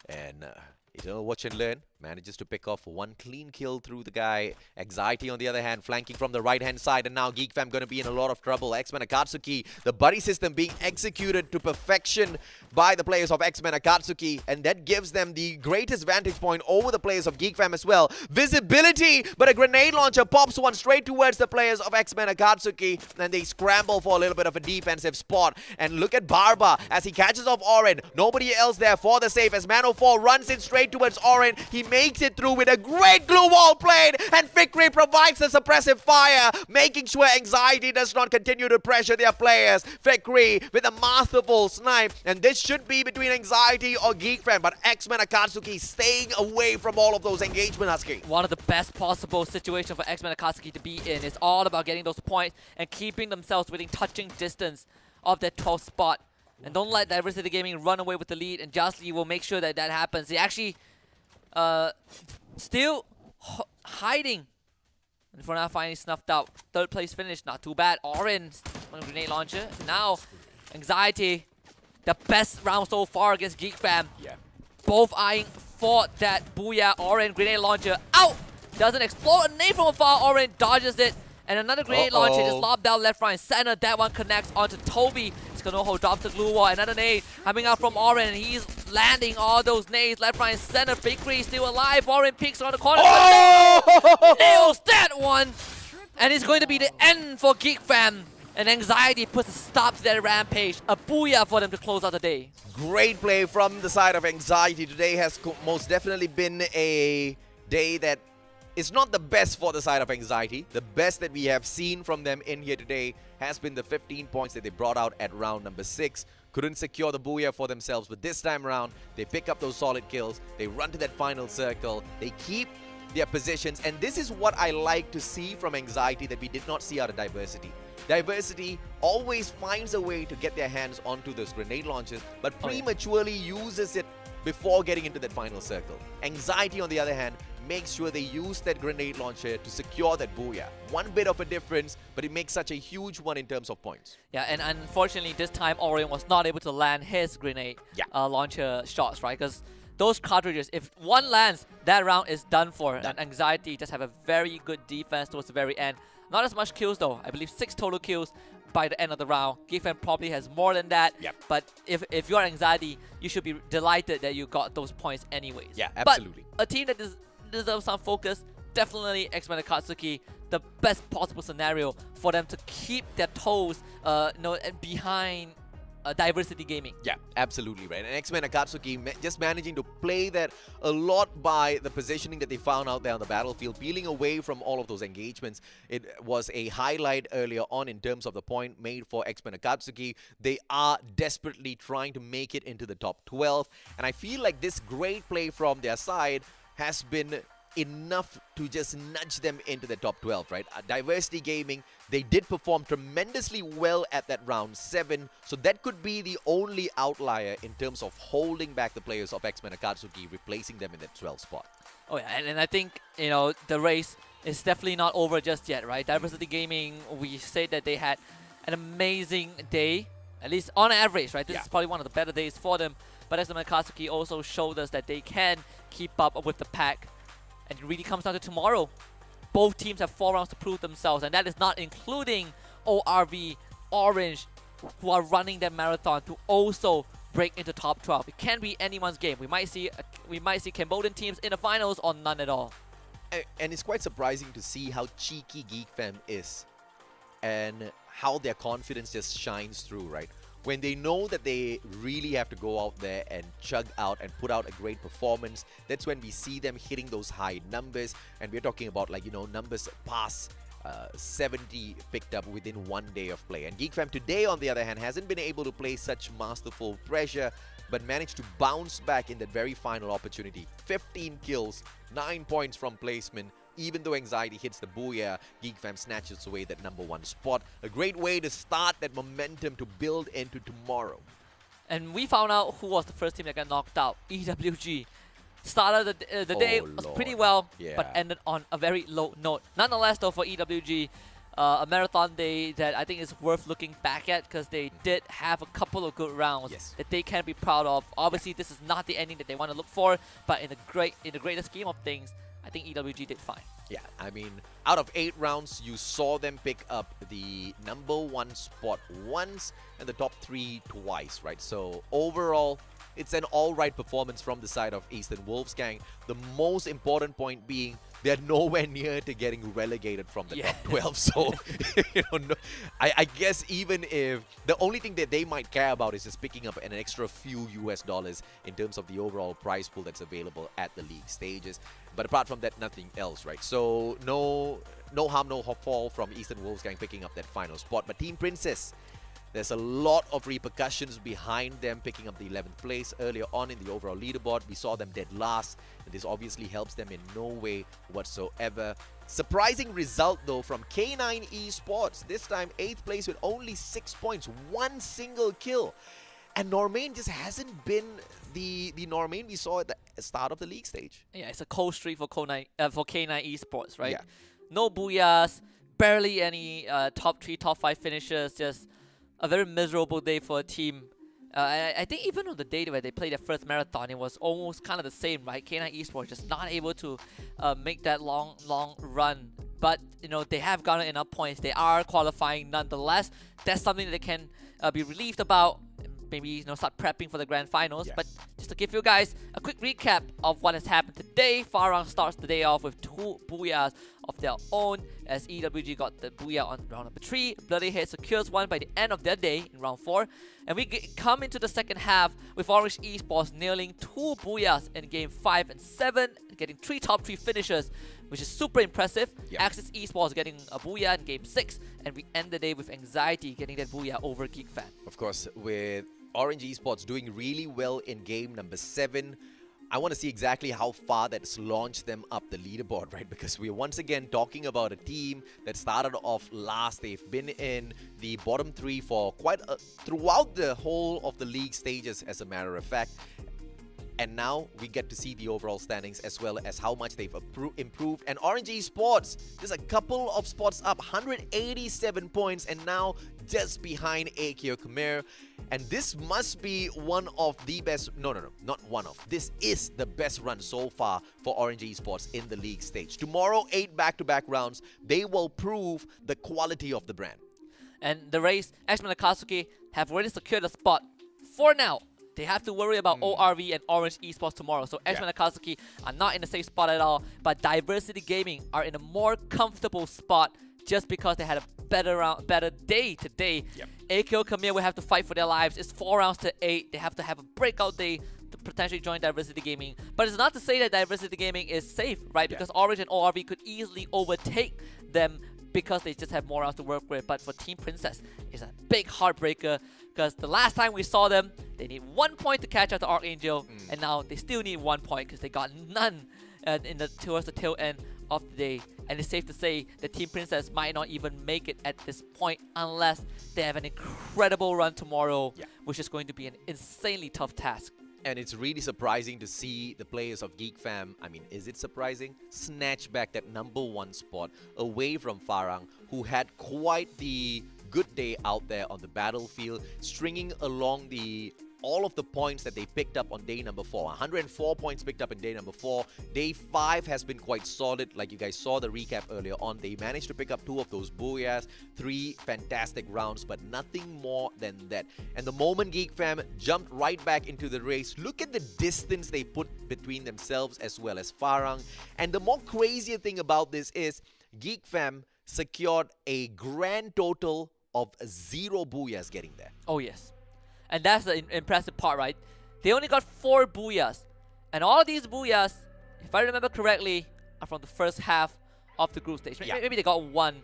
And Eternal Watch and Learn manages to pick off one clean kill through the guy. Anxiety, on the other hand, flanking from the right-hand side. And now Geek Fam going to be in a lot of trouble. X-Men Akatsuki, the buddy system being executed to perfection by the players of X-Men Akatsuki. And that gives them the greatest vantage point over the players of Geek Fam as well. Visibility, but a grenade launcher pops one straight towards the players of X-Men Akatsuki. And they scramble for a little bit of a defensive spot. And look at Barba as he catches off Oren. Nobody else there for the save as Man04 runs in straight towards Oren. He makes it through with a great glue wall played, and Fikri provides the suppressive fire, making sure Anxiety does not continue to pressure their players. Fikri with a masterful snipe, and this should be between Anxiety or Geek Fam, but X-Men Akatsuki staying away from all of those engagement, Husky. One of the best possible situations for X-Men Akatsuki to be in. It's all about getting those points and keeping themselves within touching distance of that 12th spot. And don't let Diversity Gaming run away with the lead, and Justly will make sure that that happens. They actually still hiding. And for now, finally snuffed out. 3rd place finish, not too bad. Orange on a grenade launcher. Now, Anxiety, the best round so far against Geek Fam. Yeah. Both eyeing for that Booyah. Orange grenade launcher out. Doesn't explode. A nade from afar. Orange dodges it. And another grenade launcher just lobbed down left, right, and center. That one connects onto Toby. Skanoho drops the glue wall. Another nade coming out from Oren. And he's landing all those nades left, right, and center. Fikri still alive. Oren peeks around the corner. Nails that one. And it's going to be the end for Geek Fam. And Anxiety puts a stop to their rampage. A booyah for them to close out the day. Great play from the side of Anxiety. Today has most definitely been a day that is not the best for the side of Anxiety. The best that we have seen from them in here today has been the 15 points that they brought out at round number 6. Couldn't secure the booyah for themselves, but this time around, they pick up those solid kills. They run to that final circle. They keep their positions, and this is what I like to see from Anxiety that we did not see out of Diversity. Diversity always finds a way to get their hands onto those grenade launchers, but prematurely uses it before getting into that final circle. Anxiety, on the other hand, makes sure they use that grenade launcher to secure that booyah. One bit of a difference, but it makes such a huge one in terms of points. Yeah, and unfortunately this time Orion was not able to land his grenade launcher shots, right? Because those cartridges, if one lands, that round is done for. And Anxiety just have a very good defense towards the very end. Not as much kills though. I believe 6 total kills by the end of the round. Geekfam probably has more than that. Yep. But if you're Anxiety, you should be delighted that you got those points anyways. Yeah, absolutely. But a team that deserves some focus, definitely X-Men Akatsuki, the best possible scenario for them to keep their toes behind Diversity Gaming. Yeah, absolutely right. And X-Men Akatsuki just managing to play that a lot by the positioning that they found out there on the battlefield, peeling away from all of those engagements. It was a highlight earlier on in terms of the point made for X-Men Akatsuki. They are desperately trying to make it into the top 12. And I feel like this great play from their side has been enough to just nudge them into the top 12, right? Diversity Gaming, they did perform tremendously well at that round 7, so that could be the only outlier in terms of holding back the players of X-Men Akatsuki, replacing them in that 12th spot. Oh yeah, and I think, the race is definitely not over just yet, right? Diversity Gaming, we said that they had an amazing day, at least on average, right? This is probably one of the better days for them, but X-Men Akatsuki also showed us that they can keep up with the pack. And it really comes down to tomorrow. Both teams have 4 rounds to prove themselves, and that is not including ORV, Orange, who are running their marathon to also break into top 12. It can be anyone's game. We might see Cambodian teams in the finals or none at all. And it's quite surprising to see how cheeky Geek Fam is and how their confidence just shines through, right? When they know that they really have to go out there and chug out and put out a great performance, that's when we see them hitting those high numbers. And we're talking about, like, numbers past 70 picked up within 1 day of play. And Geek Fam today, on the other hand, hasn't been able to play such masterful pressure, but managed to bounce back in that very final opportunity. 15 kills, 9 points from placement. Even though anxiety hits the booyah, Geek Fam snatches away that #1 spot. A great way to start that momentum to build into tomorrow. And we found out who was the first team that got knocked out. EWG. Started the day was pretty well, but ended on a very low note. Nonetheless, though, for EWG, a marathon day that I think is worth looking back at, because they did have a couple of good rounds that they can be proud of. Obviously, this is not the ending that they want to look for, but in the greater scheme of things, I think EWG did fine. Yeah, I mean, out of 8 rounds, you saw them pick up the #1 spot once and the top 3 twice, right? So overall, it's an all-right performance from the side of Eastern Wolfsgang. The most important point being they're nowhere near to getting relegated from the top 12. So, I guess even if the only thing that they might care about is just picking up an extra few US$ in terms of the overall prize pool that's available at the league stages. But apart from that, nothing else, right? So no harm, no fall from Eastern Wolfsgang picking up that final spot. But Team Princess, there's a lot of repercussions behind them picking up the 11th place earlier on in the overall leaderboard. We saw them dead last, and this obviously helps them in no way whatsoever. Surprising result, though, from K9 Esports. This time, 8th place with only 6 points, 1 single kill. And Normain just hasn't been the Normain we saw at the start of the league stage. Yeah, it's a cold streak for K9 Esports, right? Yeah. No booyahs, barely any top 3, top 5 finishes, just a very miserable day for a team. I think even on the day where they played their first marathon, it was almost kind of the same, right? K9 Esports just not able to make that long run. But, they have garnered enough points. They are qualifying nonetheless. That's something that they can be relieved about. Maybe start prepping for the grand finals. But just to give you guys a quick recap of what has happened today, Farang starts the day off with 2 booyahs of their own, as EWG got the booyah on round number 3. Bloody Head secures one by the end of their day in round 4. And we come into the second half with Orange Esports nailing 2 booyahs in game 5 and 7, getting 3 top 3 finishes, which is super impressive. Axis Esports getting a booyah in game 6, and we end the day with Anxiety getting that booyah over Geek Fan. Of course, with Orange Esports doing really well in game number 7, I want to see exactly how far that's launched them up the leaderboard, right? Because we're once again talking about a team that started off last. They've been in the bottom 3 for throughout the whole of the league stages, as a matter of fact. And now we get to see the overall standings as well as how much they've improved. And Orange Esports, just a couple of spots up, 187 points, and now just behind AQ Khmer. And this must be one of the best, no, not one of. This is the best run so far for Orange Esports in the league stage. Tomorrow, 8 back-to-back rounds. They will prove the quality of the brand. And the race, Ashman and Akatsuki have already secured a spot for now. They have to worry about ORV and Orange Esports tomorrow. So Ashman and Akatsuki are not in the same spot at all. But Diversity Gaming are in a more comfortable spot just because they had a better day today. AKO Khmer will have to fight for their lives. It's 4 rounds to 8. They have to have a breakout day to potentially join Diversity Gaming. But it's not to say that Diversity Gaming is safe, right? Because Orange and ORV could easily overtake them because they just have more rounds to work with. But for Team Princess, it's a big heartbreaker, because the last time we saw them, they need 1 point to catch up to Archangel, and now they still need 1 point because they got none towards the tail end of the day. And it's safe to say that Team Princess might not even make it at this point unless they have an incredible run tomorrow, which is going to be an insanely tough task. And it's really surprising to see the players of Geek Fam, I mean, is it surprising? Snatch back that #1 spot away from Farang, who had quite the good day out there on the battlefield, stringing along the all of the points that they picked up on day number 4. 104 points picked up in day number 4. Day 5 has been quite solid. Like you guys saw the recap earlier on, they managed to pick up 2 of those booyahs, 3 fantastic rounds, but nothing more than that. And the moment Geek Fam jumped right back into the race, look at the distance they put between themselves as well as Farang. And the more crazier thing about this is Geek Fam secured a grand total of 0 booyahs getting there. Oh yes. And that's the impressive part, right? They only got 4 booyahs. And all these booyahs, if I remember correctly, are from the first half of the group stage. Maybe they got 1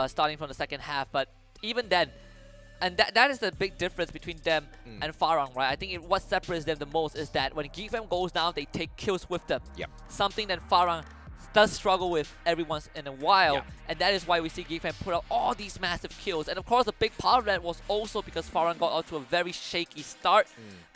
starting from the second half, but even then, and that is the big difference between them and Farang, right? I think what separates them the most is that when Geek Fam goes down, they take kills with them. Something that Farang does struggle with every once in a while, and that is why we see Geek Fam put out all these massive kills. And of course, a big part of that was also because Farang got out to a very shaky start.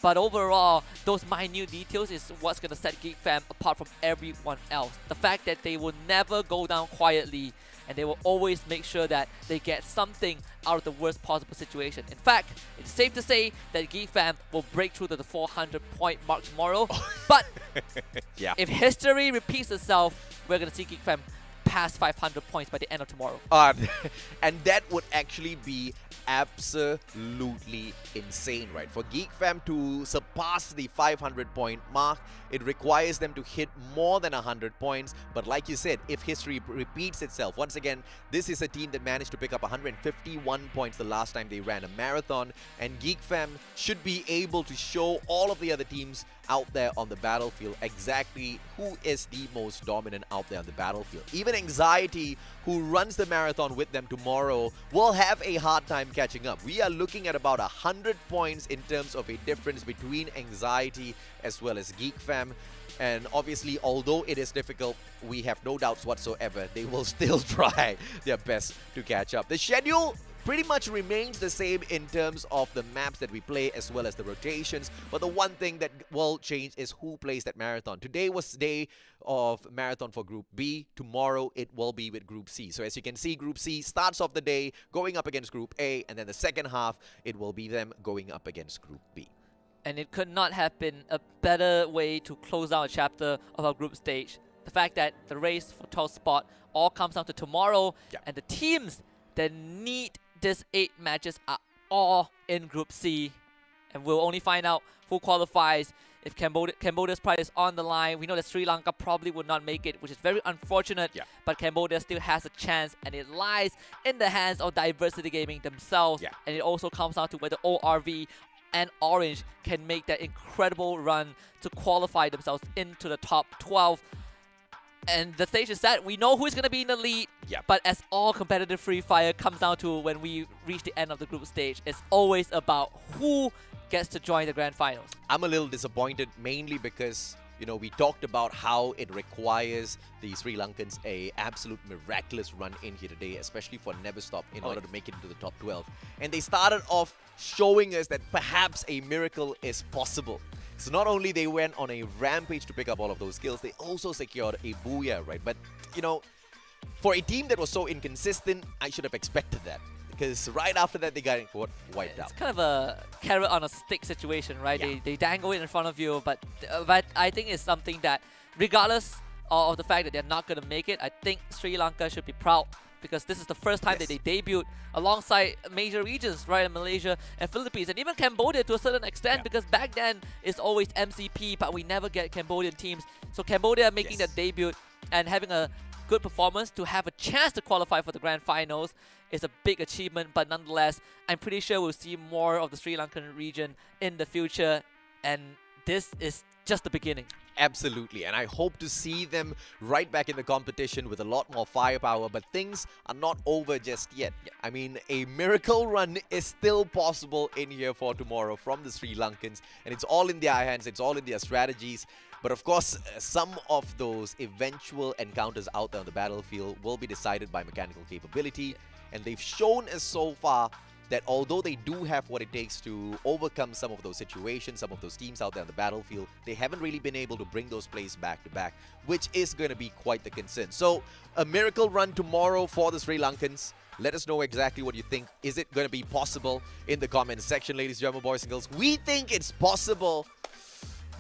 But overall, those minute details is what's going to set Geek Fam apart from everyone else. The fact that they will never go down quietly, and they will always make sure that they get something out of the worst possible situation. In fact, it's safe to say that Geek Fam will break through to the 400-point mark tomorrow. But if history repeats itself, we're going to see Geek Fam pass 500 points by the end of tomorrow. And that would actually be absolutely insane, right? For Geek Fam to surpass the 500-point mark, it requires them to hit more than 100 points. But like you said, if history repeats itself, once again, this is a team that managed to pick up 151 points the last time they ran a marathon. And Geek Fam should be able to show all of the other teams out there on the battlefield exactly who is the most dominant out there on the battlefield. Even Anxiety, who runs the marathon with them tomorrow, will have a hard time catching up. We are looking at about 100 points in terms of a difference between Anxiety as well as Geek Fam. And obviously, although it is difficult, we have no doubts whatsoever they will still try their best to catch up. The schedule pretty much remains the same in terms of the maps that we play as well as the rotations, but the one thing that will change is who plays that marathon. Today was day of marathon for Group B. Tomorrow it will be with Group C. So as you can see, Group C starts off the day going up against Group A, and then the second half it will be them going up against Group B. And it could not have been a better way to close out a chapter of our group stage. The fact that the race for 12th spot all comes down to tomorrow, and the teams that need these 8 matches are all in Group C, and we'll only find out who qualifies if Cambodia's pride is on the line. We know that Sri Lanka probably would not make it, which is very unfortunate, but Cambodia still has a chance, and it lies in the hands of Diversity Gaming themselves, and it also comes down to whether ORV and Orange can make that incredible run to qualify themselves into the top 12. And the stage is set. We know who's going to be in the lead. But as all competitive Free Fire comes down to when we reach the end of the group stage, it's always about who gets to join the grand finals. I'm a little disappointed, mainly because, you know, we talked about how it requires the Sri Lankans a absolute miraculous run in here today, especially for Never Stop, in order to make it into the top 12. And they started off showing us that perhaps a miracle is possible. So not only they went on a rampage to pick up all of those kills, they also secured a booyah, right? But, you know, for a team that was so inconsistent, I should have expected that. Because right after that, they got wiped out. It's kind of a carrot on a stick situation, right? They dangle it in front of you, but I think it's something that, regardless of the fact that they're not going to make it, I think Sri Lanka should be proud, because this is the first time that they debuted alongside major regions, right, in Malaysia and Philippines, and even Cambodia to a certain extent, because back then it's always MCP, but we never get Cambodian teams. So Cambodia making their debut and having a good performance to have a chance to qualify for the grand finals is a big achievement, but nonetheless, I'm pretty sure we'll see more of the Sri Lankan region in the future, and this is just the beginning. Absolutely, and I hope to see them right back in the competition with a lot more firepower, but things are not over just yet. I mean, a miracle run is still possible in here for tomorrow from the Sri Lankans, and it's all in their hands, it's all in their strategies. But of course, some of those eventual encounters out there on the battlefield will be decided by mechanical capability, and they've shown us so far that although they do have what it takes to overcome some of those situations, some of those teams out there on the battlefield, they haven't really been able to bring those plays back to back, which is going to be quite the concern. So a miracle run tomorrow for the Sri Lankans. Let us know exactly what you think. Is it going to be possible in the comments section, ladies and gentlemen, boys and girls? We think it's possible.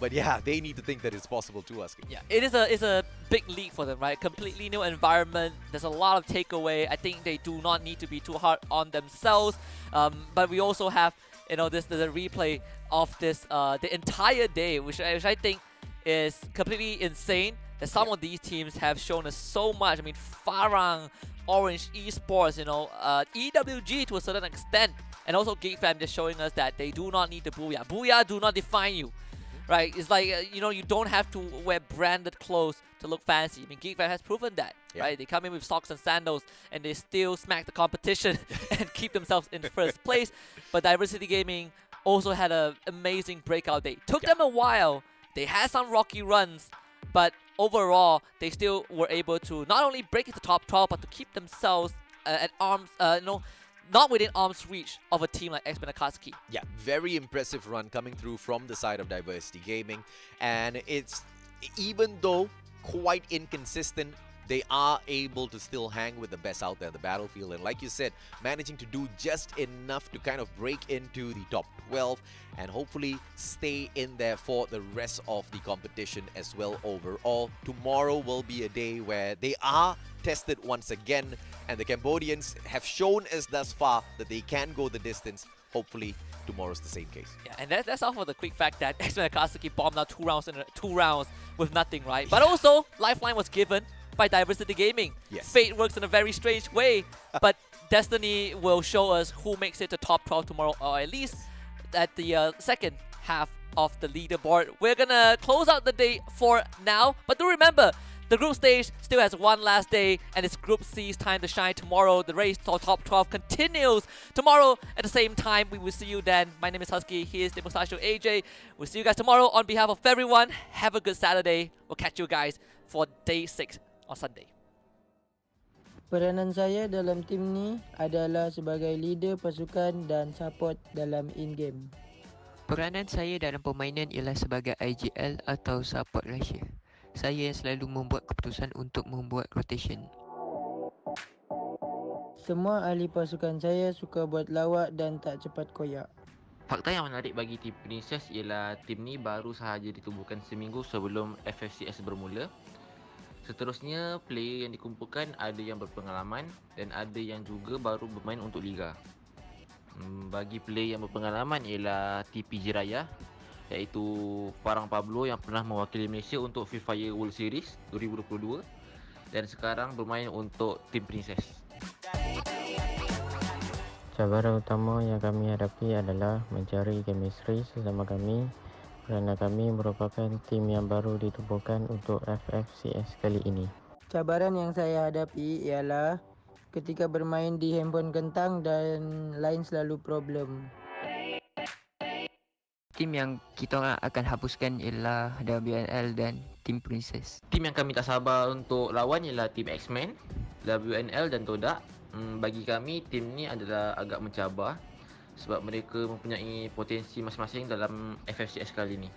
But yeah, they need to think that it's possible too, Husky. Yeah, it's a big leap for them, right? Completely new environment. There's a lot of takeaway. I think they do not need to be too hard on themselves. But we also have, the replay of this the entire day, which I think is completely insane. That some of these teams have shown us so much. I mean, Farang, Orange Esports, EWG to a certain extent, and also GeekFam just showing us that they do not need the Booyah. Booyah do not define you. Right, it's like, you don't have to wear branded clothes to look fancy. I mean, GeekFam has proven that, right? They come in with socks and sandals, and they still smack the competition and keep themselves in first place. But Diversity Gaming also had an amazing breakout day. Took them a while. They had some rocky runs, but overall, they still were able to not only break into top 12, but to keep themselves at arms, not within arm's reach of a team like X-Men Akatsuki. Yeah, very impressive run coming through from the side of Diversity Gaming. And it's, even though quite inconsistent, they are able to still hang with the best out there on the battlefield. And like you said, managing to do just enough to kind of break into the top 12 and hopefully stay in there for the rest of the competition as well overall. Tomorrow will be a day where they are tested once again, and the Cambodians have shown us thus far that they can go the distance. Hopefully tomorrow's the same case. Yeah, and that's all for the quick fact that X-Men Akatsuki bombed out 2 rounds with nothing, right? But also, Lifeline was given by Diversity Gaming. Yes. Fate works in a very strange way, but Destiny will show us who makes it to top 12 tomorrow, or at least at the second half of the leaderboard. We're gonna close out the day for now, but do remember, the group stage still has one last day, and it's Group C's time to shine tomorrow. The race to top 12 continues tomorrow at the same time. We will see you then. My name is Husky. He is the Mustachio AJ. We'll see you guys tomorrow. On behalf of everyone, have a good Saturday. We'll catch you guys for day 6 on Sunday. Peranan saya dalam tim ni adalah sebagai leader pasukan dan support dalam in-game. Peranan saya dalam permainan ialah sebagai IGL atau support Malaysia. Saya yang selalu membuat keputusan untuk membuat rotation. Semua ahli pasukan saya suka buat lawak dan tak cepat koyak. Fakta yang menarik bagi tim Princess ialah tim ni baru sahaja ditubuhkan seminggu sebelum FFCS bermula. Seterusnya, player yang dikumpulkan ada yang berpengalaman dan ada yang juga baru bermain untuk Liga. Bagi player yang berpengalaman ialah TPJ Raya, iaitu Farang Pablo yang pernah mewakili Malaysia untuk Free Fire World Series 2022 dan sekarang bermain untuk tim Princess. Cabaran utama yang kami hadapi adalah mencari chemistry sesama kami kerana kami merupakan tim yang baru ditubuhkan untuk FFCS kali ini. Cabaran yang saya hadapi ialah ketika bermain di handphone kentang dan lain selalu problem. Tim yang kita orang akan hapuskan ialah WNL dan tim Princess. Tim yang kami tak sabar untuk lawan ialah tim X-Men, WNL dan Todak. Bagi kami, tim ni adalah agak mencabar sebab mereka mempunyai potensi masing-masing dalam FFCS kali ni.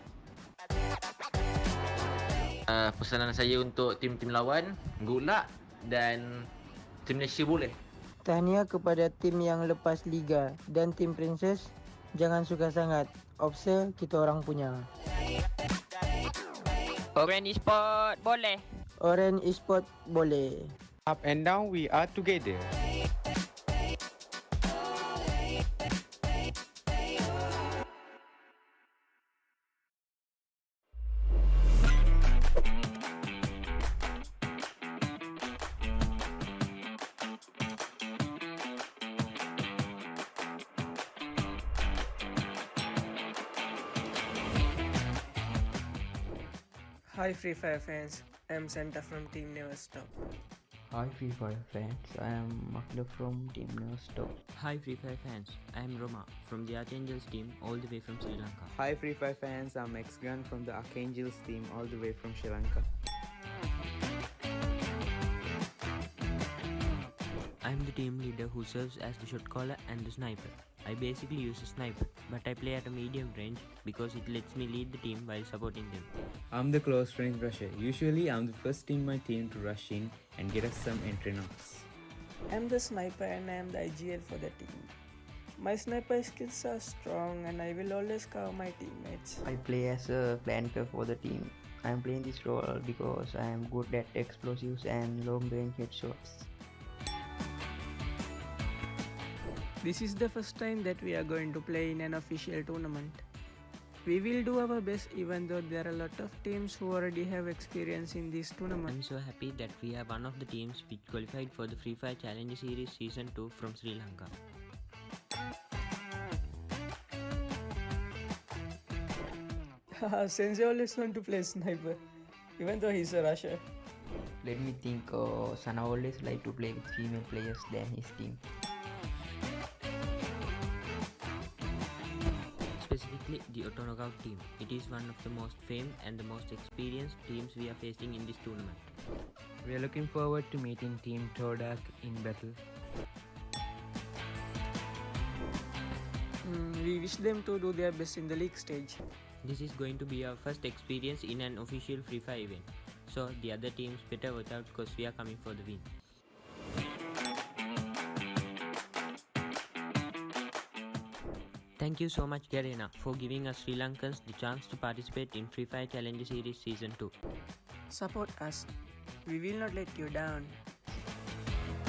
Pesanan saya untuk tim-tim lawan, good luck dan tim Malaysia boleh. Tahniah kepada tim yang lepas Liga dan tim Princess, jangan suka sangat. Offset kita orang punya. Orange Esport boleh. Orange Esport boleh. Up and down, we are together. Hi Free Fire fans, I'm Santa from Team Never Stop. Hi Free Fire fans, I am Makla from Team Never Stop. Hi Free Fire fans, I am Roma from the Archangels team all the way from Sri Lanka. Hi Free Fire fans, I'm X-Gun from the Archangels team all the way from Sri Lanka. I'm the team leader who serves as the shot caller and the sniper. I basically use a sniper, but I play at a medium range because it lets me lead the team while supporting them. I'm the close range rusher. Usually I'm the first in my team to rush in and get us some entry knocks. I'm the sniper and I am the IGL for the team. My sniper skills are strong and I will always cover my teammates. I play as a flanker for the team. I am playing this role because I am good at explosives and long range headshots. This is the first time that we are going to play in an official tournament. We will do our best even though there are a lot of teams who already have experience in this tournament. I'm so happy that we are one of the teams which qualified for the Free Fire Challenge Series Season 2 from Sri Lanka. Sensei always want to play sniper, even though he's a rusher. Let me think, Sana always like to play with female players than his team. Specifically the Auto Knockout team. It is one of the most famed and the most experienced teams we are facing in this tournament. We are looking forward to meeting Team Todak in battle. We wish them to do their best in the league stage. This is going to be our first experience in an official Free Fire event. So the other teams better watch out because we are coming for the win. Thank you so much Garena for giving us Sri Lankans the chance to participate in Free Fire Challenge Series Season 2. Support us. We will not let you down.